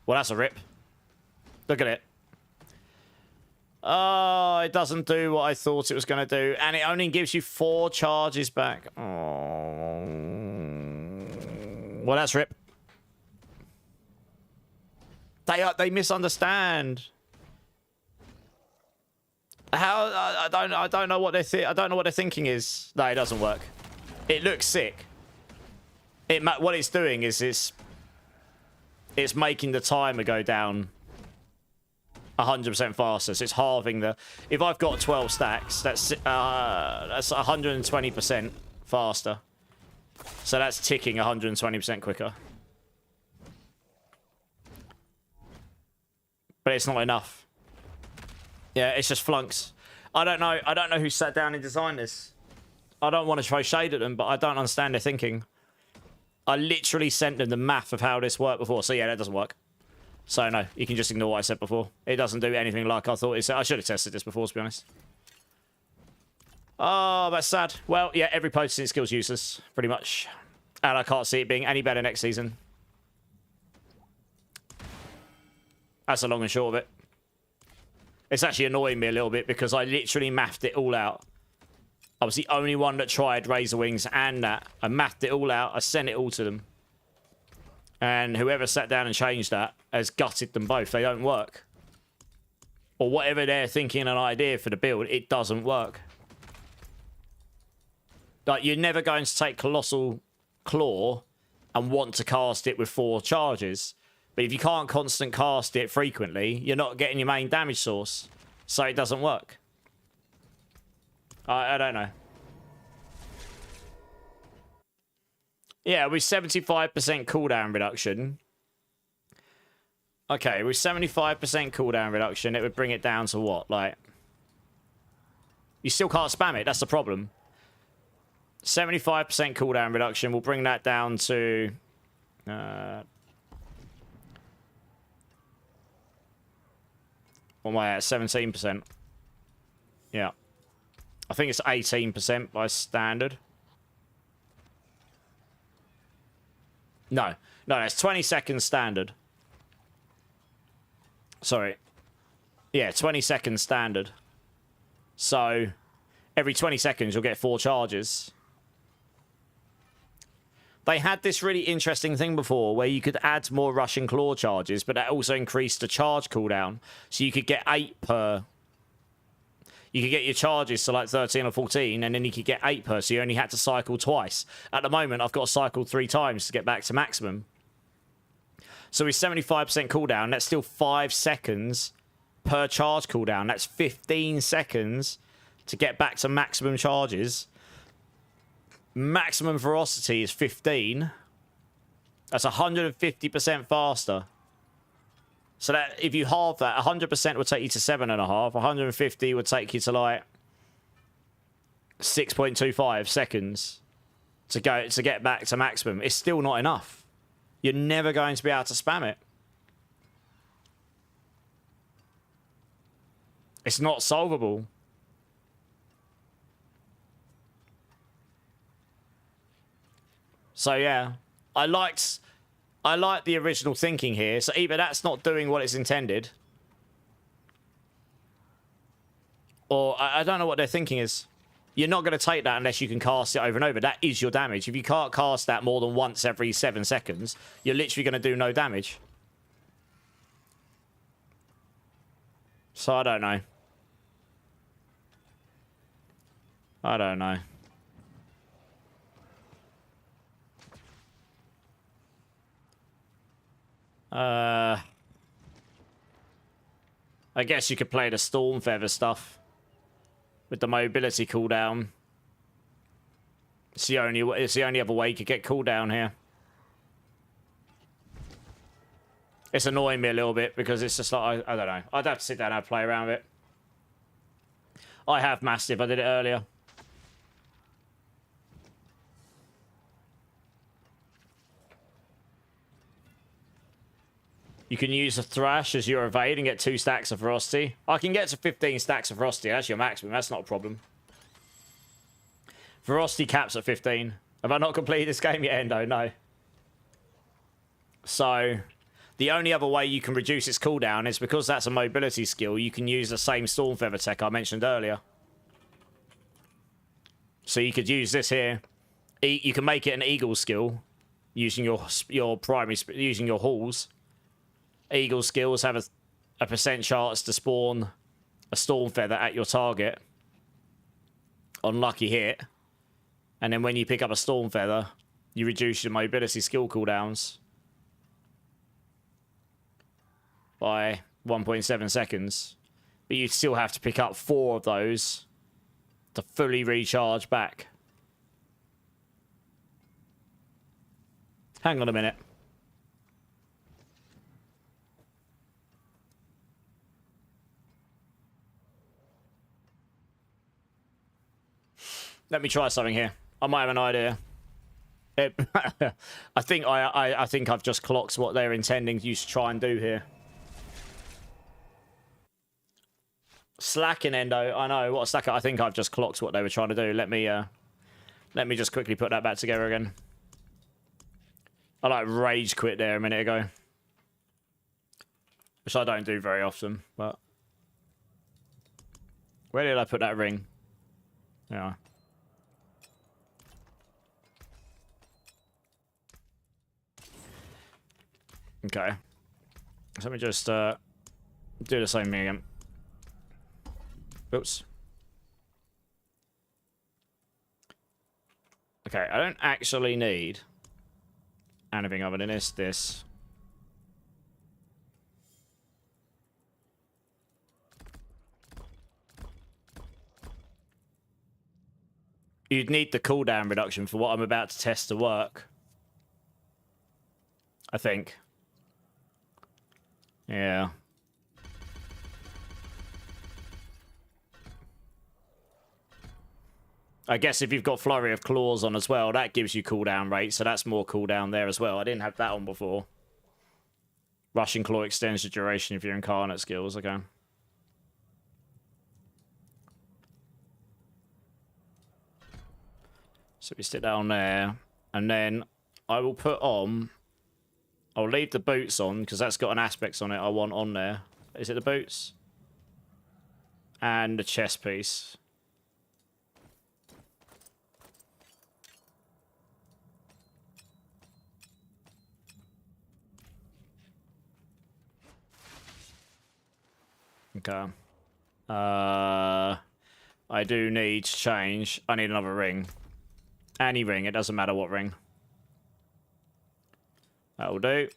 Well, that's a rip. Look at it. Oh, it doesn't do what I thought it was going to do. And it only gives you 4 charges back. Oh. Well, that's rip. They misunderstand. How I don't know what I don't know what their thinking is. No, it doesn't work. It looks sick. What it's doing is it's making the timer go down 100% faster. So it's halving the. If I've got 12 stacks, that's 120% faster. So that's ticking 120% quicker. But it's not enough. Yeah, it's just flunks. I don't know who sat down and designed this. I don't want to throw shade at them, but I don't understand their thinking. I literally sent them the math of how this worked before. So yeah, that doesn't work. So no, you can just ignore what I said before. It doesn't do anything like I thought it said. I should have tested this before, to be honest. Oh, that's sad. Well, yeah, every posting skill's useless, pretty much. And I can't see it being any better next season. That's the long and short of it. It's actually annoying me a little bit because I literally mathed it all out. I was the only one that tried Razor Wings and that. I mathed it all out. I sent it all to them. And whoever sat down and changed that has gutted them both. They don't work. Or whatever they're thinking an idea for the build, it doesn't work. Like, you're never going to take Colossal Claw and want to cast it with 4 charges. But if you can't constant cast it frequently, you're not getting your main damage source. So it doesn't work. I don't know. Yeah, with 75% cooldown reduction. Okay, with 75% cooldown reduction, it would bring it down to what? Like, you still can't spam it. That's the problem. 75% cooldown reduction will bring that down to... what am I at? 17%. Yeah. I think it's 18% by standard. No, it's 20 seconds standard. Sorry. Yeah, 20 seconds standard. So, every 20 seconds you'll get 4 charges. They had this really interesting thing before where you could add more Russian Claw charges, but that also increased the charge cooldown. So you could get 8 per... You could get your charges to like 13 or 14, and then you could get 8 per, so you only had to cycle twice. At the moment, I've got to cycle 3 times to get back to maximum. So with 75% cooldown, that's still 5 seconds per charge cooldown. That's 15 seconds to get back to maximum charges. Maximum velocity is 15. That's 150% faster. So that if you halve that, 100% would take you to 7.5. 150 would take you to like 6.25 seconds to get back to maximum. It's still not enough. You're never going to be able to spam it. It's not solvable. So yeah, I liked the original thinking here. So either that's not doing what it's intended, or I don't know what their thinking is. you're not going to take that unless you can cast it over and over. That is your damage. If you can't cast that more than once every 7 seconds, you're literally going to do no damage. So I don't know. I don't know. I guess you could play the Storm Feather stuff with the mobility cooldown. It's the only other way you could get cooldown here. It's annoying me a little bit because it's just like I don't know. I'd have to sit down and play around with it. I have Mastiff. I did it earlier. You can use a Thrash as your evade and get 2 stacks of Ferocity. I can get to 15 stacks of Ferocity. That's your maximum. That's not a problem. Ferocity caps at 15. Have I not completed this game yet, Endo? No. So, the only other way you can reduce its cooldown is because that's a mobility skill. You can use the same Storm Feather tech I mentioned earlier. So you could use this here. You can make it an Eagle skill using your primary, using your halls. Eagle skills have a % chance to spawn a Storm Feather at your target on lucky hit. And then when you pick up a Storm Feather, you reduce your mobility skill cooldowns by 1.7 seconds. But you still have to pick up 4 of those to fully recharge back. Hang on a minute. Let me try something here. I might have an idea. I think I've just clocked what they're intending you to try and do here. Slacking, Endo. I know what slack. I think I've just clocked what they were trying to do. Let me just quickly put that back together again. I like rage quit there a minute ago, which I don't do very often. But where did I put that ring? Yeah. Okay. So let me just do the same thing again. Oops. Okay, I don't actually need anything other than this. You'd need the cooldown reduction for what I'm about to test to work. I think. Yeah. I guess if you've got Flurry of Claws on as well, that gives you cooldown rate, so that's more cooldown there as well. I didn't have that on before. Rushing Claw extends the duration of your incarnate skills, okay. So we stick that on there, and then I will put on... I'll leave the boots on, because that's got an aspects on it I want on there. Is it the boots? And the chest piece. Okay. I do need to change. I need another ring. Any ring, it doesn't matter what ring. That'll do.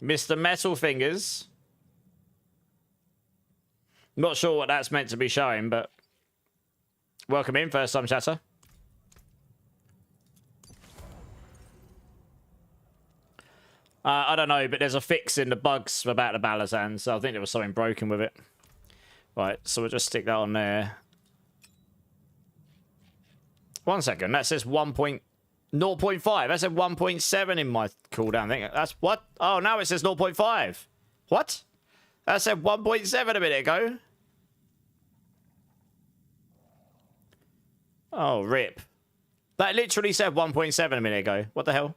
Mr. Metal Fingers. Not sure what that's meant to be showing, but welcome in, first time chatter. I don't know, but there's a fix in the bugs about the Balazan, so I think there was something broken with it. Right, so we'll just stick that on there. 1 second, that says 1.0.5. That said 1.7 in my cooldown thing. That's what? Oh, now it says 0.5. What? That said 1.7 a minute ago. Oh, rip. That literally said 1.7 a minute ago. What the hell?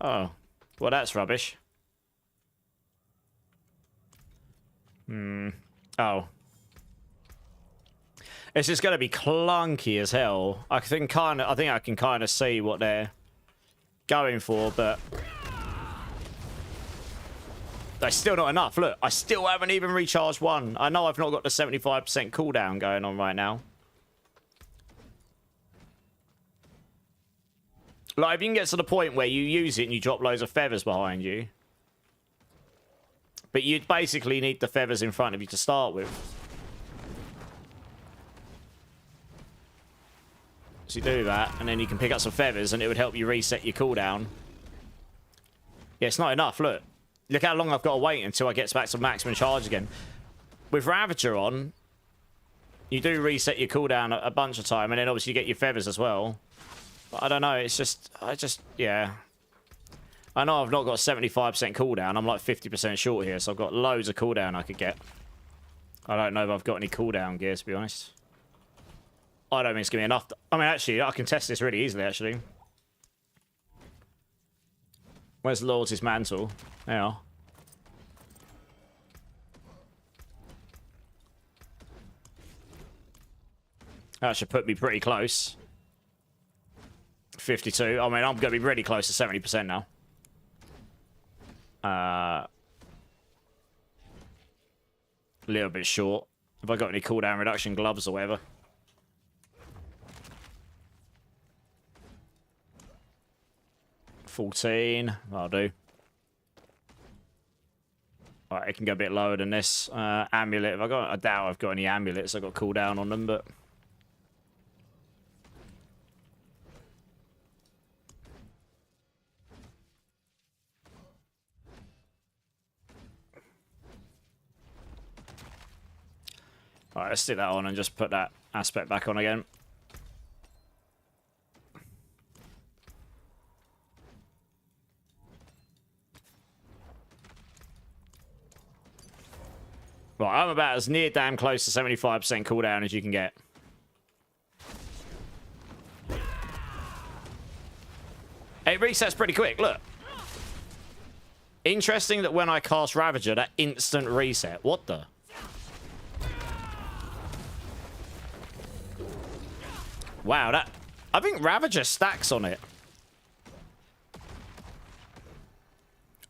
Oh. Well, that's rubbish. Oh. It's just going to be clunky as hell. I think I can kind of see what they're going for, but that's still not enough. Look, I still haven't even recharged one. I know I've not got the 75% cooldown going on right now. Like, if you can get to the point where you use it and you drop loads of feathers behind you, but you'd basically need the feathers in front of you to start with. So you do that, and then you can pick up some feathers, and it would help you reset your cooldown. Yeah, it's not enough, look. Look how long I've got to wait until I get back to maximum charge again. With Ravager on, you do reset your cooldown a bunch of time, and then obviously you get your feathers as well. But I don't know, it's just... yeah. I know I've not got 75% cooldown. I'm like 50% short here, so I've got loads of cooldown I could get. I don't know if I've got any cooldown gear, to be honest. I don't think it's going to be enough. I mean, actually, I can test this really easily, actually. Where's Loyalty's Mantle? There you are. That should put me pretty close. 52. I mean, I'm going to be really close to 70% now. A little bit short. Have I got any cooldown reduction gloves or whatever? $14. I'll do. Alright, it can go a bit lower than this. Amulet. I doubt I've got any amulets. I've got cooldown on them, but... Alright, let's stick that on and just put that aspect back on again. Right, I'm about as near damn close to 75% cooldown as you can get. It resets pretty quick, look. Interesting that when I cast Ravager, that instant reset. What the? Wow, that... I think Ravager stacks on it.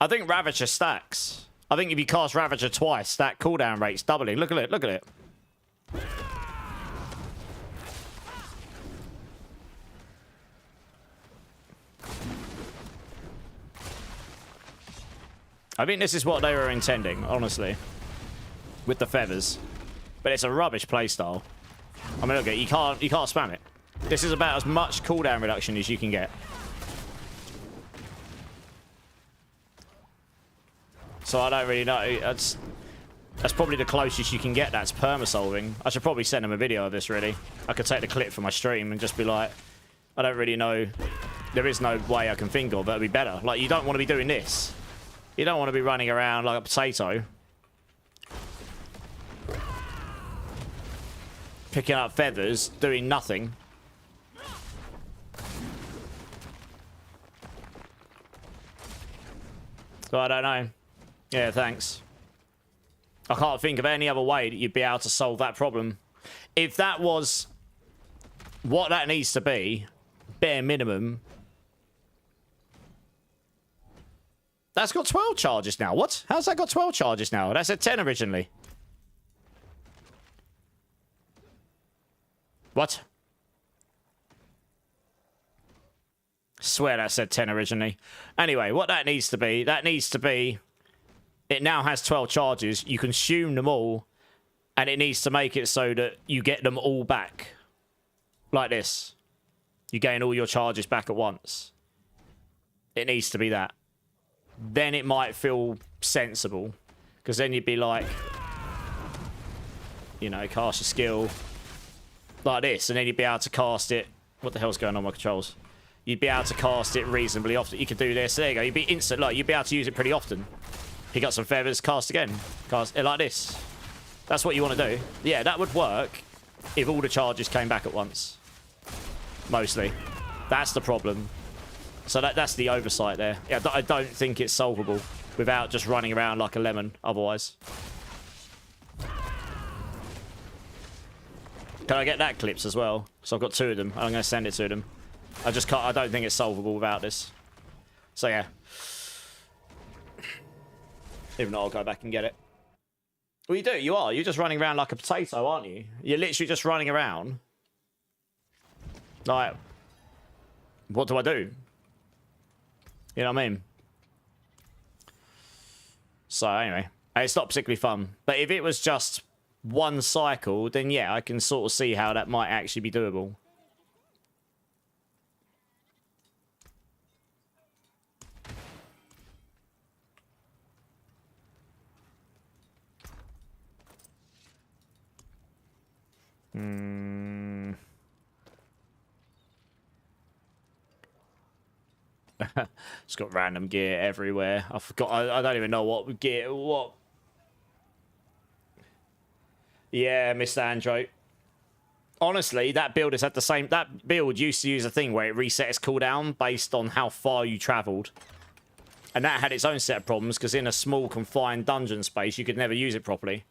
I think Ravager stacks. I think if you cast Ravager twice, that cooldown rate's doubling. Look at it, look at it. I think this is what they were intending, honestly. With the feathers. But it's a rubbish playstyle. I mean, look, you can't spam it. This is about as much cooldown reduction as you can get. So I don't really know. That's probably the closest you can get. That's perma-solving. I should probably send them a video of this, really. I could take the clip from my stream and just be like, I don't really know. There is no way I can think of that would be better. Like, you don't want to be doing this. You don't want to be running around like a potato. Picking up feathers, doing nothing. So I don't know. Yeah, thanks. I can't think of any other way that you'd be able to solve that problem. If that was what that needs to be, bare minimum. That's got 12 charges now. What? How's that got 12 charges now? That's at 10 originally. What? Swear that said 10 originally. Anyway, what that needs to be, it now has 12 charges. You consume them all, and it needs to make it so that you get them all back. Like this. You gain all your charges back at once. It needs to be that. Then it might feel sensible. Because then you'd be like, you know, cast your skill like this, and then you'd be able to cast it. What the hell's going on with my controls? You'd be able to cast it reasonably often. You could do this. There you go. You'd be instant. Like, you'd be able to use it pretty often. Pick up some feathers, cast again. Cast it like this. That's what you want to do. Yeah, that would work if all the charges came back at once. Mostly. That's the problem. So that's the oversight there. Yeah, I don't think it's solvable without just running around like a lemon otherwise. Can I get that clips as well? So I've got 2 of them. I'm going to send it to them. I just can't. I don't think it's solvable without this. So yeah. If not, I'll go back and get it. Well, you do. You are. You're just running around like a potato, aren't you? You're literally just running around. Like, what do I do? You know what I mean? So anyway, it's not particularly fun. But if it was just one cycle, then yeah, I can sort of see how that might actually be doable. It's got random gear everywhere. I forgot. I don't even know what gear. What? Yeah, Mr. Andro. Honestly, that build has had the same. That build used to use a thing where it resets cooldown based on how far you travelled, and that had its own set of problems because in a small confined dungeon space, you could never use it properly.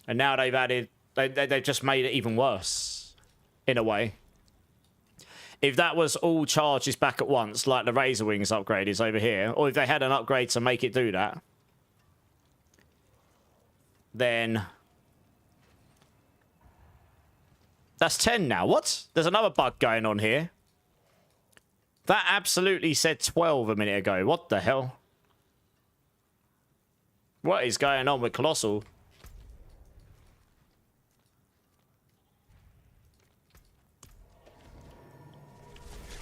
And now they've added. They've just made it even worse, in a way. If that was all charges back at once, like the Razor Wings upgrade is over here, or if they had an upgrade to make it do that, then... That's 10 now. What? There's another bug going on here. That absolutely said 12 a minute ago. What the hell? What is going on with Colossal?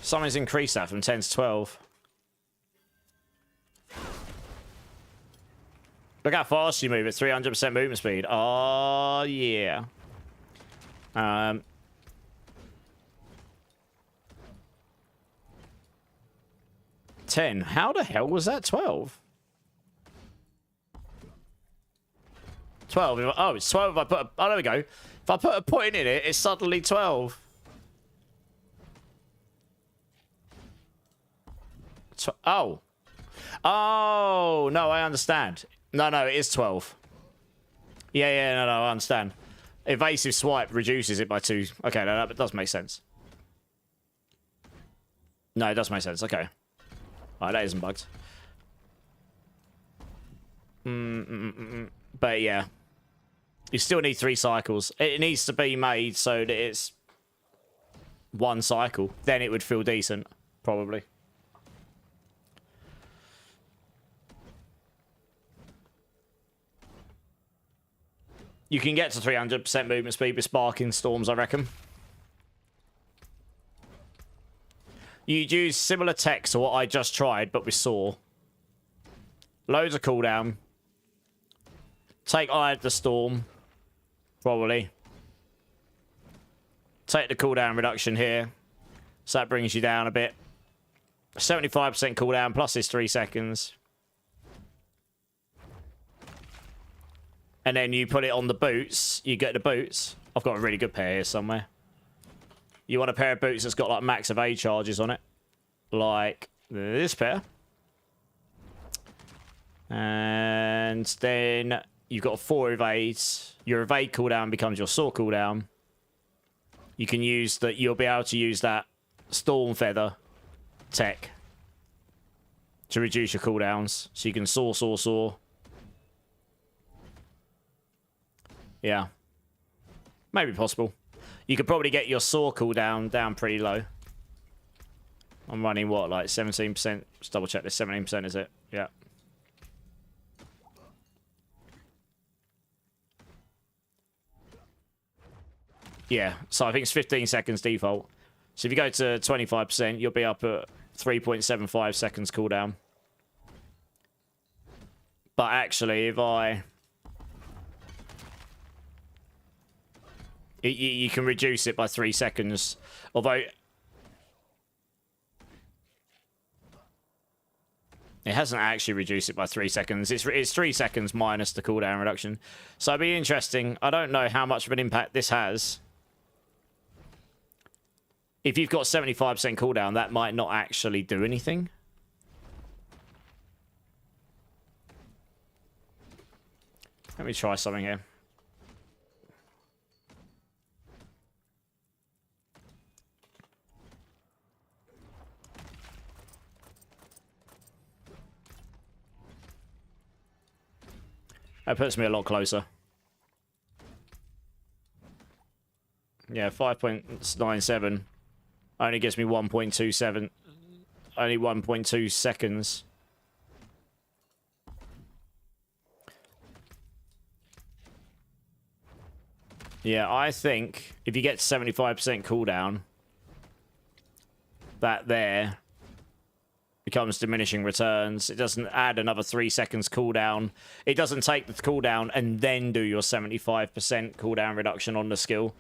Something's increased that from 10 to 12. Look how fast you move at 300% movement speed. Oh, yeah. 10. How the hell was that 12? 12. Oh, it's 12 if I put a... Oh, there we go. If I put a point in it, it's suddenly 12. Oh. Oh, no, I understand. No, it is 12. Yeah, no, I understand. Evasive swipe reduces it by 2. Okay, no, that does make sense. No, it does make sense. Okay. Alright, that isn't bugged. But yeah. You still need 3 cycles. It needs to be made so that it's 1 cycle. Then it would feel decent, probably. You can get to 300% movement speed with Sparking Storms, I reckon. You'd use similar tech to what I just tried, but with Saw. Loads of cooldown. Take Eye of the Storm. Probably. Take the cooldown reduction here. So that brings you down a bit. 75% cooldown plus is 3 seconds. And then you put it on the boots. You get the boots. I've got a really good pair here somewhere. You want a pair of boots that's got like max evade charges on it. Like this pair. And then you've got 4 evades. Your evade cooldown becomes your Saw cooldown. You can use that. You'll be able to use that Storm Feather tech to reduce your cooldowns. So you can saw. Yeah. Maybe possible. You could probably get your Saw cooldown down pretty low. I'm running what, like 17%? Just double check this. 17% is it? Yeah. Yeah, so I think it's 15 seconds default. So if you go to 25%, you'll be up at 3.75 seconds cooldown. But actually, if I... You can reduce it by 3 seconds. Although... It hasn't actually reduced it by 3 seconds. It's 3 seconds minus the cooldown reduction. So it'd be interesting. I don't know how much of an impact this has. if you've got 75% cooldown, that might not actually do anything. Let me try something here. That puts me a lot closer. Yeah, 5.97 only gives me 1.27, only 1.2 seconds. Yeah, I think if you get 75% cooldown, that there becomes diminishing returns. It doesn't add another 3 seconds cooldown. It doesn't take the cooldown and then do your 75% cooldown reduction on the skill.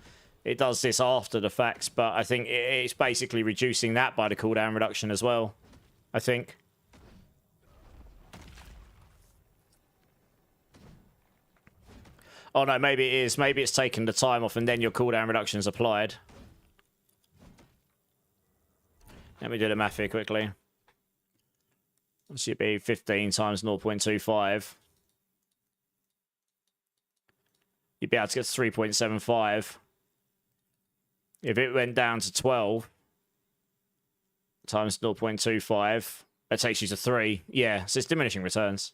It does this after the fact, but I think it's basically reducing that by the cooldown reduction as well, I think. Oh no, maybe it is. Maybe it's taking the time off and then your cooldown reduction is applied. Let me do the math here quickly. This should be 15 times 0.25. You'd be able to get 3.75. If it went down to 12 times 0.25, that takes you to 3. Yeah, so it's diminishing returns.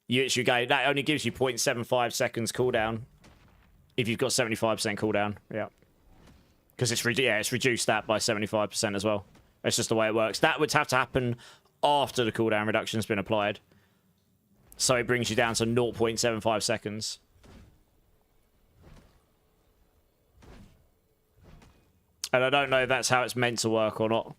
That only gives you 0.75 seconds cooldown if you've got 75% cooldown. Yeah. Because it's reduced that by 75% as well. That's just the way it works. That would have to happen after the cooldown reduction's been applied. So it brings you down to 0.75 seconds. And I don't know if that's how it's meant to work or not.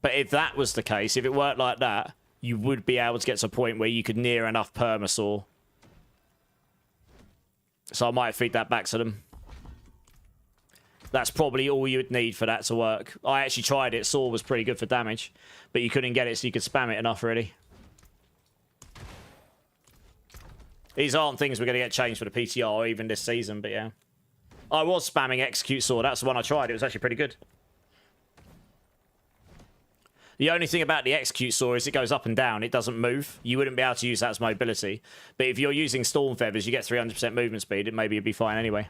But if that was the case, if it worked like that, you would be able to get to a point where you could near enough permasaw. So I might feed that back to them. That's probably all you would need for that to work. I actually tried it. Saw was pretty good for damage. But you couldn't get it, so you could spam it enough, really. These aren't things we're going to get changed for the PTR or even this season, but yeah. I was spamming Execute Saw. That's the one I tried. It was actually pretty good. The only thing about the Execute Saw is it goes up and down. It doesn't move. You wouldn't be able to use that as mobility. But if you're using Storm Feathers, you get 300% movement speed. Maybe it'd be fine anyway.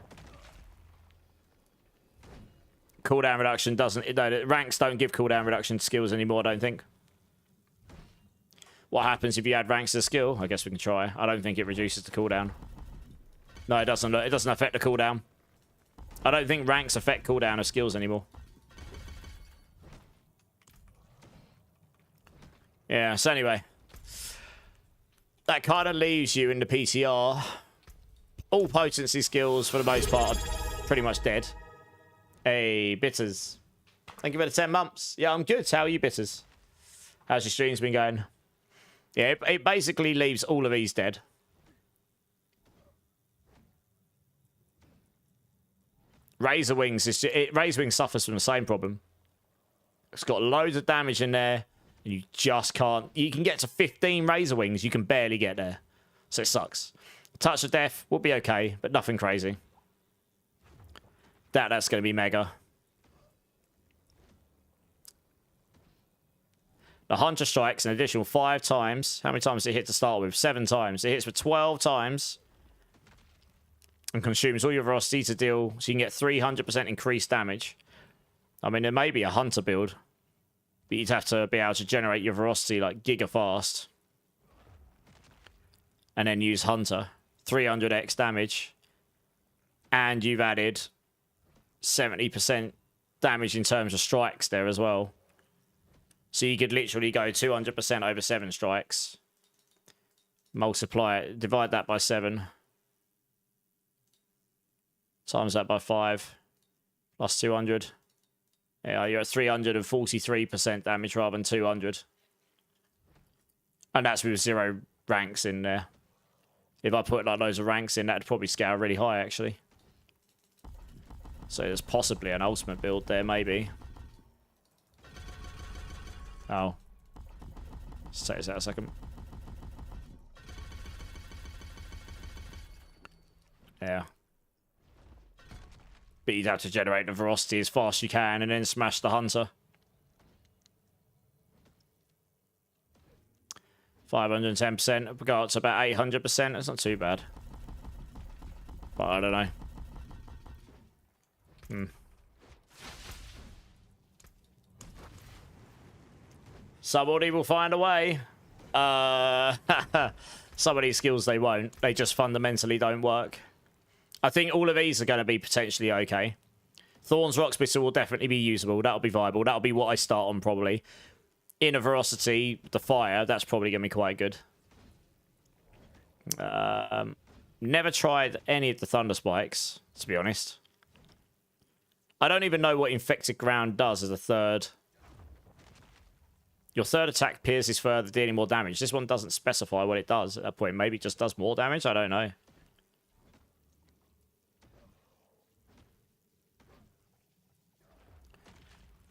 Cooldown reduction doesn't... No, ranks don't give cooldown reduction skills anymore, I don't think. What happens if you add ranks to skill? I guess we can try. I don't think it reduces the cooldown. No, it doesn't. It doesn't affect the cooldown. I don't think ranks affect cooldown of skills anymore. Yeah, so anyway. That kind of leaves you in the PTR. All potency skills, for the most part, are pretty much dead. Hey, Bitters. Thank you for the 10 months. Yeah, I'm good. How are you, Bitters? How's your streams been going? Yeah, it basically leaves all of these dead. Razor Wings Razor Wings suffers from the same problem. It's got loads of damage in there, and you just can't. You can get to 15 Razor Wings, you can barely get there, so it sucks. Touch of Death will be okay, but nothing crazy. That's going to be mega. The Hunter strikes an additional 5 times. How many times did it hit to start with? 7 times. It hits for 12 times. And consumes all your velocity to deal, so you can get 300% increased damage. I mean, there may be a Hunter build, but you'd have to be able to generate your velocity like giga fast. And then use Hunter. 300x damage. And you've added 70% damage in terms of strikes there as well. So you could literally go 200% over 7 strikes. Multiply it, divide that by 7. Times that by 5. Plus 200. Yeah, you're at 343% damage rather than 200. And that's with 0 ranks in there. If I put like loads of ranks in, that'd probably scale really high, actually. So there's possibly an ultimate build there, maybe. Oh. Let's take this out a second. Yeah. But you'd have to generate the velocity as fast as you can and then smash the hunter. 510%. Go up to about 800%. That's not too bad. But I don't know. Somebody will find a way. Some of these skills they won't. They just fundamentally don't work. I think all of these are going to be potentially okay. Thorns Rock Spittle will definitely be usable. That'll be viable. That'll be what I start on probably. Inner Veracity, the fire, that's probably going to be quite good. Never tried any of the Thunder Spikes, to be honest. I don't even know what Infected Ground does as a third. Your third attack pierces further, dealing more damage. This one doesn't specify what it does at that point. Maybe it just does more damage? I don't know.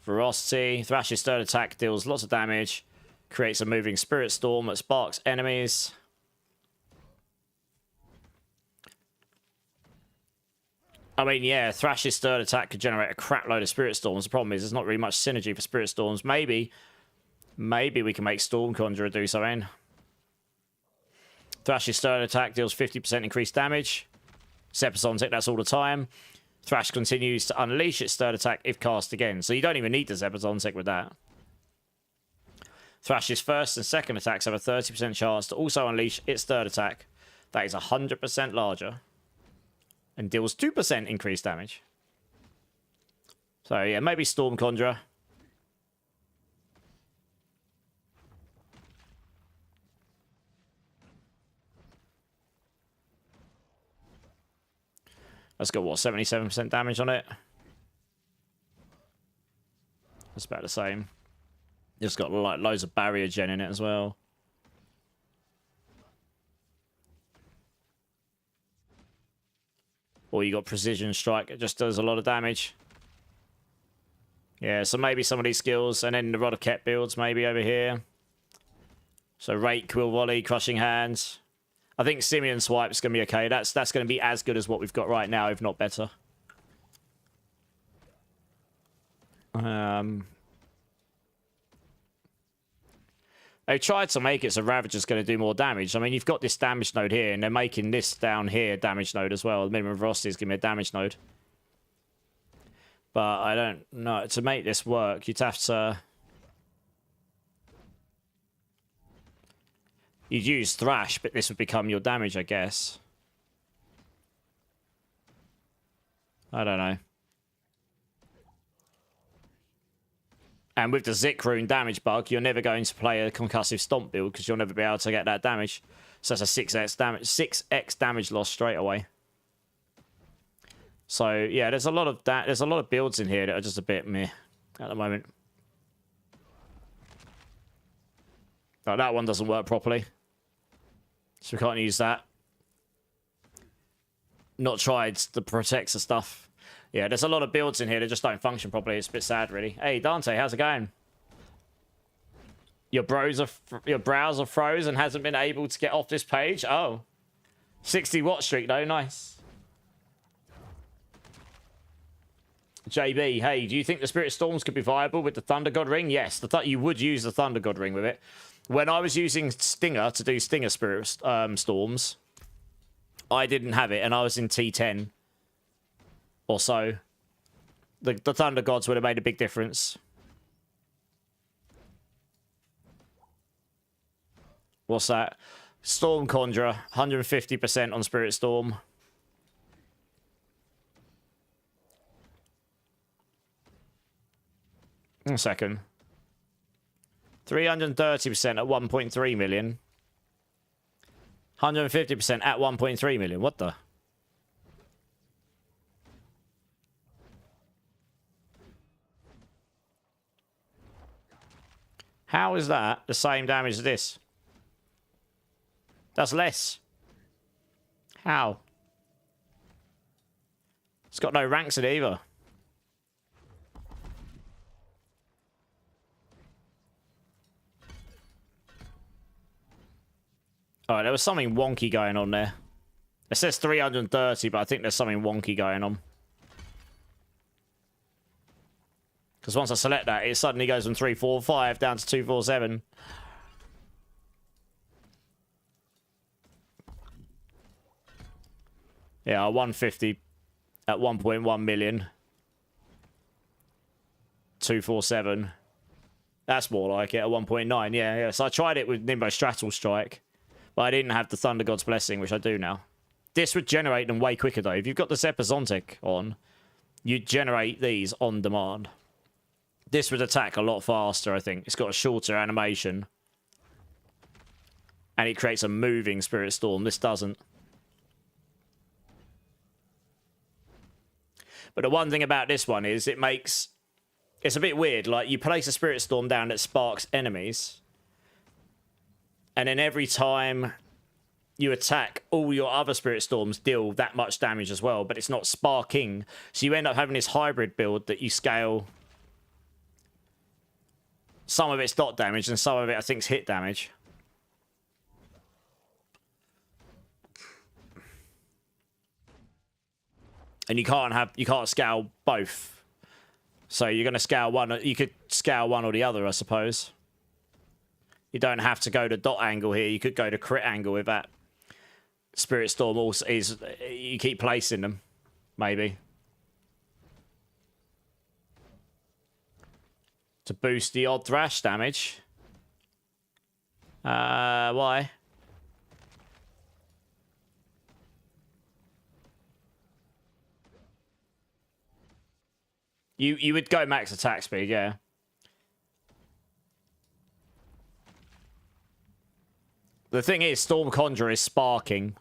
Ferocity. Thrash's third attack deals lots of damage. Creates a moving spirit storm that sparks enemies. I mean, yeah, Thrash's third attack could generate a crap load of spirit storms. The problem is there's not really much synergy for spirit storms. Maybe we can make Storm Conjurer do something. Thrash's third attack deals 50% increased damage. Zepasonic, that's all the time. Thrash continues to unleash its third attack if cast again. So you don't even need the Zepasonic with that. Thrash's first and second attacks have a 30% chance to also unleash its third attack. That is 100% larger. And deals 2% increased damage. So yeah, maybe Storm Conjurer. That's got, what, 77% damage on it? That's about the same. It's got, like, loads of barrier gen in it as well. Or you got Precision Strike. It just does a lot of damage. Yeah, so maybe some of these skills. And then the Rod of Ket builds maybe over here. So Rake, Quill Volley, Crushing Hands. I think Simeon Swipe's going to be okay. That's going to be as good as what we've got right now, if not better. They tried to make it so Ravager's going to do more damage. I mean, you've got this damage node here, and they're making this down here damage node as well. The minimum velocity is going to be a damage node. But I don't know. To make this work, you'd have to... You'd use Thrash, but this would become your damage, I guess. I don't know. And with the Zik Rune damage bug, you're never going to play a concussive stomp build because you'll never be able to get that damage. So that's a 6x damage loss straight away. So yeah, there's a lot of builds in here that are just a bit meh at the moment. Oh, that one doesn't work properly. So we can't use that. Not tried the protector stuff. Yeah, there's a lot of builds in here that just don't function properly. It's a bit sad, really. Hey, Dante, how's it going? Your browser froze and hasn't been able to get off this page? Oh. 60 watt streak, though. Nice. JB, hey, do you think the Spirit Storms could be viable with the Thunder God Ring? Yes, you would use the Thunder God Ring with it. When I was using Stinger to do Stinger Spirit Storms, I didn't have it, and I was in T10 or so. The Thunder Gods would have made a big difference. What's that? Storm Conjurer, 150% on Spirit Storm. A second. 330% at 1.3 million. 150% at 1.3 million. What the? How is that the same damage as this? That's less. How? It's got no ranks in it either. Alright, there was something wonky going on there. It says 330, but I think there's something wonky going on. Because once I select that, it suddenly goes from 345 down to 247. Yeah, 150 at 1.1 million. 247. That's more like it at 1.9. Yeah. So I tried it with Nimbo Straddle Strike, but I didn't have the Thunder God's Blessing, which I do now. This would generate them way quicker, though. If you've got the Epizontic on, you generate these on demand. This would attack a lot faster, I think. It's got a shorter animation. And it creates a moving Spirit Storm. This doesn't. But the one thing about this one is it makes... It's a bit weird. Like, you place a Spirit Storm down that sparks enemies. And then every time you attack, all your other Spirit Storms deal that much damage as well. But it's not sparking. So you end up having this hybrid build that you scale... Some of it's dot damage and some of it I think is hit damage. And you can't scale both. So you're going to scale one. You could scale one or the other, I suppose. You don't have to go to dot angle here. You could go to crit angle with that. Spirit Storm also is... You keep placing them, maybe. To boost the odd thrash damage. Why? You would go max attack speed, yeah. The thing is, Storm Conjurer is sparking.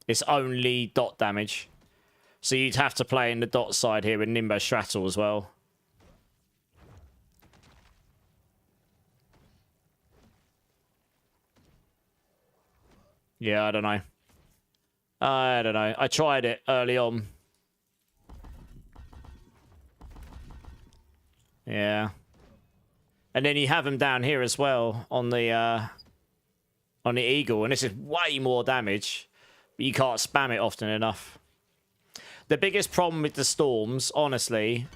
It's only dot damage. So you'd have to play in the dot side here with Nimbo Straddle as well. Yeah, I don't know. I don't know. I tried it early on. Yeah. And then you have them down here as well on the Eagle. And this is way more damage. But you can't spam it often enough. The biggest problem with the Storms, honestly,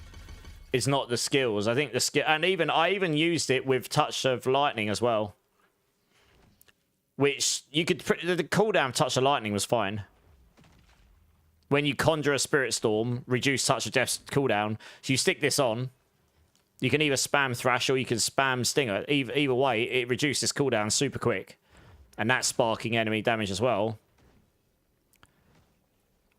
is not the skills. I think the skill... And I even used it with Touch of Lightning as well. Which you could... The cooldown Touch of Lightning was fine. When you conjure a Spirit Storm, reduce Touch of Death's cooldown. So you stick this on. You can either spam Thrash or you can spam Stinger. Either way, it reduces cooldown super quick. And that's sparking enemy damage as well.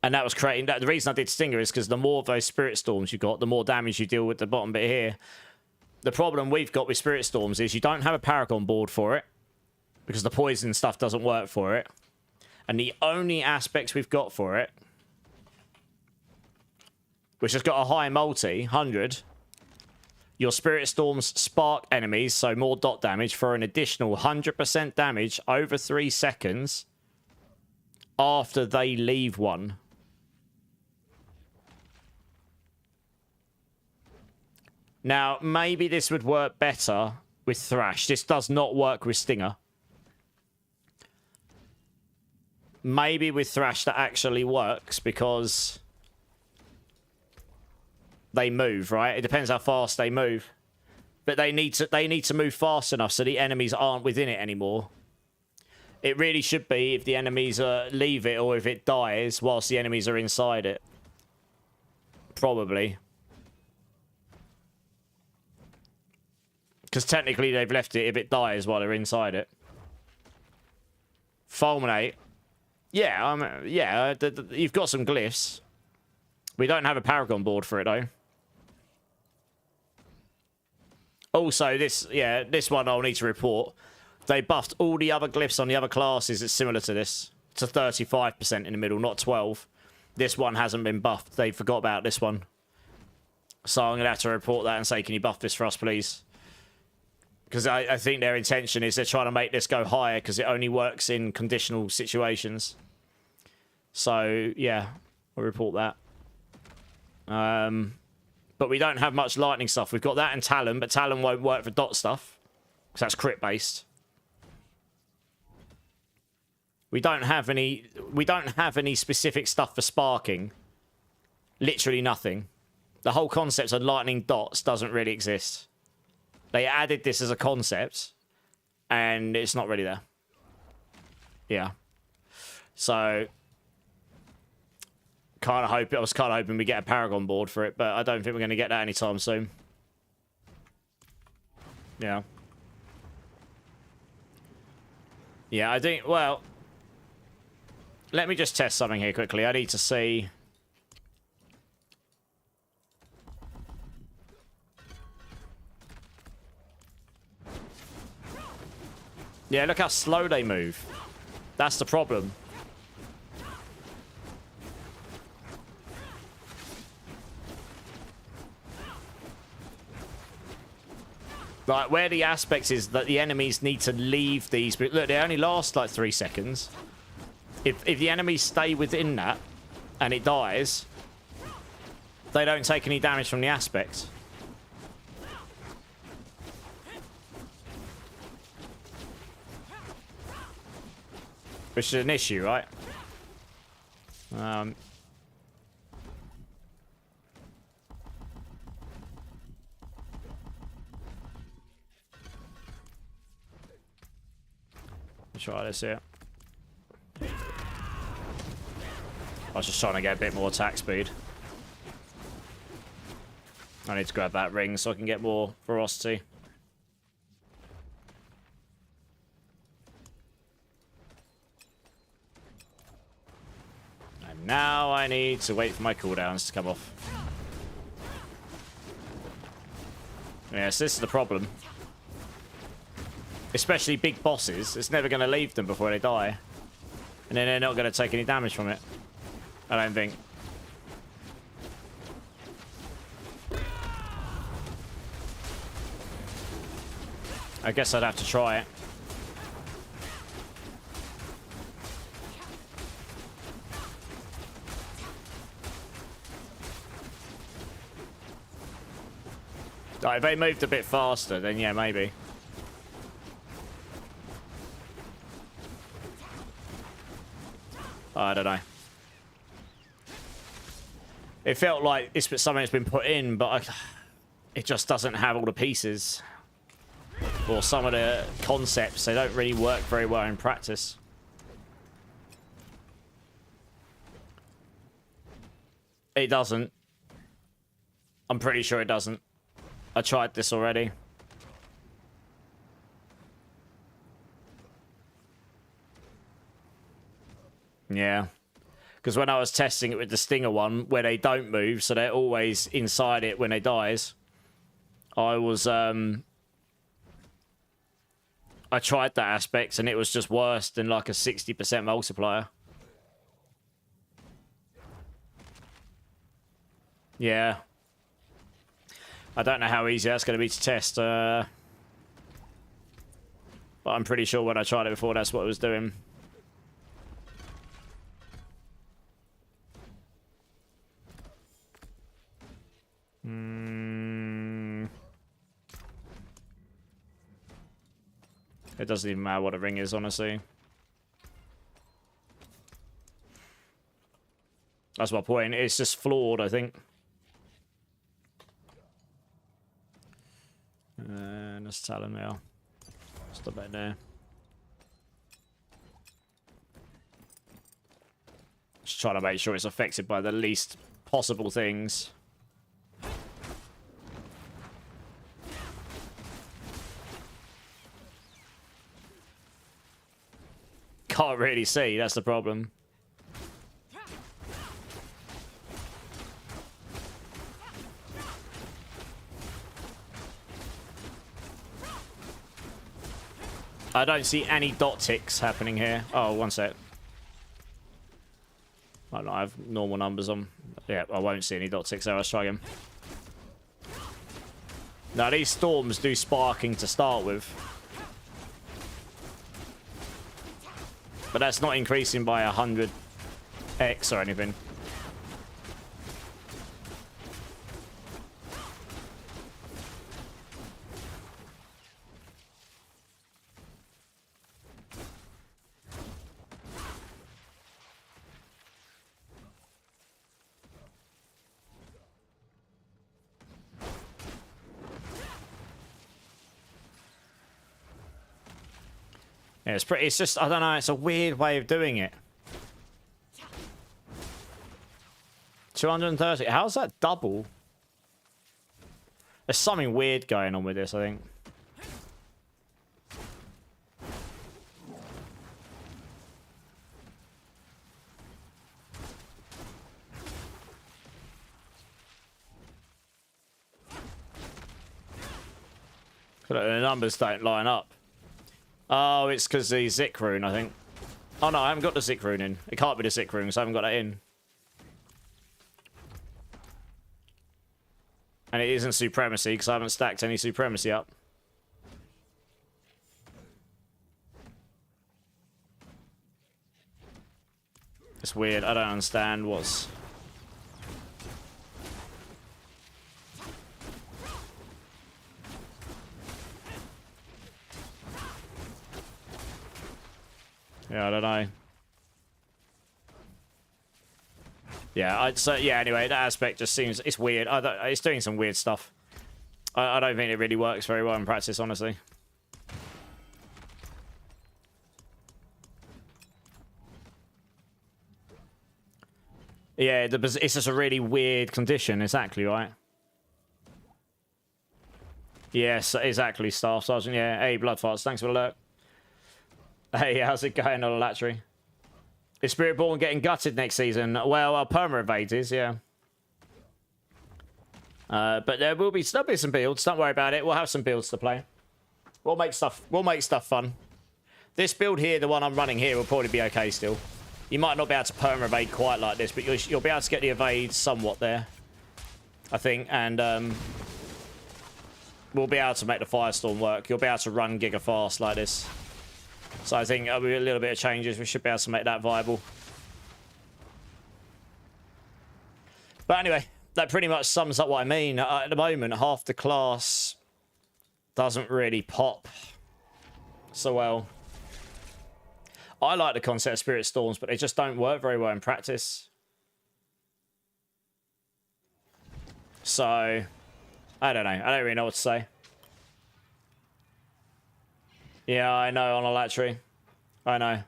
And that was creating... The reason I did Stinger is because the more of those Spirit Storms you got, the more damage you deal with the bottom bit here. The problem we've got with Spirit Storms is you don't have a Paragon board for it. Because the poison stuff doesn't work for it. And the only aspects we've got for it, which has got a high multi, 100... Your Spirit Storms spark enemies, so more dot damage, for an additional 100% damage over 3 seconds after they leave one. Now, maybe this would work better with Thrash. This does not work with Stinger. Maybe with Thrash that actually works because... They move, right? It depends how fast they move. But they need to move fast enough so the enemies aren't within it anymore. It really should be if the enemies leave it or if it dies whilst the enemies are inside it. Probably. Because technically they've left it if it dies while they're inside it. Fulminate. Yeah, yeah, you've got some glyphs. We don't have a Paragon board for it, though. Also, this one I'll need to report. They buffed all the other glyphs on the other classes. It's similar to this. It's a 35% in the middle, not 12. This one hasn't been buffed. They forgot about this one. So I'm going to have to report that and say, can you buff this for us, please? Because I think their intention is they're trying to make this go higher because it only works in conditional situations. So, yeah, I'll report that. But we don't have much lightning stuff. We've got that and Talon, but Talon won't work for dot stuff because that's crit based. We don't have any specific stuff for sparking. Literally nothing. The whole concept of lightning dots doesn't really exist. They added this as a concept, and it's not really there. Yeah. So, I was kind of hoping we get a Paragon board for it, but I don't think we're going to get that anytime soon. Yeah. Yeah, I think, well, let me just test something here quickly. I need to see. Yeah, look how slow they move. That's the problem. Like, where the aspect is that the enemies need to leave these... But look, they only last, like, 3 seconds. If the enemies stay within that, and it dies, they don't take any damage from the aspect. Which is an issue, right? Let's try this here. I was just trying to get a bit more attack speed. I need to grab that ring so I can get more ferocity. And now I need to wait for my cooldowns to come off. Yes, this is the problem. Especially big bosses, it's never going to leave them before they die. And then they're not going to take any damage from it. I don't think. I guess I'd have to try it. Like, if they moved a bit faster, then yeah, maybe. I don't know. It felt like it's something that's been put in, but it just doesn't have all the pieces. Or some of the concepts, they don't really work very well in practice. It doesn't. I'm pretty sure it doesn't. I tried this already. Yeah. Because when I was testing it with the Stinger one, where they don't move, so they're always inside it when they dies, I was, I tried that aspect, and it was just worse than like a 60% multiplier. Yeah. I don't know how easy that's going to be to test, but I'm pretty sure when I tried it before, that's what it was doing. It doesn't even matter what a ring is, honestly. That's my point. It's just flawed, I think. Let's tell him now. Stop it there. Just trying to make sure it's affected by the least possible things. Can't really see, that's the problem. I don't see any dot ticks happening here. Oh, one sec. I don't have normal numbers on. Yeah, I won't see any dot ticks there. Let's try again. Now, these storms do sparking to start with. But that's not increasing by 100x or anything. Yeah, it's pretty. It's just, I don't know. It's a weird way of doing it. 230. How's that double? There's something weird going on with this, I think. The numbers don't line up. Oh, it's because the Zik rune, I think. Oh no, I haven't got the Zik rune in. It can't be the Zik rune, so I haven't got that in. And it isn't supremacy, because I haven't stacked any supremacy up. It's weird. I don't understand what's... Yeah, I don't know. Yeah, so yeah. Anyway, that aspect just seems—it's weird. It's doing some weird stuff. I don't think it really works very well in practice, honestly. Yeah, it's just a really weird condition. Exactly right. Yes, exactly, Staff Sergeant. Yeah. Hey, Bloodfarts. Thanks for the alert. Hey, how's it going on Latry? Is Spiritborn getting gutted next season? Well, perma evade is, yeah. But there'll be some builds. Don't worry about it. We'll have some builds to play. We'll make stuff fun. This build here, the one I'm running here, will probably be okay still. You might not be able to perma evade quite like this, but you'll be able to get the evade somewhat there, I think. And we'll be able to make the Firestorm work. You'll be able to run Giga fast like this. So I think with a little bit of changes, we should be able to make that viable. But anyway, that pretty much sums up what I mean. At the moment, half the class doesn't really pop so well. I like the concept of Spirit Storms, but they just don't work very well in practice. So, I don't know. I don't really know what to say. Yeah, I know, on a Latry. I know.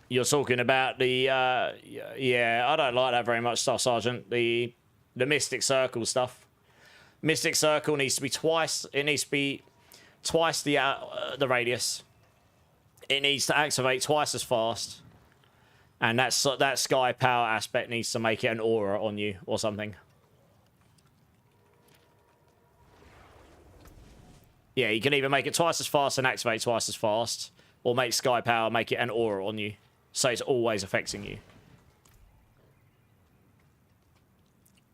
You're talking about the, yeah, I don't like that very much, Staff Sergeant. The Mystic Circle stuff. Mystic Circle needs to be twice, it needs to be twice the radius. It needs to activate twice as fast. And that Sky Power aspect needs to make it an aura on you or something. Yeah, you can either make it twice as fast and activate twice as fast, or make Sky Power make it an aura on you, so it's always affecting you.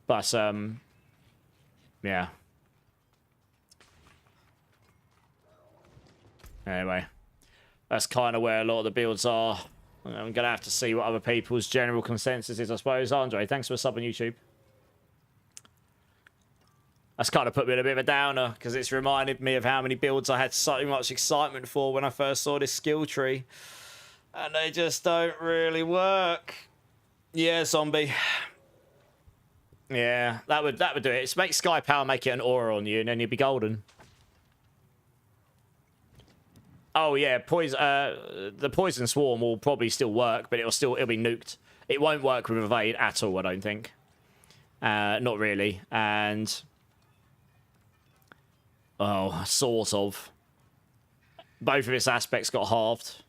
But, yeah. Anyway, that's kind of where a lot of the builds are. I'm going to have to see what other people's general consensus is, I suppose. Andre, thanks for subbing YouTube. That's kind of put me in a bit of a downer, because it's reminded me of how many builds I had so much excitement for when I first saw this skill tree. And they just don't really work. Yeah, Zombie. Yeah, that would do it. It's make Sky Power make it an aura on you, and then you'd be golden. Oh yeah, the Poison Swarm will probably still work, but it'll be nuked. It won't work with Evade at all, I don't think. Not really. And oh, sort of. Both of its aspects got halved.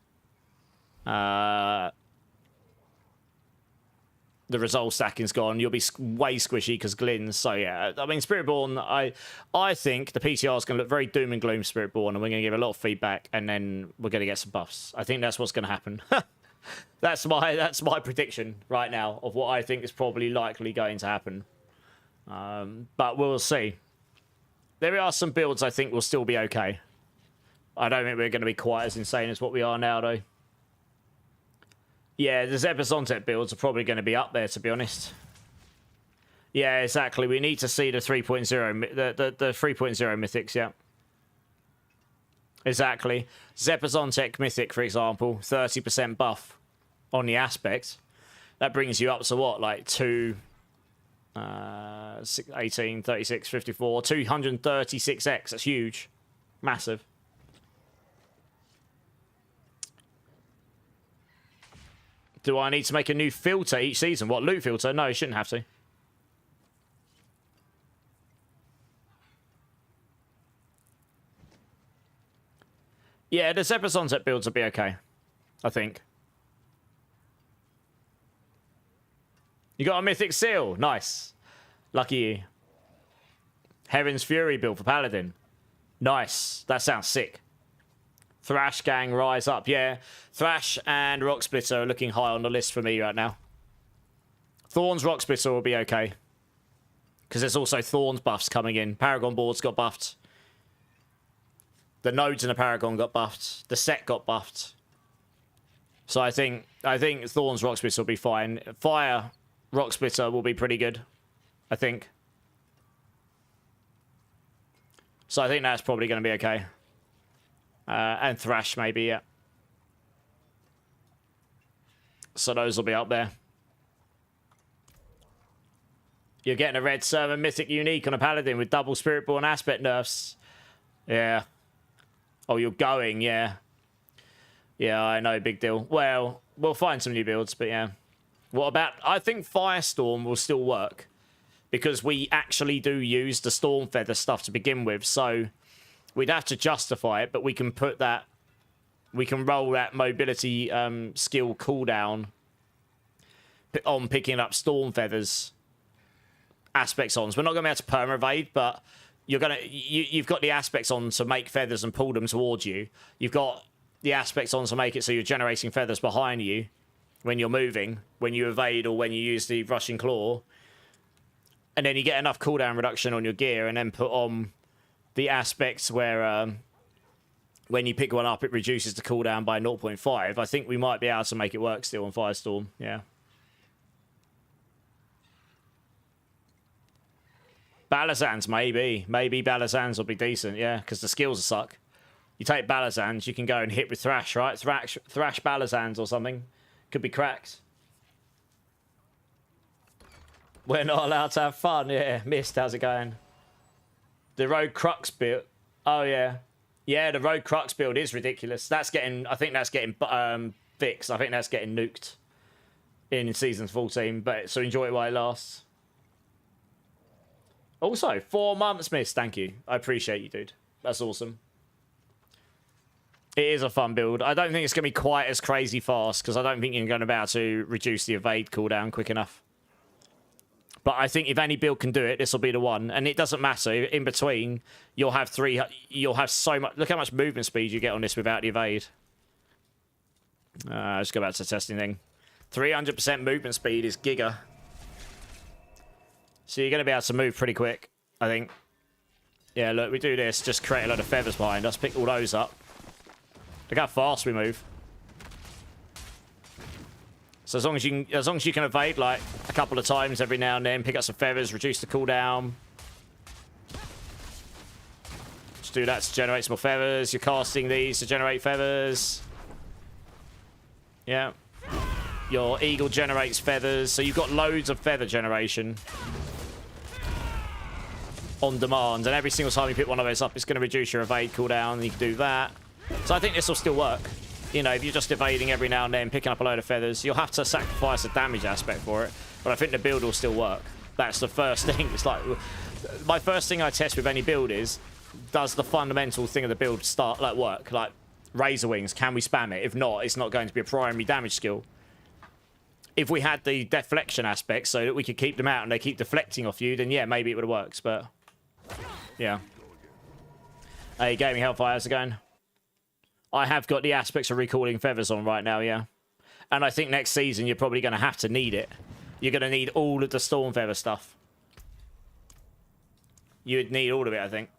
The resolve stacking's gone. You'll be way squishy because Glins. So yeah, I mean, Spiritborn, I think the PTR is going to look very doom and gloom Spiritborn, and we're going to give a lot of feedback, and then we're going to get some buffs. I think that's what's going to happen. That's my prediction right now of what I think is probably likely going to happen. But we'll see. There are some builds I think will still be okay. I don't think we're going to be quite as insane as what we are now, though. Yeah, the Zepazontek builds are probably going to be up there, to be honest. Yeah, exactly. We need to see the 3.0, the 3.0 mythics, yeah. Exactly. Zepazontek mythic, for example, 30% buff on the aspect. That brings you up to what, like 2... 18, 36, 54, 236x. That's huge. Massive. Do I need to make a new filter each season? What, loot filter? No, you shouldn't have to. Yeah, the Zebra Sunset builds will be okay, I think. You got a Mythic Seal. Nice. Lucky you. Heron's Fury build for Paladin. Nice. That sounds sick. Thrash Gang rise up. Yeah, Thrash and Rock Splitter are looking high on the list for me right now. Thorns Rock Splitter will be okay. Because there's also Thorns buffs coming in. Paragon boards got buffed. The nodes in the Paragon got buffed. The set got buffed. So I think Thorns Rock Splitter will be fine. Fire Rock Splitter will be pretty good, I think. So I think that's probably going to be okay. And Thrash, maybe, yeah. So those will be up there. You're getting a Red Sermon Mythic Unique on a Paladin with double Spiritborn aspect nerfs. Yeah. Oh, you're going, yeah. Yeah, I know, big deal. Well, we'll find some new builds, but yeah. What about... I think Firestorm will still work. Because we actually do use the Storm Feather stuff to begin with, so... We'd have to justify it, but we can put that... We can roll that mobility skill cooldown on picking up Storm Feathers aspects on. So we're not going to be able to perma-evade, but you've got the aspects on to make feathers and pull them towards you. You've got the aspects on to make it so you're generating feathers behind you when you're moving, when you evade or when you use the Rushing Claw. And then you get enough cooldown reduction on your gear and then put on... the aspects where when you pick one up, it reduces the cooldown by 0.5. I think we might be able to make it work still on Firestorm. Yeah. Balazans, maybe. Maybe Balazans will be decent, yeah, because the skills suck. You take Balazans, you can go and hit with Thrash, right? Thrash Balazans or something. Could be cracked. We're not allowed to have fun. Yeah, Mist, how's it going? The Rogue Crux build. Oh, yeah. Yeah, the Rogue Crux build is ridiculous. That's getting... I think that's getting fixed. I think that's getting nuked in Season 14. But so enjoy it while it lasts. Also, 4 months missed. Thank you. I appreciate you, dude. That's awesome. It is a fun build. I don't think it's going to be quite as crazy fast because I don't think you're going to be able to reduce the evade cooldown quick enough. But I think if any build can do it, this will be the one. And it doesn't matter. In between, you'll have so much... Look how much movement speed you get on this without the evade. Let's go back to the testing thing. 300% movement speed is giga. So you're going to be able to move pretty quick, I think. Yeah, look, we do this. Just create a load of feathers behind us. Pick all those up. Look how fast we move. So as long as you can evade like a couple of times every now and then, pick up some feathers, reduce the cooldown. Just do that to generate some more feathers. You're casting these to generate feathers. Yeah. Your eagle generates feathers, so you've got loads of feather generation on demand, and every single time you pick one of those up, it's going to reduce your evade cooldown, and you can do that. So I think this will still work. You know, if you're just evading every now and then, picking up a load of feathers, you'll have to sacrifice a damage aspect for it, but I think the build will still work. That's the first thing. It's like, my first thing I test with any build is, does the fundamental thing of the build start, like, work? Like, Razor Wings, can we spam it? If not, it's not going to be a primary damage skill. If we had the deflection aspect so that we could keep them out and they keep deflecting off you, then yeah, maybe it would have worked, but yeah. Hey, Gaming Hellfire, how's it going? I have got the aspects of recalling feathers on right now, yeah. And I think next season you're probably going to have to need it. You're going to need all of the Storm Feather stuff. You would need all of it, I think.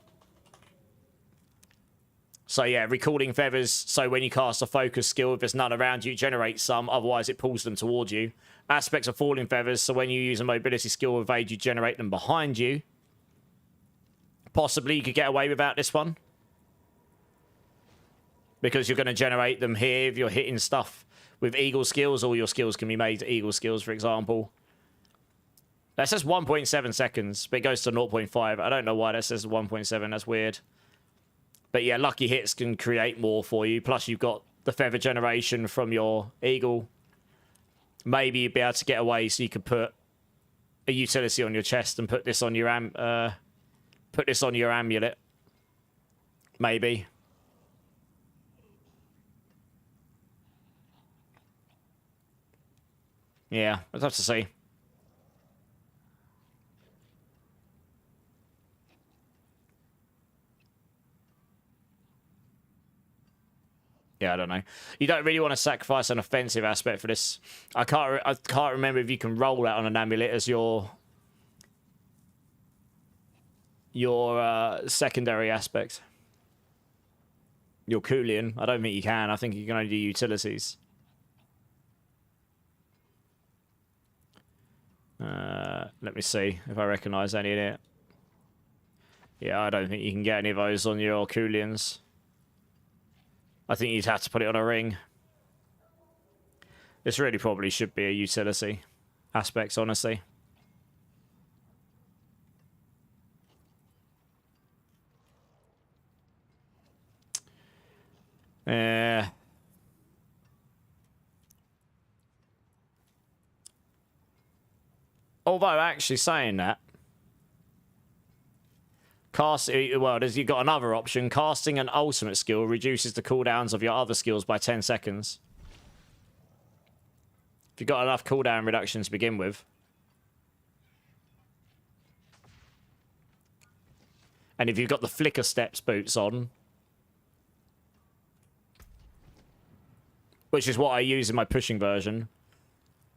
So yeah, recalling feathers, so when you cast a focus skill, if there's none around you, generate some, otherwise it pulls them towards you. Aspects of falling feathers, so when you use a mobility skill evade, you generate them behind you. Possibly you could get away without this one. Because you're going to generate them here if you're hitting stuff with eagle skills. All your skills can be made eagle skills, for example. That says 1.7 seconds, but it goes to 0.5. I don't know why that says 1.7. That's weird. But yeah, lucky hits can create more for you. Plus, you've got the feather generation from your eagle. Maybe you'd be able to get away so you could put a utility on your chest and put this on your amulet. Maybe. Yeah, I'd have to see. Yeah, I don't know. You don't really want to sacrifice an offensive aspect for this. I can't remember if you can roll out on an amulet as your secondary aspect. Your Coolian. I don't think you can. I think you can only do utilities. Let me see if I recognise any in it. Yeah, I don't think you can get any of those on your Coolians. I think you'd have to put it on a ring. This really probably should be a utility aspect, honestly. Although, actually saying that, you've got another option. Casting an ultimate skill reduces the cooldowns of your other skills by 10 seconds. If you've got enough cooldown reduction to begin with. And if you've got the flicker steps boots on, which is what I use in my pushing version,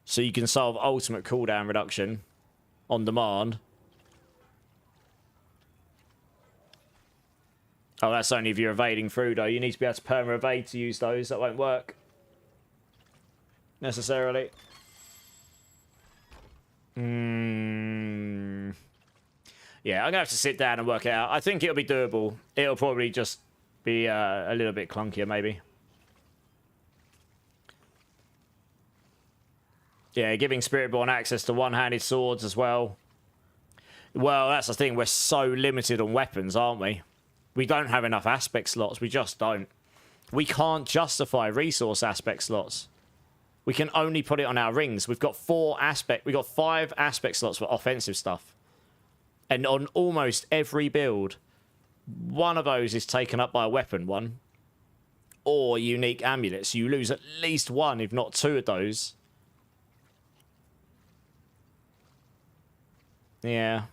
so you can solve ultimate cooldown reduction on demand. Oh, that's only if you're evading through, though. You need to be able to perma-evade to use those. That won't work. Necessarily. Yeah, I'm going to have to sit down and work it out. I think it'll be doable. It'll probably just be a little bit clunkier, maybe. Yeah, giving Spiritborn access to one-handed swords as well. Well, that's the thing. We're so limited on weapons, aren't we? We don't have enough aspect slots. We just don't. We can't justify resource aspect slots. We can only put it on our rings. We've got 5 aspect slots for offensive stuff. And on almost every build, one of those is taken up by a weapon one. Or unique amulets. You lose at least one, if not 2 of those. Yeah.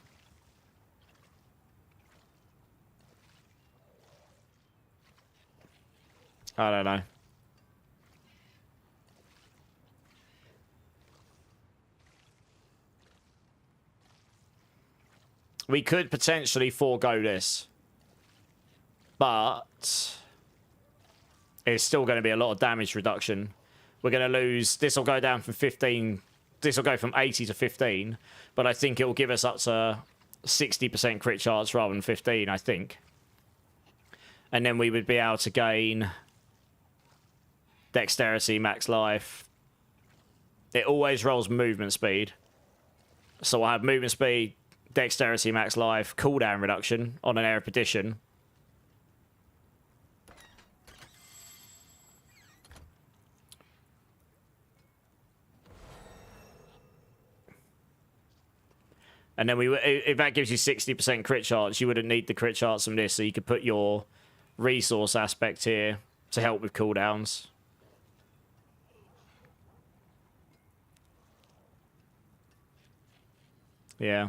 I don't know. We could potentially forego this. But it's still going to be a lot of damage reduction. We're going to lose... This will go down from 15... This will go from 80 to 15. But I think it will give us up to 60% crit chance rather than 15, I think. And then we would be able to gain... Dexterity, max life. It always rolls movement speed. So I have movement speed, dexterity, max life, cooldown reduction on an Erepedition. And then if that gives you 60% crit chance, you wouldn't need the crit chance from this, so you could put your resource aspect here to help with cooldowns. Yeah.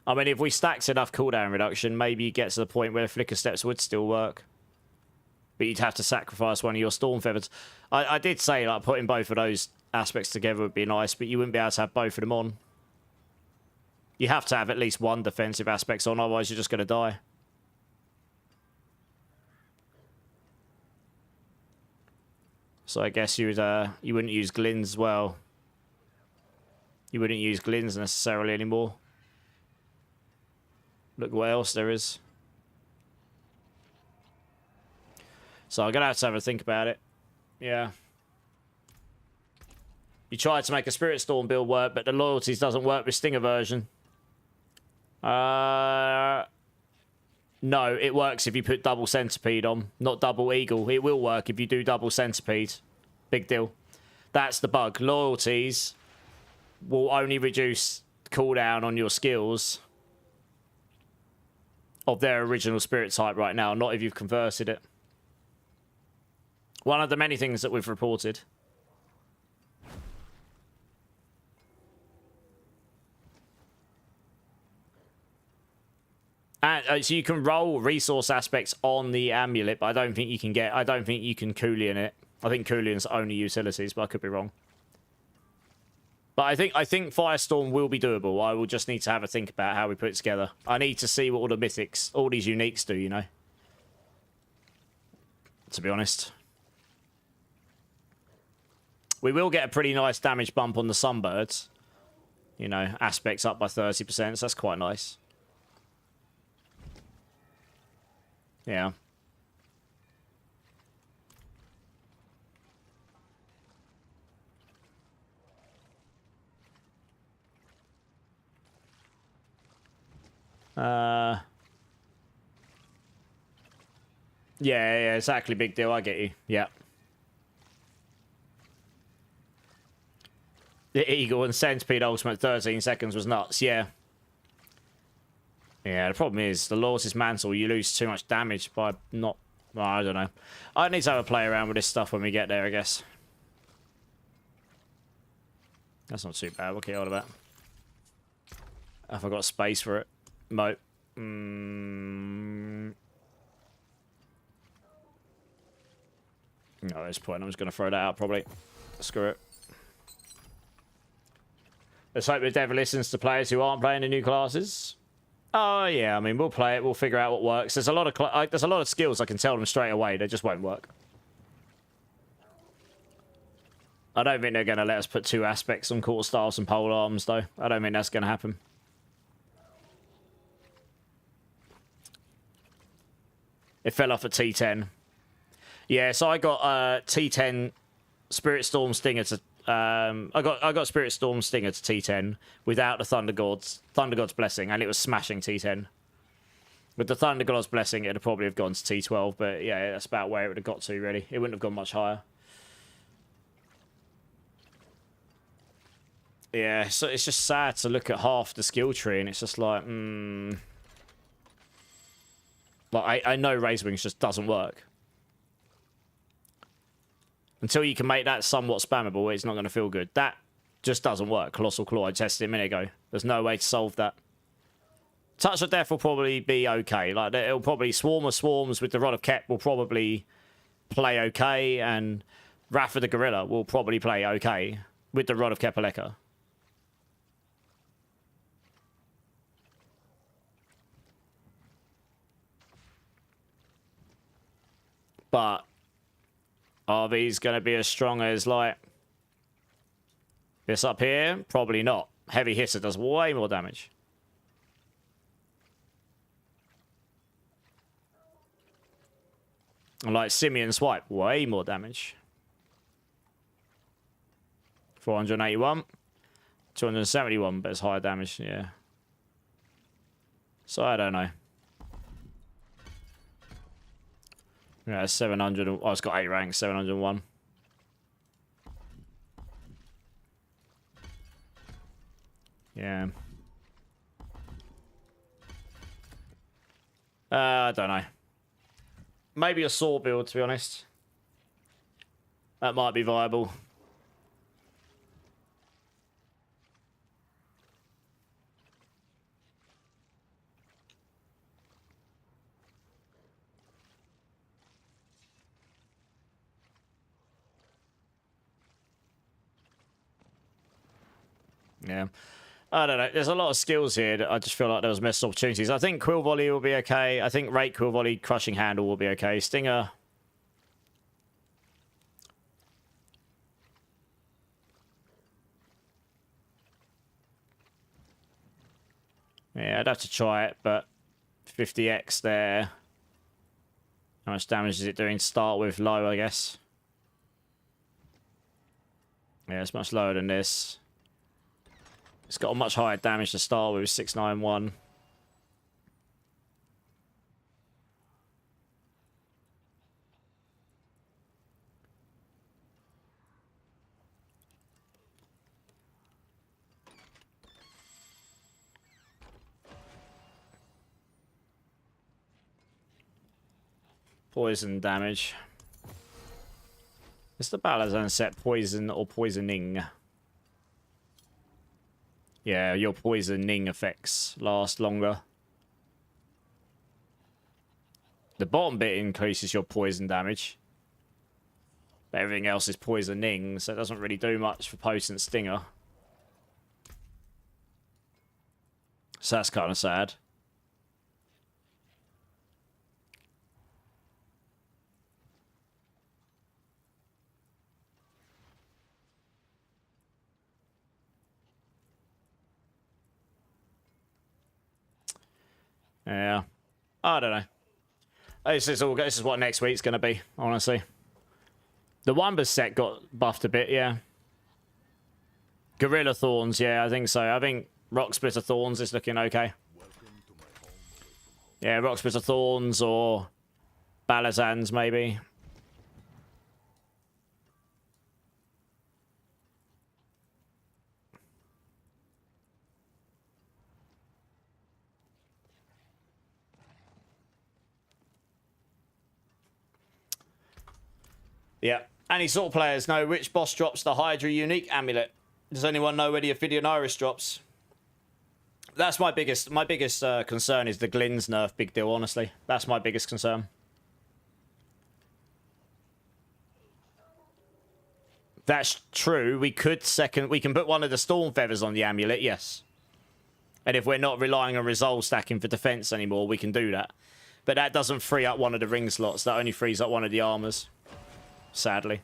I mean, if we stacked enough cooldown reduction, maybe you get to the point where flicker steps would still work. But you'd have to sacrifice one of your storm feathers. I did say, like, putting both of those aspects together would be nice, but you wouldn't be able to have both of them on. You have to have at least one defensive aspect on, otherwise you're just going to die. So I guess you wouldn't use Glins as well. You wouldn't use Glins necessarily anymore. Look what else there is. So I'm going to have a think about it. Yeah. You tried to make a Spirit Storm build work, but the loyalties doesn't work with Stinger version. No, it works if you put double centipede on, not double eagle. It will work if you do double centipede. Big deal. That's the bug. Loyalties will only reduce cooldown on your skills of their original spirit type right now, not if you've converted it. One of the many things that we've reported. And so you can roll resource aspects on the amulet, but I don't think you can Coolian it. I think Coolian's only utilities, but I could be wrong. But I think Firestorm will be doable. I will just need to have a think about how we put it together. I need to see what all the mythics, all these uniques do, you know. To be honest. We will get a pretty nice damage bump on the Sunbirds. You know, aspects up by 30%, so that's quite nice. Yeah. Yeah, exactly. Big deal. I get you. Yeah. The Eagle and Centipede Ultimate 13 seconds was nuts. Yeah. Yeah, the problem is, the Lord's Mantle, you lose too much damage by not... Well, I don't know. I need to have a play around with this stuff when we get there, I guess. That's not too bad. We'll keep hold of that. Have I got space for it? Moat. No, at this point, I'm just going to throw that out, probably. Screw it. Let's hope the devil listens to players who aren't playing the new classes. Oh, yeah, I mean, we'll play it. We'll figure out what works. There's a lot of skills I can tell them straight away. They just won't work. I don't think they're going to let us put 2 aspects on quarterstaffs and pole arms, though. I don't think that's going to happen. It fell off at T10. Yeah, so I got T10 Spirit Storm Stinger to... I got Spirit Storm Stinger to T10 without the Thunder God's Blessing, and it was smashing T10. With the Thunder God's Blessing, it'd probably have gone to T12, but yeah, that's about where it would have got to, really. It wouldn't have gone much higher. Yeah, so it's just sad to look at half the skill tree, and it's just like, Like, I know Razor Wings just doesn't work. Until you can make that somewhat spammable, it's not going to feel good. That just doesn't work. Colossal Claw, I tested it a minute ago. There's no way to solve that. Touch of Death will probably be okay. Like, it'll probably Swarm of Swarms with the Rod of Kep will probably play okay, and Wrath of the Gorilla will probably play okay with the Rod of Kepaleka. But are these going to be as strong as, like, this up here? Probably not. Heavy Hitter does way more damage. And like Simian Swipe, way more damage. 481. 271, but it's higher damage, yeah. So I don't know. Yeah, 700. Oh, it's got 8 ranks, 701. Yeah. I don't know. Maybe a saw build, to be honest. That might be viable. Yeah. I don't know. There's a lot of skills here that I just feel like there was missed opportunities. I think Quill Volley will be okay. I think Rate Quill Volley, Crushing Handle will be okay. Stinger. Yeah, I'd have to try it, but 50x there. How much damage is it doing to start with? Low, I guess. Yeah, it's much lower than this. It's got a much higher damage to start with, 691. Poison damage. Is the Balazan set poison or poisoning? Yeah, your poisoning effects last longer. The bottom bit increases your poison damage. But everything else is poisoning, so it doesn't really do much for Potent Stinger. So that's kind of sad. Yeah. I don't know. This is what next week's going to be, honestly. The Wamba set got buffed a bit, yeah. Gorilla Thorns, yeah, I think so. I think Rock Splitter Thorns is looking okay. Yeah, Rock Splitter Thorns or Balazans, maybe. Yeah. Any sort of players know which boss drops the Hydra unique amulet? Does anyone know where the Ophidian Iris drops? That's my biggest concern is the Glyn's nerf. Big deal, honestly. That's my biggest concern. That's true. We can put one of the Storm Feathers on the amulet, yes. And if we're not relying on resolve stacking for defense anymore, we can do that. But that doesn't free up one of the ring slots. That only frees up one of the armors. Sadly.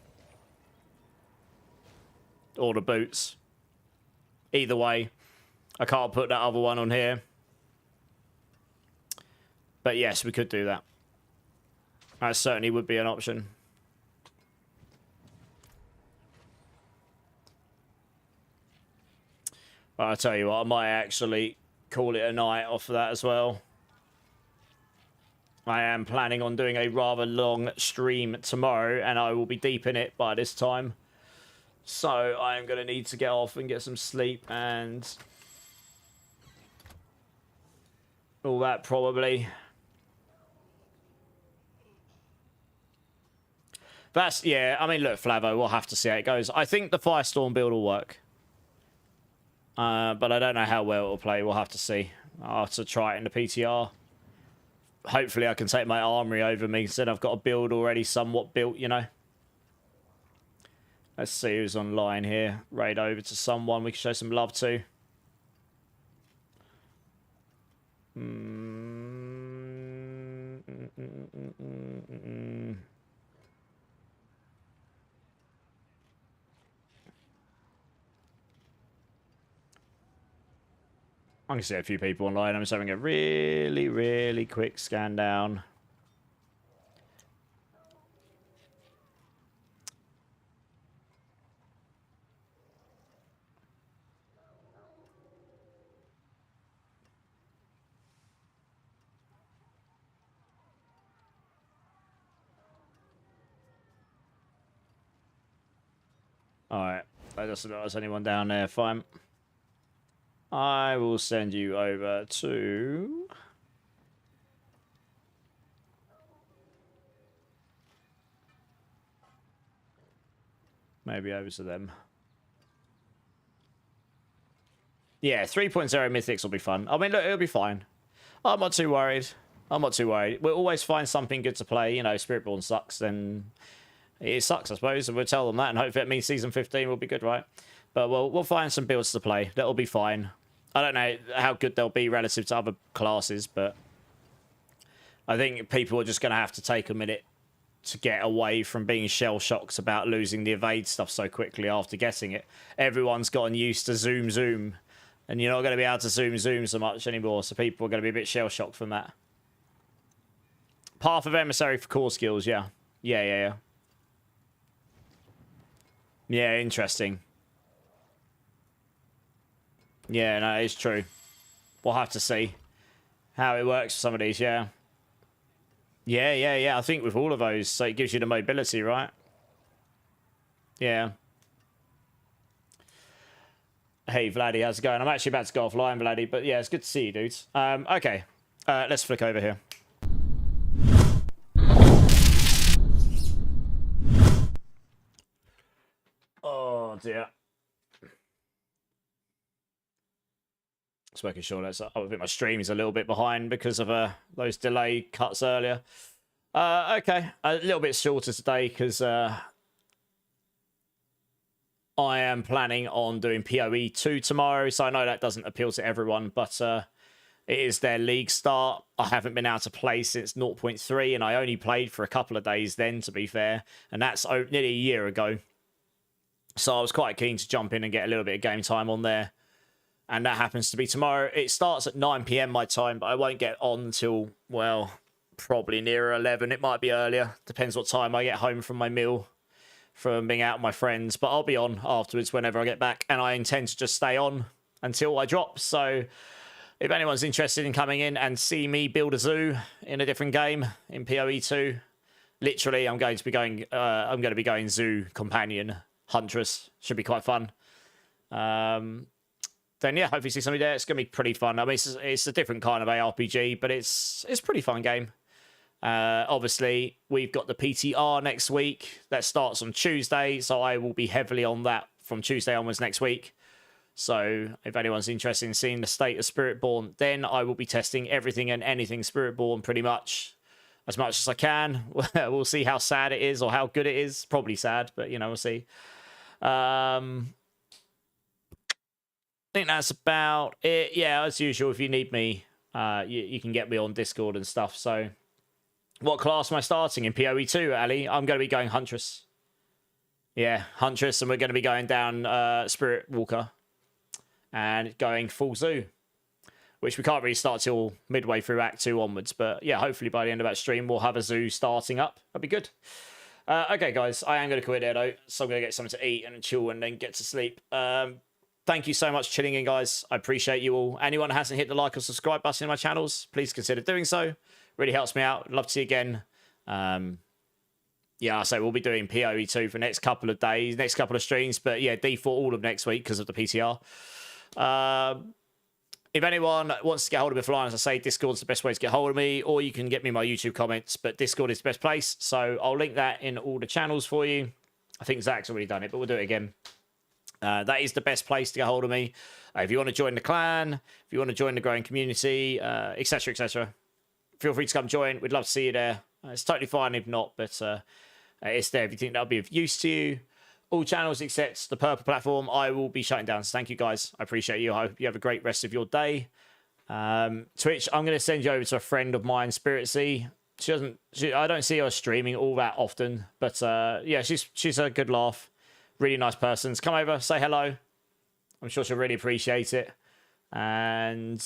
Or the boots. Either way, I can't put that other one on here. But yes, we could do that. That certainly would be an option. But I'll tell you what, I might actually call it a night off of that as well. I am planning on doing a rather long stream tomorrow, and I will be deep in it by this time. So I am going to need to get off and get some sleep and all that probably. That's, yeah, I mean, look, Flavo, we'll have to see how it goes. I think the Firestorm build will work. But I don't know how well it will play. We'll have to see. I'll have to try it in the PTR. Hopefully I can take my armory over me, so I've got a build already somewhat built, you know. Let's see who's online here. Raid over to someone we can show some love to. I can see a few people online. I'm just having a really, really quick scan down. Alright, I doesn't know there's anyone down there. Fine. I will send you over to... maybe over to them. Yeah, 3.0 Mythics will be fun. I mean, look, it'll be fine. I'm not too worried. I'm not too worried. We'll always find something good to play. You know, Spiritborn sucks, then it sucks, I suppose. And we'll tell them that, and hopefully it means Season 15 will be good, right? But we'll find some builds to play. That'll be fine. I don't know how good they'll be relative to other classes, but I think people are just going to have to take a minute to get away from being shell-shocked about losing the evade stuff so quickly after getting it. Everyone's gotten used to zoom, and you're not going to be able to zoom so much anymore, so people are going to be a bit shell-shocked from that. Path of Emissary for core skills, yeah. Yeah, interesting. Yeah, no, it's true. We'll have to see how it works for some of these, yeah. Yeah. I think with all of those, so it gives you the mobility, right? Yeah. Hey, Vladdy, how's it going? I'm actually about to go offline, Vladdy, but yeah, it's good to see you, dudes. Okay, let's flick over here. Oh, dear. Just making sure that's... I think my stream is a little bit behind because of those delay cuts earlier. Okay, a little bit shorter today because I am planning on doing PoE 2 tomorrow, so I know that doesn't appeal to everyone, but it is their league start. I haven't been able to play since 0.3, and I only played for a couple of days then, to be fair, and that's nearly a year ago. So I was quite keen to jump in and get a little bit of game time on there. And that happens to be tomorrow. It starts at 9 PM my time, but I won't get on until, well, probably nearer 11. It might be earlier. Depends what time I get home from my meal, from being out with my friends. But I'll be on afterwards whenever I get back. And I intend to just stay on until I drop. So if anyone's interested in coming in and see me build a zoo in a different game in PoE 2, literally I'm going to be going zoo companion huntress. Should be quite fun. Then yeah, hopefully see somebody there. It's gonna be pretty fun. I mean, it's a different kind of ARPG, but it's a pretty fun game. Obviously, we've got the PTR next week. That starts on Tuesday, so I will be heavily on that from Tuesday onwards next week. So if anyone's interested in seeing the state of Spiritborn, then I will be testing everything and anything Spiritborn pretty much as I can. We'll see how sad it is or how good it is. Probably sad, but you know, we'll see. I think that's about it. Yeah, as usual, if you need me, you can get me on Discord and stuff. So what class am I starting in PoE 2, Ali? I'm going to be going Huntress. Yeah, Huntress, and we're going to be going down Spirit Walker and going full Zoo, which we can't really start till midway through Act 2 onwards. But yeah, hopefully by the end of that stream, we'll have a Zoo starting up. That'd be good. Okay, guys, I am going to quit there, though. So I'm going to get something to eat and chill and then get to sleep. Thank you so much for chilling in, guys. I appreciate you all. Anyone who hasn't hit the like or subscribe button in my channels, please consider doing so. Really helps me out. Love to see you again. Yeah, so we'll be doing PoE 2 for the next couple of days, next couple of streams. But yeah, default all of next week because of the PTR. If anyone wants to get hold of me offline, as I say, Discord's the best way to get hold of me, or you can get me my YouTube comments, but Discord is the best place. So I'll link that in all the channels for you. I think Zach's already done it, but we'll do it again. That is the best place to get hold of me. If you want to join the clan, if you want to join the growing community, etc., etc., feel free to come join. We'd love to see you there. It's totally fine if not, but it's there if you think that'll be of use to you. All channels except the purple platform, I will be shutting down. So thank you, guys. I appreciate you. I hope you have a great rest of your day. Twitch, I'm going to send you over to a friend of mine, Spirit C. I don't see her streaming all that often, but yeah, she's a good laugh. Really nice person. Come over, say hello. I'm sure she'll really appreciate it. And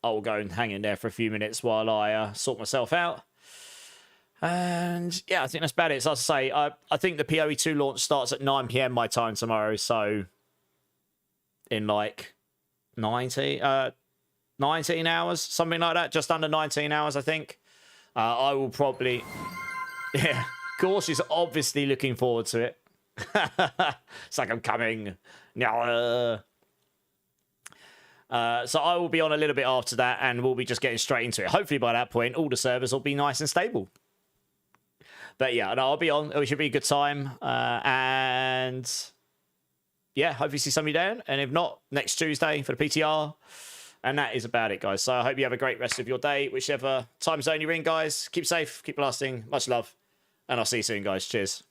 I'll go and hang in there for a few minutes while I sort myself out. And yeah, I think that's about it. So as I say, I think the PoE 2 launch starts at 9 PM my time tomorrow. So in like 19 hours, something like that. Just under 19 hours, I think. I will probably... Yeah, Gorsh is obviously looking forward to it. It's like I'm coming. So I will be on a little bit after that, and we'll be just getting straight into it. Hopefully by that point, all the servers will be nice and stable. But yeah, no, I'll be on. It should be a good time. And yeah, hopefully see somebody there. And if not, next Tuesday for the PTR. And that is about it, guys. So I hope you have a great rest of your day, whichever time zone you're in, guys. Keep safe, keep blasting. Much love. And I'll see you soon, guys. Cheers.